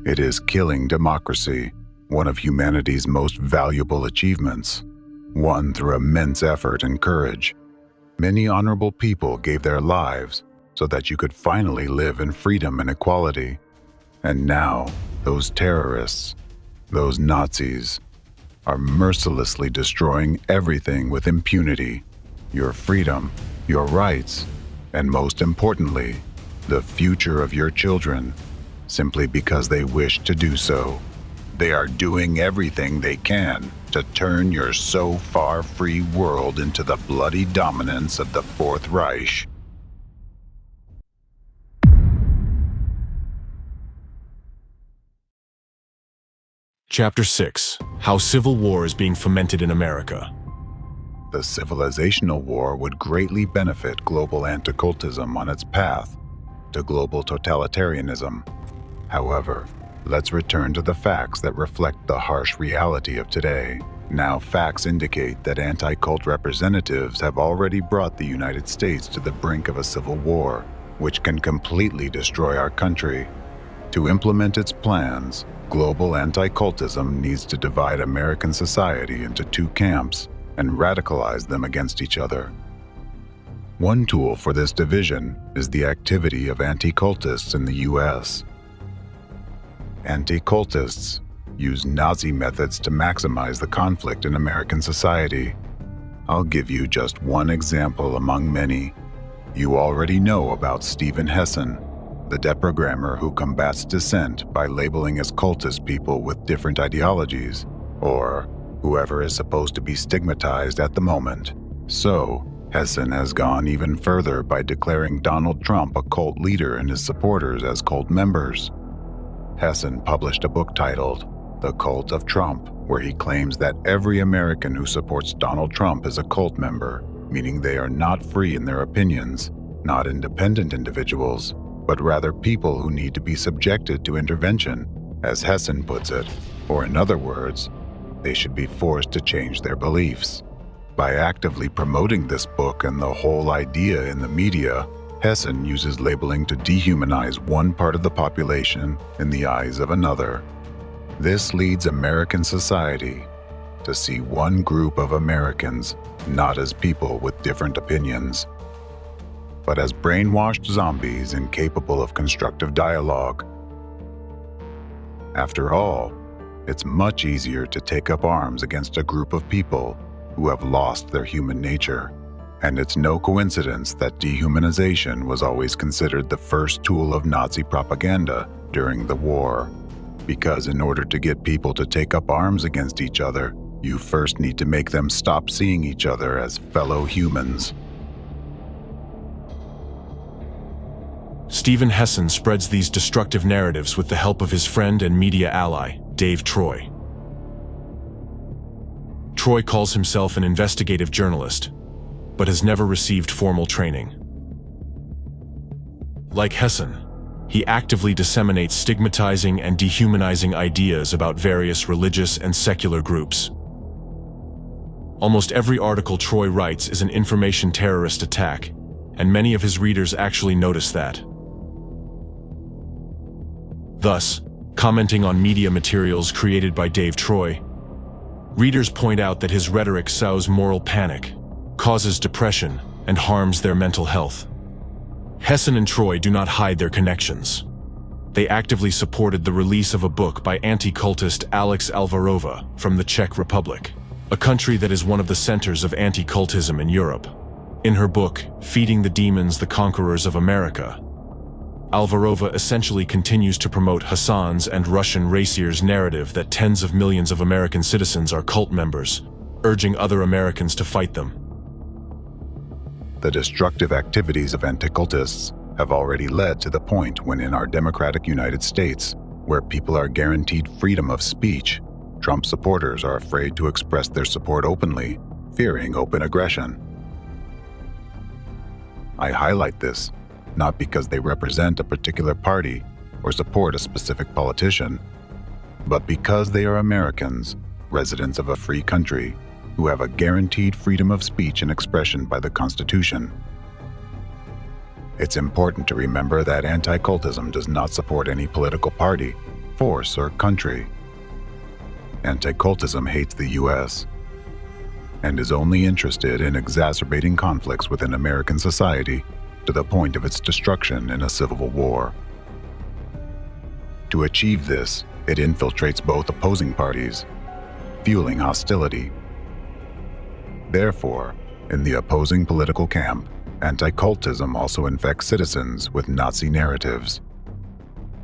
It is killing democracy, one of humanity's most valuable achievements, won through immense effort and courage. Many honorable people gave their lives so that you could finally live in freedom and equality. And now, those terrorists, those Nazis, are mercilessly destroying everything with impunity, your freedom, your rights, and most importantly, the future of your children, simply because they wish to do so. They are doing everything they can to turn your so far free world into the bloody dominance of the Fourth Reich. Chapter 6: How Civil War is being fomented in America. The civilizational war would greatly benefit global anti-cultism on its path to global totalitarianism. However, let's return to the facts that reflect the harsh reality of today. Now, facts indicate that anti-cult representatives have already brought the United States to the brink of a civil war, which can completely destroy our country. To implement its plans, global anti-cultism needs to divide American society into two camps and radicalize them against each other. One tool for this division is the activity of anti-cultists in the U.S. Anti-cultists use Nazi methods to maximize the conflict in American society. I'll give you just one example among many. You already know about Stephen Hessen, the deprogrammer who combats dissent by labeling as cultist people with different ideologies, or whoever is supposed to be stigmatized at the moment. So, Hessen has gone even further by declaring Donald Trump a cult leader and his supporters as cult members. Hessen published a book titled The Cult of Trump, where he claims that every American who supports Donald Trump is a cult member, meaning they are not free in their opinions, not independent individuals, but rather people who need to be subjected to intervention, as Hessen puts it, or in other words, they should be forced to change their beliefs. By actively promoting this book and the whole idea in the media, Hessen uses labeling to dehumanize one part of the population in the eyes of another. This leads American society to see one group of Americans not as people with different opinions, but as brainwashed zombies incapable of constructive dialogue. After all, it's much easier to take up arms against a group of people who have lost their human nature. And it's no coincidence that dehumanization was always considered the first tool of Nazi propaganda during the war. Because in order to get people to take up arms against each other, you first need to make them stop seeing each other as fellow humans. Stephen Hessen spreads these destructive narratives with the help of his friend and media ally, Dave Troy. Troy calls himself an investigative journalist, but has never received formal training. Like Hessen, he actively disseminates stigmatizing and dehumanizing ideas about various religious and secular groups. Almost every article Troy writes is an information terrorist attack, and many of his readers actually notice that. Thus, commenting on media materials created by Dave Troy, readers point out that his rhetoric sows moral panic, causes depression, and harms their mental health. Hessen and Troy do not hide their connections. They actively supported the release of a book by anti-cultist Alex Alvarova from the Czech Republic, a country that is one of the centers of anti-cultism in Europe. In her book, Feeding the Demons, the Conquerors of America, Alvarova essentially continues to promote Hassan's and Russian Racier's narrative that tens of millions of American citizens are cult members, urging other Americans to fight them. The destructive activities of anti-cultists have already led to the point when in our democratic United States, where people are guaranteed freedom of speech, Trump supporters are afraid to express their support openly, fearing open aggression. I highlight this not because they represent a particular party or support a specific politician, but because they are Americans, residents of a free country, who have a guaranteed freedom of speech and expression by the Constitution. It's important to remember that anti-cultism does not support any political party, force, or country. Anti-cultism hates the U.S. and is only interested in exacerbating conflicts within American society to the point of its destruction in a civil war. To achieve this, it infiltrates both opposing parties, fueling hostility. Therefore, in the opposing political camp, anti-cultism also infects citizens with Nazi narratives.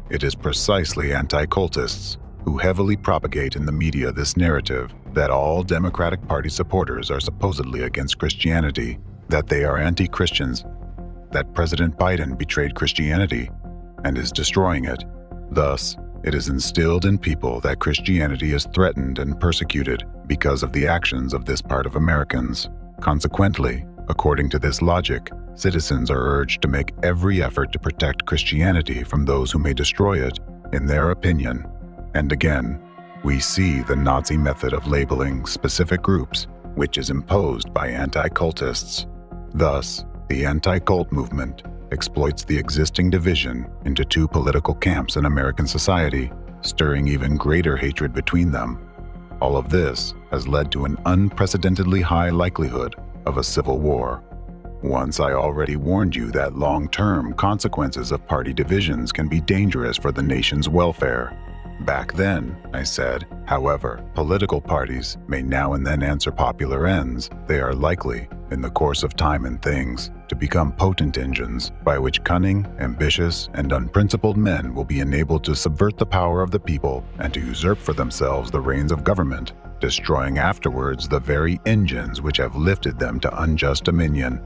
It is precisely anti-cultists who heavily propagate in the media this narrative that all Democratic Party supporters are supposedly against Christianity, that they are anti-Christians, that President Biden betrayed Christianity and is destroying it. Thus, it is instilled in people that Christianity is threatened and persecuted because of the actions of this part of Americans. Consequently, according to this logic, citizens are urged to make every effort to protect Christianity from those who may destroy it, in their opinion. And again, we see the Nazi method of labeling specific groups, which is imposed by anti-cultists. Thus, the anti-cult movement exploits the existing division into two political camps in American society, stirring even greater hatred between them. All of this has led to an unprecedentedly high likelihood of a civil war. Once I already warned you that long-term consequences of party divisions can be dangerous for the nation's welfare. Back then, I said, however, political parties may now and then answer popular ends. They are likely, in the course of time and things, to become potent engines by which cunning, ambitious, and unprincipled men will be enabled to subvert the power of the people and to usurp for themselves the reins of government, destroying afterwards the very engines which have lifted them to unjust dominion.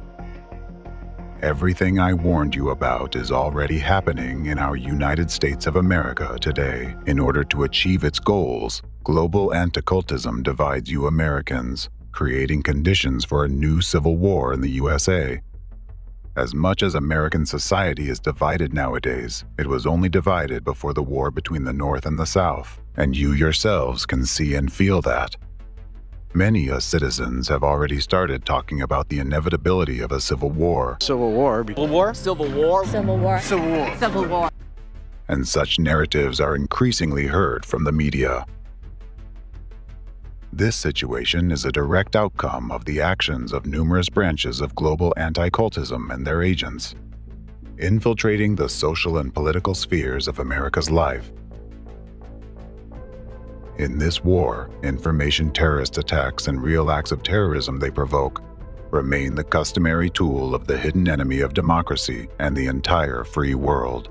Everything I warned you about is already happening in our United States of America today. In order to achieve its goals, global anti-cultism divides you Americans, creating conditions for a new civil war in the USA. As much as American society is divided nowadays, it was only divided before the war between the North and the South, and you yourselves can see and feel that. Many citizens have already started talking about the inevitability of a civil war. Civil war. Civil war. Civil war. Civil war. Civil war. Civil war. And such narratives are increasingly heard from the media. This situation is a direct outcome of the actions of numerous branches of global anti-cultism and their agents, infiltrating the social and political spheres of America's life. In this war, information terrorist attacks and real acts of terrorism they provoke remain the customary tool of the hidden enemy of democracy and the entire free world.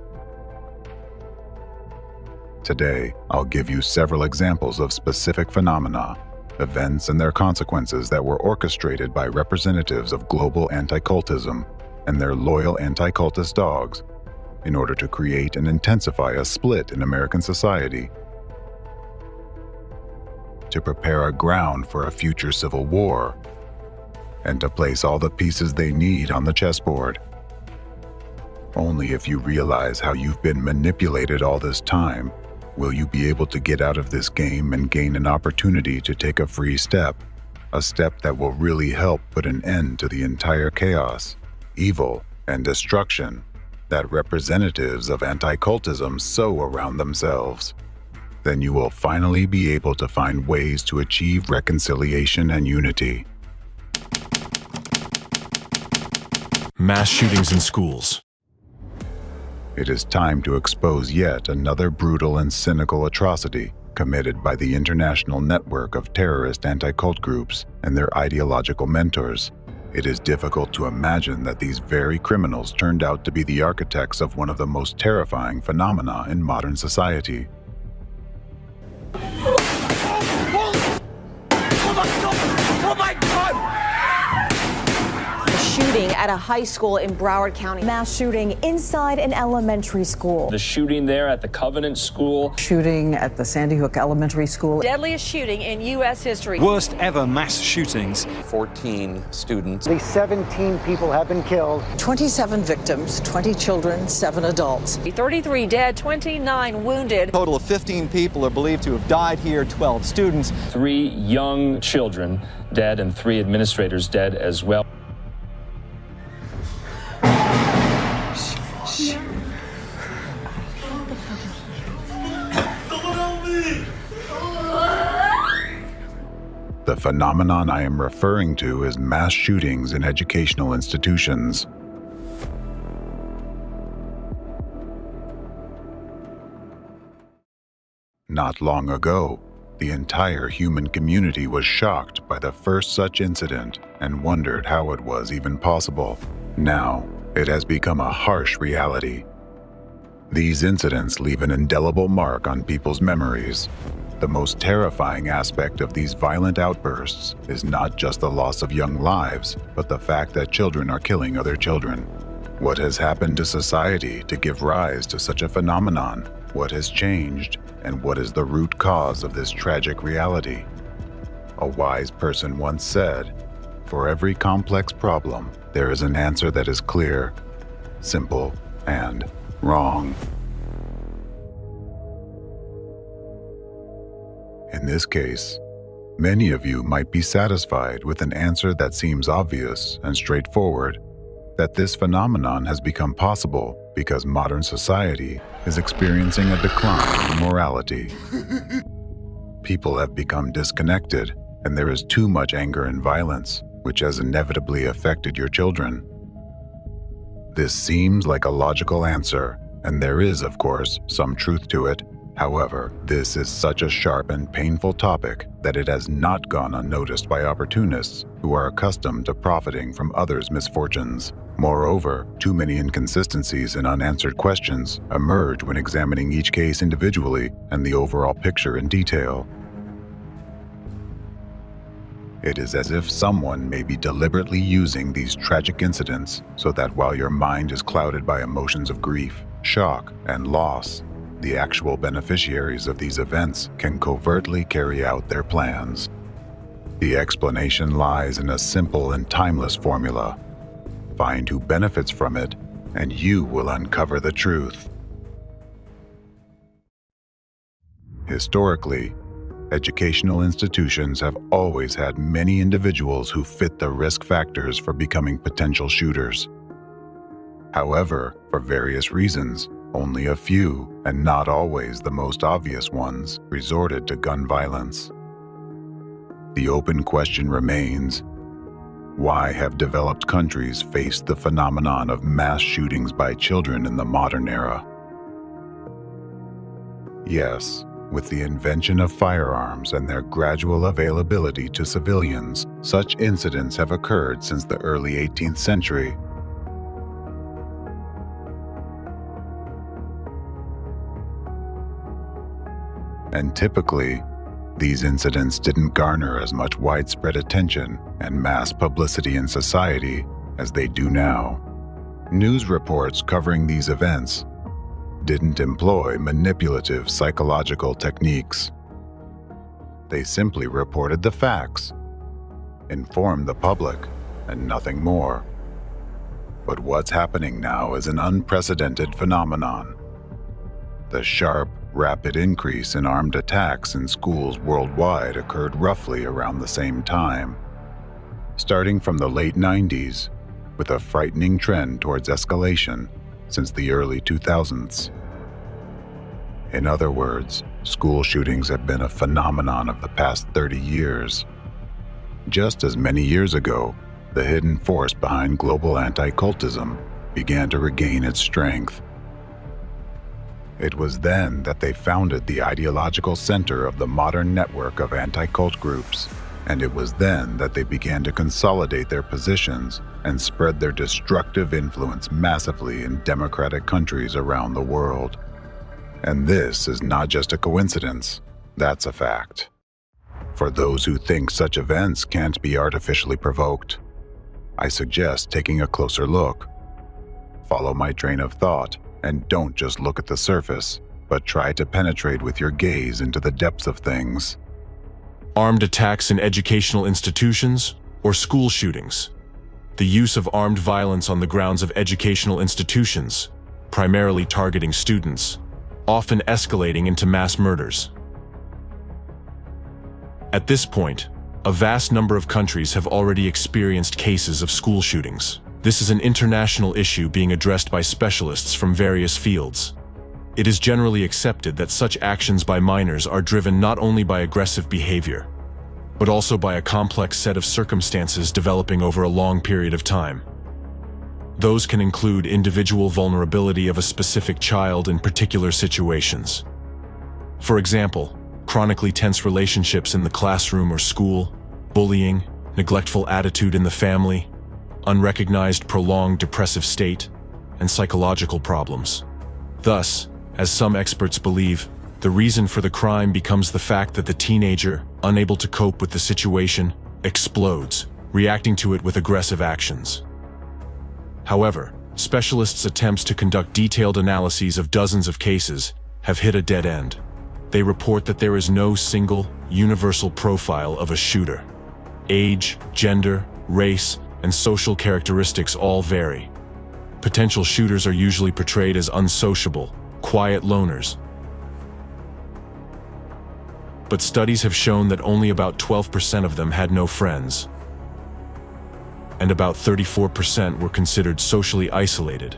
Today, I'll give you several examples of specific phenomena, events and their consequences that were orchestrated by representatives of global anti-cultism and their loyal anti-cultist dogs in order to create and intensify a split in American society, to prepare a ground for a future civil war, and to place all the pieces they need on the chessboard. Only if you realize how you've been manipulated all this time will you be able to get out of this game and gain an opportunity to take a free step, a step that will really help put an end to the entire chaos, evil, and destruction that representatives of anti-cultism sow around themselves. Then you will finally be able to find ways to achieve reconciliation and unity. Mass shootings in schools. It is time to expose yet another brutal and cynical atrocity committed by the international network of terrorist anti-cult groups and their ideological mentors. It is difficult to imagine that these very criminals turned out to be the architects of one of the most terrifying phenomena in modern society. A shooting at a a high school in Broward County. Mass shooting inside an elementary school. The shooting there at the Covenant School. Shooting at the Sandy Hook Elementary School. Deadliest shooting in U.S. history. Worst ever mass shootings. 14 students. At least 17 people have been killed. 27 victims, 20 children, 7 adults. 33 dead, 29 wounded. A total of 15 people are believed to have died here, 12 students. 3 young children dead and 3 administrators dead as well. The phenomenon I am referring to is mass shootings in educational institutions. Not long ago, the entire human community was shocked by the first such incident and wondered how it was even possible. Now, it has become a harsh reality. These incidents leave an indelible mark on people's memories. The most terrifying aspect of these violent outbursts is not just the loss of young lives, but the fact that children are killing other children. What has happened to society to give rise to such a phenomenon? What has changed, and what is the root cause of this tragic reality? A wise person once said, "For every complex problem, there is an answer that is clear, simple, and wrong." In this case, many of you might be satisfied with an answer that seems obvious and straightforward, that this phenomenon has become possible because modern society is experiencing a decline in morality. People have become disconnected, and there is too much anger and violence, which has inevitably affected your children. This seems like a logical answer, and there is, of course, some truth to it. However, this is such a sharp and painful topic that it has not gone unnoticed by opportunists who are accustomed to profiting from others' misfortunes. Moreover, too many inconsistencies and unanswered questions emerge when examining each case individually and the overall picture in detail. It is as if someone may be deliberately using these tragic incidents so that while your mind is clouded by emotions of grief, shock, and loss, the actual beneficiaries of these events can covertly carry out their plans. The explanation lies in a simple and timeless formula. Find who benefits from it, and you will uncover the truth. Historically, educational institutions have always had many individuals who fit the risk factors for becoming potential shooters. However, for various reasons, only a few, and not always the most obvious ones, resorted to gun violence. The open question remains, why have developed countries faced the phenomenon of mass shootings by children in the modern era? Yes, with the invention of firearms and their gradual availability to civilians, such incidents have occurred since the early 18th century. And typically, these incidents didn't garner as much widespread attention and mass publicity in society as they do now. News reports covering these events didn't employ manipulative psychological techniques. They simply reported the facts, informed the public, and nothing more. But what's happening now is an unprecedented phenomenon. The sharp, rapid increase in armed attacks in schools worldwide occurred roughly around the same time, starting from the late 90s, with a frightening trend towards escalation since the early 2000s. In other words, school shootings have been a phenomenon of the past 30 years. Just as many years ago, the hidden force behind global anti-cultism began to regain its strength. It was then that they founded the ideological center of the modern network of anti-cult groups, and it was then that they began to consolidate their positions and spread their destructive influence massively in democratic countries around the world. And this is not just a coincidence, that's a fact. For those who think such events can't be artificially provoked, I suggest taking a closer look. Follow my train of thought and don't just look at the surface, but try to penetrate with your gaze into the depths of things. Armed attacks in educational institutions or school shootings. The use of armed violence on the grounds of educational institutions, primarily targeting students, often escalating into mass murders. At this point, a vast number of countries have already experienced cases of school shootings. This is an international issue being addressed by specialists from various fields. It is generally accepted that such actions by minors are driven not only by aggressive behavior, but also by a complex set of circumstances developing over a long period of time. Those can include individual vulnerability of a specific child in particular situations. For example, chronically tense relationships in the classroom or school, bullying, neglectful attitude in the family, unrecognized prolonged depressive state, and psychological problems. Thus, as some experts believe, the reason for the crime becomes the fact that the teenager, unable to cope with the situation, explodes, reacting to it with aggressive actions. However, specialists' attempts to conduct detailed analyses of dozens of cases have hit a dead end. They report that there is no single, universal profile of a shooter. Age, gender, race, and social characteristics all vary. Potential shooters are usually portrayed as unsociable, quiet loners. But studies have shown that only about 12% of them had no friends, and about 34% were considered socially isolated,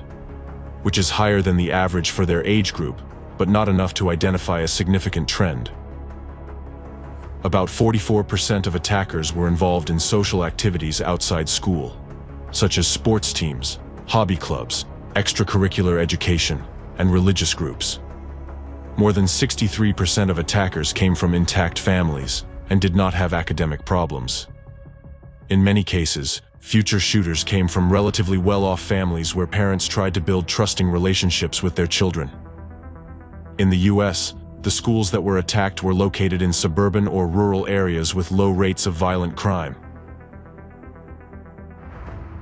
which is higher than the average for their age group, but not enough to identify a significant trend. About 44% of attackers were involved in social activities outside school, such as sports teams, hobby clubs, extracurricular education, and religious groups. More than 63% of attackers came from intact families and did not have academic problems. In many cases, future shooters came from relatively well-off families where parents tried to build trusting relationships with their children. In the US, the schools that were attacked were located in suburban or rural areas with low rates of violent crime.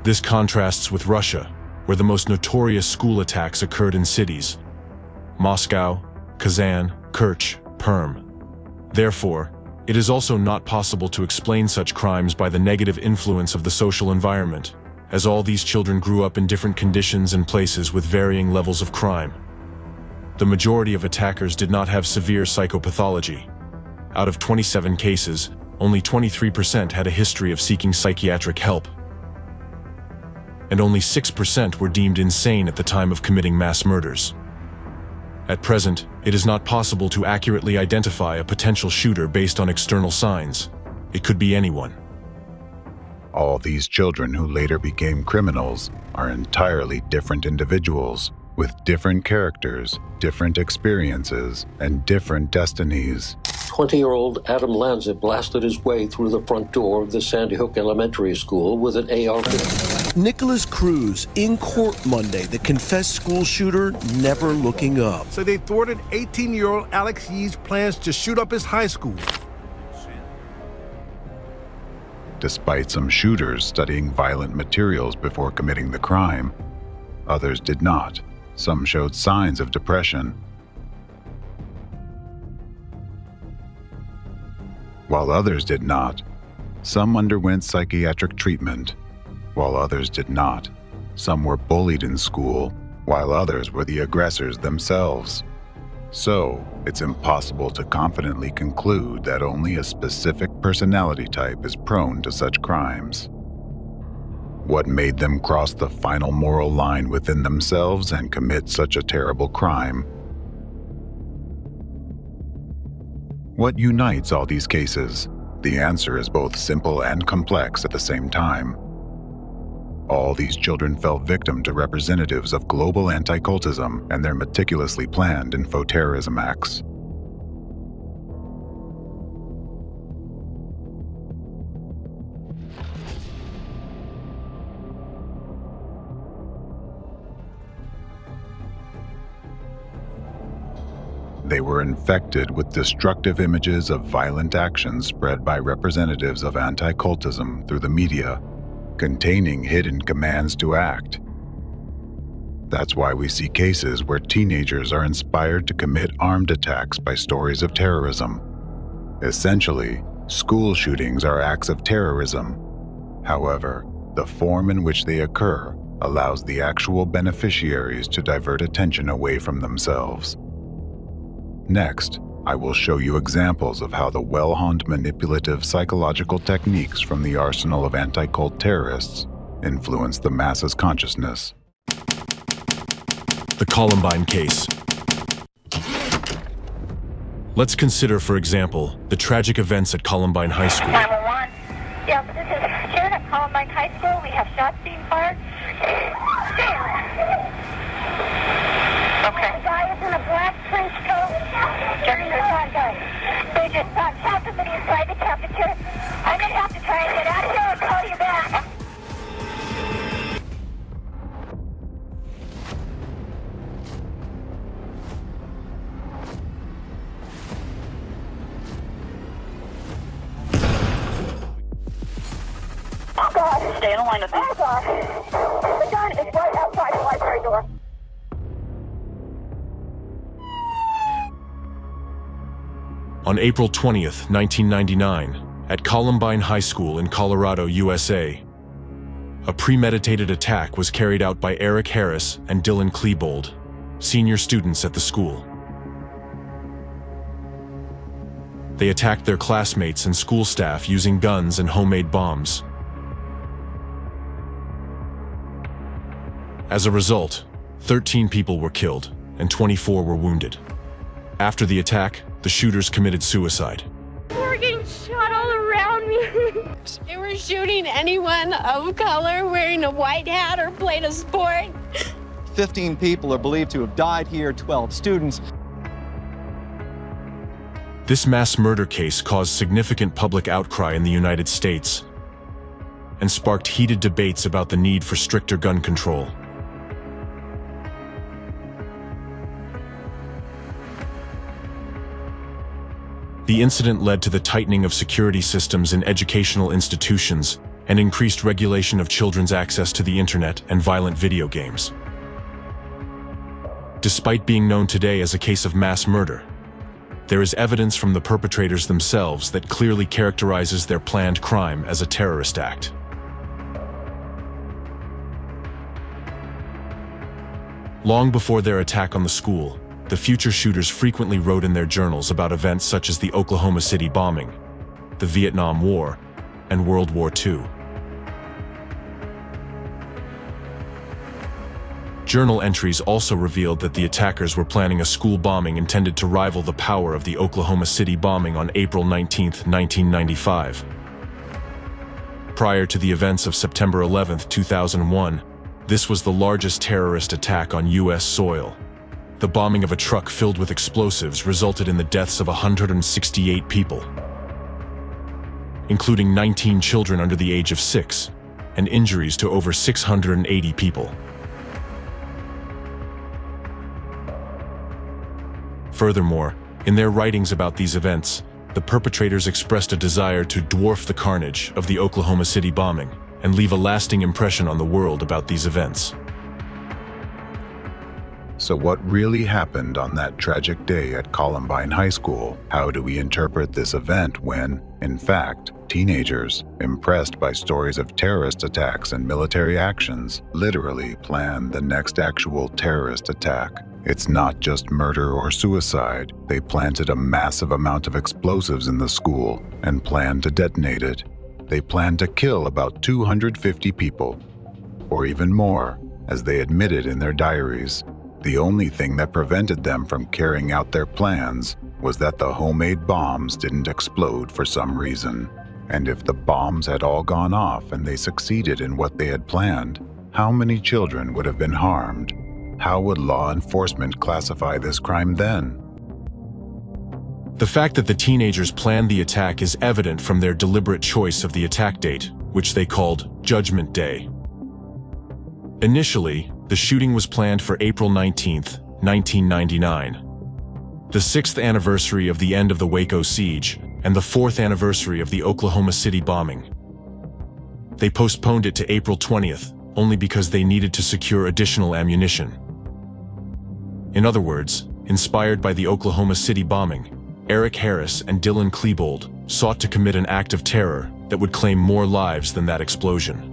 This contrasts with Russia, where the most notorious school attacks occurred in cities: Moscow, Kazan, Kerch, Perm. Therefore, it is also not possible to explain such crimes by the negative influence of the social environment, as all these children grew up in different conditions and places with varying levels of crime. The majority of attackers did not have severe psychopathology. Out of 27 cases, only 23% had a history of seeking psychiatric help, and only 6% were deemed insane at the time of committing mass murders. At present, it is not possible to accurately identify a potential shooter based on external signs. It could be anyone. All these children who later became criminals are entirely different individuals, with different characters, different experiences, and different destinies. 20-year-old Adam Lanza blasted his way through the front door of the Sandy Hook Elementary School with an AR-15. Nicholas Cruz in court Monday, the confessed school shooter never looking up. So they thwarted 18-year-old Alex Yee's plans to shoot up his high school. Despite some shooters studying violent materials before committing the crime, others did not. Some showed signs of depression, while others did not. Some underwent psychiatric treatment, while others did not. Some were bullied in school, while others were the aggressors themselves. So, it's impossible to confidently conclude that only a specific personality type is prone to such crimes. What made them cross the final moral line within themselves and commit such a terrible crime? What unites all these cases? The answer is both simple and complex at the same time. All these children fell victim to representatives of global anti-cultism and their meticulously planned info-terrorism acts. They were infected with destructive images of violent actions spread by representatives of anti-cultism through the media, containing hidden commands to act. That's why we see cases where teenagers are inspired to commit armed attacks by stories of terrorism. Essentially, school shootings are acts of terrorism. However, the form in which they occur allows the actual beneficiaries to divert attention away from themselves. Next, I will show you examples of how the well-honed manipulative psychological techniques from the arsenal of anti-cult terrorists influence the masses' consciousness. The Columbine case. Let's consider, for example, the tragic events at Columbine High School. 911. Yeah, this is Sharon at Columbine High School. We have shots being fired. Okay. The guy is in a black trench coat. Jerry, there's one guy. They just shot somebody inside the cafeteria. I'm going to have to try and get out of here and call you back. Oh, God. Stay in the line with me. Oh, God. The gun is right outside the library door. On April 20th, 1999, at Columbine High School in Colorado, USA, a premeditated attack was carried out by Eric Harris and Dylan Klebold, senior students at the school. They attacked their classmates and school staff using guns and homemade bombs. As a result, 13 people were killed and 24 were wounded. After the attack, the shooters committed suicide. We're getting shot all around me. They were shooting anyone of color wearing a white hat or playing a sport. 15 people are believed to have died here, 12 students. This mass murder case caused significant public outcry in the United States and sparked heated debates about the need for stricter gun control. The incident led to the tightening of security systems in educational institutions and increased regulation of children's access to the internet and violent video games. Despite being known today as a case of mass murder, there is evidence from the perpetrators themselves that clearly characterizes their planned crime as a terrorist act. Long before their attack on the school, the future shooters frequently wrote in their journals about events such as the Oklahoma City bombing, the Vietnam War, and World War II. Journal entries also revealed that the attackers were planning a school bombing intended to rival the power of the Oklahoma City bombing on April 19, 1995. Prior to the events of September 11, 2001, this was the largest terrorist attack on U.S. soil. The bombing of a truck filled with explosives resulted in the deaths of 168 people, including 19 children under the age of 6, and injuries to over 680 people. Furthermore, in their writings about these events, the perpetrators expressed a desire to dwarf the carnage of the Oklahoma City bombing and leave a lasting impression on the world about these events. So what really happened on that tragic day at Columbine High School? How do we interpret this event when, in fact, teenagers, impressed by stories of terrorist attacks and military actions, literally plan the next actual terrorist attack? It's not just murder or suicide. They planted a massive amount of explosives in the school and planned to detonate it. They planned to kill about 250 people, or even more, as they admitted in their diaries. The only thing that prevented them from carrying out their plans was that the homemade bombs didn't explode for some reason. And if the bombs had all gone off and they succeeded in what they had planned, how many children would have been harmed? How would law enforcement classify this crime then? The fact that the teenagers planned the attack is evident from their deliberate choice of the attack date, which they called Judgment Day. Initially, the shooting was planned for April 19, 1999, the 6th anniversary of the end of the Waco siege and the 4th anniversary of the Oklahoma City bombing. They postponed it to April 20th, only because they needed to secure additional ammunition. In other words, inspired by the Oklahoma City bombing, Eric Harris and Dylan Klebold sought to commit an act of terror that would claim more lives than that explosion.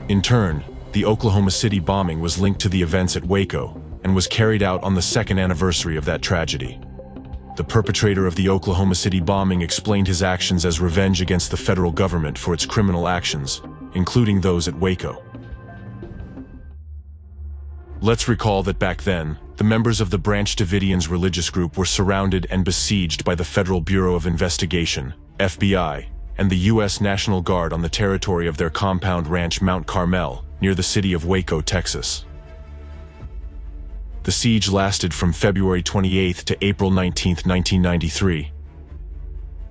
In turn, the Oklahoma City bombing was linked to the events at Waco and was carried out on the second anniversary of that tragedy. The perpetrator of the Oklahoma City bombing explained his actions as revenge against the federal government for its criminal actions, including those at Waco. Let's recall that back then, the members of the Branch Davidians religious group were surrounded and besieged by the Federal Bureau of Investigation, FBI, and the U.S. National Guard on the territory of their compound ranch Mount Carmel, near the city of Waco, Texas. The siege lasted from February 28th to April 19th, 1993,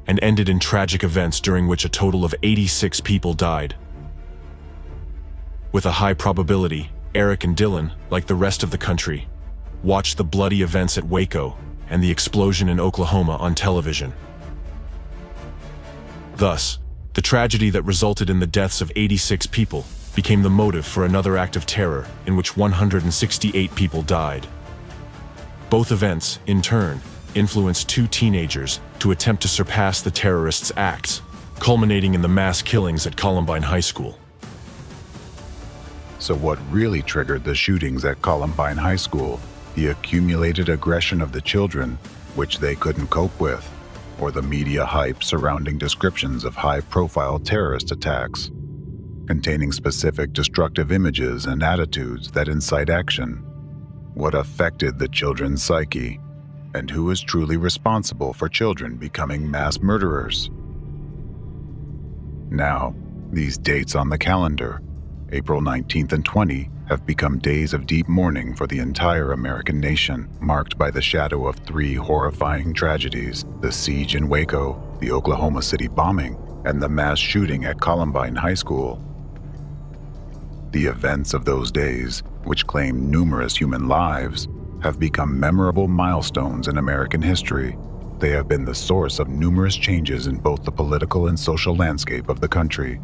and ended in tragic events during which a total of 86 people died. With a high probability, Eric and Dylan, like the rest of the country, watched the bloody events at Waco and the explosion in Oklahoma on television. Thus, the tragedy that resulted in the deaths of 86 people became the motive for another act of terror in which 168 people died. Both events, in turn, influenced two teenagers to attempt to surpass the terrorists' acts, culminating in the mass killings at Columbine High School. So what really triggered the shootings at Columbine High School? The accumulated aggression of the children, which they couldn't cope with, or the media hype surrounding descriptions of high-profile terrorist attacks, containing specific destructive images and attitudes that incite action? What affected the children's psyche, and who is truly responsible for children becoming mass murderers? Now, these dates on the calendar, April 19th and 20, have become days of deep mourning for the entire American nation, marked by the shadow of three horrifying tragedies: the siege in Waco, the Oklahoma City bombing, and the mass shooting at Columbine High School. The events of those days, which claimed numerous human lives, have become memorable milestones in American history. They have been the source of numerous changes in both the political and social landscape of the country.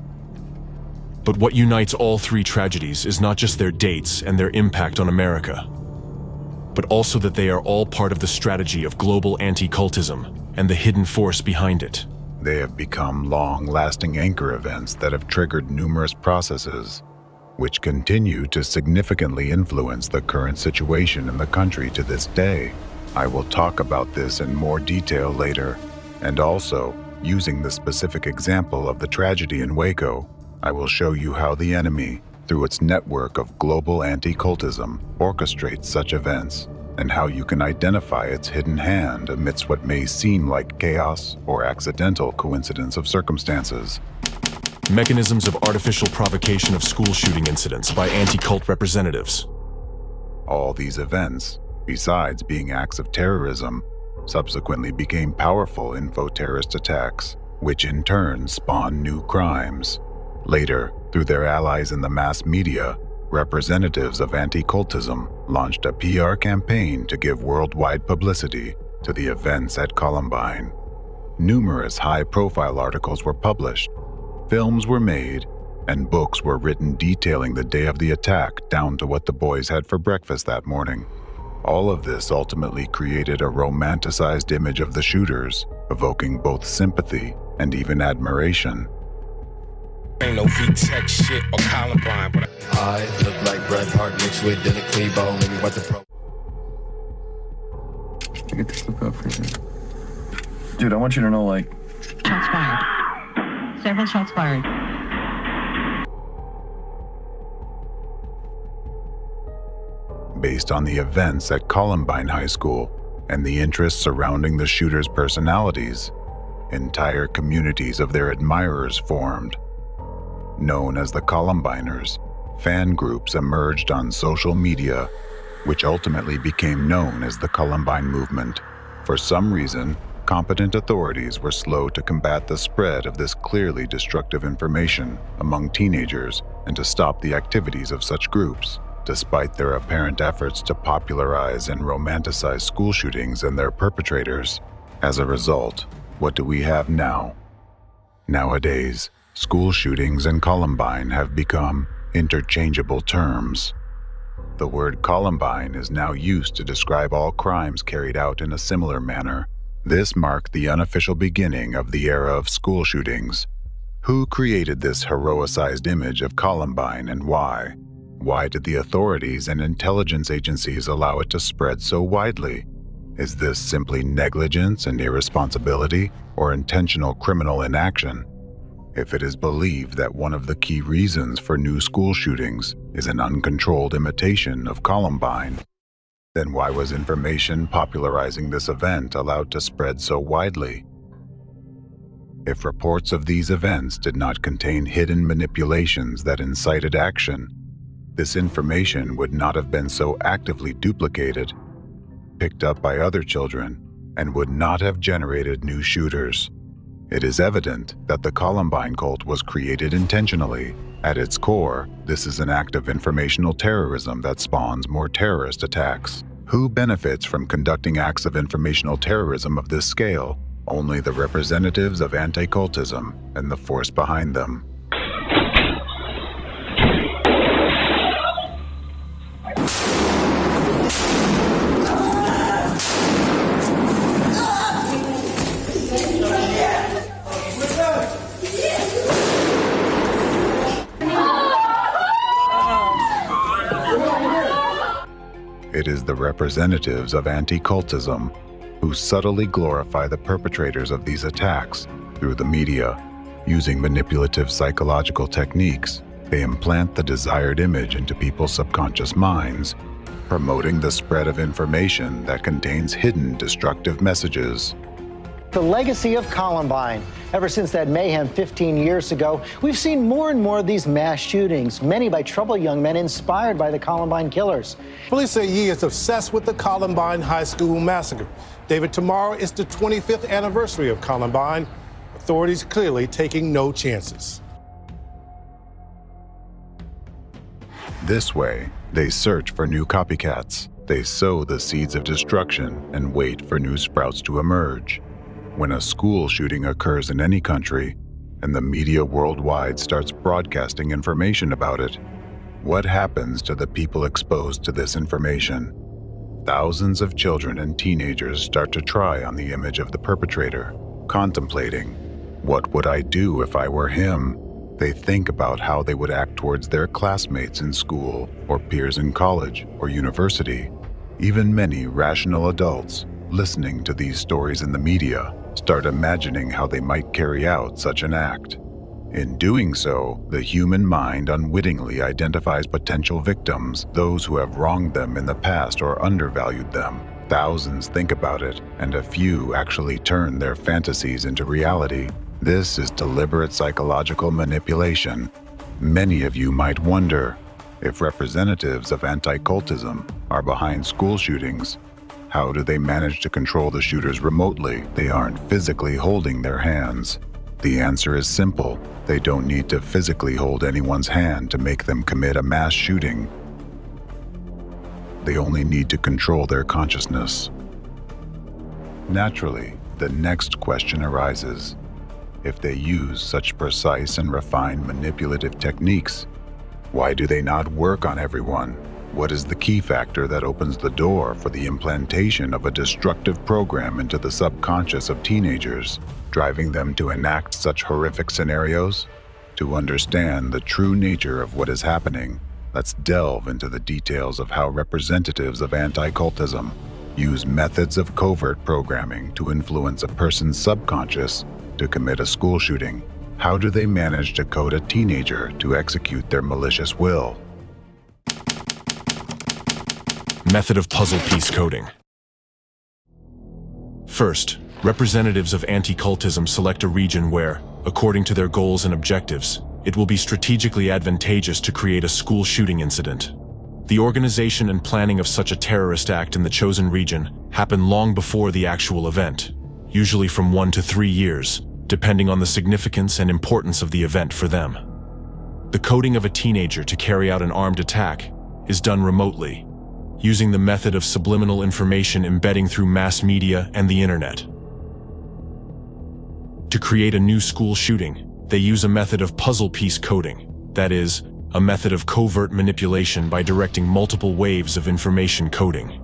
But what unites all three tragedies is not just their dates and their impact on America, but also that they are all part of the strategy of global anti-cultism and the hidden force behind it. They have become long-lasting anchor events that have triggered numerous processes, which continue to significantly influence the current situation in the country to this day. I will talk about this in more detail later, and also, using the specific example of the tragedy in Waco, I will show you how the enemy, through its network of global anti-cultism, orchestrates such events, and how you can identify its hidden hand amidst what may seem like chaos or accidental coincidence of circumstances. Mechanisms of artificial provocation of school shooting incidents by anti-cult representatives. All these events, besides being acts of terrorism, subsequently became powerful info-terrorist attacks, which in turn spawned new crimes. Later, through their allies in the mass media, representatives of anti-cultism launched a PR campaign to give worldwide publicity to the events at Columbine. Numerous high-profile articles were published, films were made, and books were written detailing the day of the attack down to what the boys had for breakfast that morning. All of this ultimately created a romanticized image of the shooters, evoking both sympathy and even admiration. Ain't no V-Tech shit or Columbine, but I look like Bret Hart mixed with Dylan Klebold. Maybe what the pro. I get this look up for you. Dude, I want you to know, like... Shots fired. Several shots fired. Based on the events at Columbine High School and the interests surrounding the shooters' personalities, entire communities of their admirers formed. Known as the Columbiners, fan groups emerged on social media, which ultimately became known as the Columbine movement. For some reason, competent authorities were slow to combat the spread of this clearly destructive information among teenagers and to stop the activities of such groups, despite their apparent efforts to popularize and romanticize school shootings and their perpetrators. As a result, what do we have now? Nowadays, School shootings and Columbine have become interchangeable terms. The word Columbine is now used to describe all crimes carried out in a similar manner. This marked the unofficial beginning of the era of school shootings. Who created this heroicized image of Columbine and why? Why did the authorities and intelligence agencies allow it to spread so widely? Is this simply negligence and irresponsibility, or intentional criminal inaction? If it is believed that one of the key reasons for new school shootings is an uncontrolled imitation of Columbine, then why was information popularizing this event allowed to spread so widely? If reports of these events did not contain hidden manipulations that incited action, this information would not have been so actively duplicated, picked up by other children, and would not have generated new shooters. It is evident that the Columbine cult was created intentionally. At its core, this is an act of informational terrorism that spawns more terrorist attacks. Who benefits from conducting acts of informational terrorism of this scale? Only the representatives of anti-cultism and the force behind them. It is the representatives of anti-cultism who subtly glorify the perpetrators of these attacks through the media. Using manipulative psychological techniques, they implant the desired image into people's subconscious minds, promoting the spread of information that contains hidden destructive messages. The legacy of Columbine. Ever since that mayhem 15 years ago, we've seen more and more of these mass shootings, many by troubled young men inspired by the Columbine killers. Police say Yee is obsessed with the Columbine High School massacre. David, tomorrow is the 25th anniversary of Columbine. Authorities clearly taking no chances. This way, they search for new copycats. They sow the seeds of destruction and wait for new sprouts to emerge. When a school shooting occurs in any country, and the media worldwide starts broadcasting information about it, what happens to the people exposed to this information? Thousands of children and teenagers start to try on the image of the perpetrator, contemplating, what would I do if I were him? They think about how they would act towards their classmates in school, or peers in college or university. Even many rational adults, listening to these stories in the media, start imagining how they might carry out such an act. In doing so, the human mind unwittingly identifies potential victims, those who have wronged them in the past or undervalued them. Thousands think about it, and a few actually turn their fantasies into reality. This is deliberate psychological manipulation. Many of you might wonder, if representatives of anti-cultism are behind school shootings, how do they manage to control the shooters remotely? They aren't physically holding their hands. The answer is simple. They don't need to physically hold anyone's hand to make them commit a mass shooting. They only need to control their consciousness. Naturally, the next question arises. If they use such precise and refined manipulative techniques, why do they not work on everyone? What is the key factor that opens the door for the implantation of a destructive program into the subconscious of teenagers, driving them to enact such horrific scenarios? To understand the true nature of what is happening, let's delve into the details of how representatives of anti-cultism use methods of covert programming to influence a person's subconscious to commit a school shooting. How do they manage to code a teenager to execute their malicious will? Method of puzzle piece coding. First, representatives of anti-cultism select a region where, according to their goals and objectives, it will be strategically advantageous to create a school shooting incident. The organization and planning of such a terrorist act in the chosen region happen long before the actual event, usually from 1 to 3 years, depending on the significance and importance of the event for them. The coding of a teenager to carry out an armed attack is done remotely, using the method of subliminal information embedding through mass media and the internet. To create a new school shooting, they use a method of puzzle piece coding, that is, a method of covert manipulation by directing multiple waves of information coding.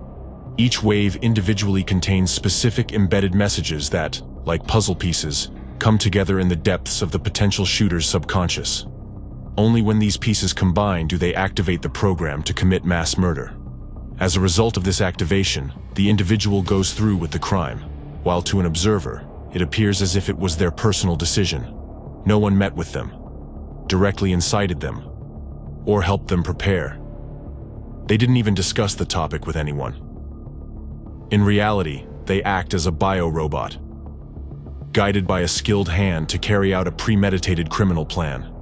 Each wave individually contains specific embedded messages that, like puzzle pieces, come together in the depths of the potential shooter's subconscious. Only when these pieces combine do they activate the program to commit mass murder. As a result of this activation, the individual goes through with the crime, while to an observer, it appears as if it was their personal decision. No one met with them, directly incited them, or helped them prepare. They didn't even discuss the topic with anyone. In reality, they act as a biorobot, guided by a skilled hand to carry out a premeditated criminal plan.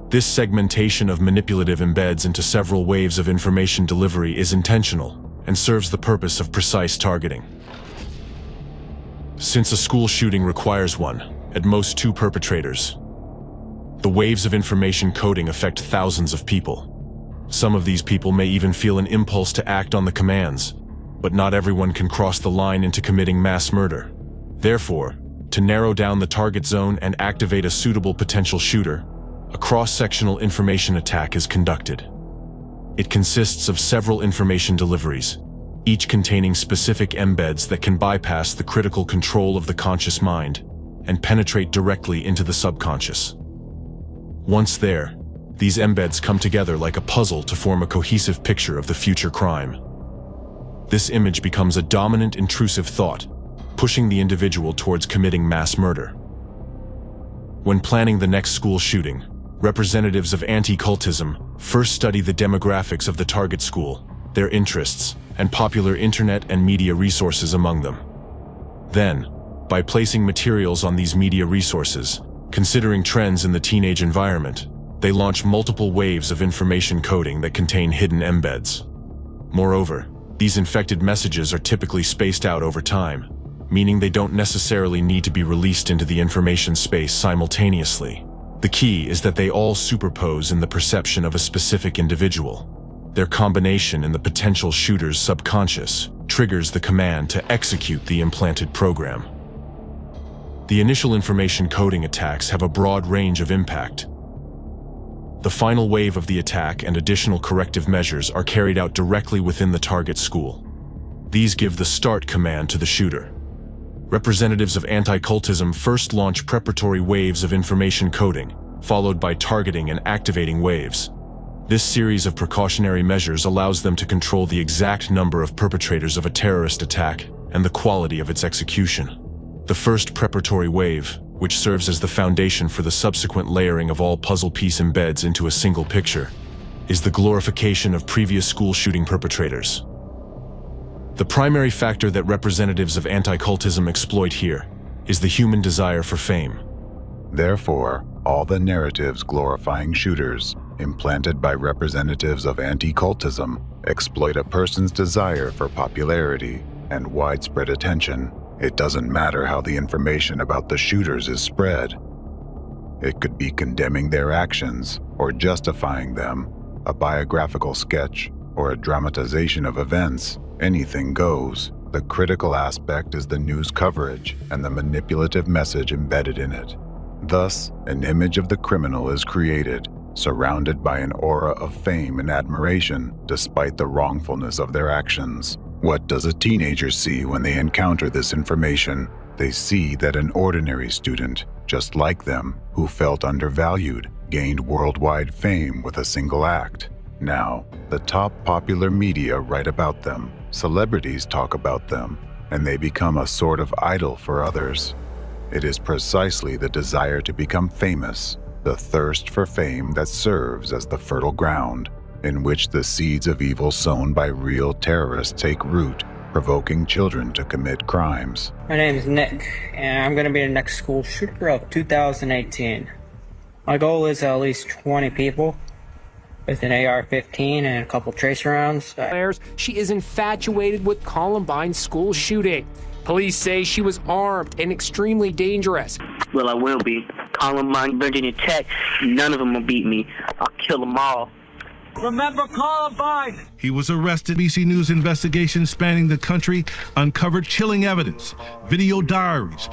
This segmentation of manipulative embeds into several waves of information delivery is intentional and serves the purpose of precise targeting. Since a school shooting requires one, at most two perpetrators, the waves of information coding affect thousands of people. Some of these people may even feel an impulse to act on the commands, but not everyone can cross the line into committing mass murder. Therefore, to narrow down the target zone and activate a suitable potential shooter, a cross-sectional information attack is conducted. It consists of several information deliveries, each containing specific embeds that can bypass the critical control of the conscious mind and penetrate directly into the subconscious. Once there, these embeds come together like a puzzle to form a cohesive picture of the future crime. This image becomes a dominant intrusive thought, pushing the individual towards committing mass murder. When planning the next school shooting, representatives of anti-cultism first study the demographics of the target school, their interests, and popular internet and media resources among them. Then, by placing materials on these media resources, considering trends in the teenage environment, they launch multiple waves of information coding that contain hidden embeds. Moreover, these infected messages are typically spaced out over time, meaning they don't necessarily need to be released into the information space simultaneously. The key is that they all superpose in the perception of a specific individual. Their combination in the potential shooter's subconscious triggers the command to execute the implanted program. The initial information coding attacks have a broad range of impact. The final wave of the attack and additional corrective measures are carried out directly within the target school. These give the start command to the shooter. Representatives of anti-cultism first launch preparatory waves of information coding, followed by targeting and activating waves. This series of precautionary measures allows them to control the exact number of perpetrators of a terrorist attack and the quality of its execution. The first preparatory wave, which serves as the foundation for the subsequent layering of all puzzle piece embeds into a single picture, is the glorification of previous school shooting perpetrators. The primary factor that representatives of anti-cultism exploit here is the human desire for fame. Therefore, all the narratives glorifying shooters, implanted by representatives of anti-cultism, exploit a person's desire for popularity and widespread attention. It doesn't matter how the information about the shooters is spread. It could be condemning their actions or justifying them, a biographical sketch, or a dramatization of events. Anything goes. The critical aspect is the news coverage and the manipulative message embedded in it. Thus, an image of the criminal is created, surrounded by an aura of fame and admiration, despite the wrongfulness of their actions. What does a teenager see when they encounter this information? They see that an ordinary student, just like them, who felt undervalued, gained worldwide fame with a single act. Now, the top popular media write about them, celebrities talk about them, and they become a sort of idol for others. It is precisely the desire to become famous, the thirst for fame, that serves as the fertile ground in which the seeds of evil sown by real terrorists take root, provoking children to commit crimes. My name is Nick, and I'm going to be the next school shooter of 2018. My goal is at least 20 people with an AR-15 and a couple tracer rounds. She is infatuated with Columbine's school shooting. Police say she was armed and extremely dangerous. Well, I will be. Columbine, Virginia Tech, none of them will beat me. I'll kill them all. Remember Columbine! He was arrested. BC News investigation spanning the country uncovered chilling evidence, video diaries.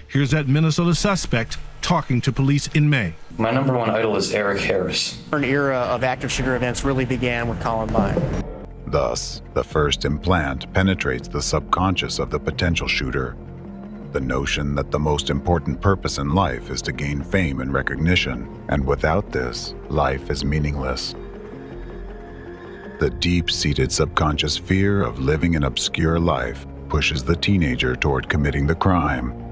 Here's that Minnesota suspect talking to police in May. My number one idol is Eric Harris. An era of active shooter events really began with Columbine. Thus, the first implant penetrates the subconscious of the potential shooter. The notion that the most important purpose in life is to gain fame and recognition, and without this, life is meaningless. The deep-seated subconscious fear of living an obscure life pushes the teenager toward committing the crime.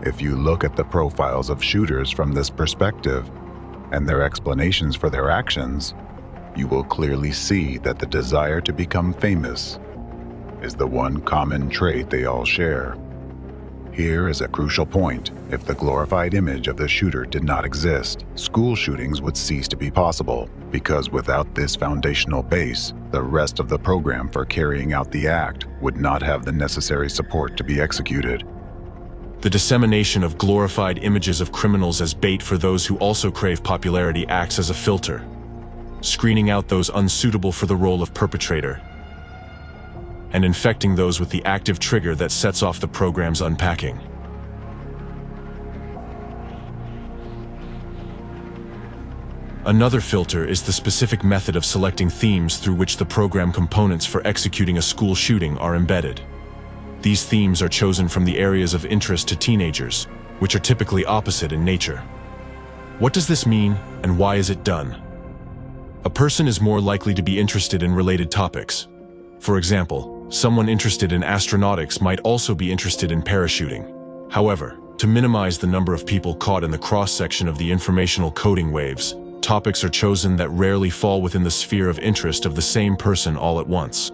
If you look at the profiles of shooters from this perspective and their explanations for their actions, you will clearly see that the desire to become famous is the one common trait they all share. Here is a crucial point. If the glorified image of the shooter did not exist, school shootings would cease to be possible, because without this foundational base, the rest of the program for carrying out the act would not have the necessary support to be executed. The dissemination of glorified images of criminals as bait for those who also crave popularity acts as a filter, screening out those unsuitable for the role of perpetrator, and infecting those with the active trigger that sets off the program's unpacking. Another filter is the specific method of selecting themes through which the program components for executing a school shooting are embedded. These themes are chosen from the areas of interest to teenagers, which are typically opposite in nature. What does this mean, and why is it done? A person is more likely to be interested in related topics. For example, someone interested in astronautics might also be interested in parachuting. However, to minimize the number of people caught in the cross-section of the informational coding waves, topics are chosen that rarely fall within the sphere of interest of the same person all at once.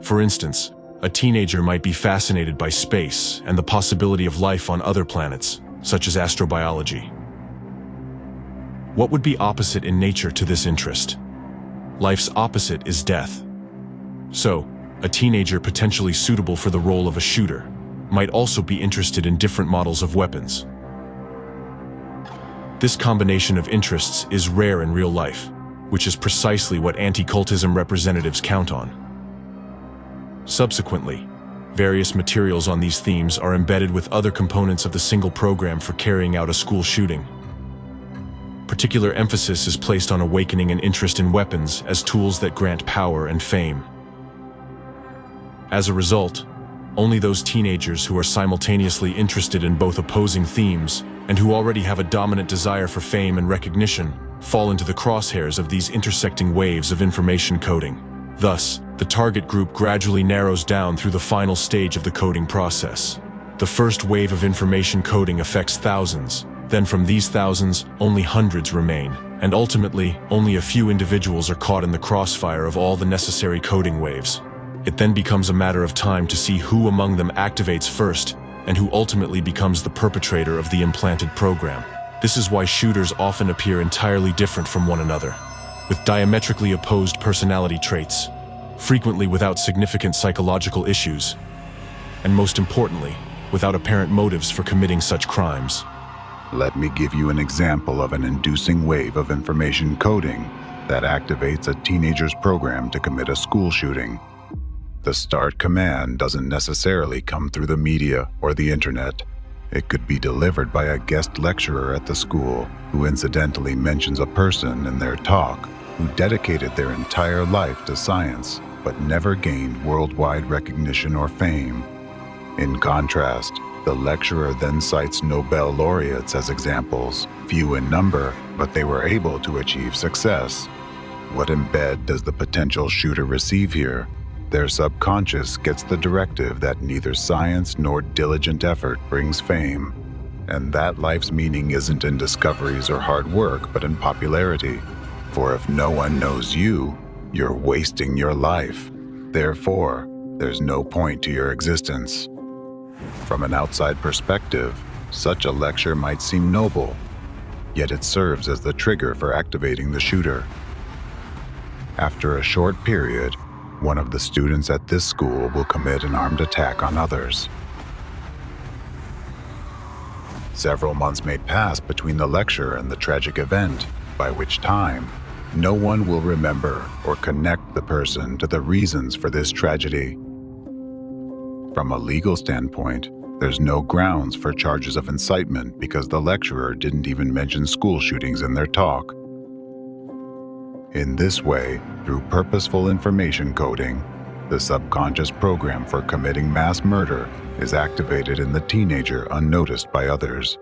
For instance, a teenager might be fascinated by space and the possibility of life on other planets, such as astrobiology. What would be opposite in nature to this interest? Life's opposite is death. So, a teenager potentially suitable for the role of a shooter might also be interested in different models of weapons. This combination of interests is rare in real life, which is precisely what anti-cultism representatives count on. Subsequently, various materials on these themes are embedded with other components of the single program for carrying out a school shooting. Particular emphasis is placed on awakening an interest in weapons as tools that grant power and fame. As a result, only those teenagers who are simultaneously interested in both opposing themes and who already have a dominant desire for fame and recognition fall into the crosshairs of these intersecting waves of information coding. Thus, the target group gradually narrows down through the final stage of the coding process. The first wave of information coding affects thousands. Then from these thousands, only hundreds remain, and ultimately, only a few individuals are caught in the crossfire of all the necessary coding waves. It then becomes a matter of time to see who among them activates first, and who ultimately becomes the perpetrator of the implanted program. This is why shooters often appear entirely different from one another, with diametrically opposed personality traits, frequently without significant psychological issues, and most importantly, without apparent motives for committing such crimes. Let me give you an example of an inducing wave of information coding that activates a teenager's program to commit a school shooting. The start command doesn't necessarily come through the media or the internet. It could be delivered by a guest lecturer at the school who incidentally mentions a person in their talk who dedicated their entire life to science but never gained worldwide recognition or fame. In contrast, the lecturer then cites Nobel laureates as examples, few in number, but they were able to achieve success. What embed does the potential shooter receive here? Their subconscious gets the directive that neither science nor diligent effort brings fame, and that life's meaning isn't in discoveries or hard work, but in popularity. For if no one knows you, you're wasting your life. Therefore, there's no point to your existence. From an outside perspective, such a lecture might seem noble, yet it serves as the trigger for activating the shooter. After a short period, one of the students at this school will commit an armed attack on others. Several months may pass between the lecture and the tragic event, by which time no one will remember or connect the person to the reasons for this tragedy. From a legal standpoint, There's no grounds for charges of incitement because the lecturer didn't even mention school shootings in their talk. In this way, through purposeful information coding, the subconscious program for committing mass murder is activated in the teenager unnoticed by others.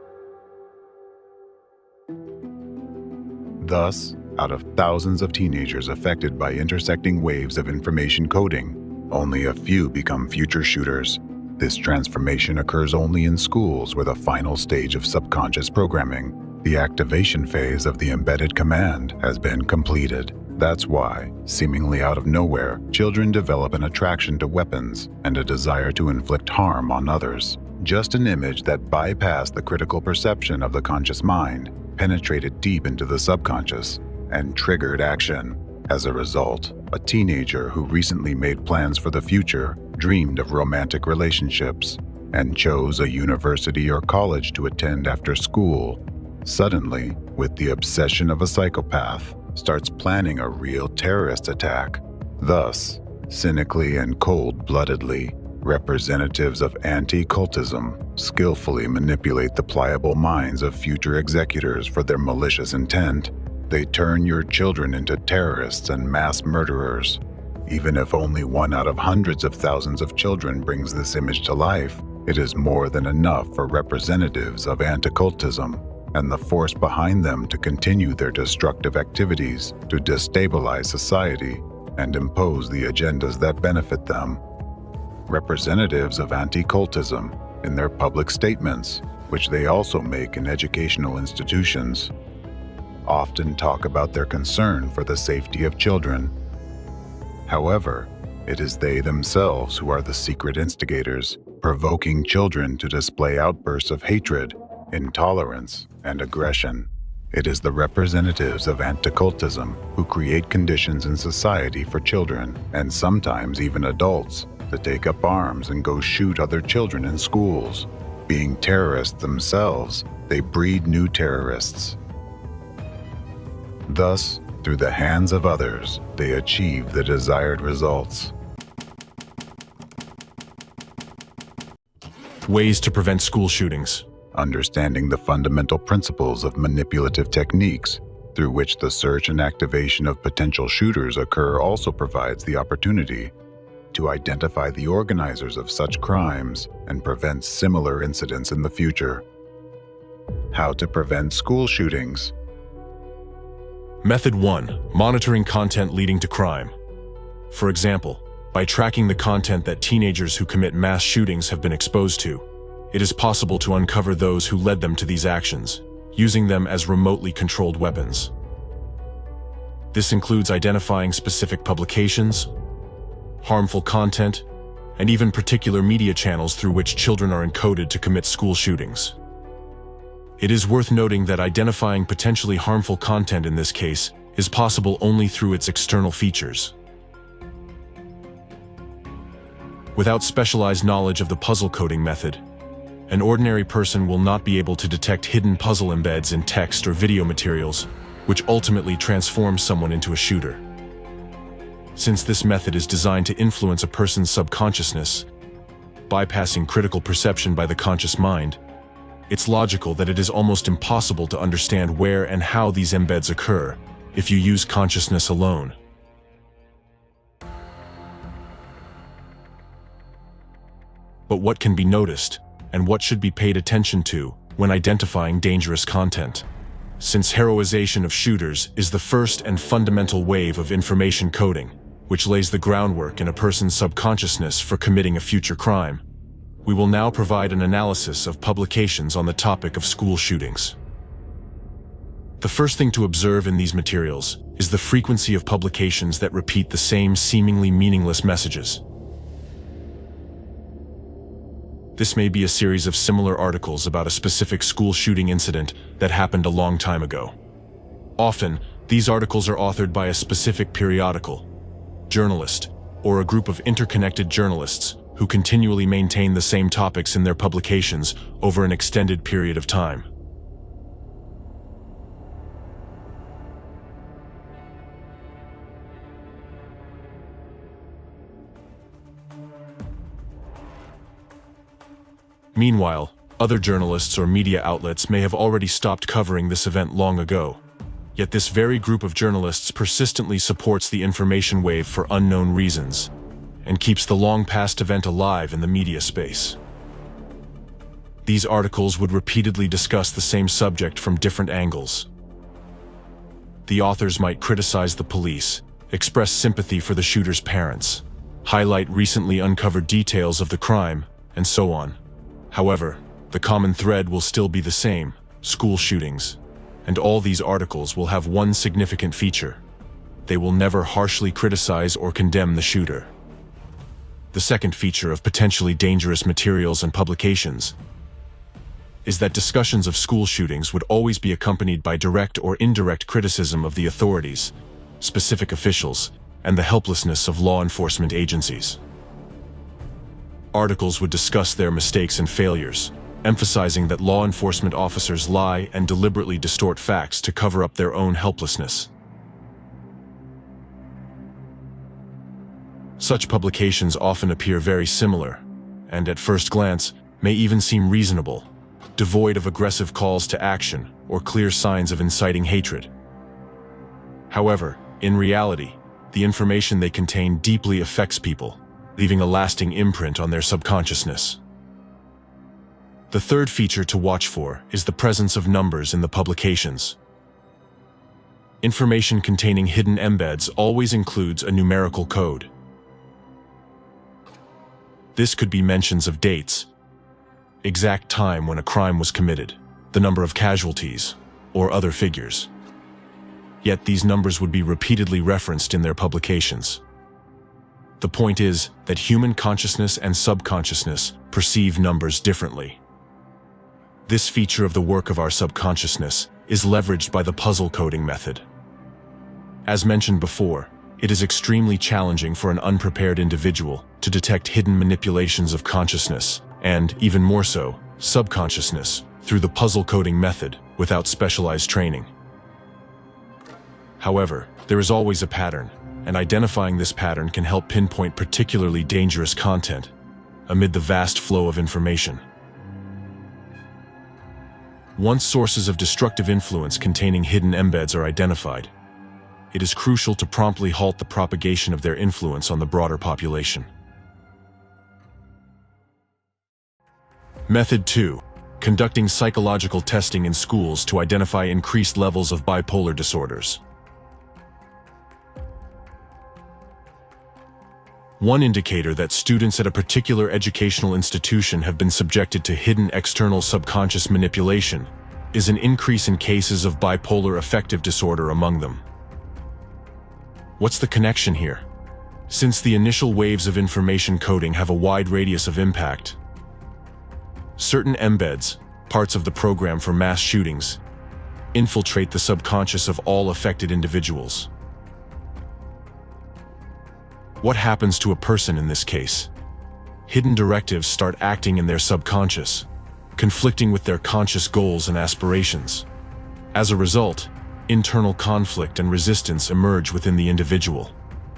Thus, out of thousands of teenagers affected by intersecting waves of information coding, only a few become future shooters. This transformation occurs only in schools where the final stage of subconscious programming, the activation phase of the embedded command, has been completed. That's why, seemingly out of nowhere, children develop an attraction to weapons and a desire to inflict harm on others. Just an image that bypassed the critical perception of the conscious mind, penetrated deep into the subconscious, and triggered action. As a result, a teenager who recently made plans for the future dreamed of romantic relationships and chose a university or college to attend after school, suddenly, with the obsession of a psychopath, starts planning a real terrorist attack. Thus, cynically and cold-bloodedly, representatives of anti-cultism skillfully manipulate the pliable minds of future executors for their malicious intent. They turn your children into terrorists and mass murderers. Even if only one out of hundreds of thousands of children brings this image to life, it is more than enough for representatives of anti-cultism and the force behind them to continue their destructive activities to destabilize society and impose the agendas that benefit them. Representatives of anti-cultism, in their public statements, which they also make in educational institutions, often talk about their concern for the safety of children. However, it is they themselves who are the secret instigators, provoking children to display outbursts of hatred, intolerance, and aggression. It is the representatives of anti-cultism who create conditions in society for children, and sometimes even adults, to take up arms and go shoot other children in schools. Being terrorists themselves, they breed new terrorists. Thus, through the hands of others, they achieve the desired results. Ways to prevent school shootings. Understanding the fundamental principles of manipulative techniques through which the search and activation of potential shooters occur also provides the opportunity to identify the organizers of such crimes and prevent similar incidents in the future. How to prevent school shootings. Method 1. Monitoring content leading to crime. For example, by tracking the content that teenagers who commit mass shootings have been exposed to, it is possible to uncover those who led them to these actions, using them as remotely controlled weapons. This includes identifying specific publications, harmful content, and even particular media channels through which children are encoded to commit school shootings. It is worth noting that identifying potentially harmful content in this case is possible only through its external features. Without specialized knowledge of the puzzle coding method, an ordinary person will not be able to detect hidden puzzle embeds in text or video materials, which ultimately transforms someone into a shooter. Since this method is designed to influence a person's subconsciousness, bypassing critical perception by the conscious mind, it's logical that it is almost impossible to understand where and how these embeds occur if you use consciousness alone. But what can be noticed, and what should be paid attention to when identifying dangerous content? Since heroization of shooters is the first and fundamental wave of information coding, which lays the groundwork in a person's subconsciousness for committing a future crime, we will now provide an analysis of publications on the topic of school shootings. The first thing to observe in these materials is the frequency of publications that repeat the same seemingly meaningless messages. This may be a series of similar articles about a specific school shooting incident that happened a long time ago. Often, these articles are authored by a specific periodical, journalist, or a group of interconnected journalists who continually maintain the same topics in their publications over an extended period of time. Meanwhile, other journalists or media outlets may have already stopped covering this event long ago. Yet this very group of journalists persistently supports the information wave for unknown reasons, and keeps the long-past event alive in the media space. These articles would repeatedly discuss the same subject from different angles. The authors might criticize the police, express sympathy for the shooter's parents, highlight recently uncovered details of the crime, and so on. However, the common thread will still be the same: school shootings. And all these articles will have one significant feature: they will never harshly criticize or condemn the shooter. The second feature of potentially dangerous materials and publications is that discussions of school shootings would always be accompanied by direct or indirect criticism of the authorities, specific officials, and the helplessness of law enforcement agencies. Articles would discuss their mistakes and failures, emphasizing that law enforcement officers lie and deliberately distort facts to cover up their own helplessness. Such publications often appear very similar, and at first glance may even seem reasonable, devoid of aggressive calls to action or clear signs of inciting hatred. However, in reality, the information they contain deeply affects people, leaving a lasting imprint on their subconsciousness. The third feature to watch for is the presence of numbers in the publications. Information containing hidden embeds always includes a numerical code. This could be mentions of dates, exact time when a crime was committed, the number of casualties, or other figures. Yet these numbers would be repeatedly referenced in their publications. The point is that human consciousness and subconsciousness perceive numbers differently. This feature of the work of our subconsciousness is leveraged by the puzzle coding method. As mentioned before, it is extremely challenging for an unprepared individual to detect hidden manipulations of consciousness, and, even more so, subconsciousness, through the puzzle coding method without specialized training. However, there is always a pattern, and identifying this pattern can help pinpoint particularly dangerous content amid the vast flow of information. Once sources of destructive influence containing hidden embeds are identified, it is crucial to promptly halt the propagation of their influence on the broader population. Method 2. Conducting psychological testing in schools to identify increased levels of bipolar disorders. One indicator that students at a particular educational institution have been subjected to hidden external subconscious manipulation is an increase in cases of bipolar affective disorder among them. What's the connection here? Since the initial waves of information coding have a wide radius of impact, certain embeds, parts of the program for mass shootings, infiltrate the subconscious of all affected individuals. What happens to a person in this case? Hidden directives start acting in their subconscious, conflicting with their conscious goals and aspirations. As a result, internal conflict and resistance emerge within the individual.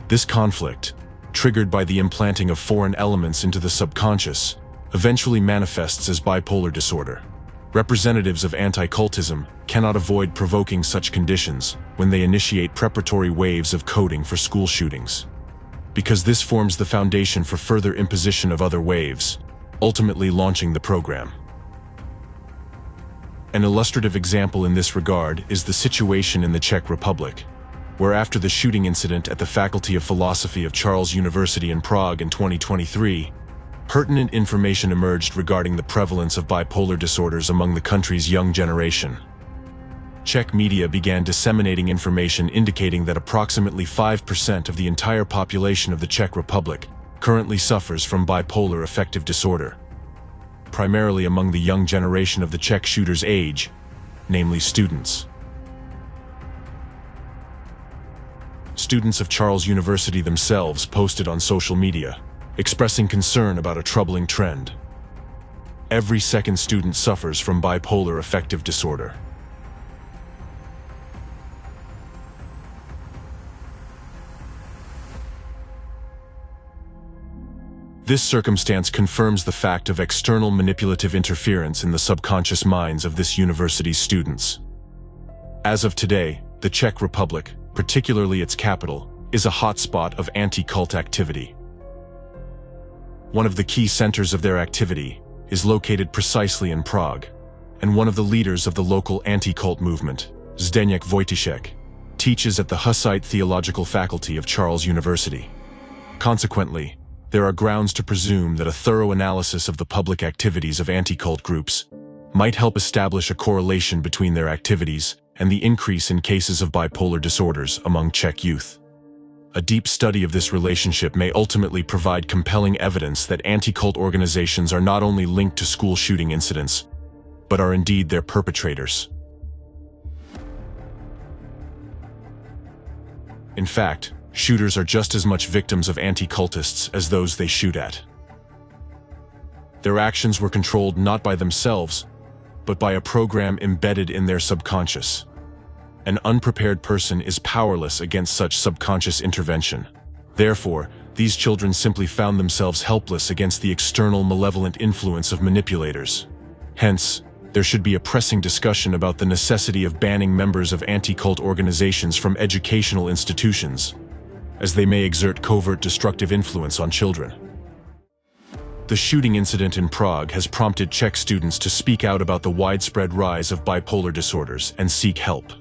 This conflict, triggered by the implanting of foreign elements into the subconscious, eventually manifests as bipolar disorder. Representatives of anti-cultism cannot avoid provoking such conditions when they initiate preparatory waves of coding for school shootings, because this forms the foundation for further imposition of other waves, ultimately launching the program. An illustrative example in this regard is the situation in the Czech Republic, where after the shooting incident at the Faculty of Philosophy of Charles University in Prague in 2023, pertinent information emerged regarding the prevalence of bipolar disorders among the country's young generation. Czech media began disseminating information indicating that approximately 5% of the entire population of the Czech Republic currently suffers from bipolar affective disorder, primarily among the young generation of the Czech shooter's age, namely students. Students of Charles University themselves posted on social media, expressing concern about a troubling trend. Every second student suffers from bipolar affective disorder. This circumstance confirms the fact of external manipulative interference in the subconscious minds of this university's students. As of today, the Czech Republic, particularly its capital, is a hotspot of anti-cult activity. One of the key centers of their activity is located precisely in Prague, and one of the leaders of the local anti-cult movement, Zdeněk Vojtěšek, teaches at the Hussite Theological Faculty of Charles University. Consequently, there are grounds to presume that a thorough analysis of the public activities of anti-cult groups might help establish a correlation between their activities and the increase in cases of bipolar disorders among Czech youth. A deep study of this relationship may ultimately provide compelling evidence that anti-cult organizations are not only linked to school shooting incidents, but are indeed their perpetrators. In fact, shooters are just as much victims of anti-cultists as those they shoot at. Their actions were controlled not by themselves, but by a program embedded in their subconscious. An unprepared person is powerless against such subconscious intervention. Therefore, these children simply found themselves helpless against the external malevolent influence of manipulators. Hence, there should be a pressing discussion about the necessity of banning members of anti-cult organizations from educational institutions, as they may exert covert destructive influence on children. The shooting incident in Prague has prompted Czech students to speak out about the widespread rise of bipolar disorders and seek help.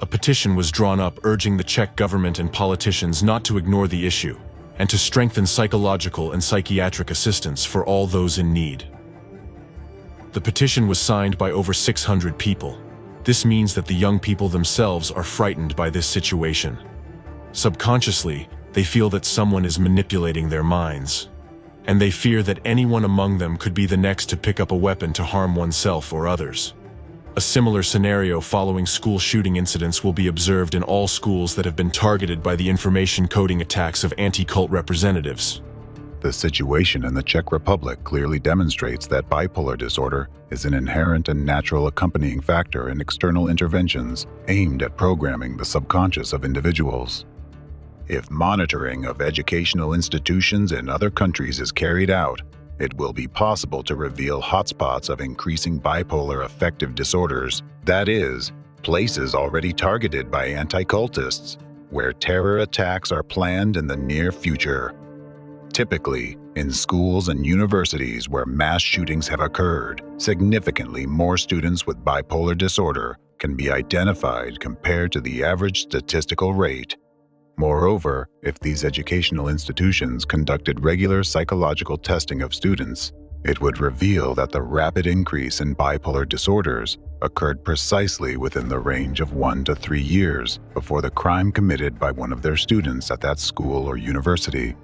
A petition was drawn up urging the Czech government and politicians not to ignore the issue, and to strengthen psychological and psychiatric assistance for all those in need. The petition was signed by over 600 people. This means that the young people themselves are frightened by this situation. Subconsciously, they feel that someone is manipulating their minds, and they fear that anyone among them could be the next to pick up a weapon to harm oneself or others. A similar scenario following school shooting incidents will be observed in all schools that have been targeted by the information coding attacks of anti-cult representatives. The situation in the Czech Republic clearly demonstrates that bipolar disorder is an inherent and natural accompanying factor in external interventions aimed at programming the subconscious of individuals. If monitoring of educational institutions in other countries is carried out, it will be possible to reveal hotspots of increasing bipolar affective disorders, that is, places already targeted by anti-cultists, where terror attacks are planned in the near future. Typically, in schools and universities where mass shootings have occurred, significantly more students with bipolar disorder can be identified compared to the average statistical rate. Moreover, if these educational institutions conducted regular psychological testing of students, it would reveal that the rapid increase in bipolar disorders occurred precisely within the range of 1 to 3 years before the crime committed by one of their students at that school or university.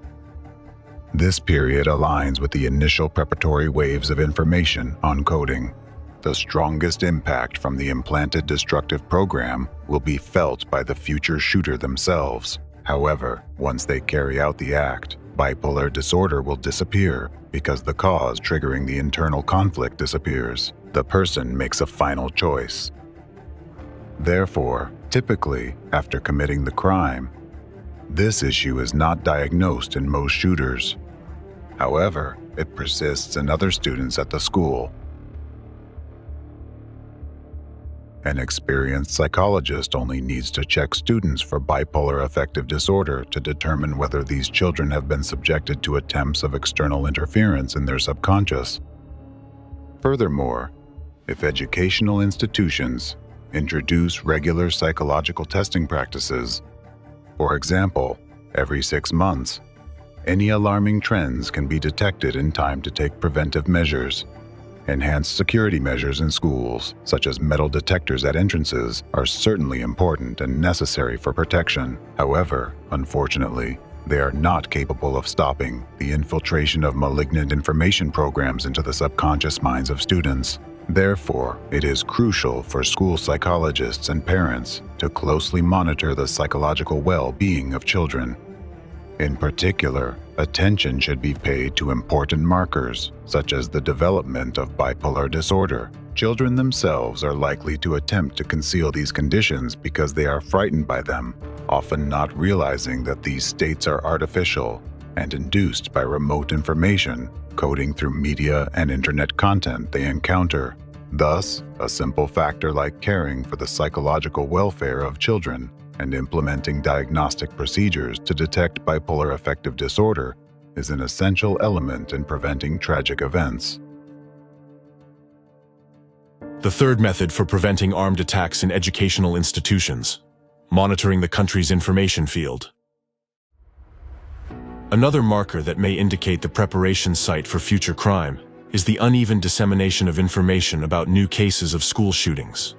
This period aligns with the initial preparatory waves of information on coding. The strongest impact from the implanted destructive program will be felt by the future shooter themselves. However, once they carry out the act, bipolar disorder will disappear because the cause triggering the internal conflict disappears. The person makes a final choice. Therefore, typically, after committing the crime, this issue is not diagnosed in most shooters. However, it persists in other students at the school. An experienced psychologist only needs to check students for bipolar affective disorder to determine whether these children have been subjected to attempts of external interference in their subconscious. Furthermore, if educational institutions introduce regular psychological testing practices, for example, every 6 months, any alarming trends can be detected in time to take preventive measures. Enhanced security measures in schools, such as metal detectors at entrances, are certainly important and necessary for protection. However, unfortunately, they are not capable of stopping the infiltration of malignant information programs into the subconscious minds of students. Therefore, it is crucial for school psychologists and parents to closely monitor the psychological well-being of children. In particular, attention should be paid to important markers, such as the development of bipolar disorder. Children themselves are likely to attempt to conceal these conditions because they are frightened by them, often not realizing that these states are artificial and induced by remote information coding through media and internet content they encounter. Thus, a simple factor like caring for the psychological welfare of children and implementing diagnostic procedures to detect bipolar affective disorder is an essential element in preventing tragic events. The third method for preventing armed attacks in educational institutions: monitoring the country's information field. Another marker that may indicate the preparation site for future crime is the uneven dissemination of information about new cases of school shootings.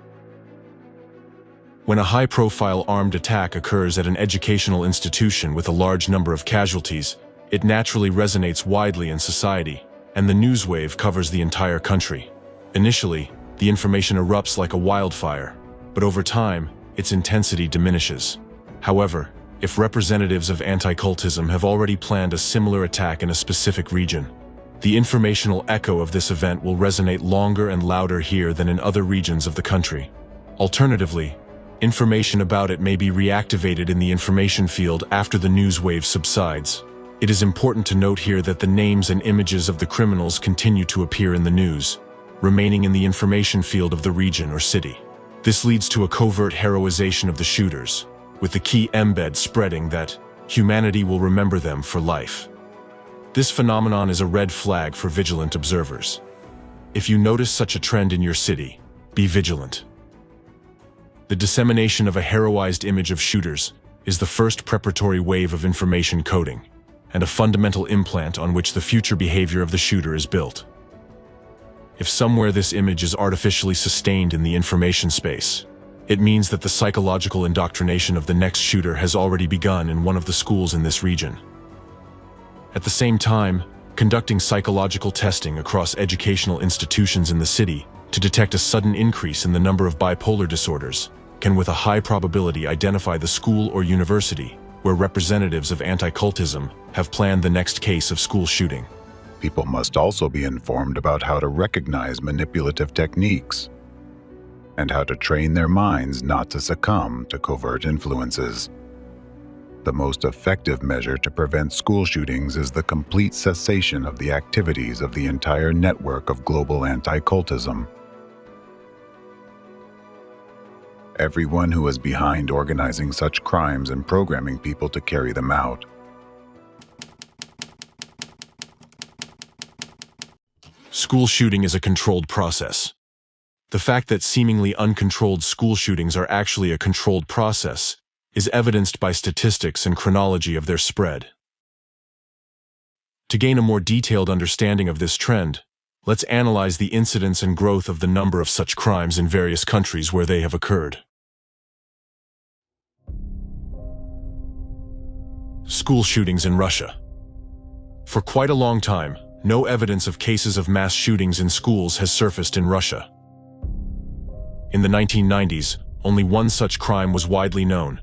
When a high-profile armed attack occurs at an educational institution with a large number of casualties, it naturally resonates widely in society, and the news wave covers the entire country. Initially, the information erupts like a wildfire, but over time, its intensity diminishes. However, if representatives of anti-cultism have already planned a similar attack in a specific region, the informational echo of this event will resonate longer and louder here than in other regions of the country. Alternatively, information about it may be reactivated in the information field after the news wave subsides. It is important to note here that the names and images of the criminals continue to appear in the news, remaining in the information field of the region or city. This leads to a covert heroization of the shooters, with the key embed spreading that humanity will remember them for life. This phenomenon is a red flag for vigilant observers. If you notice such a trend in your city, be vigilant. The dissemination of a heroized image of shooters is the first preparatory wave of information coding, and a fundamental implant on which the future behavior of the shooter is built. If somewhere this image is artificially sustained in the information space, it means that the psychological indoctrination of the next shooter has already begun in one of the schools in this region. At the same time, conducting psychological testing across educational institutions in the city to detect a sudden increase in the number of bipolar disorders can with a high probability identify the school or university where representatives of anti-cultism have planned the next case of school shooting. People must also be informed about how to recognize manipulative techniques and how to train their minds not to succumb to covert influences. The most effective measure to prevent school shootings is the complete cessation of the activities of the entire network of global anti-cultism. Everyone who is behind organizing such crimes and programming people to carry them out. School shooting is a controlled process. The fact that seemingly uncontrolled school shootings are actually a controlled process is evidenced by statistics and chronology of their spread. To gain a more detailed understanding of this trend, let's analyze the incidence and growth of the number of such crimes in various countries where they have occurred. School shootings in Russia. For quite a long time, no evidence of cases of mass shootings in schools has surfaced in Russia. In the 1990s, only one such crime was widely known: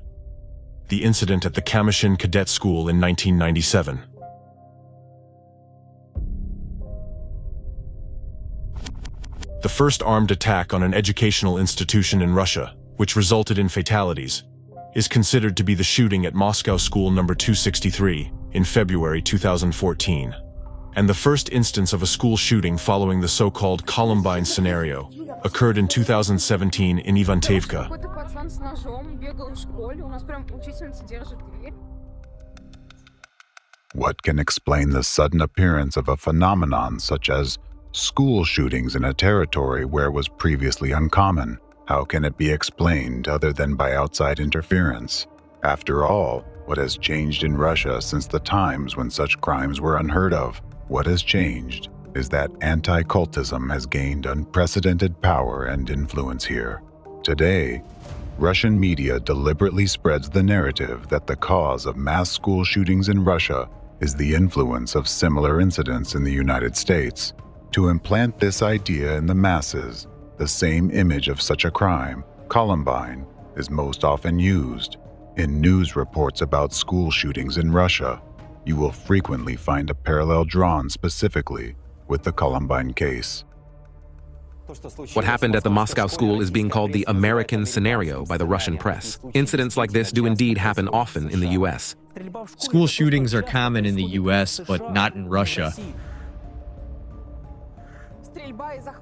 the incident at the Kamyshin Cadet School in 1997. The first armed attack on an educational institution in Russia, which resulted in fatalities, is considered to be the shooting at Moscow School No. 263 in February 2014, and the first instance of a school shooting following the so-called Columbine scenario occurred in 2017 in Ivantevka. What can explain the sudden appearance of a phenomenon such as school shootings in a territory where it was previously uncommon? How can it be explained other than by outside interference? After all, what has changed in Russia since the times when such crimes were unheard of? What has changed is that anti-cultism has gained unprecedented power and influence here. Today, Russian media deliberately spreads the narrative that the cause of mass school shootings in Russia is the influence of similar incidents in the United States. To implant this idea in the masses, the same image of such a crime, Columbine, is most often used. In news reports about school shootings in Russia, you will frequently find a parallel drawn specifically with the Columbine case. What happened at the Moscow school is being called the American scenario by the Russian press. Incidents like this do indeed happen often in the U.S. School shootings are common in the US, but not in Russia.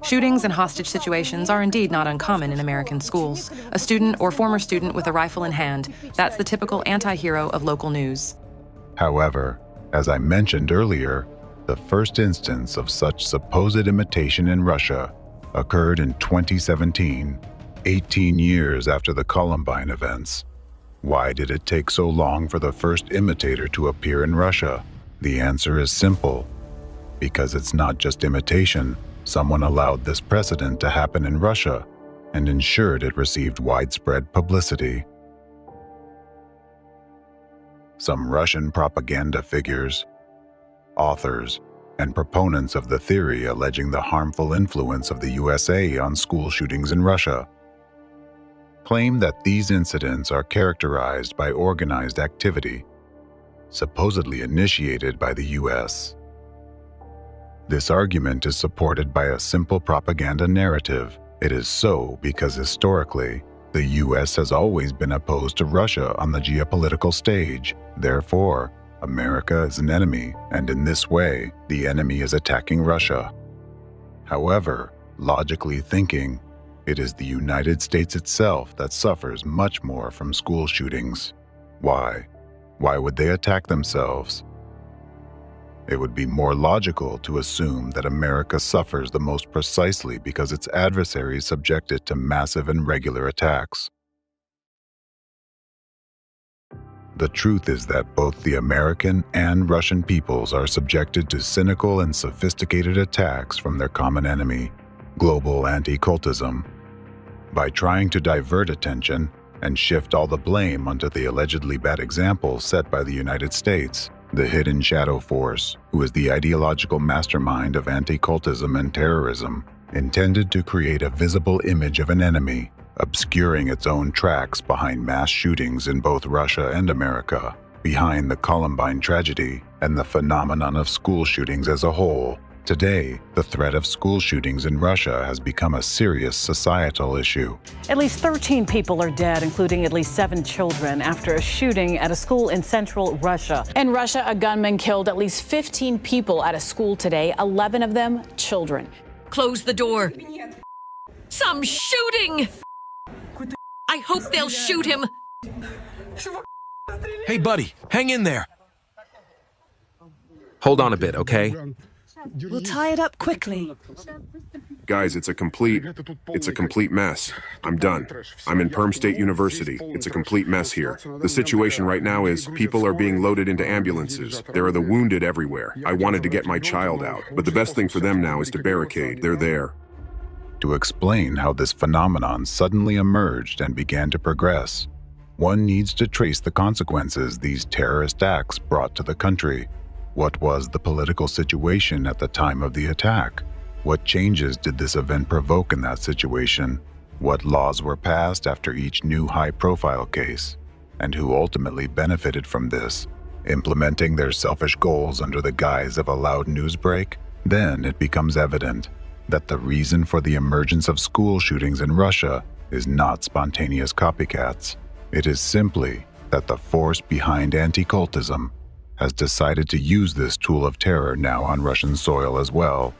Shootings and hostage situations are indeed not uncommon in American schools. A student or former student with a rifle in hand, that's the typical anti-hero of local news. However, as I mentioned earlier, the first instance of such supposed imitation in Russia occurred in 2017, 18 years after the Columbine events. Why did it take so long for the first imitator to appear in Russia? The answer is simple. Because it's not just imitation. Someone allowed this precedent to happen in Russia and ensured it received widespread publicity. Some Russian propaganda figures, authors, and proponents of the theory alleging the harmful influence of the USA on school shootings in Russia claim that these incidents are characterized by organized activity, supposedly initiated by the US. This argument is supported by a simple propaganda narrative. It is so because historically, the US has always been opposed to Russia on the geopolitical stage. Therefore, America is an enemy, and in this way, the enemy is attacking Russia. However, logically thinking, it is the United States itself that suffers much more from school shootings. Why? Why would they attack themselves? It would be more logical to assume that America suffers the most precisely because its adversaries subject it to massive and regular attacks. The truth is that both the American and Russian peoples are subjected to cynical and sophisticated attacks from their common enemy, global anti-cultism. By trying to divert attention and shift all the blame onto the allegedly bad example set by the United States, the hidden shadow force, who is the ideological mastermind of anti-cultism and terrorism, intended to create a visible image of an enemy, obscuring its own tracks behind mass shootings in both Russia and America, behind the Columbine tragedy and the phenomenon of school shootings as a whole. Today, the threat of school shootings in Russia has become a serious societal issue. At least 13 people are dead, including at least 7 children, after a shooting at a school in central Russia. In Russia, a gunman killed at least 15 people at a school today, 11 of them children. Close the door. Some shooting! I hope they'll shoot him. Hey, buddy, hang in there. Hold on a bit, okay? We'll tie it up quickly. Guys, it's a complete mess. I'm done. I'm in Perm State University. It's a complete mess here. The situation right now is people are being loaded into ambulances. There are the wounded everywhere. I wanted to get my child out, but the best thing for them now is to barricade. They're there. To explain how this phenomenon suddenly emerged and began to progress, one needs to trace the consequences these terrorist acts brought to the country. What was the political situation at the time of the attack? What changes did this event provoke in that situation? What laws were passed after each new high-profile case? And who ultimately benefited from this, implementing their selfish goals under the guise of a loud news break? Then it becomes evident that the reason for the emergence of school shootings in Russia is not spontaneous copycats. It is simply that the force behind anti-cultism has decided to use this tool of terror now on Russian soil as well.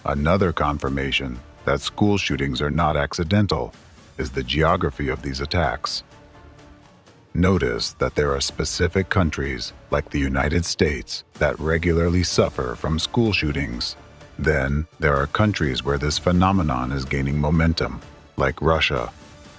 Another confirmation that school shootings are not accidental is the geography of these attacks. Notice that there are specific countries, like the United States, that regularly suffer from school shootings. Then, there are countries where this phenomenon is gaining momentum, like Russia.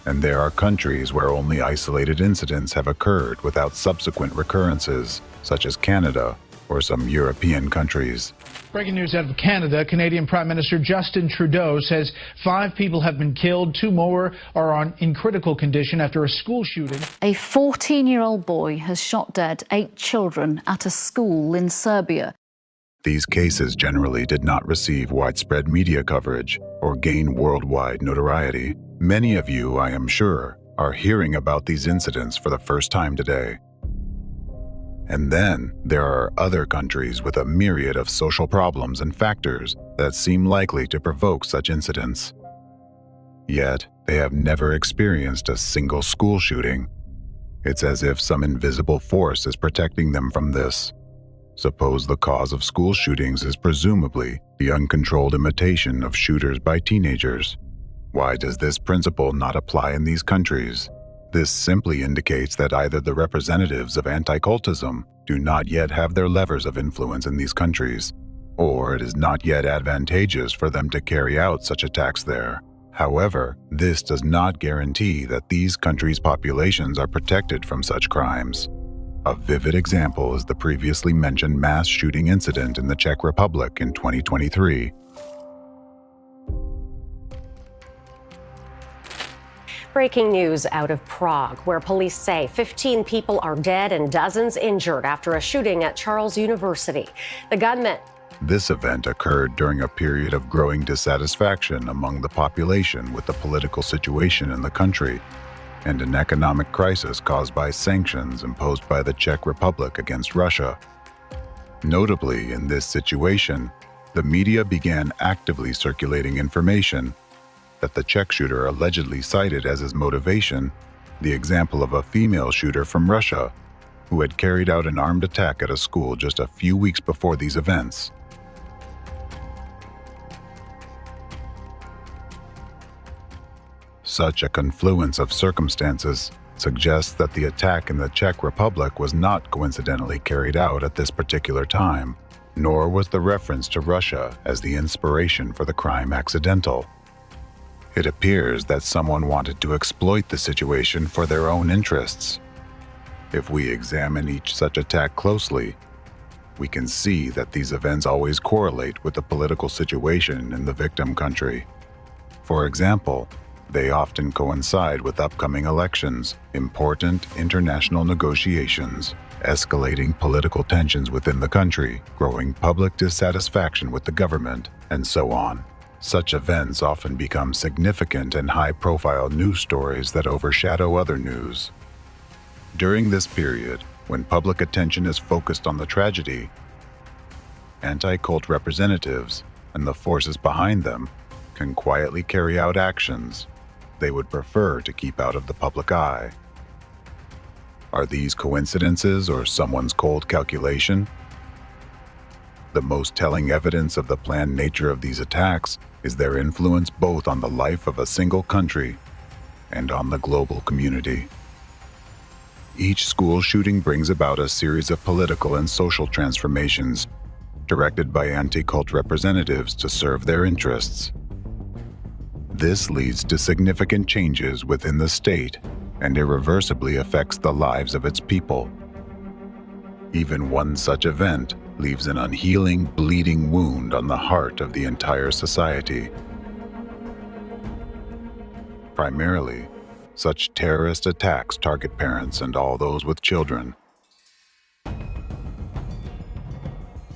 And there are countries where only isolated incidents have occurred without subsequent recurrences, such as Canada or some European countries. Breaking news out of Canada, Canadian Prime Minister Justin Trudeau says 5 people have been killed, 2 more are in critical condition after a school shooting. A 14-year-old boy has shot dead 8 children at a school in Serbia. These cases generally did not receive widespread media coverage or gain worldwide notoriety. Many of you, I am sure, are hearing about these incidents for the first time today. And then there are other countries with a myriad of social problems and factors that seem likely to provoke such incidents. Yet, they have never experienced a single school shooting. It's as if some invisible force is protecting them from this. Suppose the cause of school shootings is presumably the uncontrolled imitation of shooters by teenagers. Why does this principle not apply in these countries? This simply indicates that either the representatives of anti-cultism do not yet have their levers of influence in these countries, or it is not yet advantageous for them to carry out such attacks there. However, this does not guarantee that these countries' populations are protected from such crimes. A vivid example is the previously mentioned mass shooting incident in the Czech Republic in 2023. Breaking news out of Prague, where police say 15 people are dead and dozens injured after a shooting at Charles University. The gunman. This event occurred during a period of growing dissatisfaction among the population with the political situation in the country and an economic crisis caused by sanctions imposed by the Czech Republic against Russia. Notably, in this situation, the media began actively circulating information that the Czech shooter allegedly cited as his motivation the example of a female shooter from Russia who had carried out an armed attack at a school just a few weeks before these events. Such a confluence of circumstances suggests that the attack in the Czech Republic was not coincidentally carried out at this particular time, nor was the reference to Russia as the inspiration for the crime accidental. It appears that someone wanted to exploit the situation for their own interests. If we examine each such attack closely, we can see that these events always correlate with the political situation in the victim country. For example, they often coincide with upcoming elections, important international negotiations, escalating political tensions within the country, growing public dissatisfaction with the government, and so on. Such events often become significant and high-profile news stories that overshadow other news. During this period, when public attention is focused on the tragedy, anti-cult representatives and the forces behind them can quietly carry out actions they would prefer to keep out of the public eye. Are these coincidences or someone's cold calculation? The most telling evidence of the planned nature of these attacks is their influence both on the life of a single country and on the global community. Each school shooting brings about a series of political and social transformations directed by anti-cult representatives to serve their interests. This leads to significant changes within the state and irreversibly affects the lives of its people. Even one such event leaves an unhealing, bleeding wound on the heart of the entire society. Primarily, such terrorist attacks target parents and all those with children.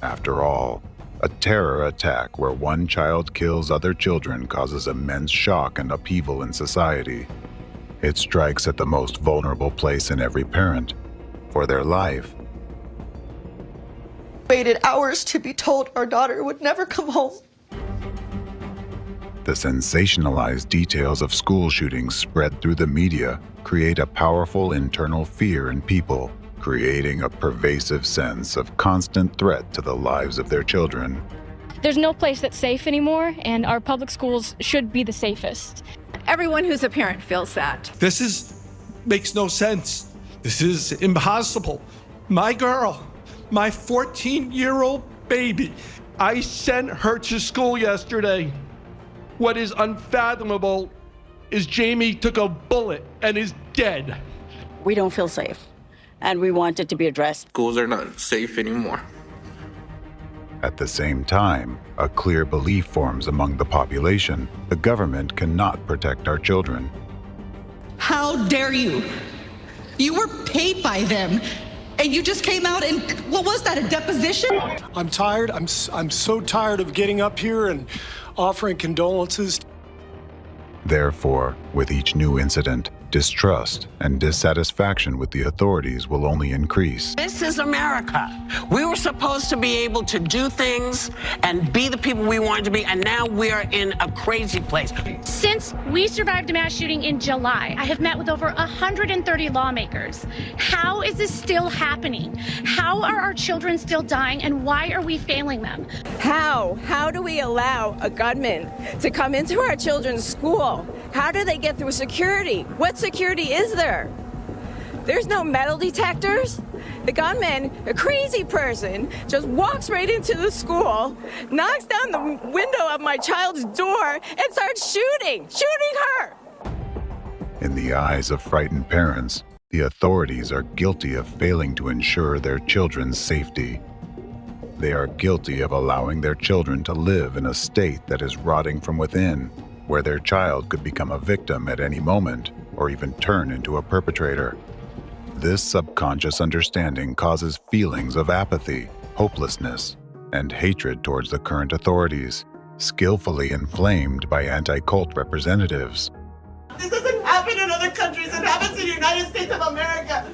After all, a terror attack where one child kills other children causes immense shock and upheaval in society. It strikes at the most vulnerable place in every parent, for their life. Waited hours to be told our daughter would never come home. The sensationalized details of school shootings spread through the media create a powerful internal fear in people, creating a pervasive sense of constant threat to the lives of their children. There's no place that's safe anymore, and our public schools should be the safest. Everyone who's a parent feels that. This makes no sense. This is impossible. My girl, my 14-year-old baby, I sent her to school yesterday. What is unfathomable is Jamie took a bullet and is dead. We don't feel safe, and we want it to be addressed. Schools are not safe anymore. At the same time, a clear belief forms among the population the government cannot protect our children. How dare you? You were paid by them, and you just came out and, what was that, a deposition? I'm tired. I'm so tired of getting up here and offering condolences. Therefore, with each new incident, Distrust and dissatisfaction with the authorities will only increase. This is America. We were supposed to be able to do things and be the people we wanted to be, and now we're in a crazy place. Since we survived a mass shooting in July, I have met with over 130 lawmakers. How is this still happening? How are our children still dying, and why are we failing them? How do we allow a gunman to come into our children's school? How do they get through security? What security is there? There's no metal detectors. The gunman, a crazy person, just walks right into the school, knocks down the window of my child's door, and starts shooting her. In the eyes of frightened parents, the authorities are guilty of failing to ensure their children's safety. They are guilty of allowing their children to live in a state that is rotting from within, where their child could become a victim at any moment or even turn into a perpetrator. This subconscious understanding causes feelings of apathy, hopelessness, and hatred towards the current authorities, skillfully inflamed by anti-cult representatives. This doesn't happen in other countries. It happens in the United States of America.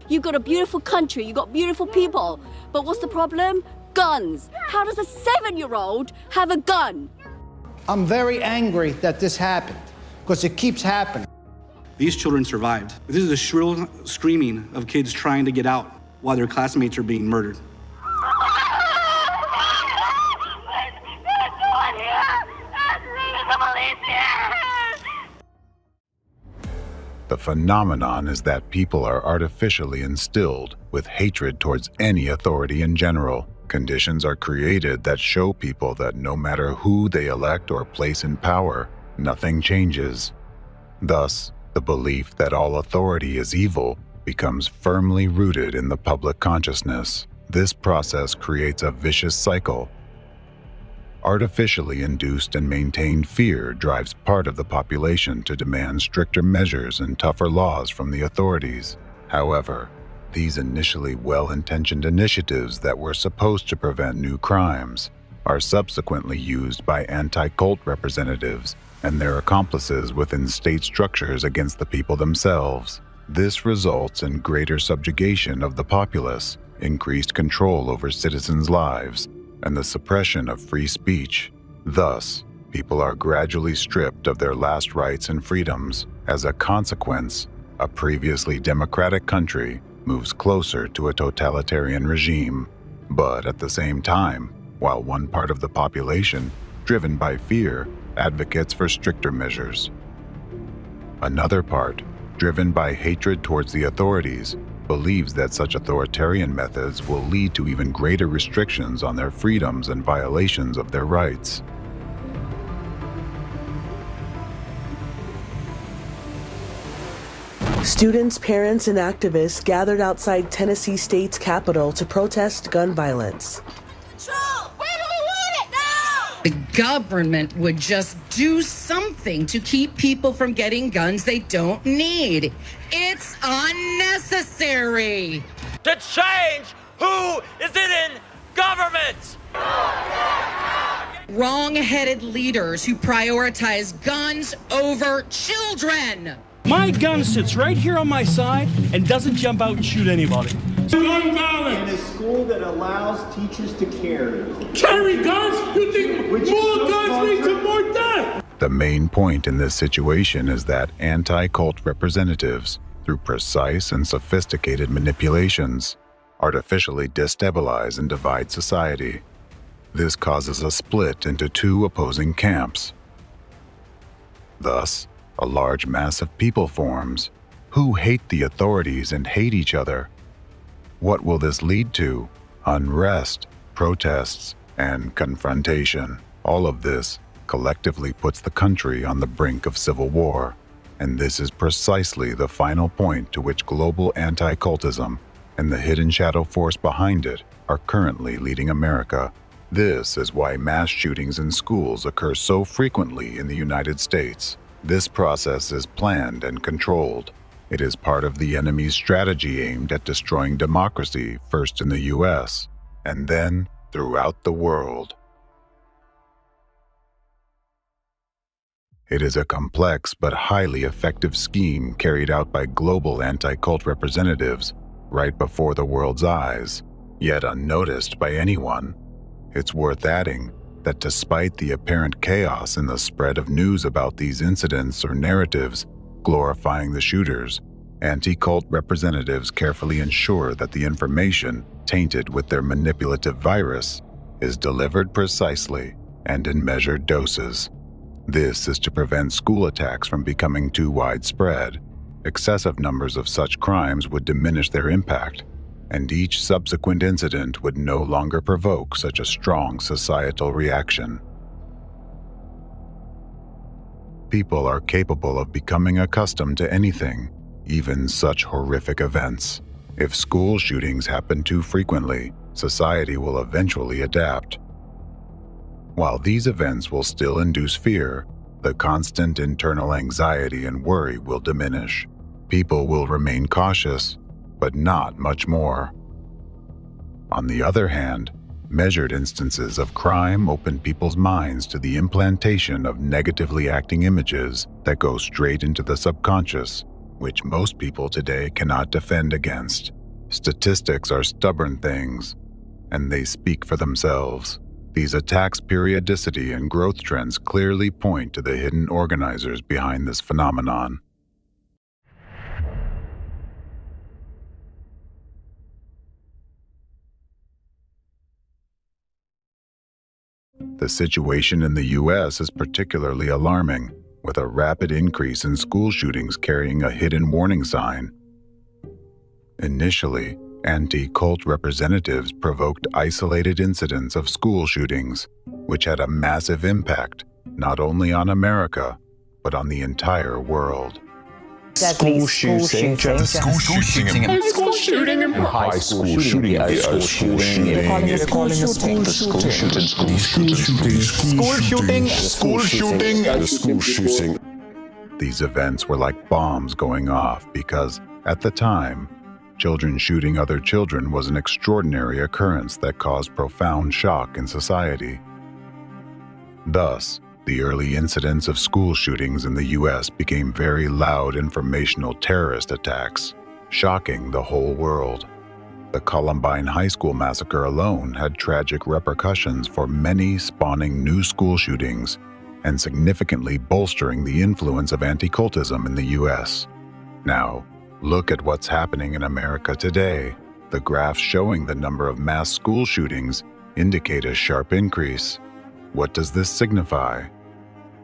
You've got a beautiful country, you've got beautiful people, but what's the problem? Guns. How does a 7-year-old have a gun? I'm very angry that this happened, because it keeps happening. These children survived. This is the shrill screaming of kids trying to get out while their classmates are being murdered. The phenomenon is that people are artificially instilled with hatred towards any authority in general. Conditions are created that show people that no matter who they elect or place in power, nothing changes. Thus, the belief that all authority is evil becomes firmly rooted in the public consciousness. This process creates a vicious cycle. Artificially induced and maintained fear drives part of the population to demand stricter measures and tougher laws from the authorities. However, these initially well-intentioned initiatives that were supposed to prevent new crimes are subsequently used by anti-cult representatives and their accomplices within state structures against the people themselves. This results in greater subjugation of the populace, increased control over citizens' lives, and the suppression of free speech. Thus, people are gradually stripped of their last rights and freedoms. As a consequence, a previously democratic country moves closer to a totalitarian regime. But at the same time, while one part of the population, driven by fear, advocates for stricter measures, another part, driven by hatred towards the authorities, believes that such authoritarian methods will lead to even greater restrictions on their freedoms and violations of their rights. Students, parents, and activists gathered outside Tennessee State's Capitol to protest gun violence. The government would just do something to keep people from getting guns they don't need. It's unnecessary. To change who is in government. Wrong-headed leaders who prioritize guns over children. My gun sits right here on my side and doesn't jump out and shoot anybody. Gun violence! In a school that allows teachers to carry guns? You think more guns lead to more death? The main point in this situation is that anti-cult representatives, through precise and sophisticated manipulations, artificially destabilize and divide society. This causes a split into two opposing camps. Thus, a large mass of people forms who hate the authorities and hate each other. What will this lead to? Unrest, protests, and confrontation. All of this collectively puts the country on the brink of civil war. And this is precisely the final point to which global anti-cultism and the hidden shadow force behind it are currently leading America. This is why mass shootings in schools occur so frequently in the United States. This process is planned and controlled. It is part of the enemy's strategy aimed at destroying democracy, first in the US, and then throughout the world. It is a complex but highly effective scheme carried out by global anti-cult representatives right before the world's eyes, yet unnoticed by anyone. It's worth adding that despite the apparent chaos in the spread of news about these incidents or narratives glorifying the shooters, anti-cult representatives carefully ensure that the information tainted with their manipulative virus is delivered precisely and in measured doses. This is to prevent school attacks from becoming too widespread. Excessive numbers of such crimes would diminish their impact, and each subsequent incident would no longer provoke such a strong societal reaction. People are capable of becoming accustomed to anything, even such horrific events. If school shootings happen too frequently, society will eventually adapt. While these events will still induce fear, the constant internal anxiety and worry will diminish. People will remain cautious, but not much more. On the other hand, measured instances of crime open people's minds to the implantation of negatively acting images that go straight into the subconscious, which most people today cannot defend against. Statistics are stubborn things, and they speak for themselves. These attacks' periodicity and growth trends clearly point to the hidden organizers behind this phenomenon. The situation in the U.S. is particularly alarming, with a rapid increase in school shootings carrying a hidden warning sign. Initially, anti-cult representatives provoked isolated incidents of school shootings, which had a massive impact not only on America, but on the entire world. School shooting, school shooting, school shooting, high school shooting, school shooting. These events were like bombs going off because, at the time, children shooting other children was an extraordinary occurrence that caused profound shock in society. Thus, the early incidents of school shootings in the U.S. became very loud informational terrorist attacks, shocking the whole world. The Columbine High School massacre alone had tragic repercussions for many, spawning new school shootings and significantly bolstering the influence of anti-cultism in the U.S. Now, look at what's happening in America today. The graphs showing the number of mass school shootings indicate a sharp increase. What does this signify?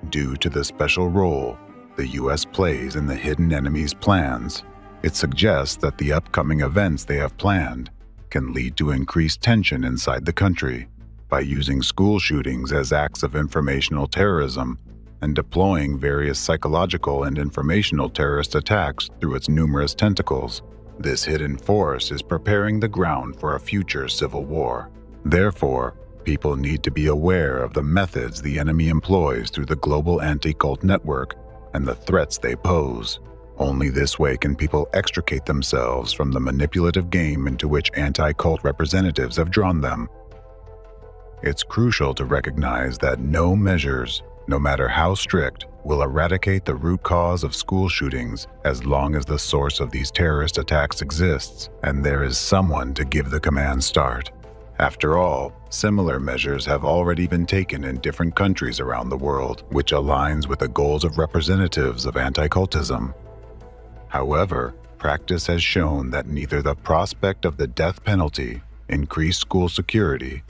Due to the special role the U.S. plays in the hidden enemy's plans, it suggests that the upcoming events they have planned can lead to increased tension inside the country. By using school shootings as acts of informational terrorism and deploying various psychological and informational terrorist attacks through its numerous tentacles, this hidden force is preparing the ground for a future civil war. Therefore, people need to be aware of the methods the enemy employs through the global anti-cult network and the threats they pose. Only this way can people extricate themselves from the manipulative game into which anti-cult representatives have drawn them. It's crucial to recognize that no measures, no matter how strict, will eradicate the root cause of school shootings as long as the source of these terrorist attacks exists and there is someone to give the command start. After all, similar measures have already been taken in different countries around the world, which aligns with the goals of representatives of anti-cultism. However, practice has shown that neither the prospect of the death penalty, increased school security,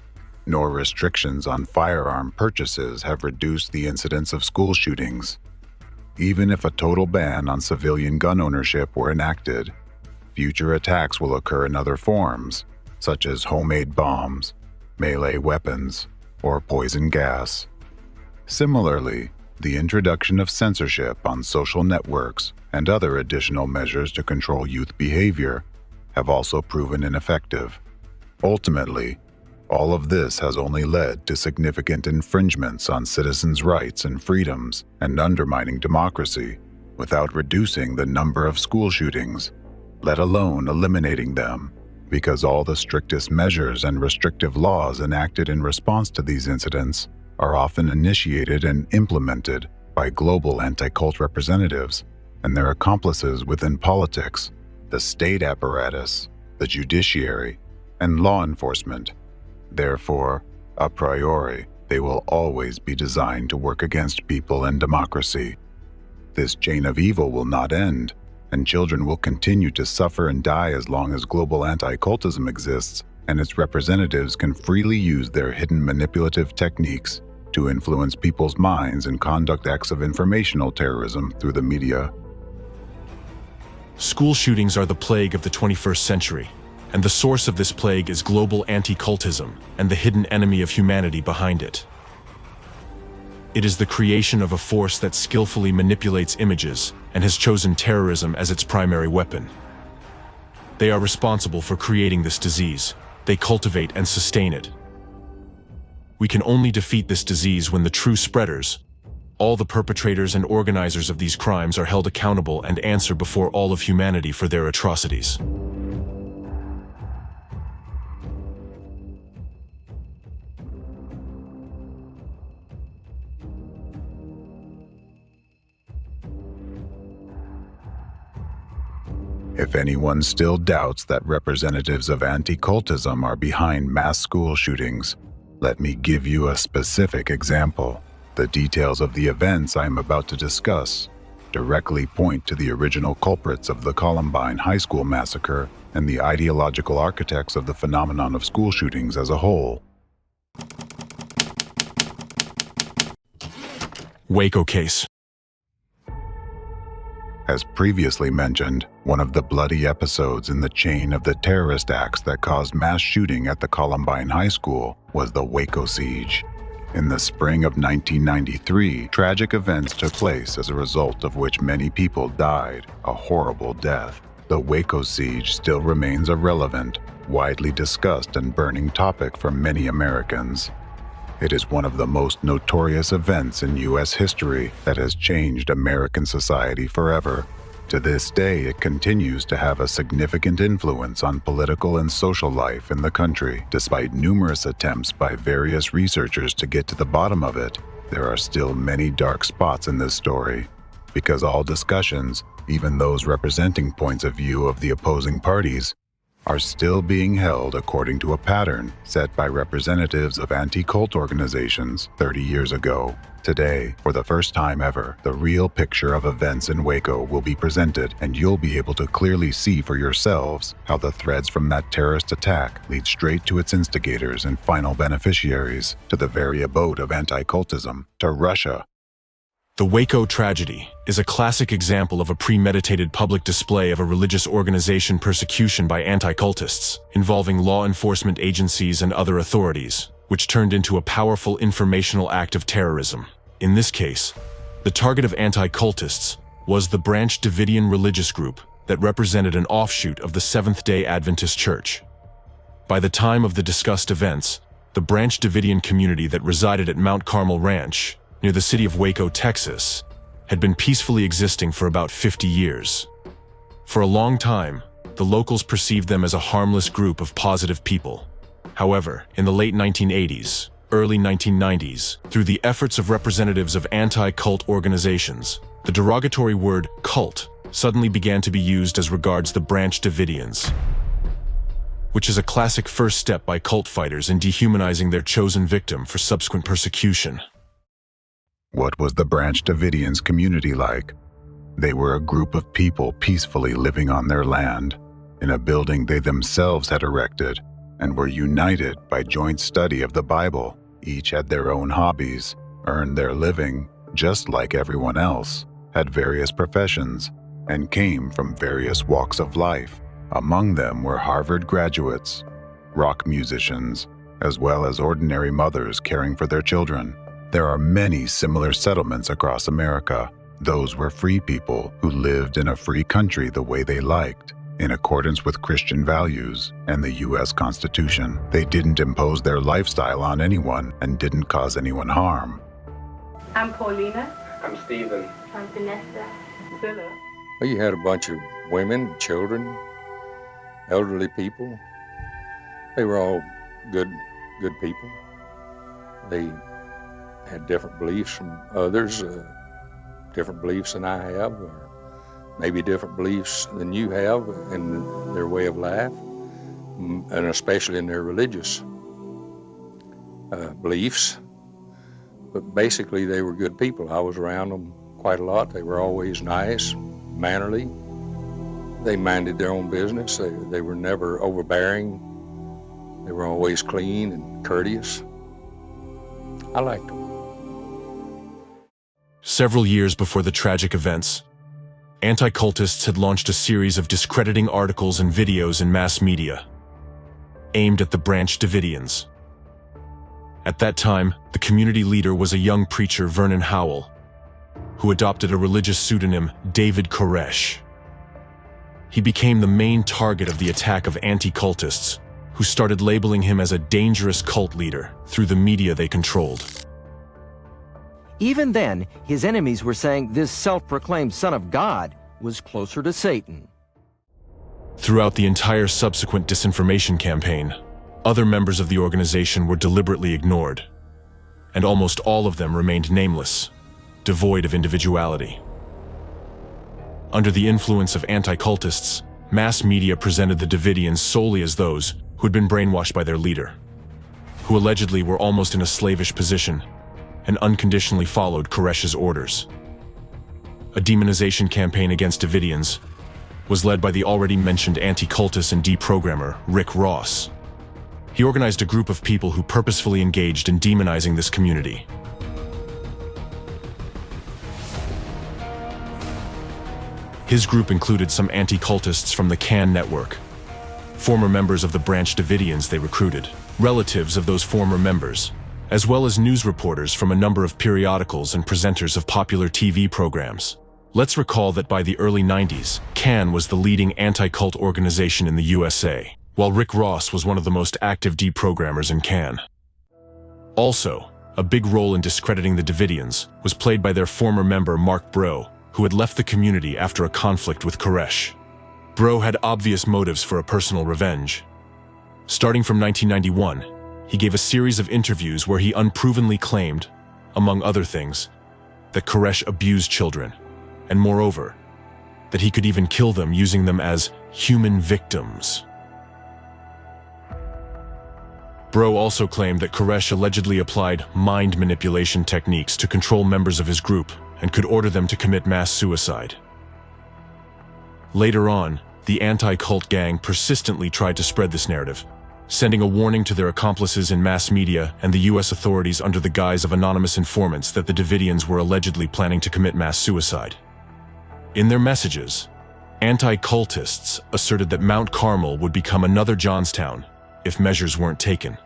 nor restrictions on firearm purchases have reduced the incidence of school shootings. Even if a total ban on civilian gun ownership were enacted, future attacks will occur in other forms, such as homemade bombs, melee weapons, or poison gas. Similarly, the introduction of censorship on social networks and other additional measures to control youth behavior have also proven ineffective. Ultimately, all of this has only led to significant infringements on citizens' rights and freedoms and undermining democracy without reducing the number of school shootings, let alone eliminating them, because all the strictest measures and restrictive laws enacted in response to these incidents are often initiated and implemented by global anti-cult representatives and their accomplices within politics, the state apparatus, the judiciary, and law enforcement. Therefore, a priori, they will always be designed to work against people and democracy. This chain of evil will not end, and children will continue to suffer and die as long as global anti-cultism exists and its representatives can freely use their hidden manipulative techniques to influence people's minds and conduct acts of informational terrorism through the media. School shootings are the plague of the 21st century, and the source of this plague is global anti-cultism and the hidden enemy of humanity behind it. It is the creation of a force that skillfully manipulates images and has chosen terrorism as its primary weapon. They are responsible for creating this disease. They cultivate and sustain it. We can only defeat this disease when the true spreaders, all the perpetrators and organizers of these crimes, are held accountable and answer before all of humanity for their atrocities. If anyone still doubts that representatives of anti-cultism are behind mass school shootings, let me give you a specific example. The details of the events I am about to discuss directly point to the original culprits of the Columbine High School massacre and the ideological architects of the phenomenon of school shootings as a whole. Waco case. As previously mentioned, one of the bloody episodes in the chain of the terrorist acts that caused mass shooting at the Columbine High School was the Waco siege. In the spring of 1993, tragic events took place as a result of which many people died, a horrible death. The Waco siege still remains a relevant, widely discussed and burning topic for many Americans. It is one of the most notorious events in U.S. history that has changed American society forever. To this day, it continues to have a significant influence on political and social life in the country. Despite numerous attempts by various researchers to get to the bottom of it, there are still many dark spots in this story, because all discussions, even those representing points of view of the opposing parties, are still being held according to a pattern set by representatives of anti-cult organizations 30 years ago. Today, for the first time ever, the real picture of events in Waco will be presented, and you'll be able to clearly see for yourselves how the threads from that terrorist attack lead straight to its instigators and final beneficiaries, to the very abode of anti-cultism, to Russia. The Waco tragedy is a classic example of a premeditated public display of a religious organization persecution by anti-cultists, involving law enforcement agencies and other authorities, which turned into a powerful informational act of terrorism. In this case, the target of anti-cultists was the Branch Davidian religious group that represented an offshoot of the Seventh-day Adventist Church. By the time of the discussed events, the Branch Davidian community that resided at Mount Carmel Ranch, near the city of Waco, Texas, had been peacefully existing for about 50 years. For a long time, the locals perceived them as a harmless group of positive people. However, in the late 1980s, early 1990s, through the efforts of representatives of anti-cult organizations, the derogatory word cult suddenly began to be used as regards the Branch Davidians, which is a classic first step by cult fighters in dehumanizing their chosen victim for subsequent persecution. What was the Branch Davidians community like? They were a group of people peacefully living on their land, in a building they themselves had erected, and were united by joint study of the Bible. Each had their own hobbies, earned their living, just like everyone else, had various professions, and came from various walks of life. Among them were Harvard graduates, rock musicians, as well as ordinary mothers caring for their children. There are many similar settlements across America. Those were free people who lived in a free country the way they liked, in accordance with Christian values and the U.S. Constitution. They didn't impose their lifestyle on anyone and didn't cause anyone harm. I'm Paulina. I'm Stephen. I'm Vanessa. Philip. Well, you had a bunch of women, children, elderly people. They were all good people. They had different beliefs from others. different beliefs than I have, or maybe different beliefs than you have in their way of life, and especially in their religious beliefs. But basically, they were good people. I was around them quite a lot. They were always nice, mannerly. They minded their own business. They were never overbearing. They were always clean and courteous. I liked them. Several years before the tragic events, anti-cultists had launched a series of discrediting articles and videos in mass media, aimed at the Branch Davidians. At that time, the community leader was a young preacher, Vernon Howell, who adopted a religious pseudonym, David Koresh. He became the main target of the attack of anti-cultists, who started labeling him as a dangerous cult leader through the media they controlled. Even then, his enemies were saying this self-proclaimed son of God was closer to Satan. Throughout the entire subsequent disinformation campaign, other members of the organization were deliberately ignored, and almost all of them remained nameless, devoid of individuality. Under the influence of anti-cultists, mass media presented the Davidians solely as those who had been brainwashed by their leader, who allegedly were almost in a slavish position and unconditionally followed Koresh's orders. A demonization campaign against Davidians was led by the already mentioned anti-cultist and deprogrammer Rick Ross. He organized a group of people who purposefully engaged in demonizing this community. His group included some anti-cultists from the Can network, former members of the Branch Davidians they recruited, relatives of those former members, as well as news reporters from a number of periodicals and presenters of popular TV programs. Let's recall that by the early 90s, Can was the leading anti-cult organization in the USA, while Rick Ross was one of the most active deprogrammers in Can. Also, a big role in discrediting the Davidians was played by their former member Mark Bro, who had left the community after a conflict with Koresh. Bro had obvious motives for a personal revenge. Starting from 1991, he gave a series of interviews where he unprovenly claimed, among other things, that Koresh abused children, and moreover, that he could even kill them using them as human victims. Bro also claimed that Koresh allegedly applied mind manipulation techniques to control members of his group and could order them to commit mass suicide. Later on, the anti-cult gang persistently tried to spread this narrative, sending a warning to their accomplices in mass media and the US authorities under the guise of anonymous informants that the Davidians were allegedly planning to commit mass suicide. In their messages, anti-cultists asserted that Mount Carmel would become another Johnstown if measures weren't taken.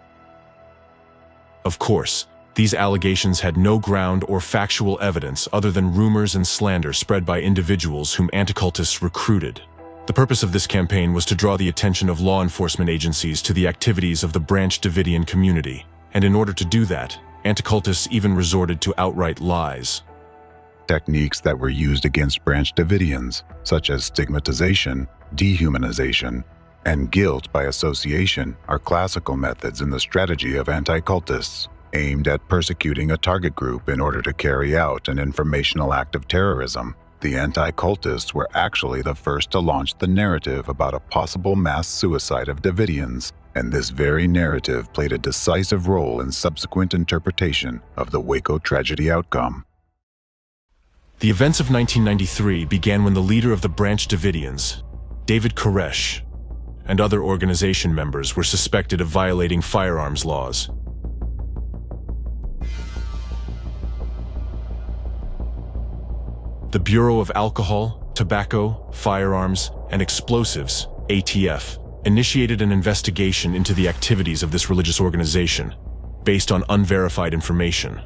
Of course, these allegations had no ground or factual evidence other than rumors and slander spread by individuals whom anti-cultists recruited. The purpose of this campaign was to draw the attention of law enforcement agencies to the activities of the Branch Davidian community, and in order to do that, anti-cultists even resorted to outright lies. Techniques that were used against Branch Davidians, such as stigmatization, dehumanization, and guilt by association, are classical methods in the strategy of anti-cultists, aimed at persecuting a target group in order to carry out an informational act of terrorism. The anti-cultists were actually the first to launch the narrative about a possible mass suicide of Davidians, and this very narrative played a decisive role in subsequent interpretation of the Waco tragedy outcome. The events of 1993 began when the leader of the Branch Davidians, David Koresh, and other organization members were suspected of violating firearms laws. The Bureau of Alcohol, Tobacco, Firearms, and Explosives, ATF, initiated an investigation into the activities of this religious organization based on unverified information,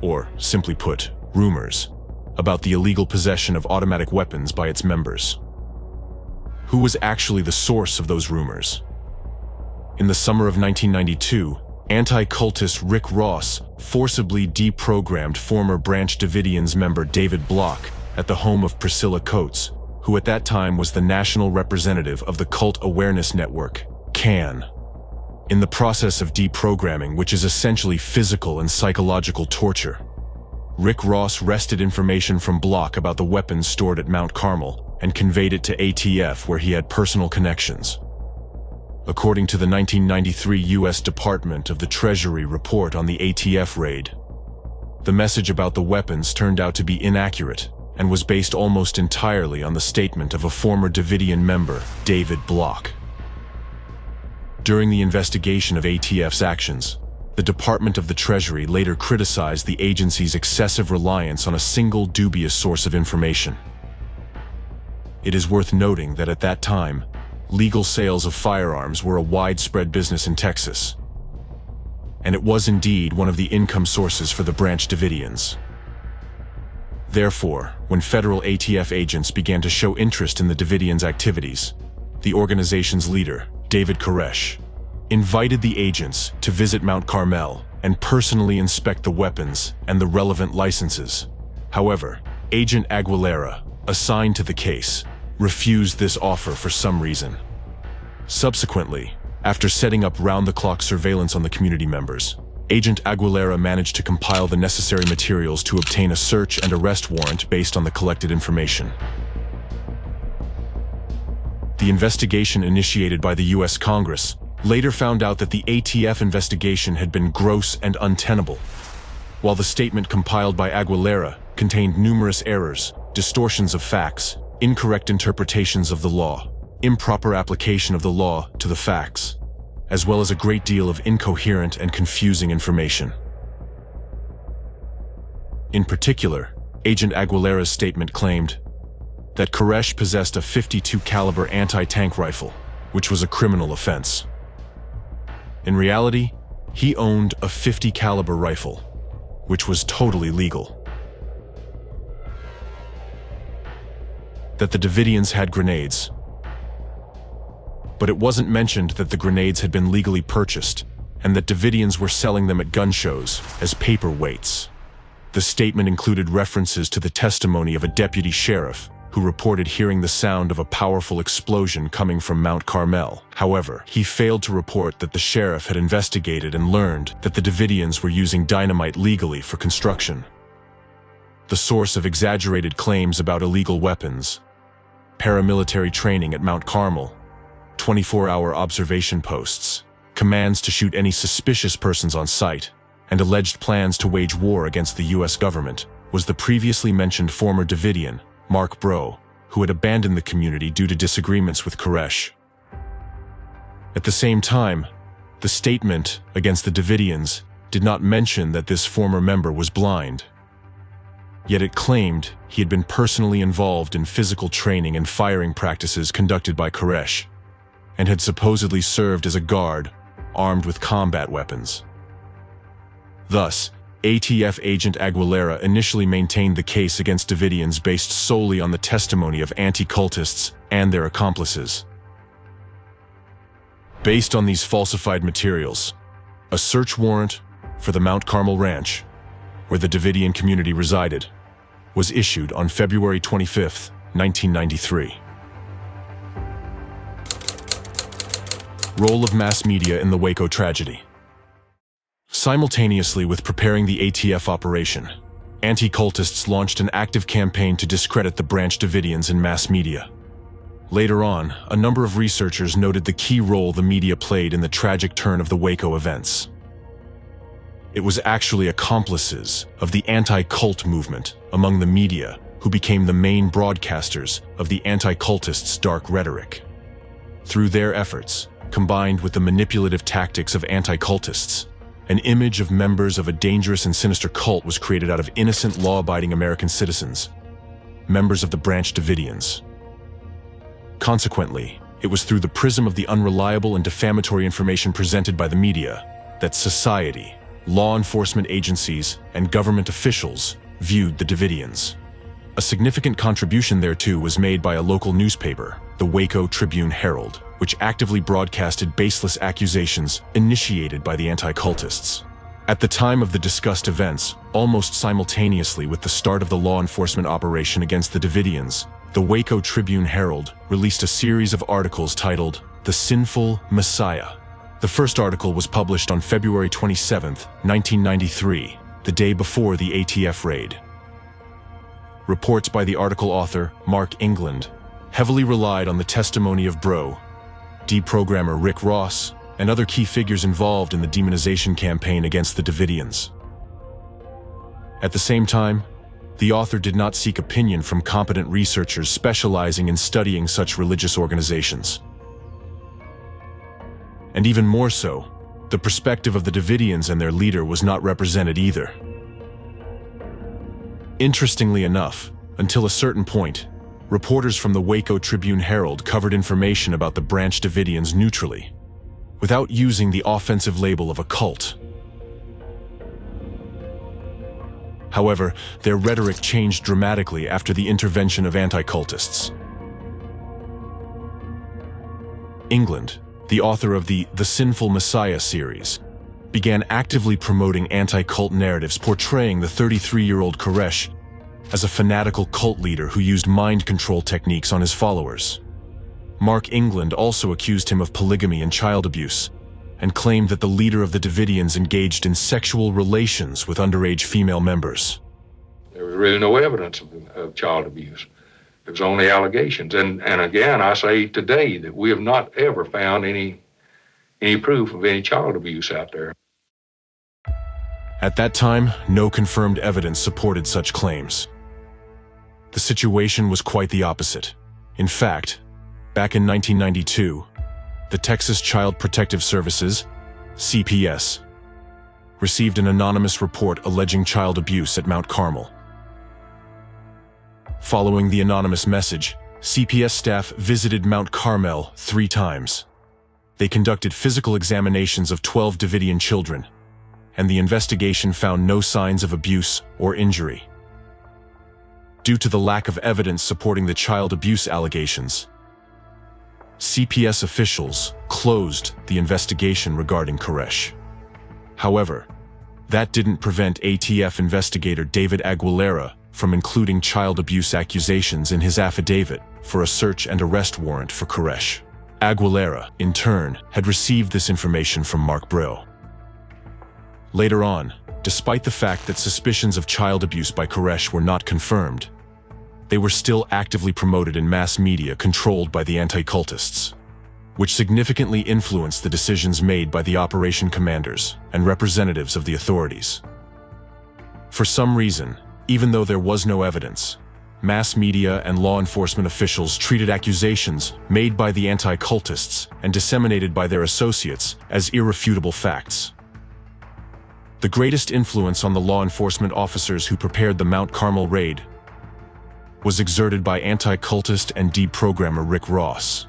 or simply put, rumors, about the illegal possession of automatic weapons by its members. Who was actually the source of those rumors? In the summer of 1992, anti-cultist Rick Ross forcibly deprogrammed former Branch Davidians member David Block at the home of Priscilla Coates, who at that time was the national representative of the Cult Awareness Network, CAN. In the process of deprogramming, which is essentially physical and psychological torture, Rick Ross wrested information from Block about the weapons stored at Mount Carmel and conveyed it to ATF, where he had personal connections. According to the 1993 U.S. Department of the Treasury report on the ATF raid, the message about the weapons turned out to be inaccurate and was based almost entirely on the statement of a former Davidian member, David Block. During the investigation of ATF's actions, the Department of the Treasury later criticized the agency's excessive reliance on a single dubious source of information. It is worth noting that at that time, legal sales of firearms were a widespread business in Texas, and it was indeed one of the income sources for the Branch Davidians. Therefore, when federal ATF agents began to show interest in the Davidians' activities, the organization's leader, David Koresh, invited the agents to visit Mount Carmel and personally inspect the weapons and the relevant licenses. However, Agent Aguilera, assigned to the case, refused this offer for some reason. Subsequently, after setting up round-the-clock surveillance on the community members, Agent Aguilera managed to compile the necessary materials to obtain a search and arrest warrant based on the collected information. The investigation initiated by the U.S. Congress later found out that the ATF investigation had been gross and untenable, while the statement compiled by Aguilera contained numerous errors, distortions of facts, incorrect interpretations of the law, improper application of the law to the facts, as well as a great deal of incoherent and confusing information. In particular, Agent Aguilera's statement claimed that Koresh possessed a .52 caliber anti-tank rifle, which was a criminal offense. In reality, he owned a .50 caliber rifle, which was totally legal. That the Davidians had grenades, but it wasn't mentioned that the grenades had been legally purchased and that Davidians were selling them at gun shows as paperweights. The statement included references to the testimony of a deputy sheriff who reported hearing the sound of a powerful explosion coming from Mount Carmel. However, he failed to report that the sheriff had investigated and learned that the Davidians were using dynamite legally for construction. The source of exaggerated claims about illegal weapons, paramilitary training at Mount Carmel, 24-hour observation posts, commands to shoot any suspicious persons on sight, and alleged plans to wage war against the U.S. government was the previously mentioned former Davidian, Mark Bro, who had abandoned the community due to disagreements with Koresh. At the same time, the statement against the Davidians did not mention that this former member was blind. Yet it claimed he had been personally involved in physical training and firing practices conducted by Koresh, and had supposedly served as a guard armed with combat weapons. Thus, ATF agent Aguilera initially maintained the case against Davidians based solely on the testimony of anti-cultists and their accomplices. Based on these falsified materials, a search warrant for the Mount Carmel Ranch, where the Davidian community resided, was issued on February 25, 1993. Role of mass media in the Waco tragedy. Simultaneously with preparing the ATF operation, anti-cultists launched an active campaign to discredit the Branch Davidians in mass media. Later on, a number of researchers noted the key role the media played in the tragic turn of the Waco events. It was actually accomplices of the anti-cult movement among the media who became the main broadcasters of the anti-cultists' dark rhetoric. Through their efforts, combined with the manipulative tactics of anti-cultists, an image of members of a dangerous and sinister cult was created out of innocent, law-abiding American citizens, members of the Branch Davidians. Consequently, it was through the prism of the unreliable and defamatory information presented by the media that society, law enforcement agencies, and government officials viewed the Davidians. A significant contribution thereto was made by a local newspaper, the Waco Tribune-Herald, which actively broadcasted baseless accusations initiated by the anti-cultists. At the time of the discussed events, almost simultaneously with the start of the law enforcement operation against the Davidians, the Waco Tribune-Herald released a series of articles titled "The Sinful Messiah." The first article was published on February 27, 1993, the day before the ATF raid. Reports by the article author, Mark England, heavily relied on the testimony of Bro, deprogrammer Rick Ross, and other key figures involved in the demonization campaign against the Davidians. At the same time, the author did not seek opinion from competent researchers specializing in studying such religious organizations. And even more so, the perspective of the Davidians and their leader was not represented either. Interestingly enough, until a certain point, reporters from the Waco Tribune-Herald covered information about the Branch Davidians neutrally, without using the offensive label of a cult. However, their rhetoric changed dramatically after the intervention of anti-cultists. England, the author of the Sinful Messiah series, began actively promoting anti-cult narratives portraying the 33-year-old Koresh as a fanatical cult leader who used mind control techniques on his followers. Mark England also accused him of polygamy and child abuse, and claimed that the leader of the Davidians engaged in sexual relations with underage female members. There was really no evidence of child abuse. It was only allegations. And again, I say today that we have not ever found any proof of any child abuse out there. At that time, no confirmed evidence supported such claims. The situation was quite the opposite. In fact, back in 1992, the Texas Child Protective Services, CPS, received an anonymous report alleging child abuse at Mount Carmel. Following the anonymous message, CPS staff visited Mount Carmel 3 times. They conducted physical examinations of 12 Davidian children, and the investigation found no signs of abuse or injury. Due to the lack of evidence supporting the child abuse allegations, CPS officials closed the investigation regarding Koresh. However, that didn't prevent ATF investigator David Aguilera from including child abuse accusations in his affidavit for a search and arrest warrant for Koresh. Aguilera, in turn, had received this information from Mark Bro. Later on, despite the fact that suspicions of child abuse by Koresh were not confirmed, they were still actively promoted in mass media controlled by the anti-cultists, which significantly influenced the decisions made by the operation commanders and representatives of the authorities. For some reason, even though there was no evidence, mass media and law enforcement officials treated accusations made by the anti-cultists and disseminated by their associates as irrefutable facts. The greatest influence on the law enforcement officers who prepared the Mount Carmel raid was exerted by anti-cultist and deprogrammer Rick Ross.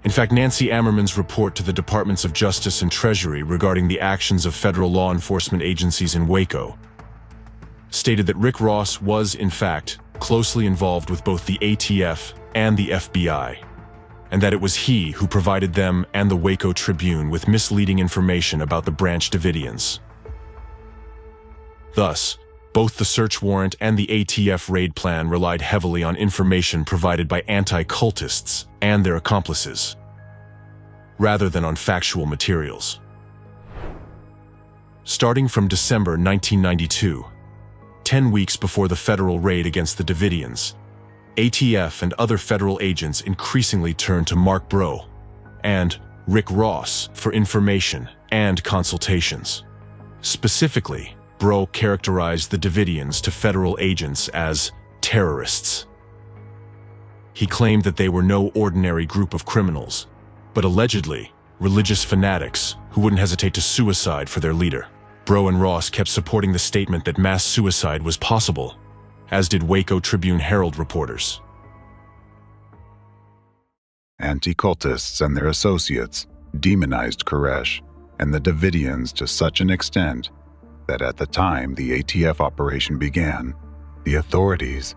In fact, Nancy Ammerman's report to the Departments of Justice and Treasury regarding the actions of federal law enforcement agencies in Waco stated that Rick Ross was, in fact, closely involved with both the ATF and the FBI, and that it was he who provided them and the Waco Tribune with misleading information about the Branch Davidians. Thus, both the search warrant and the ATF raid plan relied heavily on information provided by anti-cultists and their accomplices, rather than on factual materials. Starting from December 1992, 10 weeks before the federal raid against the Davidians, ATF and other federal agents increasingly turned to Mark Bro and Rick Ross for information and consultations. Specifically, Bro characterized the Davidians to federal agents as terrorists. He claimed that they were no ordinary group of criminals, but allegedly religious fanatics who wouldn't hesitate to suicide for their leader. Bro and Ross kept supporting the statement that mass suicide was possible, as did Waco Tribune-Herald reporters. Anti-cultists and their associates demonized Koresh and the Davidians to such an extent that at the time the ATF operation began, the authorities,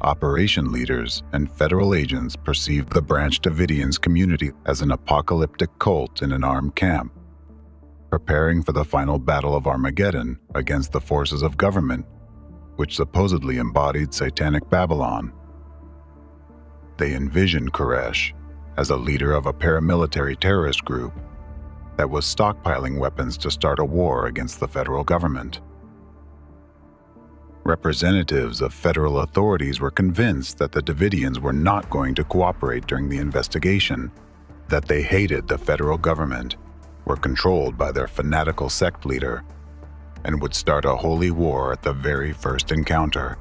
operation leaders, and federal agents perceived the Branch Davidians community as an apocalyptic cult in an armed camp, preparing for the final battle of Armageddon against the forces of government, which supposedly embodied satanic Babylon. They envisioned Koresh as a leader of a paramilitary terrorist group, that was stockpiling weapons to start a war against the federal government. Representatives of federal authorities were convinced that the Davidians were not going to cooperate during the investigation, that they hated the federal government, were controlled by their fanatical sect leader, and would start a holy war at the very first encounter.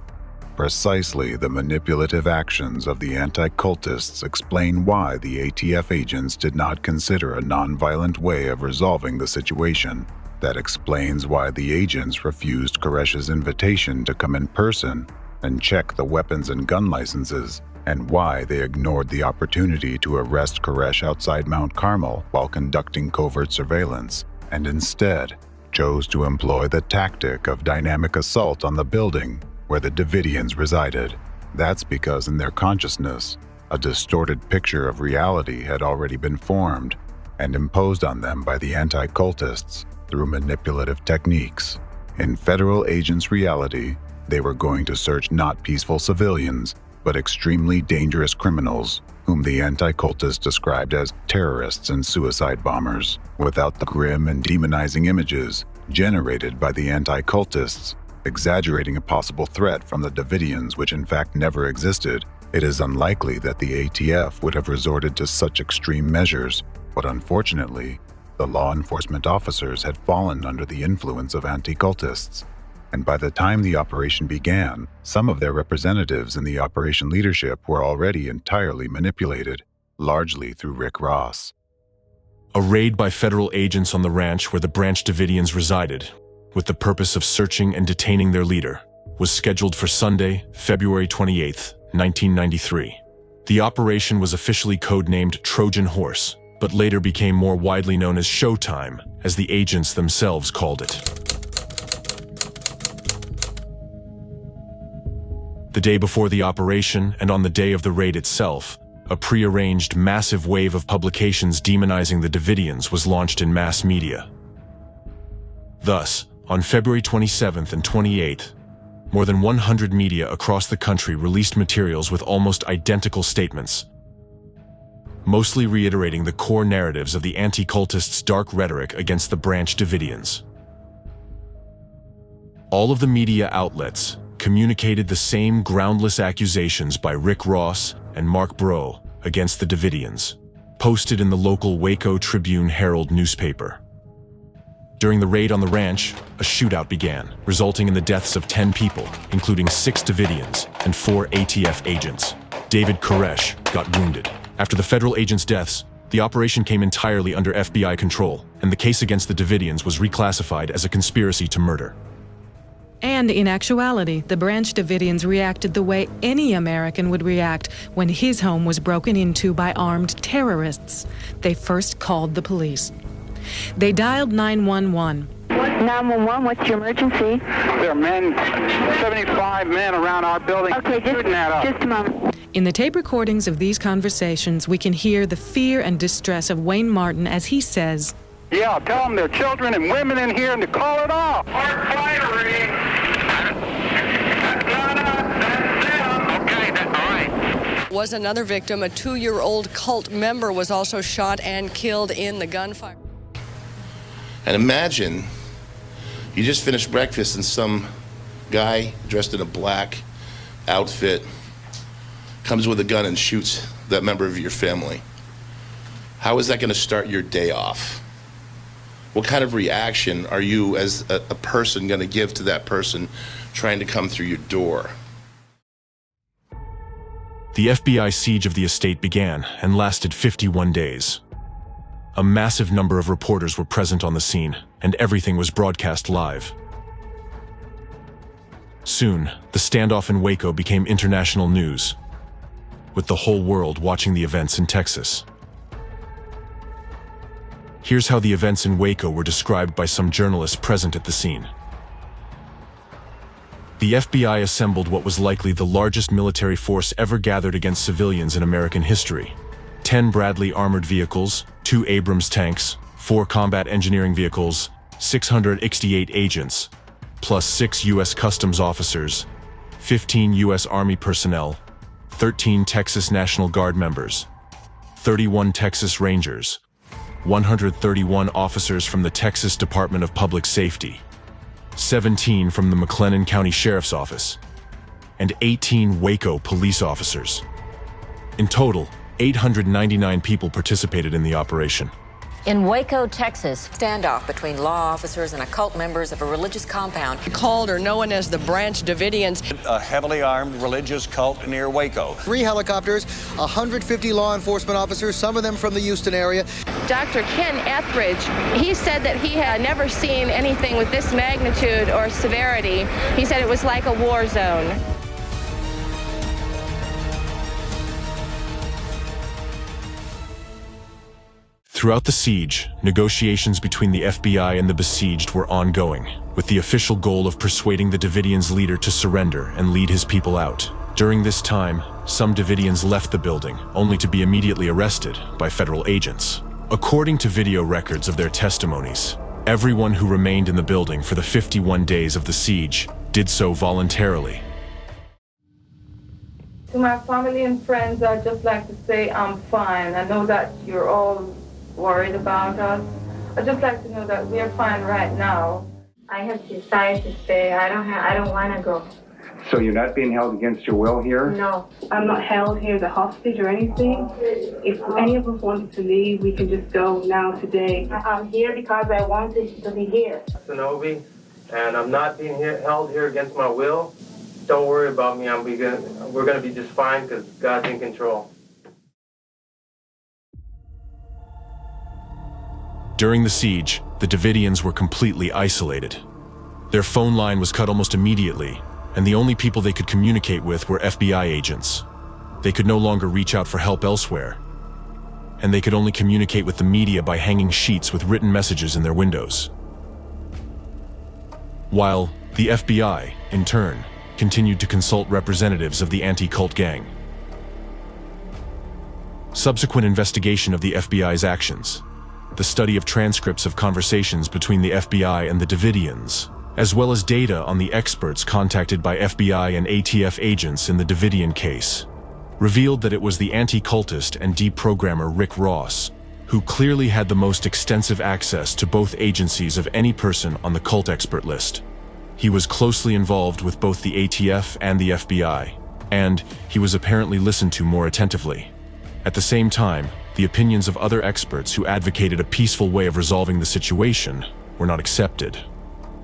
Precisely the manipulative actions of the anti-cultists explain why the ATF agents did not consider a non-violent way of resolving the situation. That explains why the agents refused Koresh's invitation to come in person and check the weapons and gun licenses, and why they ignored the opportunity to arrest Koresh outside Mount Carmel while conducting covert surveillance, and instead chose to employ the tactic of dynamic assault on the building where the Davidians resided. That's because in their consciousness, a distorted picture of reality had already been formed and imposed on them by the anti-cultists through manipulative techniques. In federal agents' reality, they were going to search not peaceful civilians, but extremely dangerous criminals, whom the anti-cultists described as terrorists and suicide bombers, without the grim and demonizing images generated by the anti-cultists, exaggerating a possible threat from the Davidians which in fact never existed. It is unlikely that the ATF would have resorted to such extreme measures, but unfortunately, the law enforcement officers had fallen under the influence of anti-cultists, and by the time the operation began, some of their representatives in the operation leadership were already entirely manipulated, largely through Rick Ross. A raid by federal agents on the ranch where the Branch Davidians resided, with the purpose of searching and detaining their leader, was scheduled for Sunday, February 28, 1993. The operation was officially codenamed Trojan Horse, but later became more widely known as Showtime, as the agents themselves called it. The day before the operation, and on the day of the raid itself, a prearranged massive wave of publications demonizing the Davidians was launched in mass media. Thus, on February 27th and 28th, more than 100 media across the country released materials with almost identical statements, mostly reiterating the core narratives of the anti-cultists' dark rhetoric against the Branch Davidians. All of the media outlets communicated the same groundless accusations by Rick Ross and Mark Bro against the Davidians, posted in the local Waco Tribune-Herald newspaper. During the raid on the ranch, a shootout began, resulting in the deaths of 10 people, including 6 Davidians and 4 ATF agents. David Koresh got wounded. After the federal agents' deaths, the operation came entirely under FBI control, and the case against the Davidians was reclassified as a conspiracy to murder. And in actuality, the Branch Davidians reacted the way any American would react when his home was broken into by armed terrorists. They first called the police. They dialed 911. 911, what's your emergency? There are men, 75 men around our building. Okay, just a moment. In the tape recordings of these conversations, we can hear the fear and distress of Wayne Martin as he says, "Yeah, tell them there are children and women in here and to call it off." Was another victim, a 2-year-old cult member, was also shot and killed in the gunfire. And imagine you just finished breakfast and some guy dressed in a black outfit comes with a gun and shoots that member of your family. How is that going to start your day off? What kind of reaction are you as a person going to give to that person trying to come through your door? The FBI siege of the estate began and lasted 51 days. A massive number of reporters were present on the scene, and everything was broadcast live. Soon, the standoff in Waco became international news, with the whole world watching the events in Texas. Here's how the events in Waco were described by some journalists present at the scene. The FBI assembled what was likely the largest military force ever gathered against civilians in American history. 10 Bradley armored vehicles, 2 Abrams tanks, 4 combat engineering vehicles, 668 agents, plus 6 U.S. Customs officers, 15 U.S. Army personnel, 13 Texas National Guard members, 31 Texas Rangers, 131 officers from the Texas Department of Public Safety, 17 from the McLennan County Sheriff's Office, and 18 Waco police officers. In total, 899 people participated in the operation. In Waco, Texas, standoff between law officers and occult members of a religious compound. Called or known as the Branch Davidians. A heavily armed religious cult near Waco. 3 helicopters, 150 law enforcement officers, some of them from the Houston area. Dr. Ken Etheridge, he said that he had never seen anything with this magnitude or severity. He said it was like a war zone. Throughout the siege, negotiations between the FBI and the besieged were ongoing, with the official goal of persuading the Davidians' leader to surrender and lead his people out. During this time, some Davidians left the building, only to be immediately arrested by federal agents. According to video records of their testimonies, everyone who remained in the building for the 51 days of the siege did so voluntarily. To my family and friends, I'd just like to say I'm fine. I know that you're all worried about us. I'd just like to know that we're fine right now. I have decided to stay. I don't want to go. So you're not being held against your will here? No, I'm not held here as a hostage or anything. If any of us wanted to leave, we can just go now today. I'm here because I wanted to be here. Sonobi, and I'm not being held here against my will. Don't worry about me. We're going to be just fine because God's in control. During the siege, the Davidians were completely isolated. Their phone line was cut almost immediately, and the only people they could communicate with were FBI agents. They could no longer reach out for help elsewhere, and they could only communicate with the media by hanging sheets with written messages in their windows. While the FBI, in turn, continued to consult representatives of the anti-cult gang. Subsequent investigation of the FBI's actions, the study of transcripts of conversations between the FBI and the Davidians, as well as data on the experts contacted by FBI and ATF agents in the Davidian case, revealed that it was the anti-cultist and deprogrammer Rick Ross, who clearly had the most extensive access to both agencies of any person on the cult expert list. He was closely involved with both the ATF and the FBI, and he was apparently listened to more attentively. At the same time, the opinions of other experts who advocated a peaceful way of resolving the situation were not accepted.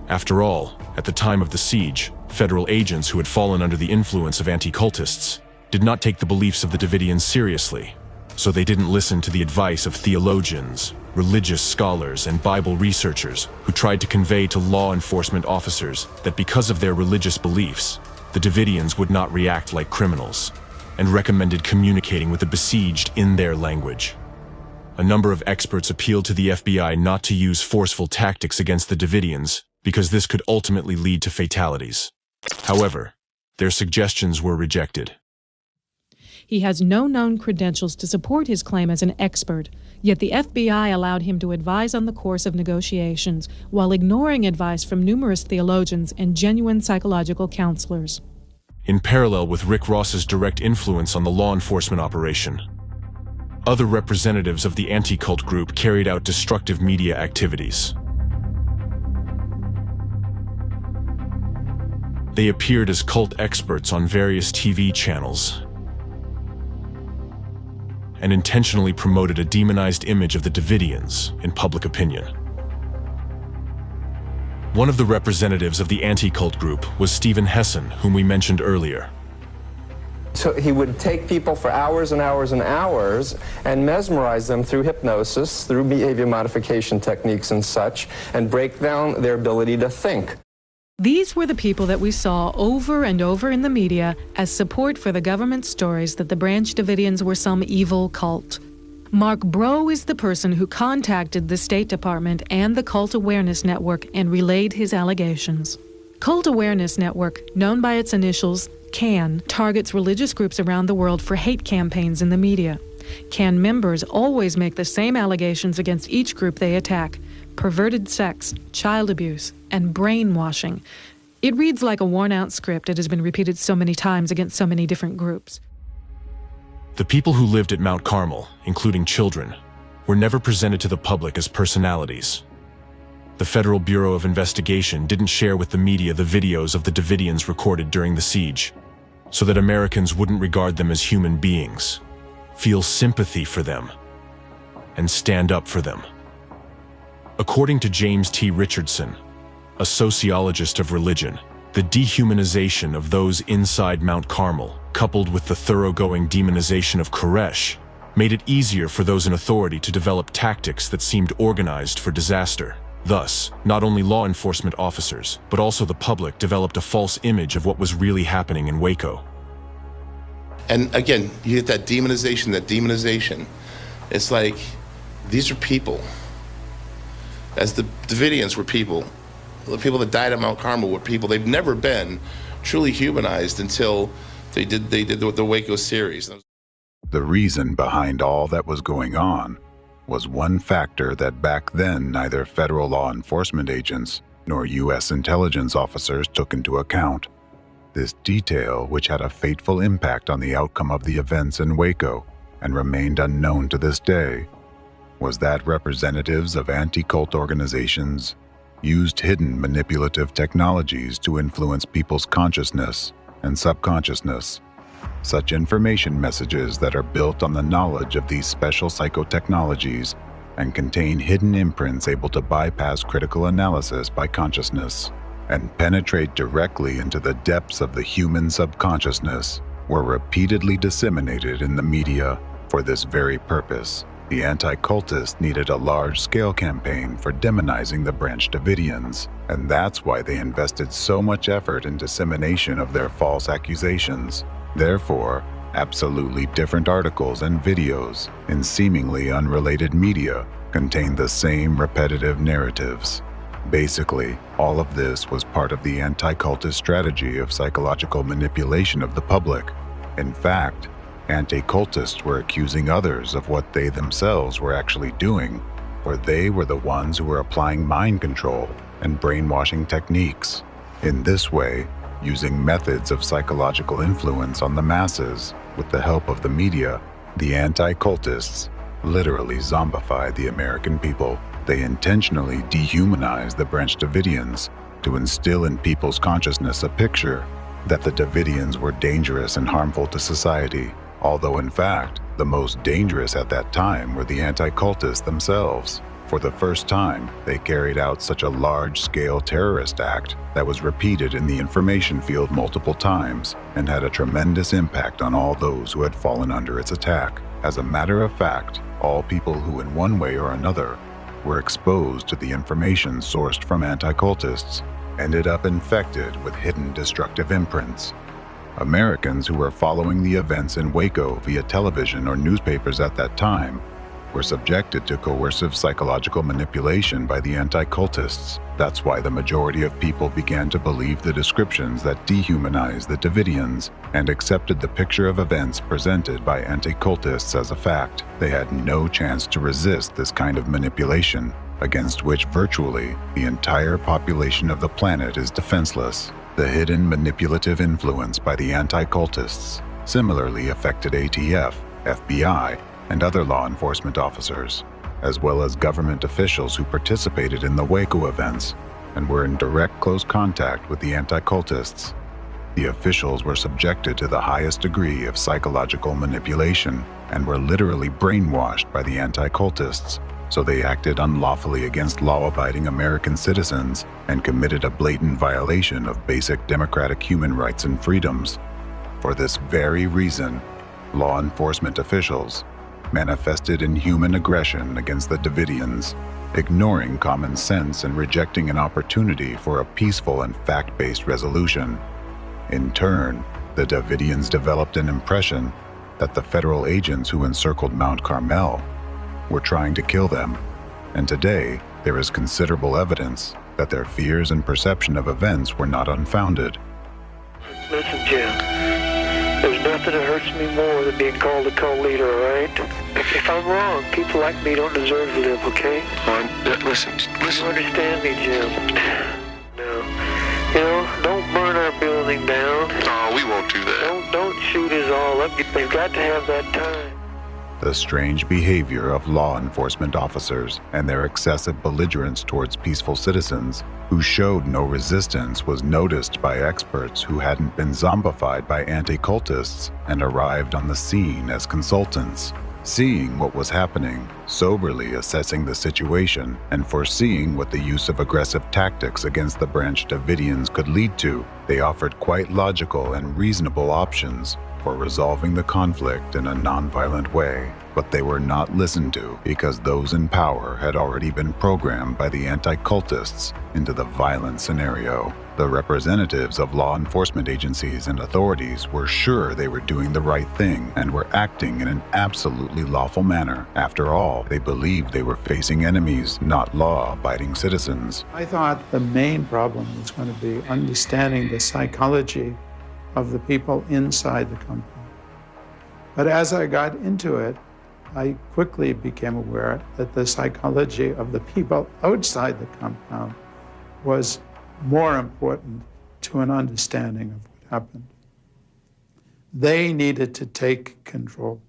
After all, at the time of the siege, federal agents who had fallen under the influence of anti-cultists did not take the beliefs of the Davidians seriously, so they didn't listen to the advice of theologians, religious scholars, and Bible researchers who tried to convey to law enforcement officers that because of their religious beliefs, the Davidians would not react like criminals, and recommended communicating with the besieged in their language. A number of experts appealed to the FBI not to use forceful tactics against the Davidians because this could ultimately lead to fatalities. However, their suggestions were rejected. He has no known credentials to support his claim as an expert, yet the FBI allowed him to advise on the course of negotiations while ignoring advice from numerous theologians and genuine psychological counselors. In parallel with Rick Ross's direct influence on the law enforcement operation, other representatives of the anti-cult group carried out destructive media activities. They appeared as cult experts on various TV channels and intentionally promoted a demonized image of the Davidians in public opinion. One of the representatives of the anti-cult group was Stephen Hessen, whom we mentioned earlier. So he would take people for hours and hours and hours and mesmerize them through hypnosis, through behavior modification techniques and such, and break down their ability to think. These were the people that we saw over and over in the media as support for the government stories that the Branch Davidians were some evil cult. Mark Bro is the person who contacted the State Department and the Cult Awareness Network and relayed his allegations. Cult Awareness Network, known by its initials, CAN, targets religious groups around the world for hate campaigns in the media. CAN members always make the same allegations against each group they attack: perverted sex, child abuse, and brainwashing. It reads like a worn-out script. It has been repeated so many times against so many different groups. The people who lived at Mount Carmel, including children, were never presented to the public as personalities. The Federal Bureau of Investigation didn't share with the media the videos of the Davidians recorded during the siege, so that Americans wouldn't regard them as human beings, feel sympathy for them, and stand up for them. According to James T. Richardson, a sociologist of religion, the dehumanization of those inside Mount Carmel, coupled with the thoroughgoing demonization of Koresh, made it easier for those in authority to develop tactics that seemed organized for disaster. Thus, not only law enforcement officers, but also the public developed a false image of what was really happening in Waco. And again, you get that demonization. It's like, these are people. As the Davidians were people, the people that died at Mount Carmel were people. They've never been truly humanized until they did the Waco series. The reason behind all that was going on was one factor that back then neither federal law enforcement agents nor U.S. intelligence officers took into account. This detail, which had a fateful impact on the outcome of the events in Waco and remained unknown to this day, was that representatives of anti-cult organizations used hidden manipulative technologies to influence people's consciousness and subconsciousness. Such information messages that are built on the knowledge of these special psychotechnologies and contain hidden imprints able to bypass critical analysis by consciousness and penetrate directly into the depths of the human subconsciousness were repeatedly disseminated in the media for this very purpose. The anti-cultists needed a large-scale campaign for demonizing the Branch Davidians, and that's why they invested so much effort in dissemination of their false accusations. Therefore, absolutely different articles and videos in seemingly unrelated media contain the same repetitive narratives. Basically, all of this was part of the anti-cultist strategy of psychological manipulation of the public. In fact, anti-cultists were accusing others of what they themselves were actually doing, for they were the ones who were applying mind control and brainwashing techniques. In this way, using methods of psychological influence on the masses with the help of the media, the anti-cultists literally zombified the American people. They intentionally dehumanized the Branch Davidians to instill in people's consciousness a picture that the Davidians were dangerous and harmful to society, although in fact, the most dangerous at that time were the anti-cultists themselves. For the first time, they carried out such a large-scale terrorist act that was repeated in the information field multiple times and had a tremendous impact on all those who had fallen under its attack. As a matter of fact, all people who in one way or another were exposed to the information sourced from anti-cultists ended up infected with hidden destructive imprints. Americans who were following the events in Waco via television or newspapers at that time were subjected to coercive psychological manipulation by the anti-cultists. That's why the majority of people began to believe the descriptions that dehumanized the Davidians and accepted the picture of events presented by anti-cultists as a fact. They had no chance to resist this kind of manipulation, against which virtually the entire population of the planet is defenseless. The hidden manipulative influence by the anti-cultists similarly affected ATF, FBI, and other law enforcement officers, as well as government officials who participated in the Waco events and were in direct close contact with the anti-cultists. The officials were subjected to the highest degree of psychological manipulation and were literally brainwashed by the anti-cultists, so they acted unlawfully against law-abiding American citizens and committed a blatant violation of basic democratic human rights and freedoms. For this very reason, law enforcement officials manifested inhuman aggression against the Davidians, ignoring common sense and rejecting an opportunity for a peaceful and fact-based resolution. In turn, the Davidians developed an impression that the federal agents who encircled Mount Carmel were trying to kill them, and today there is considerable evidence that their fears and perception of events were not unfounded. Listen, Jim. There's nothing that hurts me more than being called a cult leader, all right? If I'm wrong, people like me don't deserve to live, okay? Listen. You understand me, Jim? No. You know, don't burn our building down. No, we won't do that. Don't shoot us all up. They've got to have that time. The strange behavior of law enforcement officers and their excessive belligerence towards peaceful citizens who showed no resistance was noticed by experts who hadn't been zombified by anti-cultists and arrived on the scene as consultants. Seeing what was happening, soberly assessing the situation, and foreseeing what the use of aggressive tactics against the Branch Davidians could lead to, they offered quite logical and reasonable options for resolving the conflict in a non-violent way. But they were not listened to because those in power had already been programmed by the anti-cultists into the violent scenario. The representatives of law enforcement agencies and authorities were sure they were doing the right thing and were acting in an absolutely lawful manner. After all, they believed they were facing enemies, not law-abiding citizens. I thought the main problem was going to be understanding the psychology of the people inside the company. But as I got into it, I quickly became aware that the psychology of the people outside the compound was more important to an understanding of what happened. They needed to take control.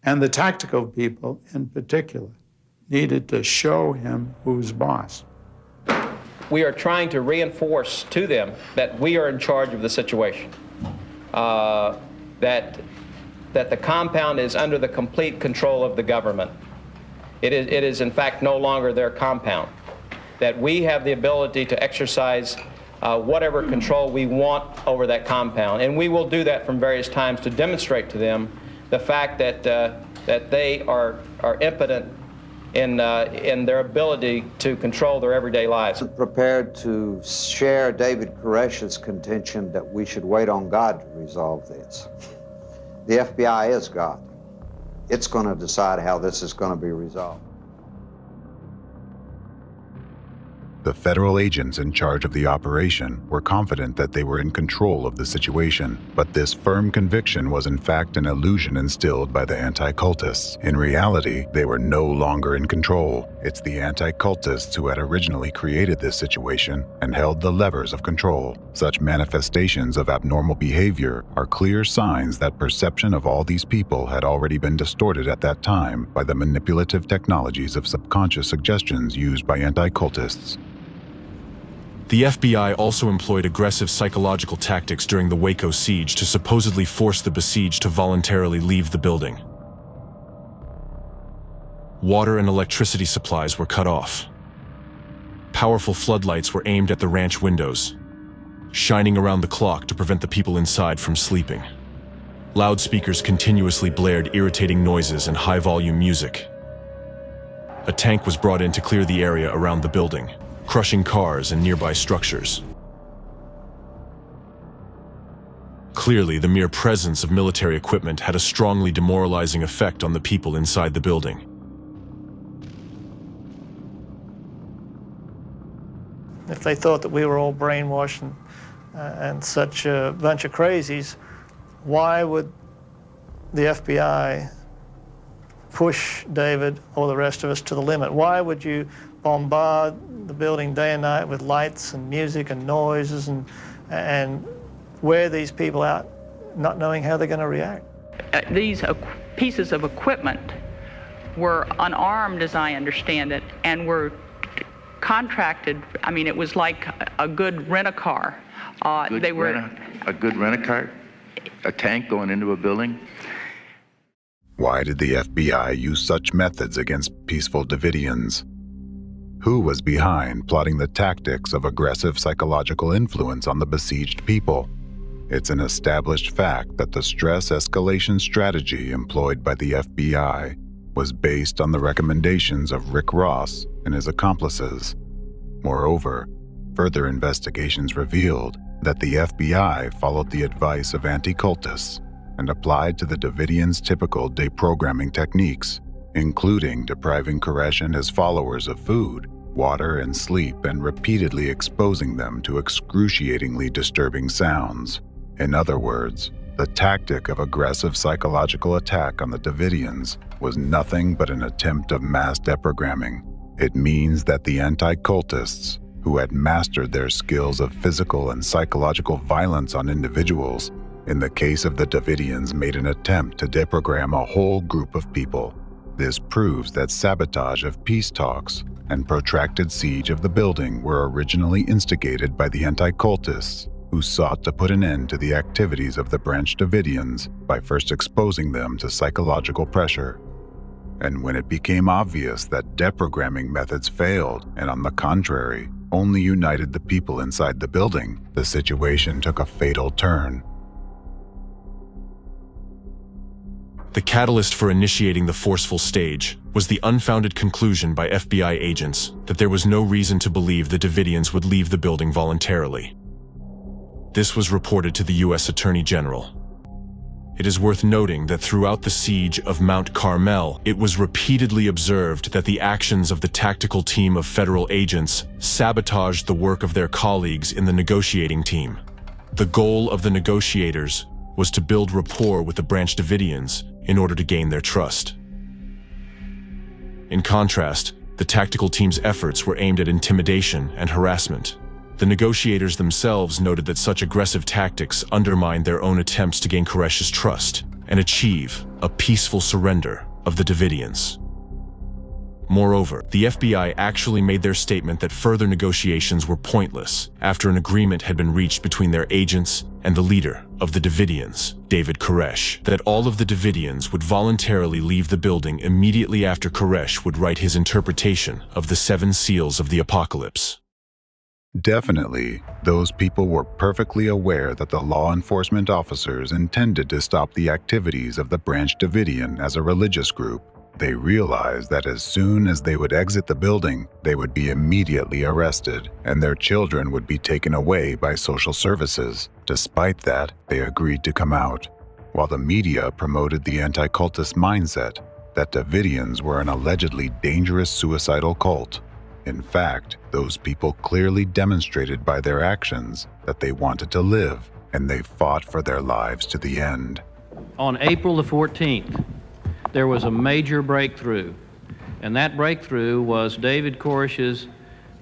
And the tactical people, in particular, needed to show him who's boss. We are trying to reinforce to them that we are in charge of the situation, that the compound is under the complete control of the government. It is in fact no longer their compound, that we have the ability to exercise whatever control we want over that compound. And we will do that from various times to demonstrate to them the fact that they are impotent in their ability to control their everyday lives. I'm prepared to share David Koresh's contention that we should wait on God to resolve this. The FBI is God. It's going to decide how this is going to be resolved. The federal agents in charge of the operation were confident that they were in control of the situation, but this firm conviction was in fact an illusion instilled by the anti-cultists. In reality, they were no longer in control. It's the anti-cultists who had originally created this situation and held the levers of control. Such manifestations of abnormal behavior are clear signs that perception of all these people had already been distorted at that time by the manipulative technologies of subconscious suggestions used by anti-cultists. The FBI also employed aggressive psychological tactics during the Waco siege to supposedly force the besieged to voluntarily leave the building. Water and electricity supplies were cut off. Powerful floodlights were aimed at the ranch windows, shining around the clock to prevent the people inside from sleeping. Loudspeakers continuously blared irritating noises and high-volume music. A tank was brought in to clear the area around the building, crushing cars and nearby structures. Clearly, the mere presence of military equipment had a strongly demoralizing effect on the people inside the building. If they thought that we were all brainwashed and such a bunch of crazies, why would the FBI push David or the rest of us to the limit? Why would you bombard the building day and night with lights and music and noises and wear these people out not knowing how they're going to react? These pieces of equipment were unarmed, as I understand it, and were contracted. I mean, it was like a good rent-a-car. A good rent-a-car? A tank going into a building? Why did the FBI use such methods against peaceful Davidians? Who was behind plotting the tactics of aggressive psychological influence on the besieged people? It's an established fact that the stress escalation strategy employed by the FBI was based on the recommendations of Rick Ross and his accomplices. Moreover, further investigations revealed that the FBI followed the advice of anti-cultists and applied to the Davidians' typical deprogramming techniques, including depriving Koresh and his followers of food, water, and sleep, and repeatedly exposing them to excruciatingly disturbing sounds. In other words, the tactic of aggressive psychological attack on the Davidians was nothing but an attempt of mass deprogramming. It means that the anti-cultists, who had mastered their skills of physical and psychological violence on individuals, in the case of the Davidians, made an attempt to deprogram a whole group of people. This proves that sabotage of peace talks and protracted siege of the building were originally instigated by the anti-cultists, who sought to put an end to the activities of the Branch Davidians by first exposing them to psychological pressure. And when it became obvious that deprogramming methods failed, and on the contrary, only united the people inside the building, the situation took a fatal turn. The catalyst for initiating the forceful stage was the unfounded conclusion by FBI agents that there was no reason to believe the Davidians would leave the building voluntarily. This was reported to the U.S. Attorney General. It is worth noting that throughout the siege of Mount Carmel, it was repeatedly observed that the actions of the tactical team of federal agents sabotaged the work of their colleagues in the negotiating team. The goal of the negotiators was to build rapport with the Branch Davidians in order to gain their trust. In contrast, the tactical team's efforts were aimed at intimidation and harassment. The negotiators themselves noted that such aggressive tactics undermined their own attempts to gain Koresh's trust and achieve a peaceful surrender of the Davidians. Moreover, the FBI actually made their statement that further negotiations were pointless after an agreement had been reached between their agents and the leader of the Davidians, David Koresh, that all of the Davidians would voluntarily leave the building immediately after Koresh would write his interpretation of the 7 seals of the apocalypse. Definitely, those people were perfectly aware that the law enforcement officers intended to stop the activities of the Branch Davidian as a religious group. They realized that as soon as they would exit the building, they would be immediately arrested, and their children would be taken away by social services. Despite that, they agreed to come out, while the media promoted the anti-cultist mindset that Davidians were an allegedly dangerous suicidal cult. In fact, those people clearly demonstrated by their actions that they wanted to live, and they fought for their lives to the end. On April the 14th, there was a major breakthrough, and that breakthrough was David Koresh's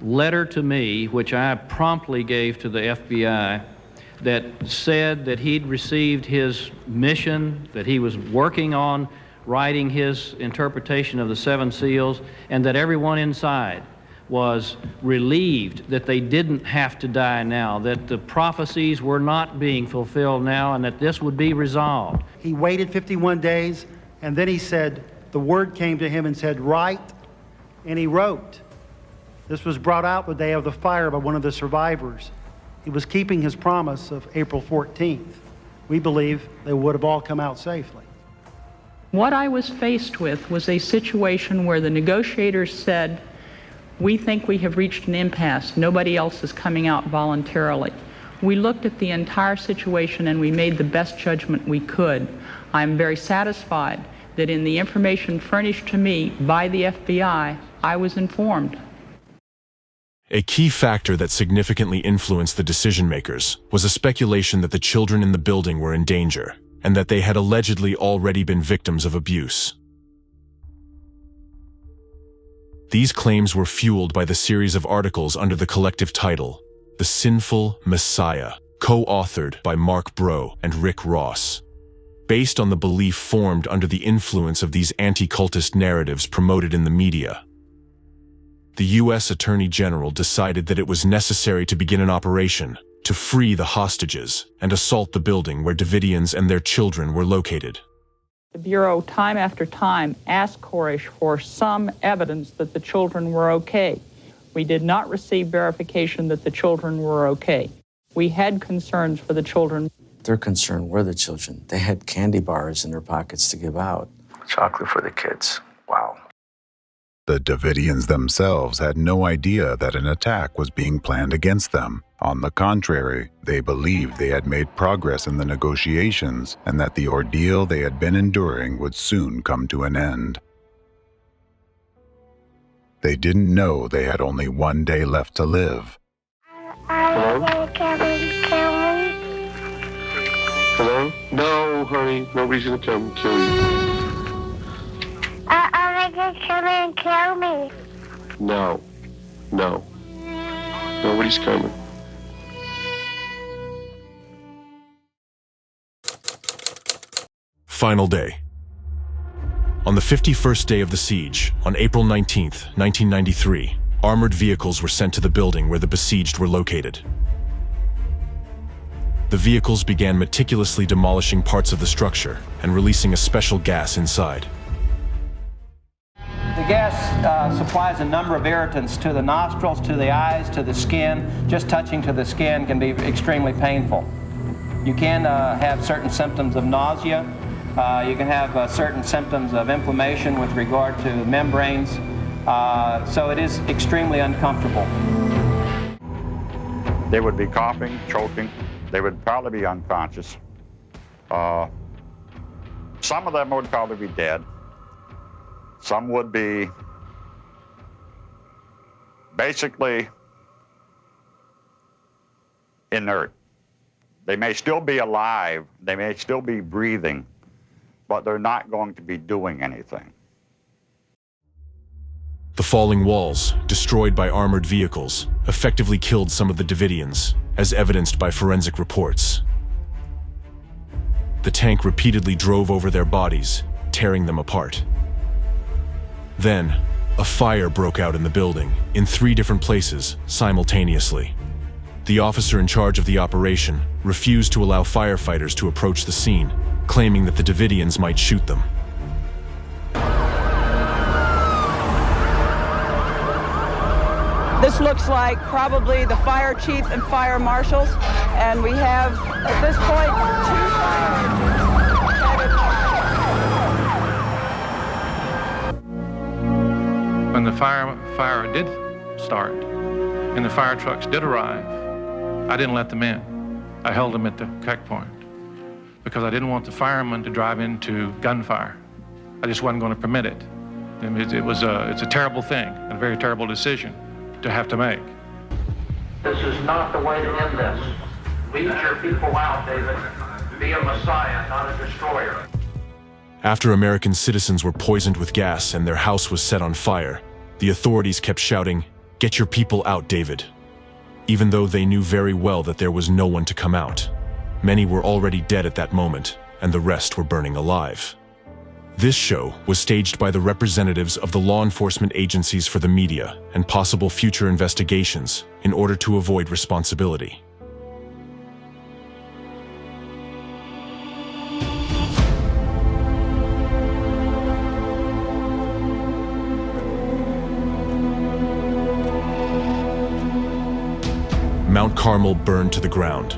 letter to me, which I promptly gave to the FBI, that said that he'd received his mission, that he was working on writing his interpretation of the 7 seals, and that everyone inside was relieved that they didn't have to die now, that the prophecies were not being fulfilled now, and that this would be resolved. He waited 51 days, and then he said, the word came to him and said, write, and he wrote. This was brought out the day of the fire by one of the survivors. He was keeping his promise of April 14th. We believe they would have all come out safely. What I was faced with was a situation where the negotiators said, we think we have reached an impasse. Nobody else is coming out voluntarily. We looked at the entire situation and we made the best judgment we could. I'm very satisfied that in the information furnished to me by the FBI, I was informed. A key factor that significantly influenced the decision-makers was a speculation that the children in the building were in danger, and that they had allegedly already been victims of abuse. These claims were fueled by the series of articles under the collective title, The Sinful Messiah, co-authored by Mark Bro and Rick Ross. Based on the belief formed under the influence of these anti-cultist narratives promoted in the media, the U.S. Attorney General decided that it was necessary to begin an operation to free the hostages and assault the building where Davidians and their children were located. The Bureau, time after time, asked Koresh for some evidence that the children were okay. We did not receive verification that the children were okay. We had concerns for the children. Their concern were the children. They had candy bars in their pockets to give out. Chocolate for the kids. Wow. The Davidians themselves had no idea that an attack was being planned against them. On the contrary, they believed they had made progress in the negotiations and that the ordeal they had been enduring would soon come to an end. They didn't know they had only one day left to live. Hello? Hello? No, honey, nobody's gonna come and kill you. Are they gonna come and kill me? No. No. Nobody's coming. Final day. On the 51st day of the siege, on April 19, 1993, armored vehicles were sent to the building where the besieged were located. The vehicles began meticulously demolishing parts of the structure and releasing a special gas inside. The gas supplies a number of irritants to the nostrils, to the eyes, to the skin. Just touching to the skin can be extremely painful. You can have certain symptoms of nausea. You can have certain symptoms of inflammation with regard to membranes. So it is extremely uncomfortable. They would be coughing, choking. They would probably be unconscious. Some of them would probably be dead. Some would be basically inert. They may still be alive, they may still be breathing, but they're not going to be doing anything. The falling walls, destroyed by armored vehicles, effectively killed some of the Davidians, as evidenced by forensic reports. The tank repeatedly drove over their bodies, tearing them apart. Then, a fire broke out in the building, in 3 different places, simultaneously. The officer in charge of the operation refused to allow firefighters to approach the scene, claiming that the Davidians might shoot them. This looks like probably the fire chief and fire marshals, and we have, at this point, 2 fire. When the fire did start and the fire trucks did arrive, I didn't let them in. I held them at the checkpoint because I didn't want the firemen to drive into gunfire. I just wasn't going to permit it. It's a terrible thing, a very terrible decision to have to make. This is not the way to end this. Lead your people out, David. Be a messiah, not a destroyer. After American citizens were poisoned with gas and their house was set on fire, the authorities kept shouting, "Get your people out, David," even though they knew very well that there was no one to come out. Many were already dead at that moment, and the rest were burning alive. This show was staged by the representatives of the law enforcement agencies for the media and possible future investigations in order to avoid responsibility. Mount Carmel burned to the ground.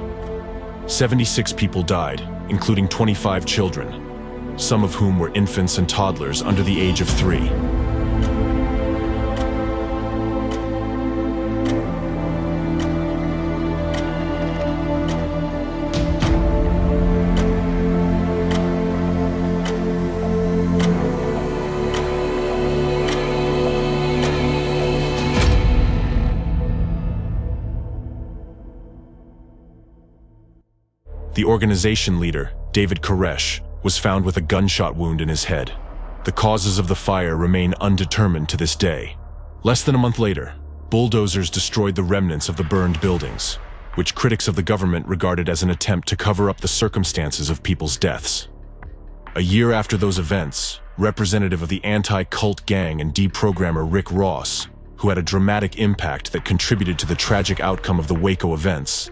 76 people died, including 25 children, some of whom were infants and toddlers under the age of 3. The organization leader, David Koresh, was found with a gunshot wound in his head. The causes of the fire remain undetermined to this day. Less than a month later, bulldozers destroyed the remnants of the burned buildings, which critics of the government regarded as an attempt to cover up the circumstances of people's deaths. A year after those events, representative of the anti-cult gang and deprogrammer Rick Ross, who had a dramatic impact that contributed to the tragic outcome of the Waco events,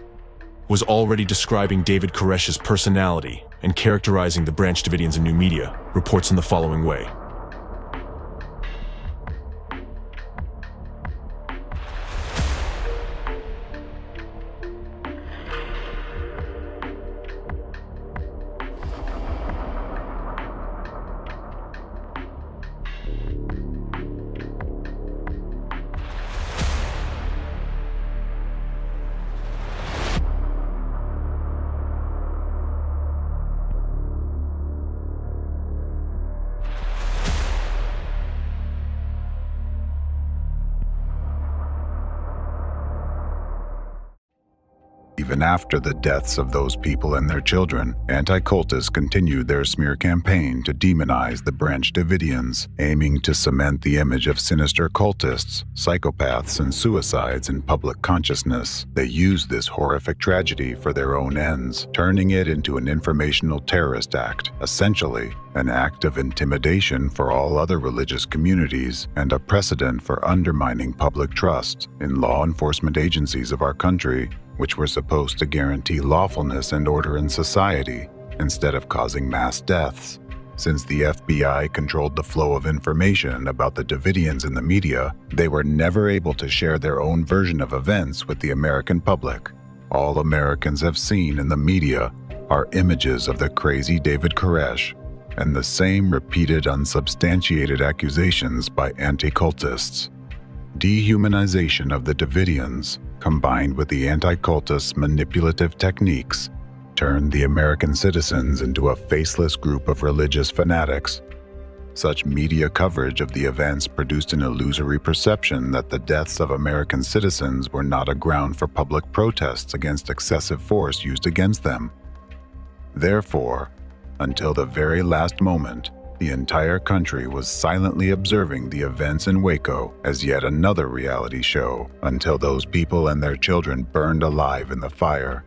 was already describing David Koresh's personality and characterizing the Branch Davidians in new media, reports in the following way. Even after the deaths of those people and their children, anti-cultists continued their smear campaign to demonize the Branch Davidians, aiming to cement the image of sinister cultists, psychopaths, and suicides in public consciousness. They used this horrific tragedy for their own ends, turning it into an informational terrorist act, essentially an act of intimidation for all other religious communities and a precedent for undermining public trust in law enforcement agencies of our country, which were supposed to guarantee lawfulness and order in society instead of causing mass deaths. Since the FBI controlled the flow of information about the Davidians in the media, they were never able to share their own version of events with the American public. All Americans have seen in the media are images of the crazy David Koresh and the same repeated unsubstantiated accusations by anti-cultists. Dehumanization of the Davidians, combined with the anti-cultists' manipulative techniques, turned the American citizens into a faceless group of religious fanatics. Such media coverage of the events produced an illusory perception that the deaths of American citizens were not a ground for public protests against excessive force used against them. Therefore, until the very last moment, the entire country was silently observing the events in Waco as yet another reality show until those people and their children burned alive in the fire.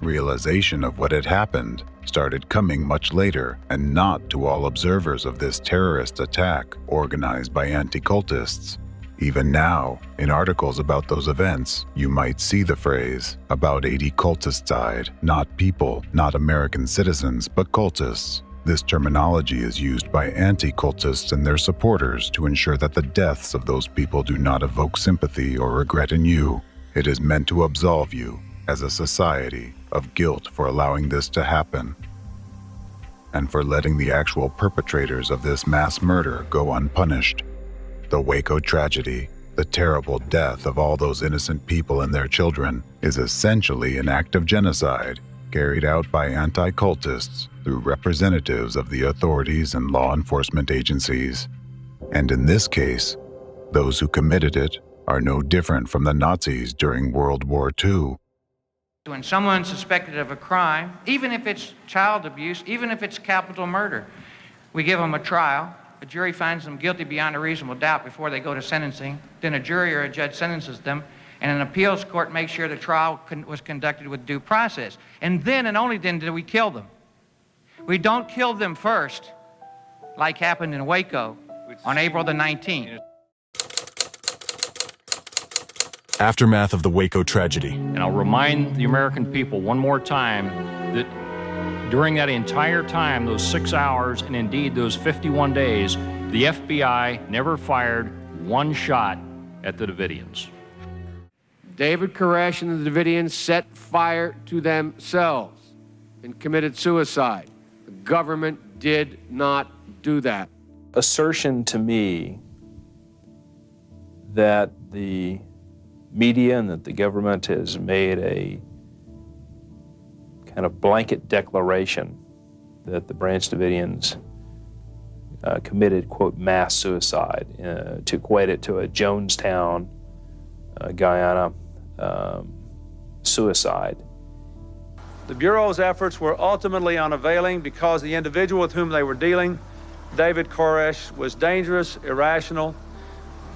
Realization of what had happened started coming much later, and not to all observers of this terrorist attack organized by anti-cultists. Even now, in articles about those events, you might see the phrase, "About 80 cultists died," not people, not American citizens, but cultists. This terminology is used by anti-cultists and their supporters to ensure that the deaths of those people do not evoke sympathy or regret in you. It is meant to absolve you, as a society, of guilt for allowing this to happen, and for letting the actual perpetrators of this mass murder go unpunished. The Waco tragedy, the terrible death of all those innocent people and their children, is essentially an act of genocide carried out by anti-cultists through representatives of the authorities and law enforcement agencies. And in this case, those who committed it are no different from the Nazis during World War II. When someone's suspected of a crime, even if it's child abuse, even if it's capital murder, we give them a trial, a jury finds them guilty beyond a reasonable doubt before they go to sentencing, then a jury or a judge sentences them, and an appeals court makes sure the trial was conducted with due process. And then and only then do we kill them. We don't kill them first, like happened in Waco on April the 19th. Aftermath of the Waco tragedy. And I'll remind the American people one more time that during that entire time, those 6 hours, and indeed those 51 days, the FBI never fired one shot at the Davidians. David Koresh and the Davidians set fire to themselves and committed suicide. The government did not do that. Assertion to me that the media and that the government has made a kind of blanket declaration that the Branch Davidians committed, quote, mass suicide, to equate it to a Jonestown, Guyana suicide. The Bureau's efforts were ultimately unavailing because the individual with whom they were dealing, David Koresh, was dangerous, irrational,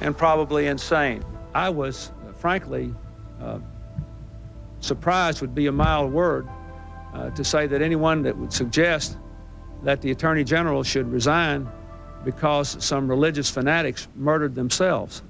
and probably insane. I was, frankly, surprised would be a mild word to say that anyone that would suggest that the Attorney General should resign because some religious fanatics murdered themselves.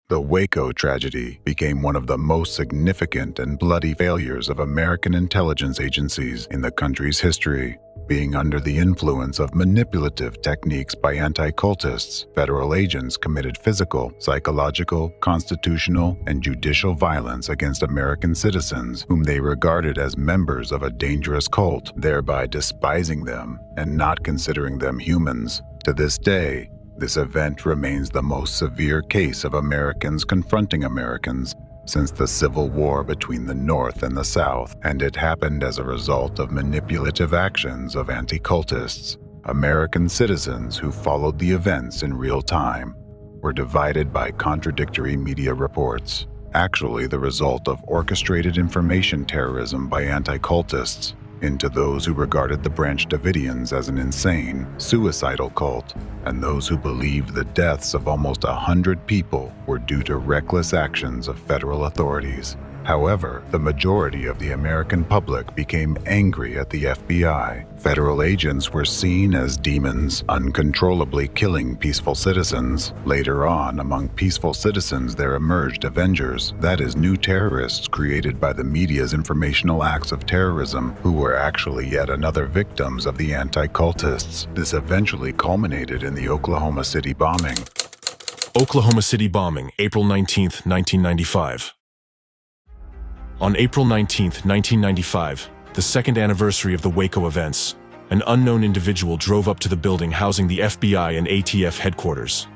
The Waco tragedy became one of the most significant and bloody failures of American intelligence agencies in the country's history. Being under the influence of manipulative techniques by anti-cultists, federal agents committed physical, psychological, constitutional, and judicial violence against American citizens whom they regarded as members of a dangerous cult, thereby despising them and not considering them humans. To this day, this event remains the most severe case of Americans confronting Americans since the Civil War between the North and the South, and it happened as a result of manipulative actions of anti-cultists. American citizens who followed the events in real time were divided by contradictory media reports, actually the result of orchestrated information terrorism by anti-cultists into those who regarded the Branch Davidians as an insane, suicidal cult, and those who believed the deaths of almost 100 people were due to reckless actions of federal authorities. However, the majority of the American public became angry at the FBI. Federal agents were seen as demons, uncontrollably killing peaceful citizens. Later on, among peaceful citizens there emerged avengers, that is, new terrorists created by the media's informational acts of terrorism, who were actually yet another victims of the anti-cultists. This eventually culminated in the Oklahoma City bombing. Oklahoma City bombing, April 19, 1995. On April 19, 1995, the second anniversary of the Waco events, an unknown individual drove up to the building housing the FBI and ATF headquarters.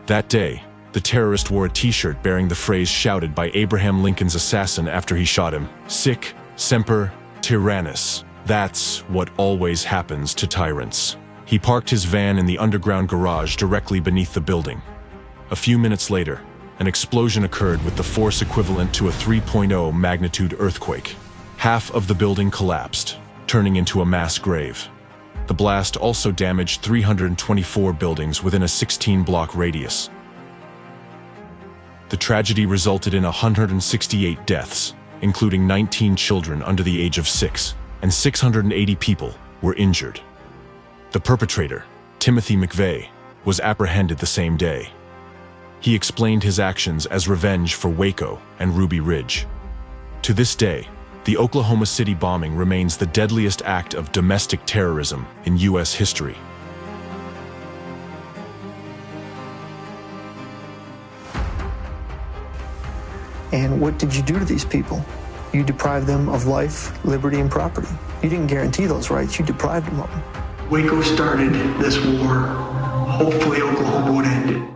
That day, the terrorist wore a t-shirt bearing the phrase shouted by Abraham Lincoln's assassin after he shot him, "Sic semper tyrannis." That's what always happens to tyrants. He parked his van in the underground garage directly beneath the building. A few minutes later, an explosion occurred with the force equivalent to a 3.0 magnitude earthquake. Half of the building collapsed, turning into a mass grave. The blast also damaged 324 buildings within a 16-block radius. The tragedy resulted in 168 deaths, including 19 children under the age of 6, and 680 people were injured. The perpetrator, Timothy McVeigh, was apprehended the same day. He explained his actions as revenge for Waco and Ruby Ridge. To this day, the Oklahoma City bombing remains the deadliest act of domestic terrorism in U.S. history. And what did you do to these people? You deprived them of life, liberty, and property. You didn't guarantee those rights, you deprived them of them. Waco started this war. Hopefully Oklahoma would end it.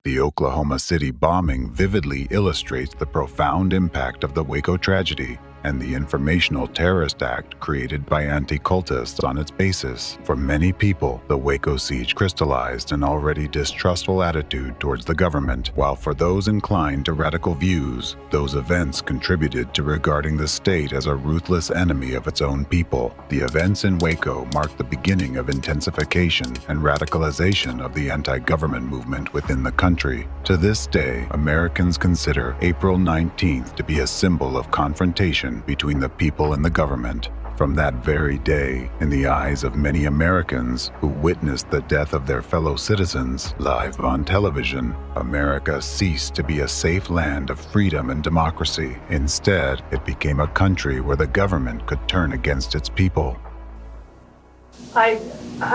The Oklahoma City bombing vividly illustrates the profound impact of the Waco tragedy and the informational terrorist act created by anti-cultists on its basis. For many people, the Waco siege crystallized an already distrustful attitude towards the government, while for those inclined to radical views, those events contributed to regarding the state as a ruthless enemy of its own people. The events in Waco marked the beginning of intensification and radicalization of the anti-government movement within the country. To this day, Americans consider April 19th to be a symbol of confrontation between the people and the government. From that very day, in the eyes of many Americans who witnessed the death of their fellow citizens live on television, America ceased to be a safe land of freedom and democracy. Instead, it became a country where the government could turn against its people. I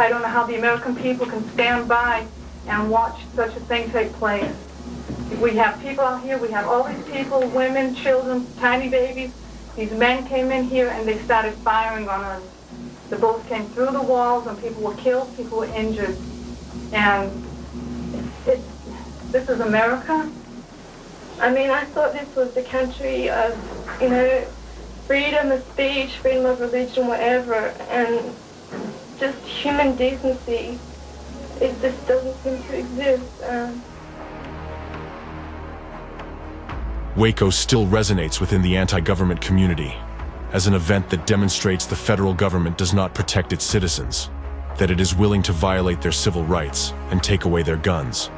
don't know how the American people can stand by and watch such a thing take place. We have people out here, we have all these people, women, children, tiny babies. These men came in here and they started firing on us. The bullets came through the walls and people were killed, people were injured. And this is America. I mean, I thought this was the country of, you know, freedom of speech, freedom of religion, whatever, and just human decency. It just doesn't seem to exist. Waco still resonates within the anti-government community as an event that demonstrates the federal government does not protect its citizens, that it is willing to violate their civil rights and take away their guns.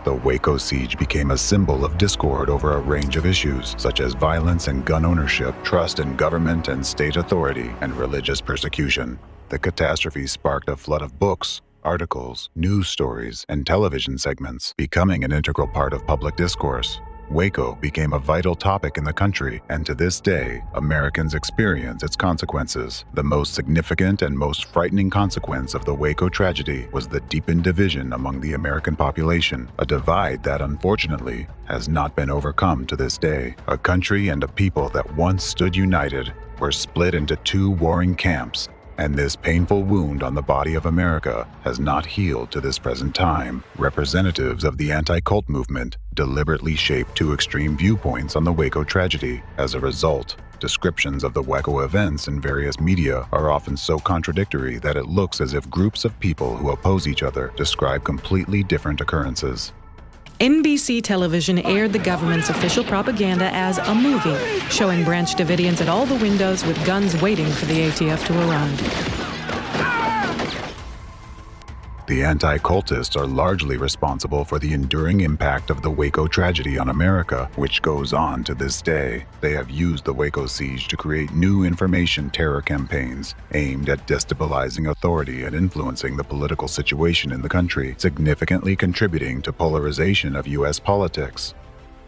The Waco siege became a symbol of discord over a range of issues, such as violence and gun ownership, trust in government and state authority, and religious persecution. The catastrophe sparked a flood of books, articles, news stories, and television segments, becoming an integral part of public discourse. Waco became a vital topic in the country, and to this day, Americans experience its consequences. The most significant and most frightening consequence of the Waco tragedy was the deepened division among the American population, a divide that, unfortunately, has not been overcome to this day. A country and a people that once stood united were split into two warring camps, and this painful wound on the body of America has not healed to this present time. Representatives of the anti-cult movement deliberately shaped two extreme viewpoints on the Waco tragedy. As a result, descriptions of the Waco events in various media are often so contradictory that it looks as if groups of people who oppose each other describe completely different occurrences. NBC television aired the government's official propaganda as a movie, showing Branch Davidians at all the windows with guns waiting for the ATF to arrive. The anti-cultists are largely responsible for the enduring impact of the Waco tragedy on America, which goes on to this day. They have used the Waco siege to create new information terror campaigns aimed at destabilizing authority and influencing the political situation in the country, significantly contributing to polarization of U.S. politics.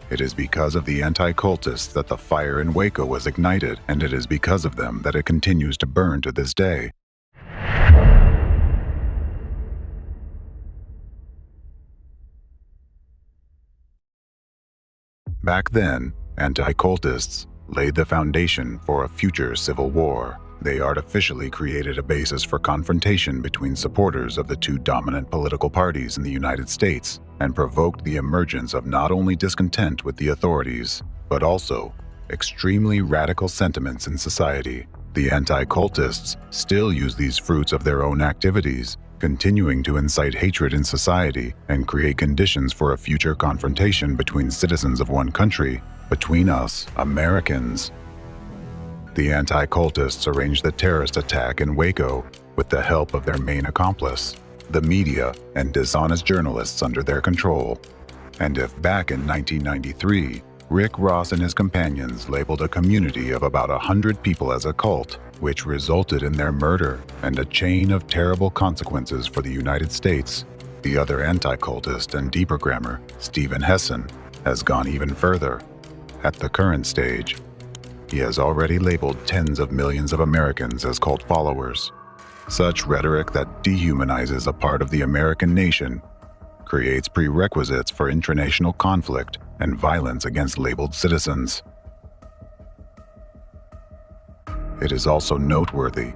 It is because of the anti-cultists that the fire in Waco was ignited, and it is because of them that it continues to burn to this day. Back then, anti-cultists laid the foundation for a future civil war. They artificially created a basis for confrontation between supporters of the two dominant political parties in the United States and provoked the emergence of not only discontent with the authorities, but also extremely radical sentiments in society. The anti-cultists still use these fruits of their own activities, continuing to incite hatred in society and create conditions for a future confrontation between citizens of one country, between us, Americans. The anti-cultists arranged the terrorist attack in Waco with the help of their main accomplice, the media and dishonest journalists under their control. And if back in 1993, Rick Ross and his companions labeled a community of about 100 people as a cult, which resulted in their murder and a chain of terrible consequences for the United States, the other anti-cultist and deprogrammer, Stephen Hessen, has gone even further. At the current stage, he has already labeled tens of millions of Americans as cult followers. Such rhetoric that dehumanizes a part of the American nation creates prerequisites for international conflict and violence against labeled citizens. It is also noteworthy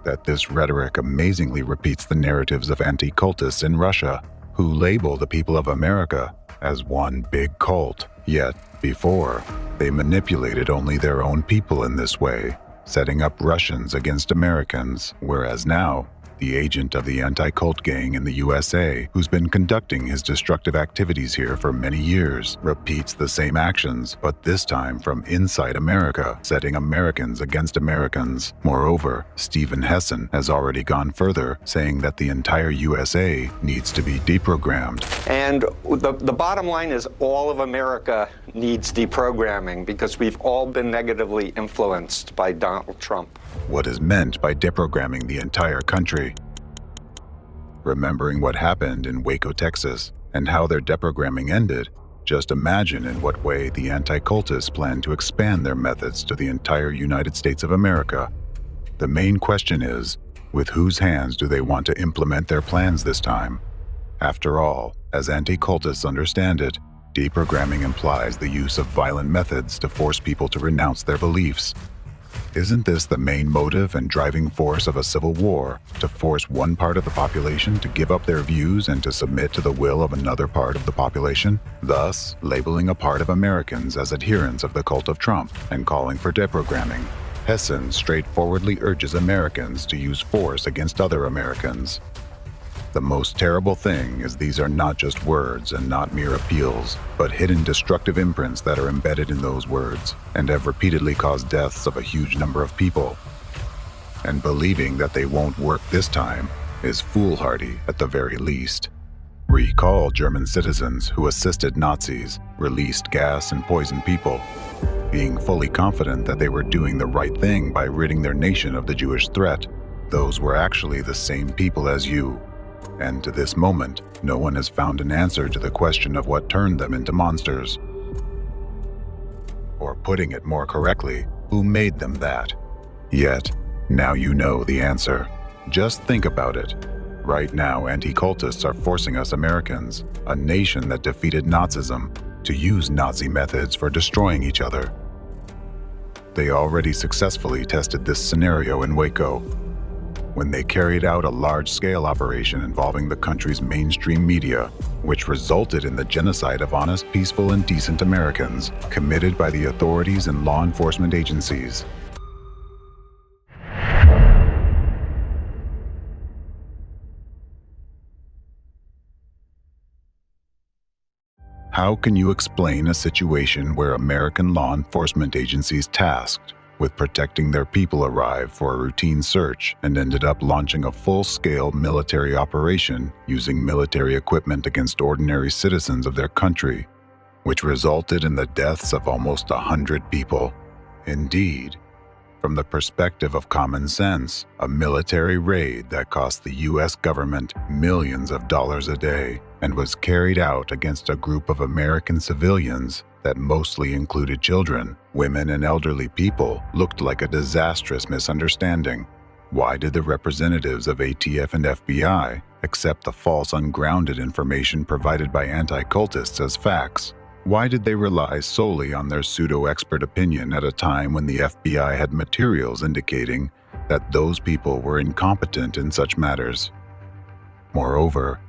that this rhetoric amazingly repeats the narratives of anti-cultists in Russia, who label the people of America as one big cult. Yet, before, they manipulated only their own people in this way, setting up Russians against Americans, whereas now, the agent of the anti-cult gang in the USA, who's been conducting his destructive activities here for many years, repeats the same actions, but this time from inside America, setting Americans against Americans. Moreover, Stephen Hessen has already gone further, saying that the entire USA needs to be deprogrammed. And the bottom line is all of America needs deprogramming because we've all been negatively influenced by Donald Trump. What is meant by deprogramming the entire country? Remembering what happened in Waco, Texas, and how their deprogramming ended, just imagine in what way the anti-cultists plan to expand their methods to the entire United States of America. The main question is, with whose hands do they want to implement their plans this time? After all, as anti-cultists understand it, deprogramming implies the use of violent methods to force people to renounce their beliefs. Isn't this the main motive and driving force of a civil war, to force one part of the population to give up their views and to submit to the will of another part of the population, thus labeling a part of Americans as adherents of the cult of Trump and calling for deprogramming? Hessen straightforwardly urges Americans to use force against other Americans. The most terrible thing is these are not just words and not mere appeals, but hidden destructive imprints that are embedded in those words and have repeatedly caused deaths of a huge number of people. And believing that they won't work this time is foolhardy at the very least. Recall German citizens who assisted Nazis, released gas and poisoned people, being fully confident that they were doing the right thing by ridding their nation of the Jewish threat. Those were actually the same people as you. And to this moment, no one has found an answer to the question of what turned them into monsters. Or putting it more correctly, who made them that? Yet, now you know the answer. Just think about it. Right now, anti-cultists are forcing us Americans, a nation that defeated Nazism, to use Nazi methods for destroying each other. They already successfully tested this scenario in Waco, when they carried out a large-scale operation involving the country's mainstream media, which resulted in the genocide of honest, peaceful, and decent Americans committed by the authorities and law enforcement agencies. How can you explain a situation where American law enforcement agencies tasked with protecting their people arrived for a routine search and ended up launching a full-scale military operation using military equipment against ordinary citizens of their country, which resulted in the deaths of almost 100 people? Indeed, from the perspective of common sense, a military raid that cost the U.S. government millions of dollars a day and was carried out against a group of American civilians that mostly included children, women, and elderly people looked like a disastrous misunderstanding. Why did the representatives of ATF and FBI accept the false, ungrounded information provided by anti-cultists as facts? Why did they rely solely on their pseudo-expert opinion at a time when the FBI had materials indicating that those people were incompetent in such matters? Moreover,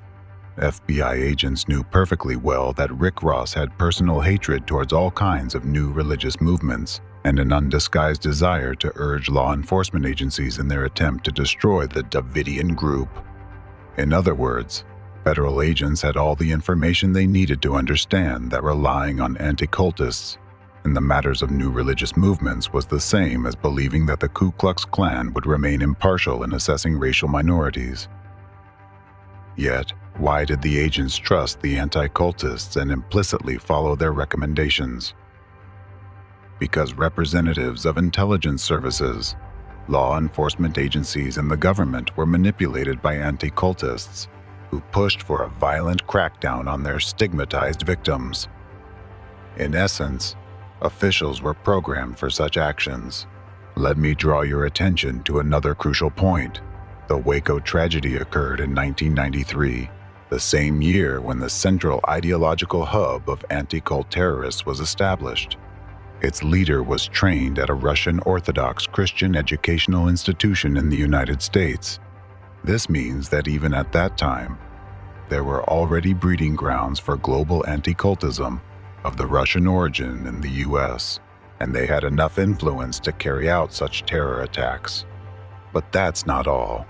FBI agents knew perfectly well that Rick Ross had personal hatred towards all kinds of new religious movements and an undisguised desire to urge law enforcement agencies in their attempt to destroy the Davidian group. In other words, federal agents had all the information they needed to understand that relying on anti-cultists in the matters of new religious movements was the same as believing that the Ku Klux Klan would remain impartial in assessing racial minorities. Yet, why did the agents trust the anti-cultists and implicitly follow their recommendations? Because representatives of intelligence services, law enforcement agencies, and the government were manipulated by anti-cultists who pushed for a violent crackdown on their stigmatized victims. In essence, officials were programmed for such actions. Let me draw your attention to another crucial point. The Waco tragedy occurred in 1993, the same year when the central ideological hub of anti-cult terrorists was established. Its leader was trained at a Russian Orthodox Christian educational institution in the United States. This means that even at that time, there were already breeding grounds for global anti-cultism of the Russian origin in the US, and they had enough influence to carry out such terror attacks. But that's not all.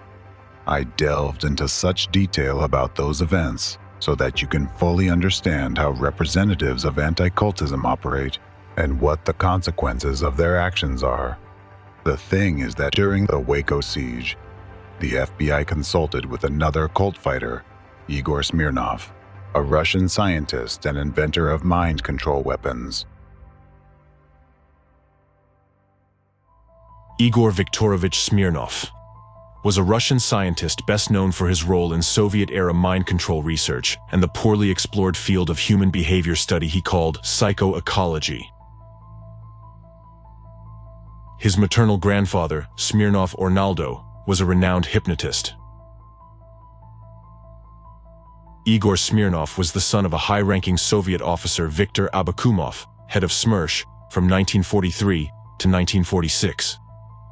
I delved into such detail about those events so that you can fully understand how representatives of anti-cultism operate and what the consequences of their actions are. The thing is that during the Waco siege, the FBI consulted with another cult fighter, Igor Smirnov, a Russian scientist and inventor of mind control weapons. Igor Viktorovich Smirnov was a Russian scientist best known for his role in Soviet-era mind control research and the poorly explored field of human behavior study he called psychoecology. His maternal grandfather, Smirnov Ornaldo, was a renowned hypnotist. Igor Smirnov was the son of a high-ranking Soviet officer, Viktor Abakumov, head of SMERSH from 1943 to 1946,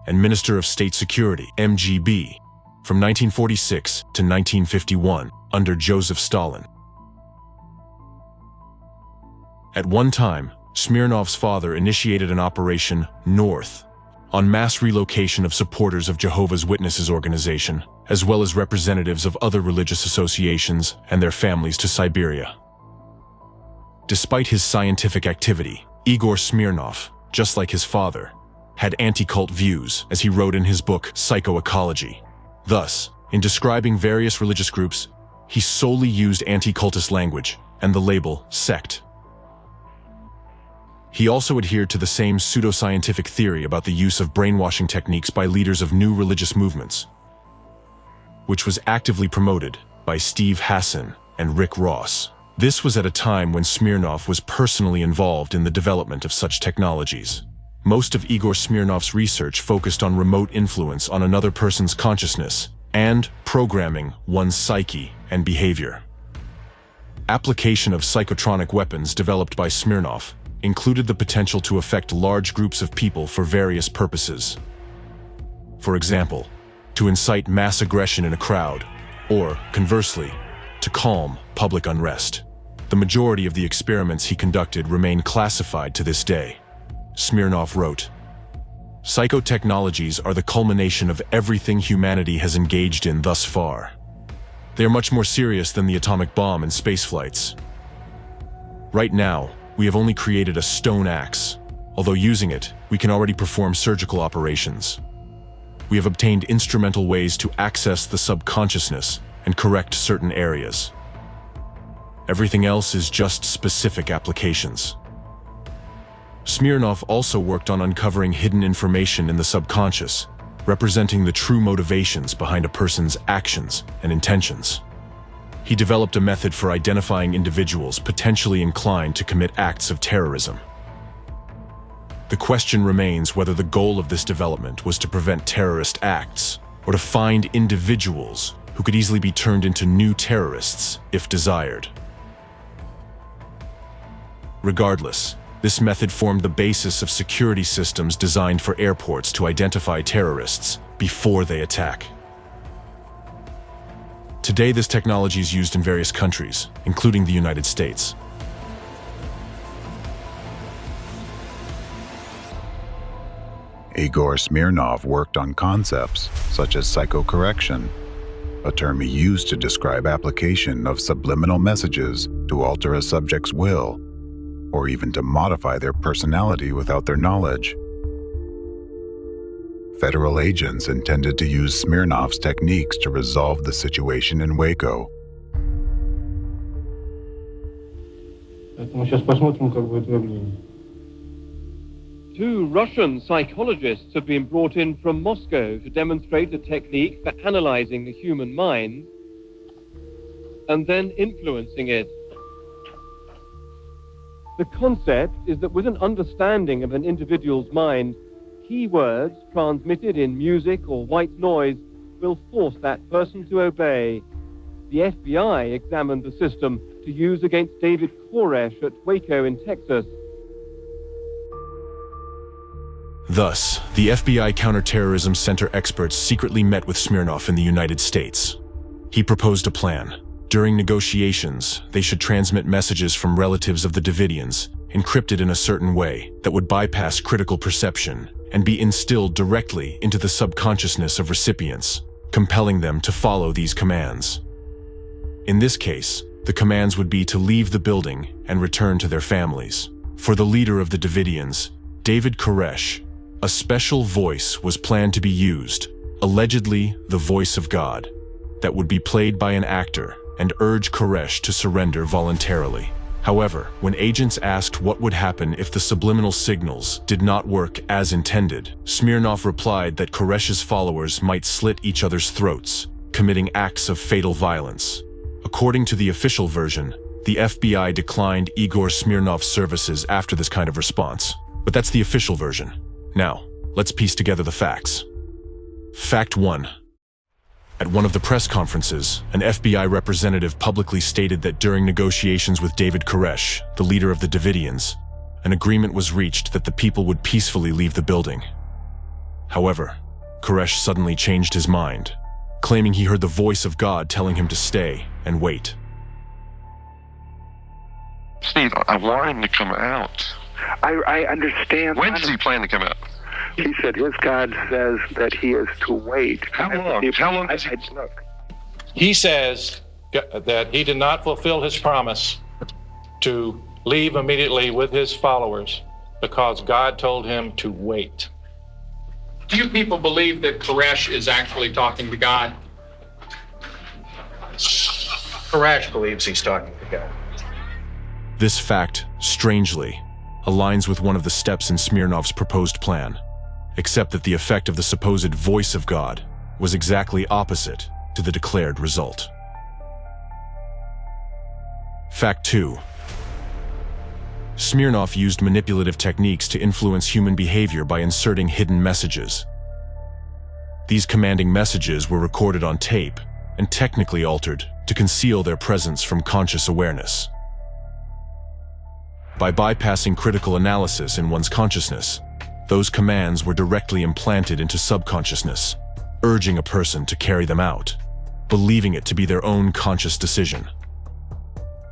and Minister of State Security, MGB, from 1946 to 1951 under Joseph Stalin. At one time, Smirnov's father initiated an Operation North on mass relocation of supporters of Jehovah's Witnesses organization, as well as representatives of other religious associations and their families to Siberia. Despite his scientific activity, Igor Smirnov, just like his father, had anti-cult views, as he wrote in his book Psychoecology. Thus, in describing various religious groups, he solely used anti-cultist language and the label sect. He also adhered to the same pseudoscientific theory about the use of brainwashing techniques by leaders of new religious movements, which was actively promoted by Steve Hassan and Rick Ross. This was at a time when Smirnov was personally involved in the development of such technologies. Most of Igor Smirnov's research focused on remote influence on another person's consciousness and programming one's psyche and behavior. Application of psychotronic weapons developed by Smirnov included the potential to affect large groups of people for various purposes. For example, to incite mass aggression in a crowd, or, conversely, to calm public unrest. The majority of the experiments he conducted remain classified to this day. Smirnov wrote, "Psychotechnologies are the culmination of everything humanity has engaged in thus far. They are much more serious than the atomic bomb and space flights. Right now, we have only created a stone axe. Although using it, we can already perform surgical operations. We have obtained instrumental ways to access the subconsciousness and correct certain areas. Everything else is just specific applications. Smirnov also worked on uncovering hidden information in the subconscious, representing the true motivations behind a person's actions and intentions. He developed a method for identifying individuals potentially inclined to commit acts of terrorism. The question remains whether the goal of this development was to prevent terrorist acts or to find individuals who could easily be turned into new terrorists if desired. Regardless, this method formed the basis of security systems designed for airports to identify terrorists before they attack. Today, this technology is used in various countries, including the United States. Igor Smirnov worked on concepts such as psychocorrection, a term he used to describe application of subliminal messages to alter a subject's will, or even to modify their personality without their knowledge. Federal agents intended to use Smirnov's techniques to resolve the situation in Waco. Two Russian psychologists have been brought in from Moscow to demonstrate a technique for analyzing the human mind and then influencing it. The concept is that with an understanding of an individual's mind, key words transmitted in music or white noise will force that person to obey. The FBI examined the system to use against David Koresh at Waco in Texas. Thus, the FBI Counterterrorism Center experts secretly met with Smirnov in the United States. He proposed a plan. During negotiations, they should transmit messages from relatives of the Davidians, encrypted in a certain way that would bypass critical perception and be instilled directly into the subconsciousness of recipients, compelling them to follow these commands. In this case, the commands would be to leave the building and return to their families. For the leader of the Davidians, David Koresh, a special voice was planned to be used, allegedly the voice of God, that would be played by an actor and urge Koresh to surrender voluntarily. However, when agents asked what would happen if the subliminal signals did not work as intended, Smirnov replied that Koresh's followers might slit each other's throats, committing acts of fatal violence. According to the official version, the FBI declined Igor Smirnov's services after this kind of response. But that's the official version. Now, let's piece together the facts. Fact 1. At one of the press conferences, an FBI representative publicly stated that during negotiations with David Koresh, the leader of the Davidians, an agreement was reached that the people would peacefully leave the building. However, Koresh suddenly changed his mind, claiming he heard the voice of God telling him to stay and wait. Steve, I want him to come out. I understand. When does he plan to come out? He said his God says that he is to wait. How long? How long does he... Look. He says that he did not fulfill his promise to leave immediately with his followers because God told him to wait. Do you people believe that Koresh is actually talking to God? Koresh believes he's talking to God. This fact, strangely, aligns with one of the steps in Smirnov's proposed plan, except that the effect of the supposed voice of God was exactly opposite to the declared result. Fact 2. Smirnov used manipulative techniques to influence human behavior by inserting hidden messages. These commanding messages were recorded on tape and technically altered to conceal their presence from conscious awareness. By bypassing critical analysis in one's consciousness, those commands were directly implanted into subconsciousness, urging a person to carry them out, believing it to be their own conscious decision.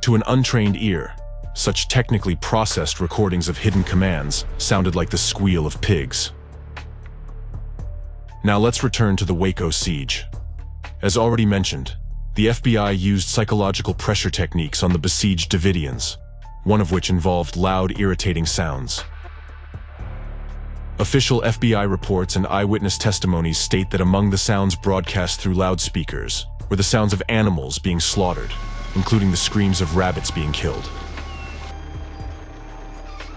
To an untrained ear, such technically processed recordings of hidden commands sounded like the squeal of pigs. Now let's return to the Waco siege. As already mentioned, the FBI used psychological pressure techniques on the besieged Davidians, one of which involved loud, irritating sounds. Official FBI reports and eyewitness testimonies state that among the sounds broadcast through loudspeakers were the sounds of animals being slaughtered, including the screams of rabbits being killed.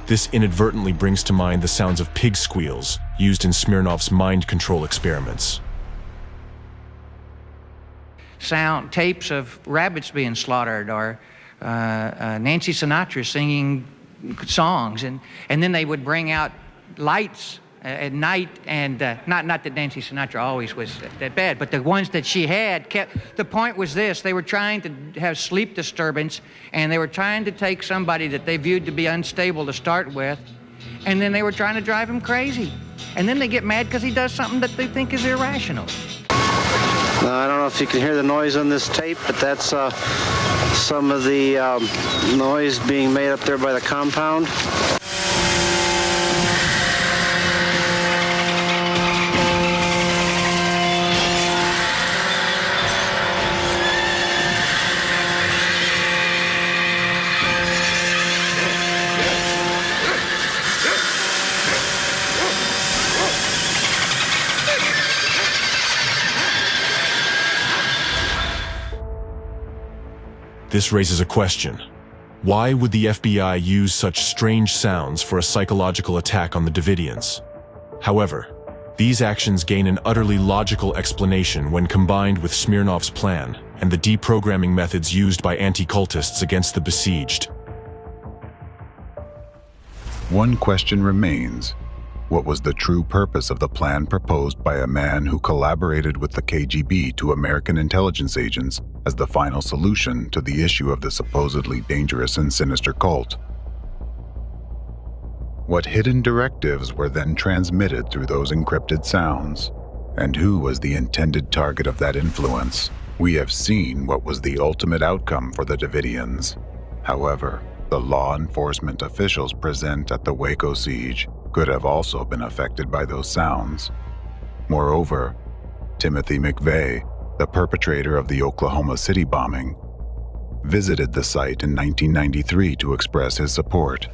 This inadvertently brings to mind the sounds of pig squeals used in Smirnov's mind control experiments. Sound tapes of rabbits being slaughtered, or Nancy Sinatra singing songs, and then they would bring out lights at night, and not that Nancy Sinatra always was that bad, but the ones that she had kept. The point was this: they were trying to have sleep disturbance, and they were trying to take somebody that they viewed to be unstable to start with, and then they were trying to drive him crazy, and then they get mad because he does something that they think is irrational. I don't know if you can hear the noise on this tape, but that's some of the noise being made up there by the compound. This raises a question. Why would the FBI use such strange sounds for a psychological attack on the Davidians? However, these actions gain an utterly logical explanation when combined with Smirnov's plan and the deprogramming methods used by anti-cultists against the besieged. One question remains. What was the true purpose of the plan proposed by a man who collaborated with the KGB to American intelligence agents as the final solution to the issue of the supposedly dangerous and sinister cult? What hidden directives were then transmitted through those encrypted sounds? And who was the intended target of that influence? We have seen what was the ultimate outcome for the Davidians. However, the law enforcement officials present at the Waco siege could have also been affected by those sounds. Moreover, Timothy McVeigh, the perpetrator of the Oklahoma City bombing, visited the site in 1993 to express his support.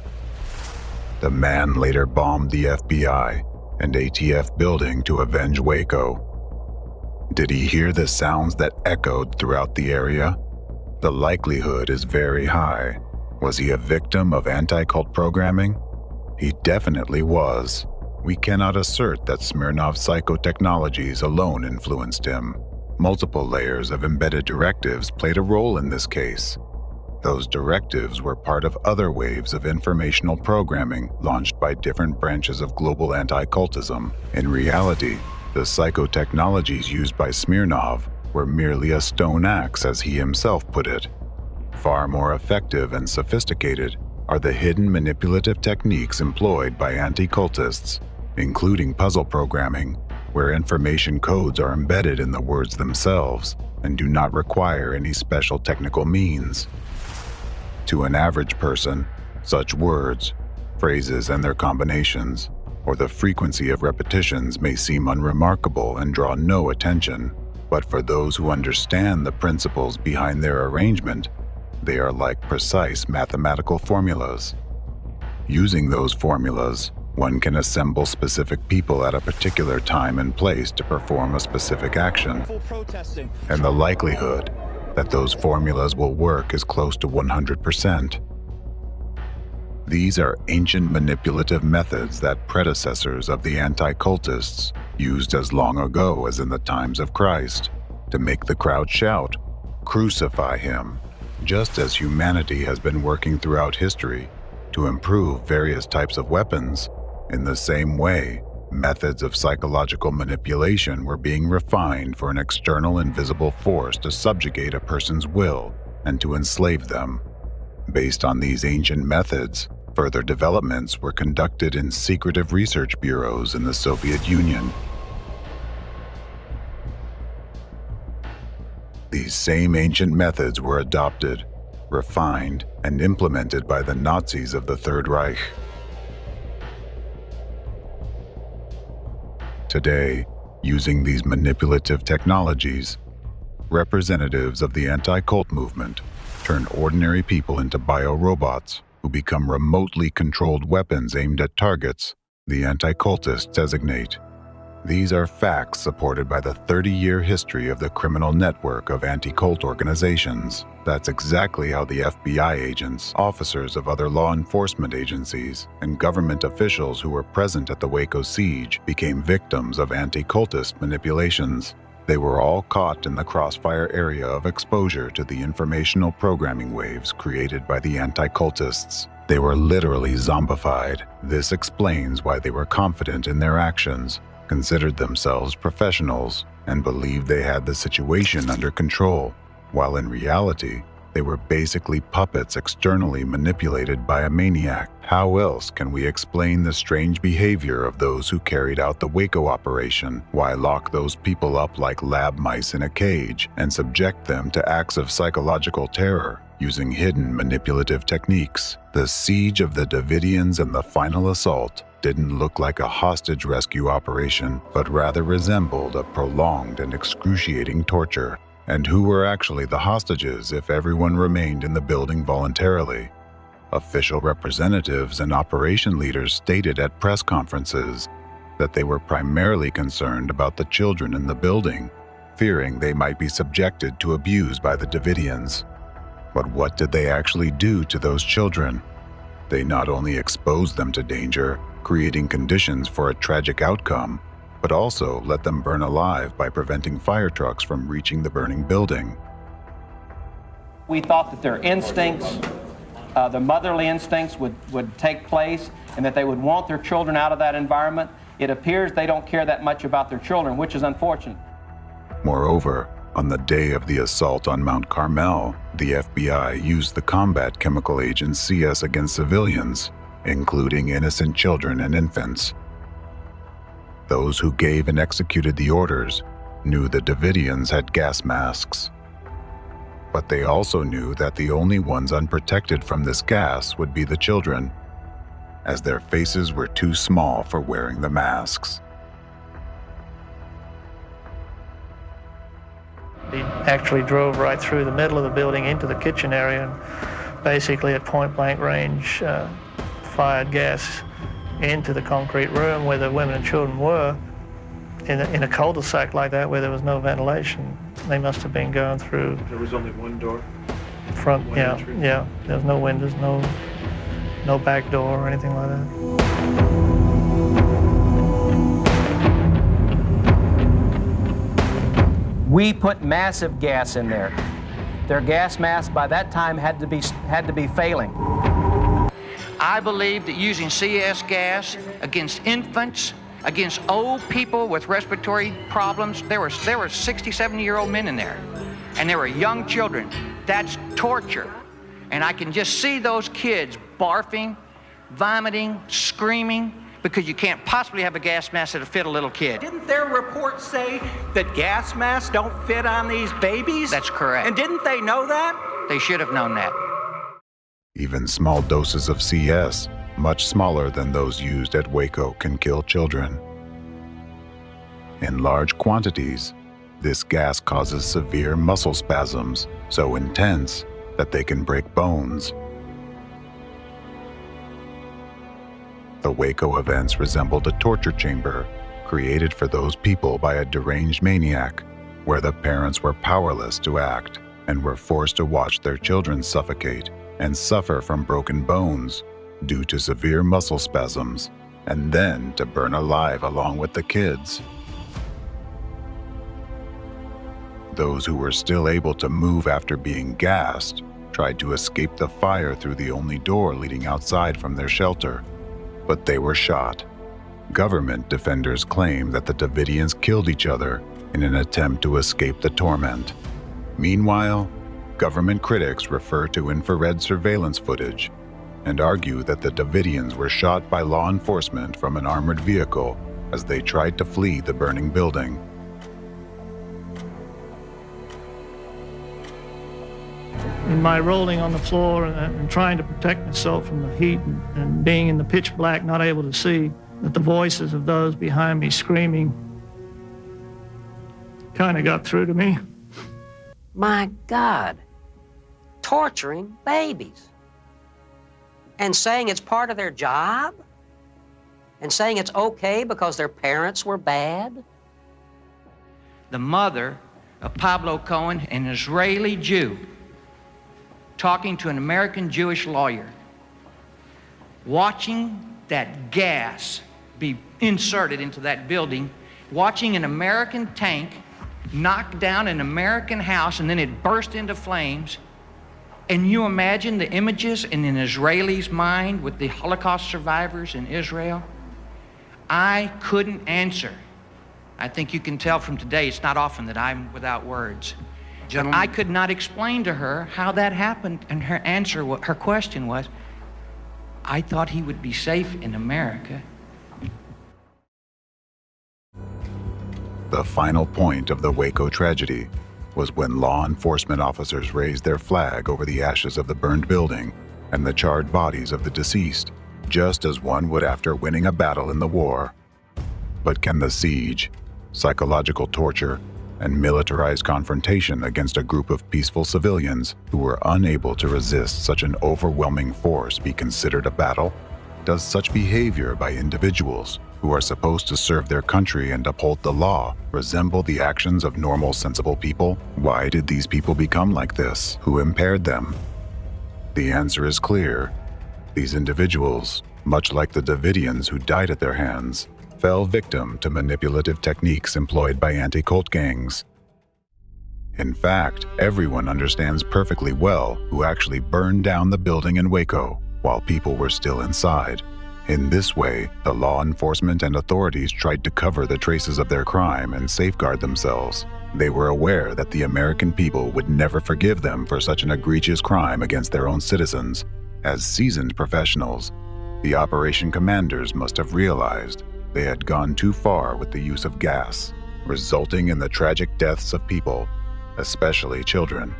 The man later bombed the FBI and ATF building to avenge Waco. Did he hear the sounds that echoed throughout the area? The likelihood is very high. Was he a victim of anti-cult programming? He definitely was. We cannot assert that Smirnov's psychotechnologies alone influenced him. Multiple layers of embedded directives played a role in this case. Those directives were part of other waves of informational programming launched by different branches of global anti-cultism. In reality, the psychotechnologies used by Smirnov were merely a stone axe, as he himself put it. Far more effective and sophisticated are the hidden manipulative techniques employed by anti-cultists, including puzzle programming, where information codes are embedded in the words themselves and do not require any special technical means. To an average person, such words, phrases and their combinations, or the frequency of repetitions may seem unremarkable and draw no attention, but for those who understand the principles behind their arrangement, they are like precise mathematical formulas. Using those formulas, one can assemble specific people at a particular time and place to perform a specific action. And the likelihood that those formulas will work is close to 100%. These are ancient manipulative methods that predecessors of the anti-cultists used as long ago as in the times of Christ to make the crowd shout, "Crucify him!" Just as humanity has been working throughout history to improve various types of weapons, in the same way, methods of psychological manipulation were being refined for an external invisible force to subjugate a person's will and to enslave them. Based on these ancient methods, further developments were conducted in secretive research bureaus in the Soviet Union. These same ancient methods were adopted, refined, and implemented by the Nazis of the Third Reich. Today, using these manipulative technologies, representatives of the anti-cult movement turn ordinary people into biorobots who become remotely controlled weapons aimed at targets the anti-cultists designate. These are facts supported by the 30-year history of the criminal network of anti-cult organizations. That's exactly how the FBI agents, officers of other law enforcement agencies, and government officials who were present at the Waco siege became victims of anti-cultist manipulations. They were all caught in the crossfire area of exposure to the informational programming waves created by the anti-cultists. They were literally zombified. This explains why they were confident in their actions, considered themselves professionals, and believed they had the situation under control, while in reality, they were basically puppets externally manipulated by a maniac. How else can we explain the strange behavior of those who carried out the Waco operation? Why lock those people up like lab mice in a cage and subject them to acts of psychological terror using hidden manipulative techniques? The siege of the Davidians and the final assault didn't look like a hostage rescue operation, but rather resembled a prolonged and excruciating torture. And who were actually the hostages if everyone remained in the building voluntarily? Official representatives and operation leaders stated at press conferences that they were primarily concerned about the children in the building, fearing they might be subjected to abuse by the Davidians. But what did they actually do to those children? They not only exposed them to danger, creating conditions for a tragic outcome, but also let them burn alive by preventing fire trucks from reaching the burning building. We thought that their instincts, the motherly instincts would take place and that they would want their children out of that environment. It appears they don't care that much about their children, which is unfortunate. Moreover, on the day of the assault on Mount Carmel, the FBI used the combat chemical agent CS against civilians, including innocent children and infants. Those who gave and executed the orders knew the Davidians had gas masks. But they also knew that the only ones unprotected from this gas would be the children, as their faces were too small for wearing the masks. He actually drove right through the middle of the building into the kitchen area and basically at point-blank range fired gas into the concrete room where the women and children were. In a cul-de-sac like that where there was no ventilation, they must have been going through. There was only one door? Front, one entry. Yeah. There was no windows, no back door or anything like that. We put massive gas in there. Their gas mask by that time had to be failing. I believe that using CS gas against infants, against old people with respiratory problems, there were 60, 70-year-old men in there, and there were young children. That's torture. And I can just see those kids barfing, vomiting, screaming, because you can't possibly have a gas mask that'll fit a little kid. Didn't their report say that gas masks don't fit on these babies? That's correct. And didn't they know that? They should have known that. Even small doses of CS, much smaller than those used at Waco, can kill children. In large quantities, this gas causes severe muscle spasms, so intense that they can break bones. The Waco events resembled a torture chamber created for those people by a deranged maniac, where the parents were powerless to act and were forced to watch their children suffocate and suffer from broken bones due to severe muscle spasms, and then to burn alive along with the kids. Those who were still able to move after being gassed tried to escape the fire through the only door leading outside from their shelter, but they were shot. Government defenders claim that the Davidians killed each other in an attempt to escape the torment. Meanwhile, government critics refer to infrared surveillance footage and argue that the Davidians were shot by law enforcement from an armored vehicle as they tried to flee the burning building. In my rolling on the floor and trying to protect myself from the heat and being in the pitch black, not able to see, that the voices of those behind me screaming kind of got through to me. My God, torturing babies. and saying it's part of their job? And saying it's okay because their parents were bad? The mother of Pablo Cohen, an Israeli Jew, talking to an American Jewish lawyer, watching that gas be inserted into that building, watching an American tank knock down an American house and then it burst into flames. And you imagine the images in an Israeli's mind with the Holocaust survivors in Israel? I couldn't answer. I think you can tell from today, it's not often that I'm without words. Gentlemen, I could not explain to her how that happened, and her answer, her question was, I thought he would be safe in America. The final point of the Waco tragedy was when law enforcement officers raised their flag over the ashes of the burned building and the charred bodies of the deceased, just as one would after winning a battle in the war. But can the siege, psychological torture, and militarized confrontation against a group of peaceful civilians who were unable to resist such an overwhelming force be considered a battle? Does such behavior by individuals who are supposed to serve their country and uphold the law resemble the actions of normal, sensible people? Why did these people become like this? Who impaired them? The answer is clear. These individuals, much like the Davidians who died at their hands, fell victim to manipulative techniques employed by anti-cult gangs. In fact, everyone understands perfectly well who actually burned down the building in Waco while people were still inside. In this way, the law enforcement and authorities tried to cover the traces of their crime and safeguard themselves. They were aware that the American people would never forgive them for such an egregious crime against their own citizens. As seasoned professionals, the operation commanders must have realized they had gone too far with the use of gas, resulting in the tragic deaths of people, especially children.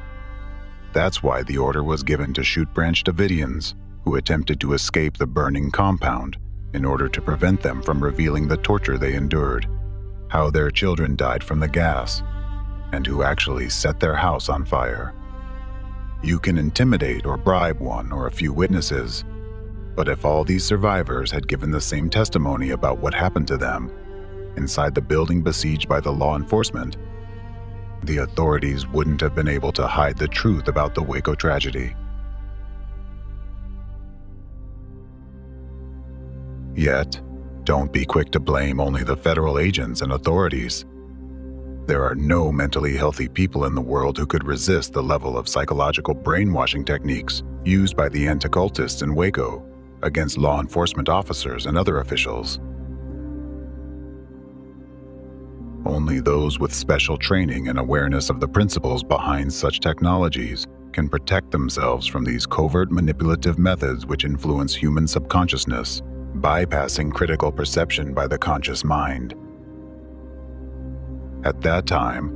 That's why the order was given to shoot Branch Davidians who attempted to escape the burning compound in order to prevent them from revealing the torture they endured, how their children died from the gas, and who actually set their house on fire. You can intimidate or bribe one or a few witnesses, but if all these survivors had given the same testimony about what happened to them inside the building besieged by the law enforcement, the authorities wouldn't have been able to hide the truth about the Waco tragedy. Yet, don't be quick to blame only the federal agents and authorities. There are no mentally healthy people in the world who could resist the level of psychological brainwashing techniques used by the anti-cultists in Waco against law enforcement officers and other officials. Only those with special training and awareness of the principles behind such technologies can protect themselves from these covert manipulative methods which influence human subconsciousness, bypassing critical perception by the conscious mind. At that time,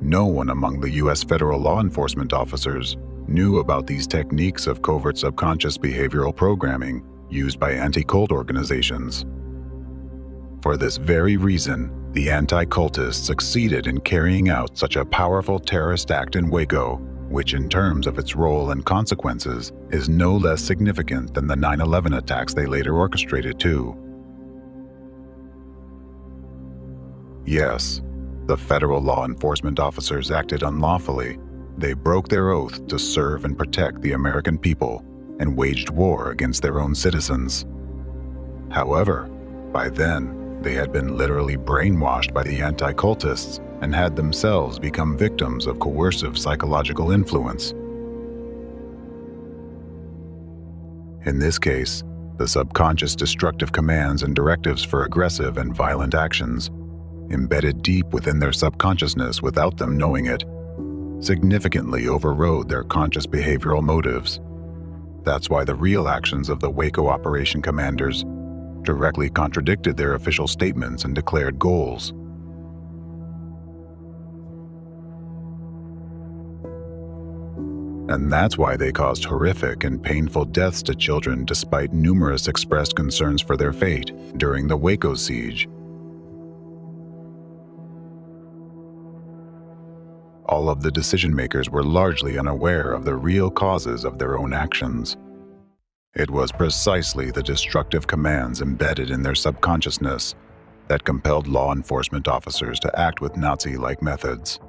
no one among the U.S. federal law enforcement officers knew about these techniques of covert subconscious behavioral programming used by anti-cult organizations. For this very reason, the anti-cultists succeeded in carrying out such a powerful terrorist act in Waco, which in terms of its role and consequences is no less significant than the 9/11 attacks they later orchestrated too. Yes, the federal law enforcement officers acted unlawfully. They broke their oath to serve and protect the American people and waged war against their own citizens. However, by then, they had been literally brainwashed by the anti-cultists and had themselves become victims of coercive psychological influence. In this case, the subconscious destructive commands and directives for aggressive and violent actions, embedded deep within their subconsciousness without them knowing it, significantly overrode their conscious behavioral motives. That's why the real actions of the Waco operation commanders directly contradicted their official statements and declared goals. And that's why they caused horrific and painful deaths to children despite numerous expressed concerns for their fate during the Waco siege. All of the decision-makers were largely unaware of the real causes of their own actions. It was precisely the destructive commands embedded in their subconsciousness that compelled law enforcement officers to act with Nazi-like methods.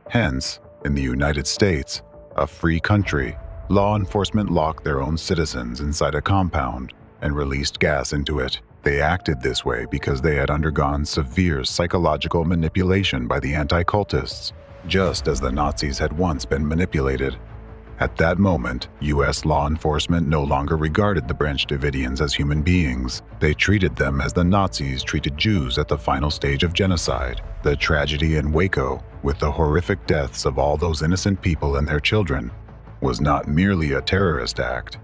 Hence, in the United States, a free country, law enforcement locked their own citizens inside a compound and released gas into it. They acted this way because they had undergone severe psychological manipulation by the anti-cultists, just as the Nazis had once been manipulated. At that moment, U.S. law enforcement no longer regarded the Branch Davidians as human beings. They treated them as the Nazis treated Jews at the final stage of genocide. The tragedy in Waco, with the horrific deaths of all those innocent people and their children, was not merely a terrorist act,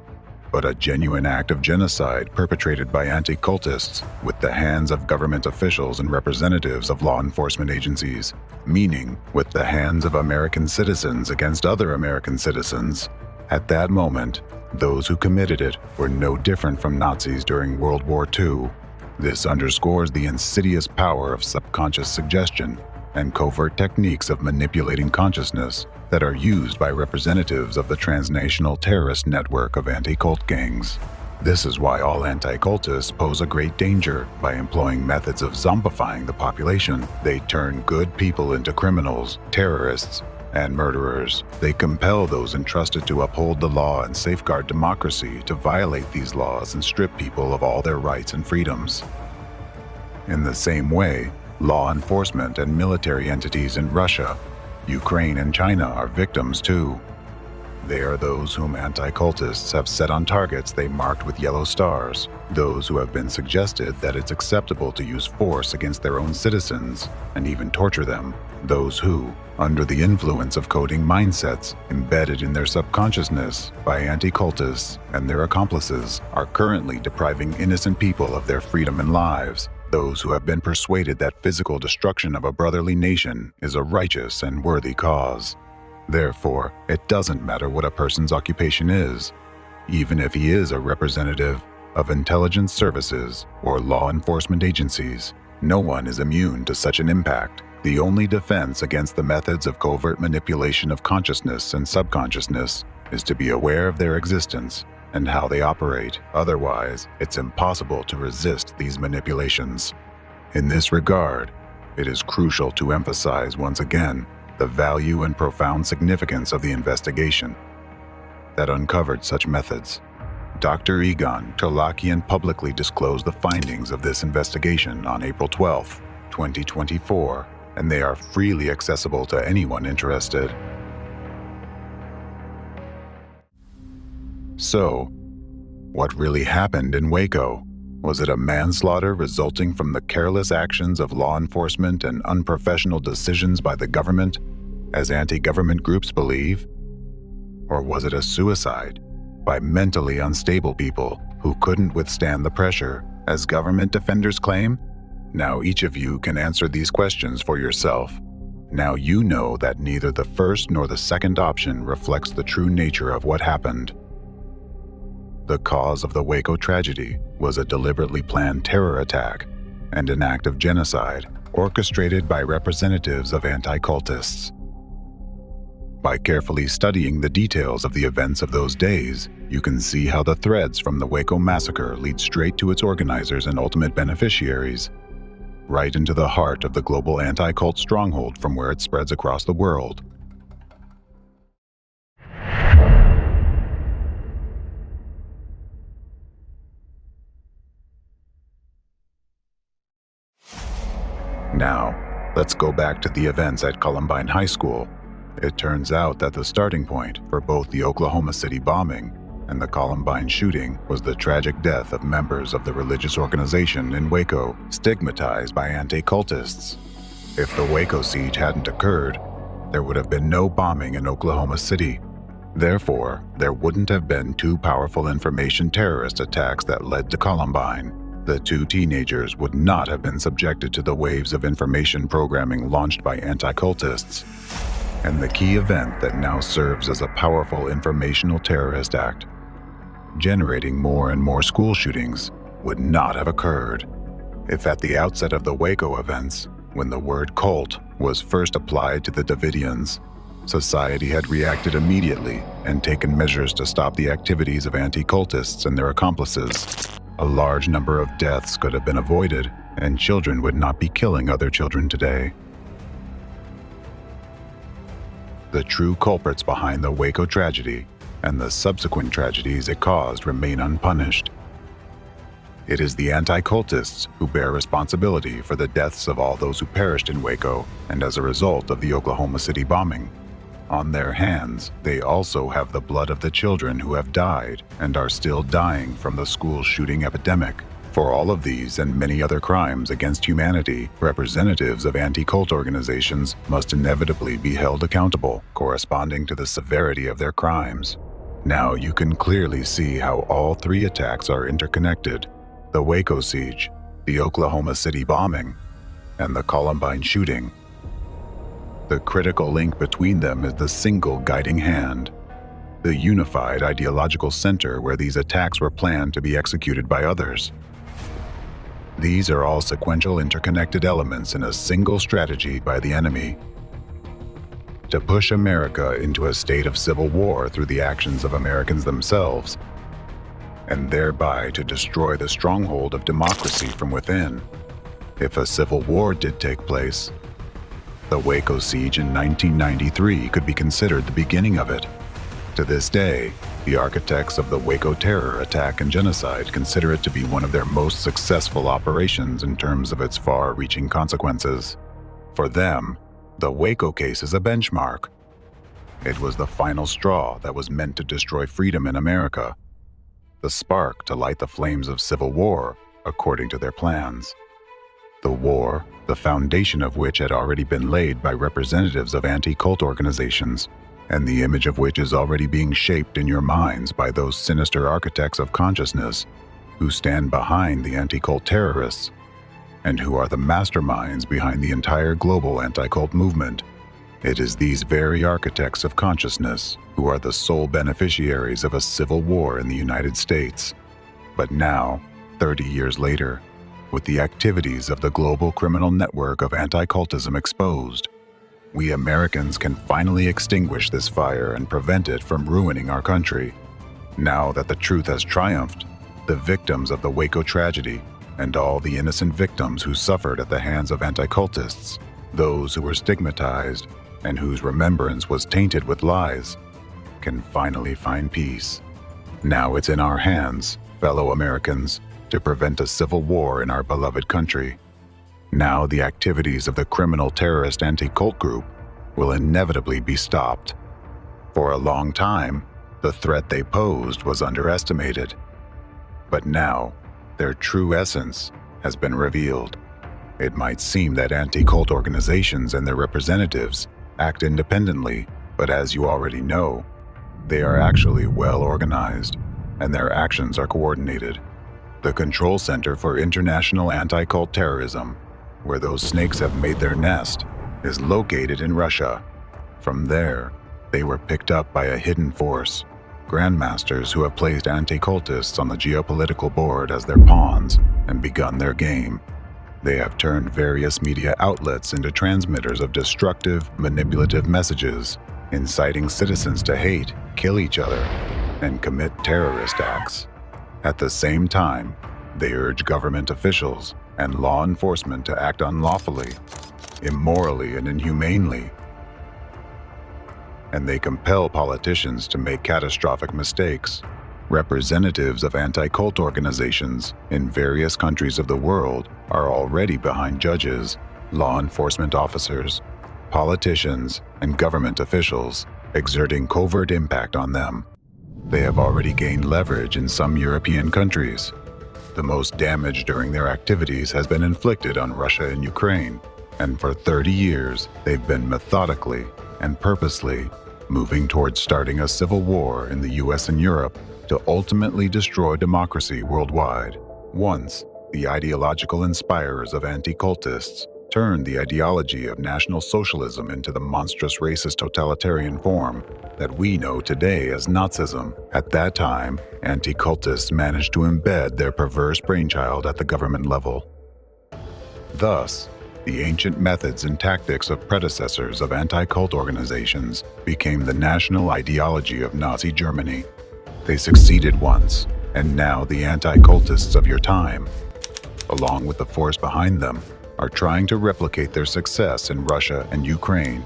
but a genuine act of genocide perpetrated by anti-cultists with the hands of government officials and representatives of law enforcement agencies, meaning with the hands of American citizens against other American citizens. At that moment, those who committed it were no different from Nazis during World War II. This underscores the insidious power of subconscious suggestion and covert techniques of manipulating consciousness that are used by representatives of the transnational terrorist network of anti-cult gangs. This is why all anti-cultists pose a great danger by employing methods of zombifying the population. They turn good people into criminals, terrorists, and murderers. They compel those entrusted to uphold the law and safeguard democracy to violate these laws and strip people of all their rights and freedoms. In the same way, law enforcement and military entities in Russia, Ukraine, and China are victims too. They are those whom anti-cultists have set on targets they marked with yellow stars, those who have been suggested that it's acceptable to use force against their own citizens and even torture them, those who, under the influence of coding mindsets embedded in their subconsciousness by anti-cultists and their accomplices, are currently depriving innocent people of their freedom and lives. Those who have been persuaded that physical destruction of a brotherly nation is a righteous and worthy cause. Therefore, it doesn't matter what a person's occupation is, even if he is a representative of intelligence services or law enforcement agencies. No one is immune to such an impact. The only defense against the methods of covert manipulation of consciousness and subconsciousness is to be aware of their existence and how they operate. Otherwise, it's impossible to resist these manipulations. In this regard, it is crucial to emphasize once again the value and profound significance of the investigation that uncovered such methods. Dr. Egon Terlakian publicly disclosed the findings of this investigation on April 12, 2024, and they are freely accessible to anyone interested. So, what really happened in Waco? Was it a manslaughter resulting from the careless actions of law enforcement and unprofessional decisions by the government, as anti-government groups believe? Or was it a suicide by mentally unstable people who couldn't withstand the pressure, as government defenders claim? Now each of you can answer these questions for yourself. Now you know that neither the first nor the second option reflects the true nature of what happened. The cause of the Waco tragedy was a deliberately planned terror attack and an act of genocide orchestrated by representatives of anti-cultists. By carefully studying the details of the events of those days, you can see how the threads from the Waco massacre lead straight to its organizers and ultimate beneficiaries, right into the heart of the global anti-cult stronghold from where it spreads across the world. Now, let's go back to the events at Columbine High School. It turns out that the starting point for both the Oklahoma City bombing and the Columbine shooting was the tragic death of members of the religious organization in Waco, stigmatized by anti-cultists. If the Waco siege hadn't occurred, there would have been no bombing in Oklahoma City. Therefore, there wouldn't have been two powerful information terrorist attacks that led to Columbine. The two teenagers would not have been subjected to the waves of information programming launched by anti-cultists. And the key event that now serves as a powerful informational terrorist act, generating more and more school shootings, would not have occurred if at the outset of the Waco events, when the word cult was first applied to the Davidians, society had reacted immediately and taken measures to stop the activities of anti-cultists and their accomplices, a large number of deaths could have been avoided, and children would not be killing other children today. The true culprits behind the Waco tragedy and the subsequent tragedies it caused remain unpunished. It is the anti-cultists who bear responsibility for the deaths of all those who perished in Waco and as a result of the Oklahoma City bombing. On their hands, they also have the blood of the children who have died and are still dying from the school shooting epidemic. For all of these and many other crimes against humanity, representatives of anti-cult organizations must inevitably be held accountable, corresponding to the severity of their crimes. Now you can clearly see how all three attacks are interconnected: the Waco siege, the Oklahoma City bombing, and the Columbine shooting. The critical link between them is the single guiding hand, the unified ideological center where these attacks were planned to be executed by others. These are all sequential interconnected elements in a single strategy by the enemy to push America into a state of civil war through the actions of Americans themselves, and thereby to destroy the stronghold of democracy from within. If a civil war did take place, the Waco siege in 1993 could be considered the beginning of it. To this day, the architects of the Waco terror attack and genocide consider it to be one of their most successful operations in terms of its far-reaching consequences. For them, the Waco case is a benchmark. It was the final straw that was meant to destroy freedom in America, the spark to light the flames of civil war, according to their plans. The war, the foundation of which had already been laid by representatives of anti-cult organizations, and the image of which is already being shaped in your minds by those sinister architects of consciousness who stand behind the anti-cult terrorists, and who are the masterminds behind the entire global anti-cult movement. It is these very architects of consciousness who are the sole beneficiaries of a civil war in the United States. But now, 30 years later, with the activities of the global criminal network of anti-cultism exposed, we Americans can finally extinguish this fire and prevent it from ruining our country. Now that the truth has triumphed, the victims of the Waco tragedy and all the innocent victims who suffered at the hands of anti-cultists, those who were stigmatized and whose remembrance was tainted with lies, can finally find peace. Now it's in our hands, fellow Americans, to prevent a civil war in our beloved country. Now the activities of the criminal terrorist anti-cult group will inevitably be stopped. For a long time, the threat they posed was underestimated. But now, their true essence has been revealed. It might seem that anti-cult organizations and their representatives act independently, but as you already know, they are actually well organized, and their actions are coordinated. The Control Center for International Anti-Cult Terrorism, where those snakes have made their nest, is located in Russia. From there, they were picked up by a hidden force, grandmasters who have placed anti-cultists on the geopolitical board as their pawns and begun their game. They have turned various media outlets into transmitters of destructive, manipulative messages, inciting citizens to hate, kill each other, and commit terrorist acts. At the same time, they urge government officials and law enforcement to act unlawfully, immorally, and inhumanely. And they compel politicians to make catastrophic mistakes. Representatives of anti-cult organizations in various countries of the world are already behind judges, law enforcement officers, politicians, and government officials, exerting covert impact on them. They have already gained leverage in some European countries. The most damage during their activities has been inflicted on Russia and Ukraine, and for 30 years they've been methodically and purposely moving towards starting a civil war in the US and Europe to ultimately destroy democracy worldwide. Once, the ideological inspirers of anti-cultists turned the ideology of National Socialism into the monstrous racist totalitarian form that we know today as Nazism. At that time, anti-cultists managed to embed their perverse brainchild at the government level. Thus, the ancient methods and tactics of predecessors of anti-cult organizations became the national ideology of Nazi Germany. They succeeded once, and now the anti-cultists of your time, along with the force behind them, are trying to replicate their success in Russia and Ukraine,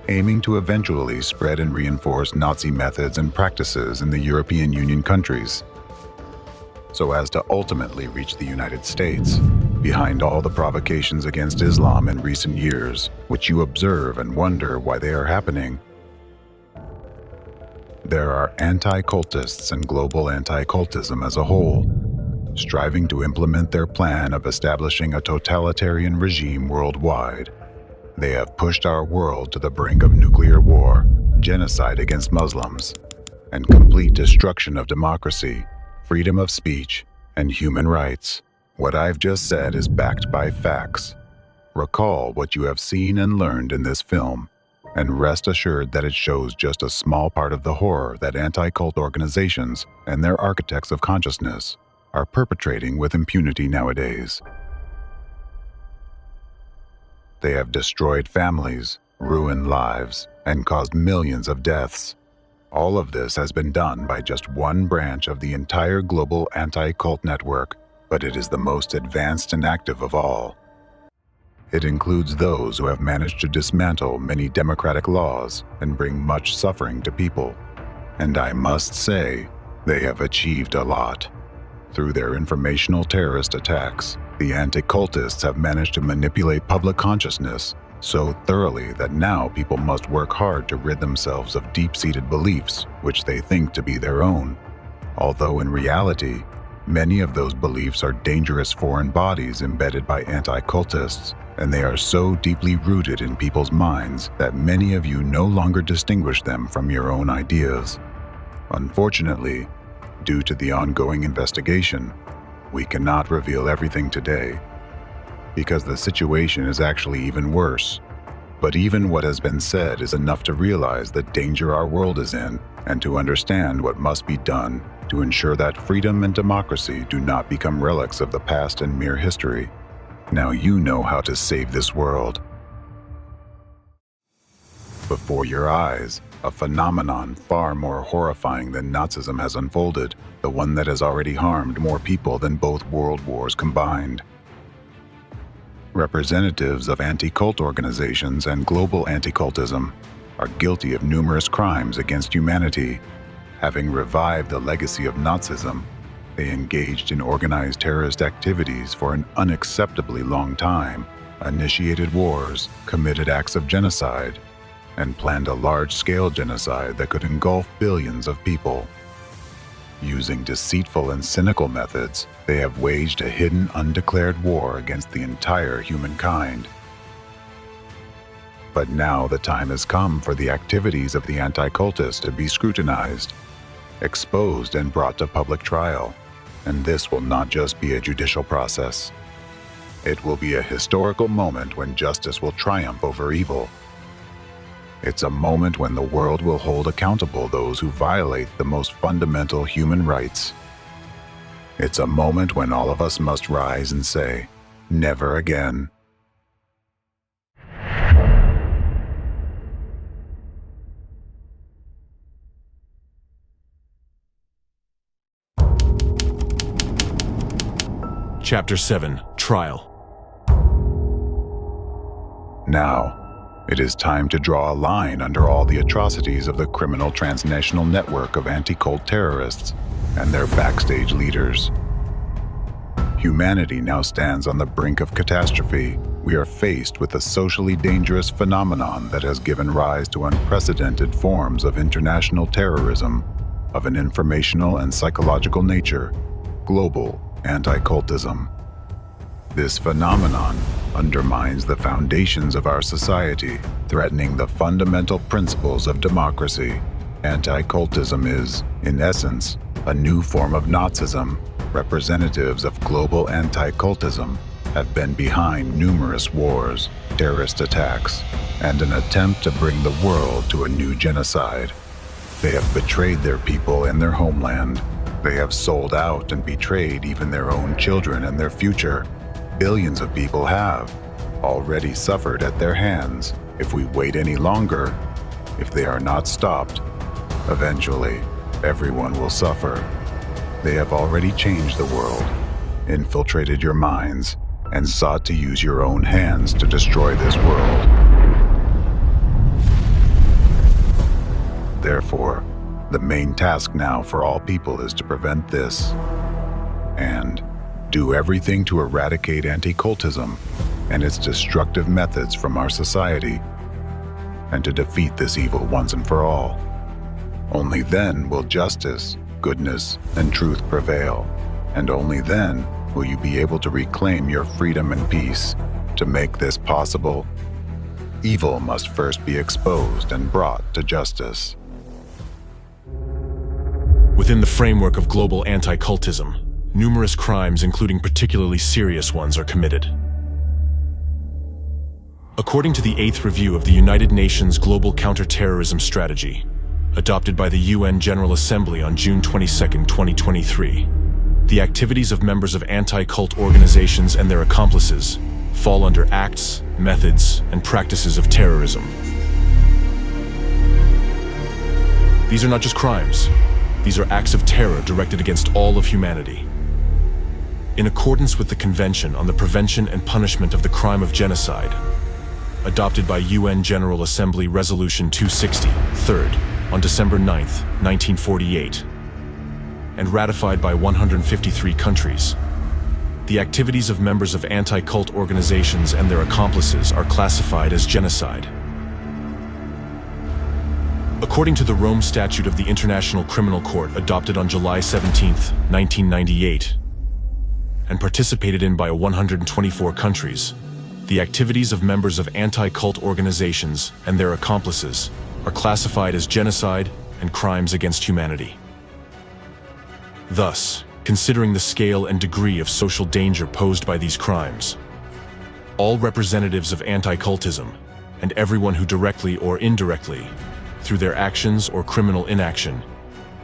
aiming to eventually spread and reinforce Nazi methods and practices in the European Union countries, so as to ultimately reach the United States. Behind all the provocations against Islam in recent years, which you observe and wonder why they are happening, there are anti-cultists and global anti-cultism as a whole, striving to implement their plan of establishing a totalitarian regime worldwide. They have pushed our world to the brink of nuclear war, genocide against Muslims, and complete destruction of democracy, freedom of speech, and human rights. What I've just said is backed by facts. Recall what you have seen and learned in this film, and rest assured that it shows just a small part of the horror that anti-cult organizations and their architects of consciousness are perpetrating with impunity nowadays. They have destroyed families, ruined lives, and caused millions of deaths. All of this has been done by just one branch of the entire global anti-cult network, but it is the most advanced and active of all. It includes those who have managed to dismantle many democratic laws and bring much suffering to people. And I must say, they have achieved a lot. Through their informational terrorist attacks, the anti-cultists have managed to manipulate public consciousness so thoroughly that now people must work hard to rid themselves of deep-seated beliefs which they think to be their own. Although in reality, many of those beliefs are dangerous foreign bodies embedded by anti-cultists, and they are so deeply rooted in people's minds that many of you no longer distinguish them from your own ideas. Unfortunately, due to the ongoing investigation, we cannot reveal everything today, because the situation is actually even worse. But even what has been said is enough to realize the danger our world is in and to understand what must be done to ensure that freedom and democracy do not become relics of the past and mere history. Now you know how to save this world. Before your eyes, a phenomenon far more horrifying than Nazism has unfolded, the one that has already harmed more people than both world wars combined. Representatives of anti-cult organizations and global anti-cultism are guilty of numerous crimes against humanity. Having revived the legacy of Nazism, they engaged in organized terrorist activities for an unacceptably long time, initiated wars, committed acts of genocide, and planned a large-scale genocide that could engulf billions of people. Using deceitful and cynical methods, they have waged a hidden, undeclared war against the entire humankind. But now the time has come for the activities of the anti-cultists to be scrutinized, exposed, and brought to public trial. And this will not just be a judicial process. It will be a historical moment when justice will triumph over evil. It's a moment when the world will hold accountable those who violate the most fundamental human rights. It's a moment when all of us must rise and say, never again. Chapter 7, Trial. Now, it is time to draw a line under all the atrocities of the criminal transnational network of anti-cult terrorists and their backstage leaders. Humanity now stands on the brink of catastrophe. We are faced with a socially dangerous phenomenon that has given rise to unprecedented forms of international terrorism of an informational and psychological nature, global anti-cultism. This phenomenon undermines the foundations of our society, threatening the fundamental principles of democracy. Anti-cultism is, in essence, a new form of Nazism. Representatives of global anti-cultism have been behind numerous wars, terrorist attacks, and an attempt to bring the world to a new genocide. They have betrayed their people and their homeland. They have sold out and betrayed even their own children and their future. Billions of people have. already suffered at their hands. If we wait any longer, if they are not stopped, eventually everyone will suffer. They have already changed the world, infiltrated your minds, and sought to use your own hands to destroy this world. Therefore, the main task now for all people is to prevent this and do everything to eradicate anti-cultism and its destructive methods from our society, and to defeat this evil once and for all. Only then will justice, goodness, and truth prevail, and only then will you be able to reclaim your freedom and peace. To make this possible, evil must first be exposed and brought to justice. Within the framework of global anti-cultism, numerous crimes, including particularly serious ones, are committed. According to the 8th review of the United Nations Global Counterterrorism Strategy, adopted by the UN General Assembly on June 22, 2023, the activities of members of anti-cult organizations and their accomplices fall under acts, methods, and practices of terrorism. These are not just crimes. These are acts of terror directed against all of humanity. In accordance with the Convention on the Prevention and Punishment of the Crime of Genocide, adopted by UN General Assembly Resolution 260, 3rd, on December 9, 1948, and ratified by 153 countries, the activities of members of anti-cult organizations and their accomplices are classified as genocide. According to the Rome Statute of the International Criminal Court, adopted on July 17, 1998, and participated in by 124 countries, the activities of members of anti-cult organizations and their accomplices are classified as genocide and crimes against humanity. Thus, considering the scale and degree of social danger posed by these crimes, all representatives of anti-cultism, and everyone who directly or indirectly, through their actions or criminal inaction,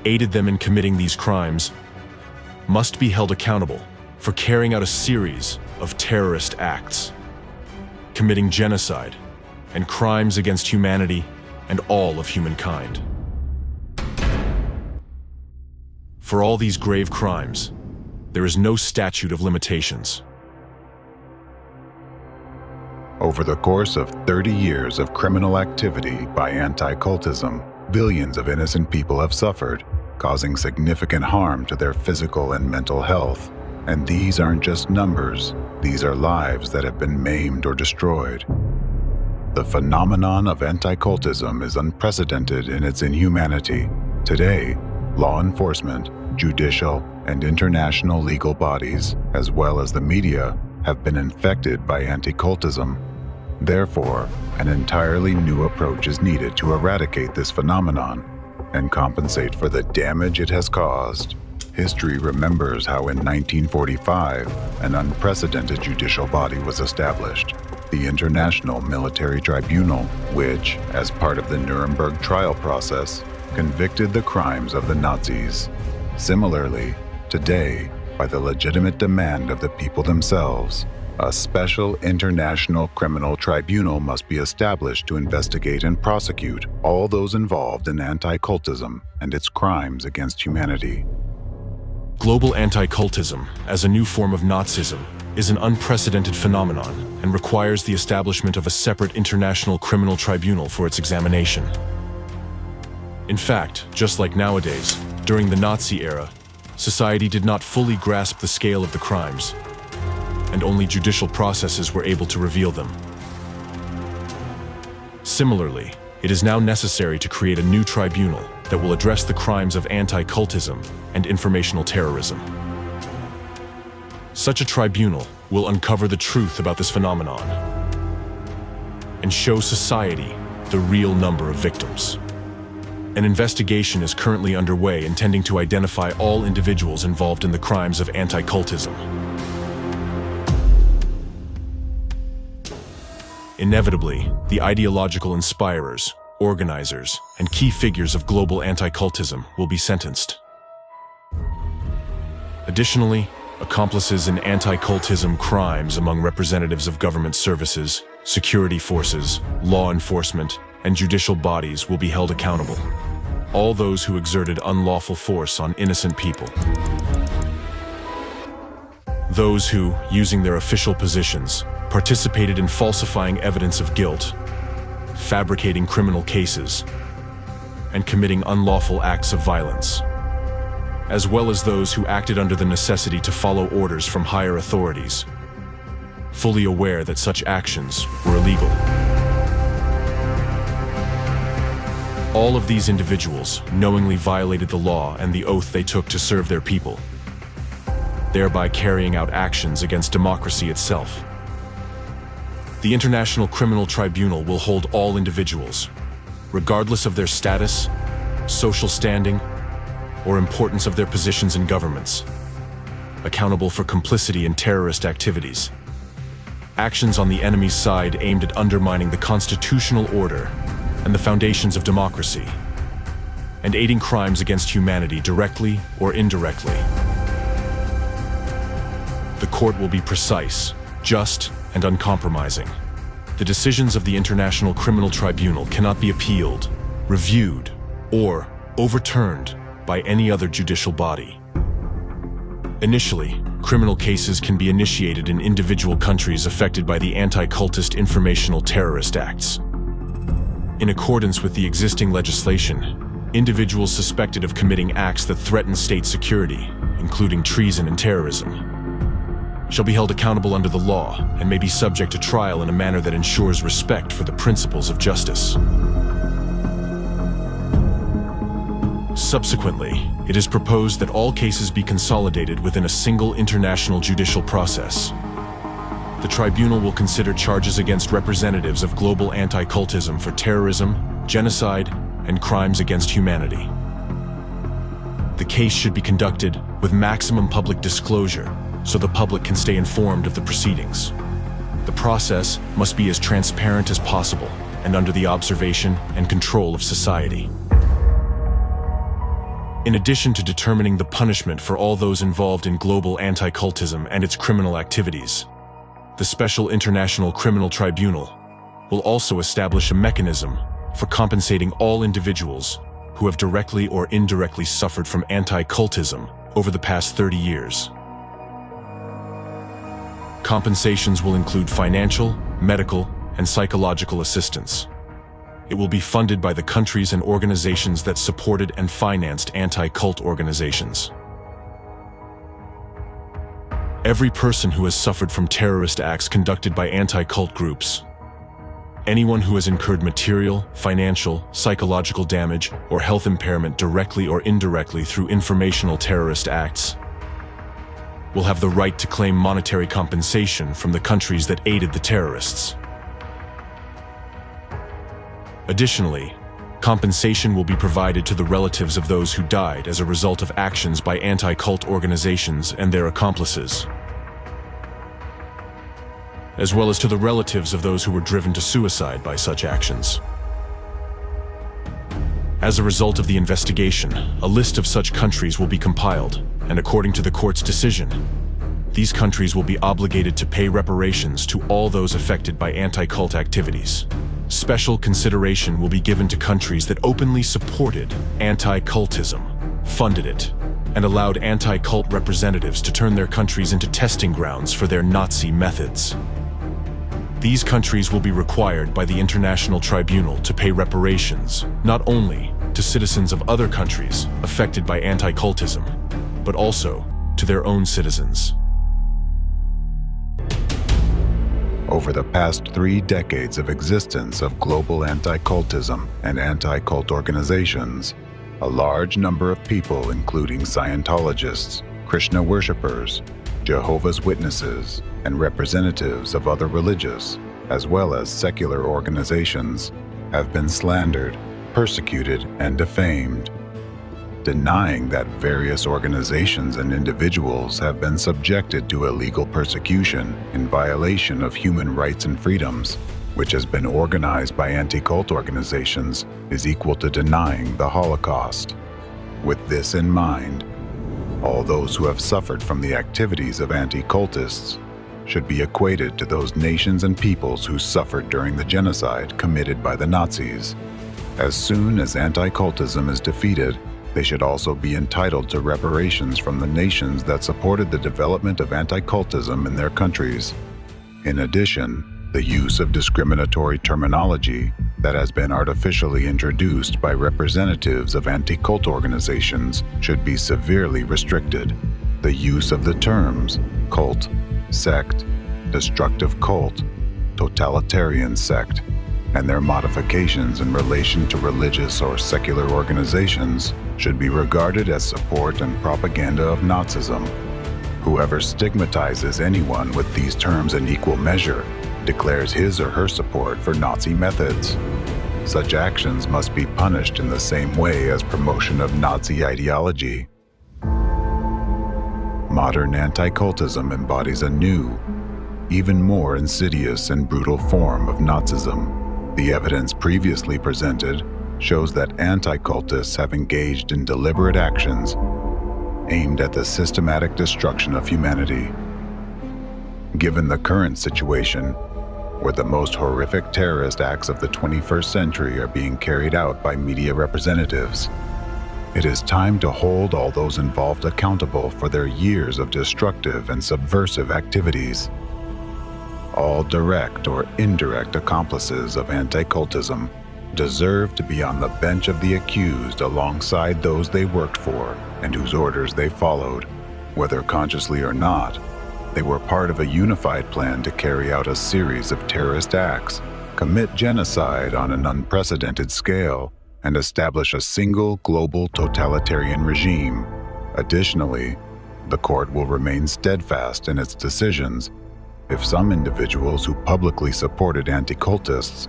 aided them in committing these crimes, must be held accountable for carrying out a series of terrorist acts, committing genocide and crimes against humanity and all of humankind. For all these grave crimes, there is no statute of limitations. Over the course of 30 years of criminal activity by anti-cultism, billions of innocent people have suffered, causing significant harm to their physical and mental health. And these aren't just numbers, these are lives that have been maimed or destroyed. The phenomenon of anti-cultism is unprecedented in its inhumanity. Today, law enforcement, judicial, and international legal bodies, as well as the media, have been infected by anti-cultism. Therefore, an entirely new approach is needed to eradicate this phenomenon and compensate for the damage it has caused. History remembers how in 1945, an unprecedented judicial body was established, the International Military Tribunal, which, as part of the Nuremberg trial process, convicted the crimes of the Nazis. Similarly, today, by the legitimate demand of the people themselves, a special international criminal tribunal must be established to investigate and prosecute all those involved in anti-cultism and its crimes against humanity. Global anti-cultism, as a new form of Nazism, is an unprecedented phenomenon and requires the establishment of a separate international criminal tribunal for its examination. In fact, just like nowadays, during the Nazi era, society did not fully grasp the scale of the crimes, and only judicial processes were able to reveal them. Similarly, it is now necessary to create a new tribunal that will address the crimes of anti-cultism and informational terrorism. Such a tribunal will uncover the truth about this phenomenon and show society the real number of victims. An investigation is currently underway intending to identify all individuals involved in the crimes of anti-cultism. Inevitably, the ideological inspirers, organizers, and key figures of global anti-cultism will be sentenced. Additionally, accomplices in anti-cultism crimes among representatives of government services, security forces, law enforcement, and judicial bodies will be held accountable. All those who exerted unlawful force on innocent people. Those who, using their official positions, participated in falsifying evidence of guilt, fabricating criminal cases, and committing unlawful acts of violence, as well as those who acted under the necessity to follow orders from higher authorities, fully aware that such actions were illegal. All of these individuals knowingly violated the law and the oath they took to serve their people, thereby carrying out actions against democracy itself. The International Criminal Tribunal will hold all individuals, regardless of their status, social standing, or importance of their positions in governments, accountable for complicity in terrorist activities, actions on the enemy's side aimed at undermining the constitutional order and the foundations of democracy, and aiding crimes against humanity directly or indirectly. The court will be precise, just, and uncompromising. The decisions of the International Criminal Tribunal cannot be appealed, reviewed, or overturned by any other judicial body. Initially, criminal cases can be initiated in individual countries affected by the anti-cultist informational terrorist acts. In accordance with the existing legislation, individuals suspected of committing acts that threaten state security, including treason and terrorism, shall be held accountable under the law and may be subject to trial in a manner that ensures respect for the principles of justice. Subsequently, it is proposed that all cases be consolidated within a single international judicial process. The tribunal will consider charges against representatives of global anti-cultism for terrorism, genocide, and crimes against humanity. The case should be conducted with maximum public disclosure so the public can stay informed of the proceedings. The process must be as transparent as possible and under the observation and control of society. In addition to determining the punishment for all those involved in global anti-cultism and its criminal activities, the Special International Criminal Tribunal will also establish a mechanism for compensating all individuals who have directly or indirectly suffered from anti-cultism over the past 30 years. Compensations will include financial, medical, and psychological assistance. It will be funded by the countries and organizations that supported and financed anti-cult organizations. Every person who has suffered from terrorist acts conducted by anti-cult groups, anyone who has incurred material, financial, psychological damage, or health impairment directly or indirectly through informational terrorist acts, will have the right to claim monetary compensation from the countries that aided the terrorists. Additionally, compensation will be provided to the relatives of those who died as a result of actions by anti-cult organizations and their accomplices, as well as to the relatives of those who were driven to suicide by such actions. As a result of the investigation, a list of such countries will be compiled, and according to the court's decision, these countries will be obligated to pay reparations to all those affected by anti-cult activities. Special consideration will be given to countries that openly supported anti-cultism, funded it, and allowed anti-cult representatives to turn their countries into testing grounds for their Nazi methods. These countries will be required by the International Tribunal to pay reparations, not only to citizens of other countries affected by anti-cultism, but also to their own citizens. Over the past 3 decades of existence of global anti-cultism and anti-cult organizations, a large number of people, including Scientologists, Krishna worshippers, Jehovah's Witnesses, and representatives of other religious, as well as secular organizations, have been slandered, persecuted, and defamed. Denying that various organizations and individuals have been subjected to illegal persecution in violation of human rights and freedoms, which has been organized by anti-cult organizations, is equal to denying the Holocaust. With this in mind, All those who have suffered from the activities of anti-cultists should be equated to those nations and peoples who suffered during the genocide committed by the Nazis. As soon as anti-cultism is defeated, they should also be entitled to reparations from the nations that supported the development of anti-cultism in their countries. In addition, the use of discriminatory terminology that has been artificially introduced by representatives of anti-cult organizations should be severely restricted. The use of the terms cult, sect, destructive cult, totalitarian sect, and their modifications in relation to religious or secular organizations should be regarded as support and propaganda of Nazism. Whoever stigmatizes anyone with these terms in equal measure declares his or her support for Nazi methods. Such actions must be punished in the same way as promotion of Nazi ideology. Modern anti-cultism embodies a new, even more insidious and brutal form of Nazism. The evidence previously presented shows that anti-cultists have engaged in deliberate actions aimed at the systematic destruction of humanity. Given the current situation, where the most horrific terrorist acts of the 21st century are being carried out by media representatives, it is time to hold all those involved accountable for their years of destructive and subversive activities. All direct or indirect accomplices of anti-cultism deserve to be on the bench of the accused alongside those they worked for and whose orders they followed. Whether consciously or not, they were part of a unified plan to carry out a series of terrorist acts, commit genocide on an unprecedented scale, and establish a single global totalitarian regime. Additionally, the court will remain steadfast in its decisions if some individuals who publicly supported anti-cultists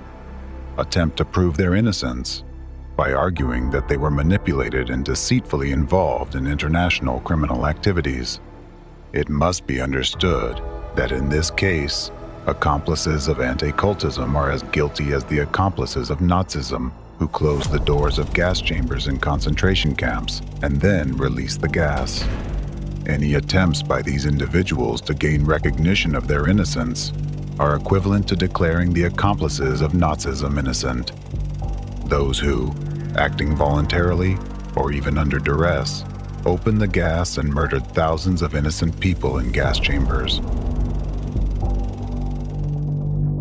attempt to prove their innocence by arguing that they were manipulated and deceitfully involved in international criminal activities. It must be understood that in this case, accomplices of anti-cultism are as guilty as the accomplices of Nazism, who closed the doors of gas chambers in concentration camps and then released the gas. Any attempts by these individuals to gain recognition of their innocence are equivalent to declaring the accomplices of Nazism innocent. Those who, acting voluntarily or even under duress, opened the gas and murdered thousands of innocent people in gas chambers.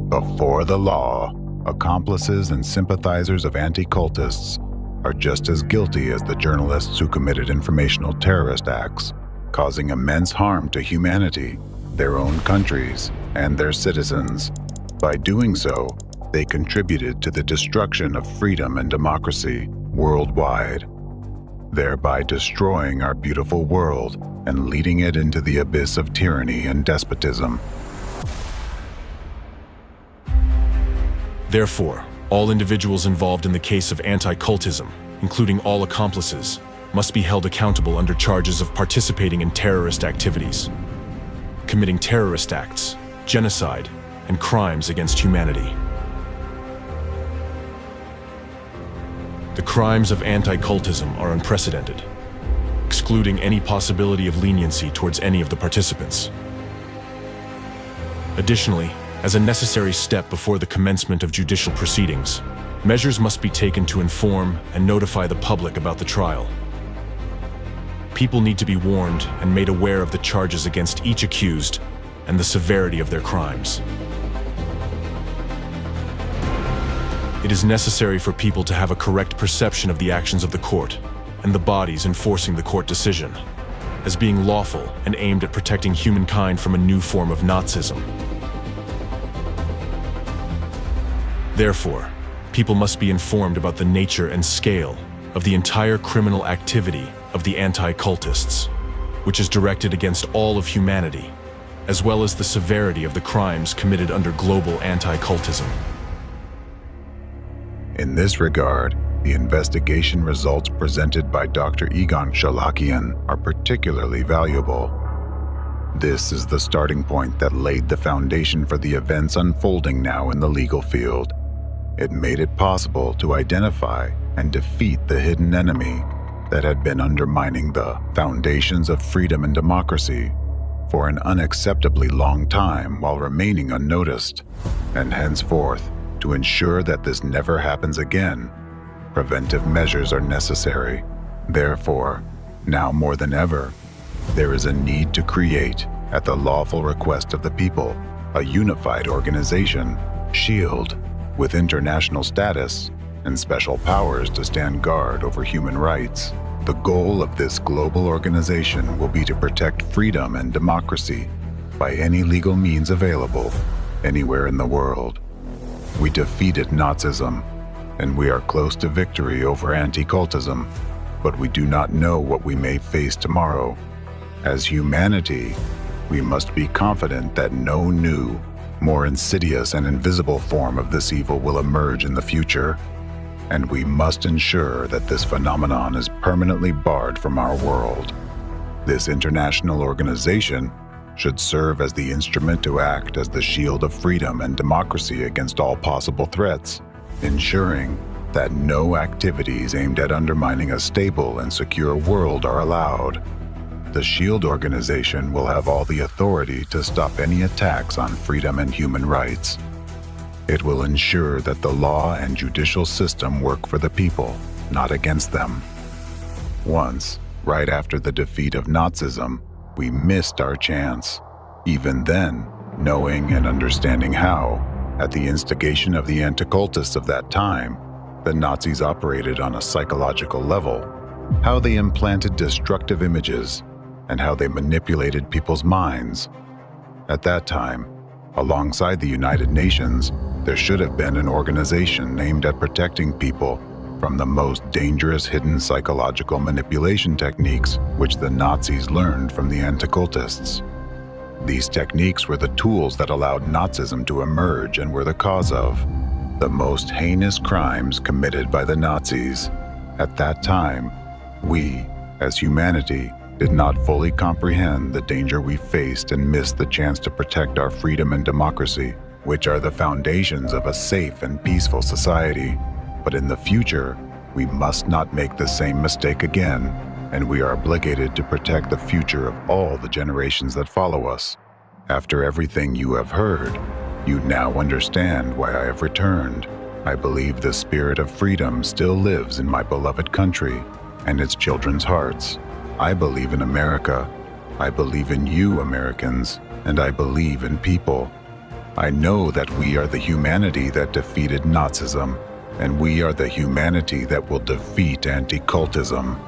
Before the law, accomplices and sympathizers of anti-cultists are just as guilty as the journalists who committed informational terrorist acts, causing immense harm to humanity, their own countries, and their citizens. By doing so, they contributed to the destruction of freedom and democracy worldwide, thereby destroying our beautiful world and leading it into the abyss of tyranny and despotism. Therefore, all individuals involved in the case of anti-cultism, including all accomplices, must be held accountable under charges of participating in terrorist activities, committing terrorist acts, genocide, and crimes against humanity. The crimes of anti-cultism are unprecedented, excluding any possibility of leniency towards any of the participants. Additionally, as a necessary step before the commencement of judicial proceedings, measures must be taken to inform and notify the public about the trial. People need to be warned and made aware of the charges against each accused and the severity of their crimes. It is necessary for people to have a correct perception of the actions of the court and the bodies enforcing the court decision as being lawful and aimed at protecting humankind from a new form of Nazism. Therefore, people must be informed about the nature and scale of the entire criminal activity of the anti-cultists, which is directed against all of humanity, as well as the severity of the crimes committed under global anti-cultism. In this regard, the investigation results presented by Dr. Egon Shalakian are particularly valuable. This is the starting point that laid the foundation for the events unfolding now in the legal field. It made it possible to identify and defeat the hidden enemy that had been undermining the foundations of freedom and democracy for an unacceptably long time while remaining unnoticed, and henceforth, to ensure that this never happens again, preventive measures are necessary. Therefore, now more than ever, there is a need to create, at the lawful request of the people, a unified organization, SHIELD, with international status and special powers to stand guard over human rights. The goal of this global organization will be to protect freedom and democracy by any legal means available anywhere in the world. We defeated Nazism, and we are close to victory over anti-cultism, but we do not know what we may face tomorrow. As humanity, we must be confident that no new, more insidious and invisible form of this evil will emerge in the future, and we must ensure that this phenomenon is permanently barred from our world. This international organization should serve as the instrument to act as the shield of freedom and democracy against all possible threats, ensuring that no activities aimed at undermining a stable and secure world are allowed. The SHIELD organization will have all the authority to stop any attacks on freedom and human rights. It will ensure that the law and judicial system work for the people, not against them. Once, right after the defeat of Nazism, we missed our chance. Even then, knowing and understanding how, at the instigation of the anti-cultists of that time, the Nazis operated on a psychological level, how they implanted destructive images, and how they manipulated people's minds. At that time, alongside the United Nations, there should have been an organization aimed at protecting people from the most dangerous hidden psychological manipulation techniques which the Nazis learned from the anti-cultists. These techniques were the tools that allowed Nazism to emerge and were the cause of the most heinous crimes committed by the Nazis. At that time, we, as humanity, did not fully comprehend the danger we faced and missed the chance to protect our freedom and democracy, which are the foundations of a safe and peaceful society. But in the future, we must not make the same mistake again, and we are obligated to protect the future of all the generations that follow us. After everything you have heard, you now understand why I have returned. I believe the spirit of freedom still lives in my beloved country and its children's hearts. I believe in America. I believe in you, Americans, and I believe in people. I know that we are the humanity that defeated Nazism, and we are the humanity that will defeat anti-cultism.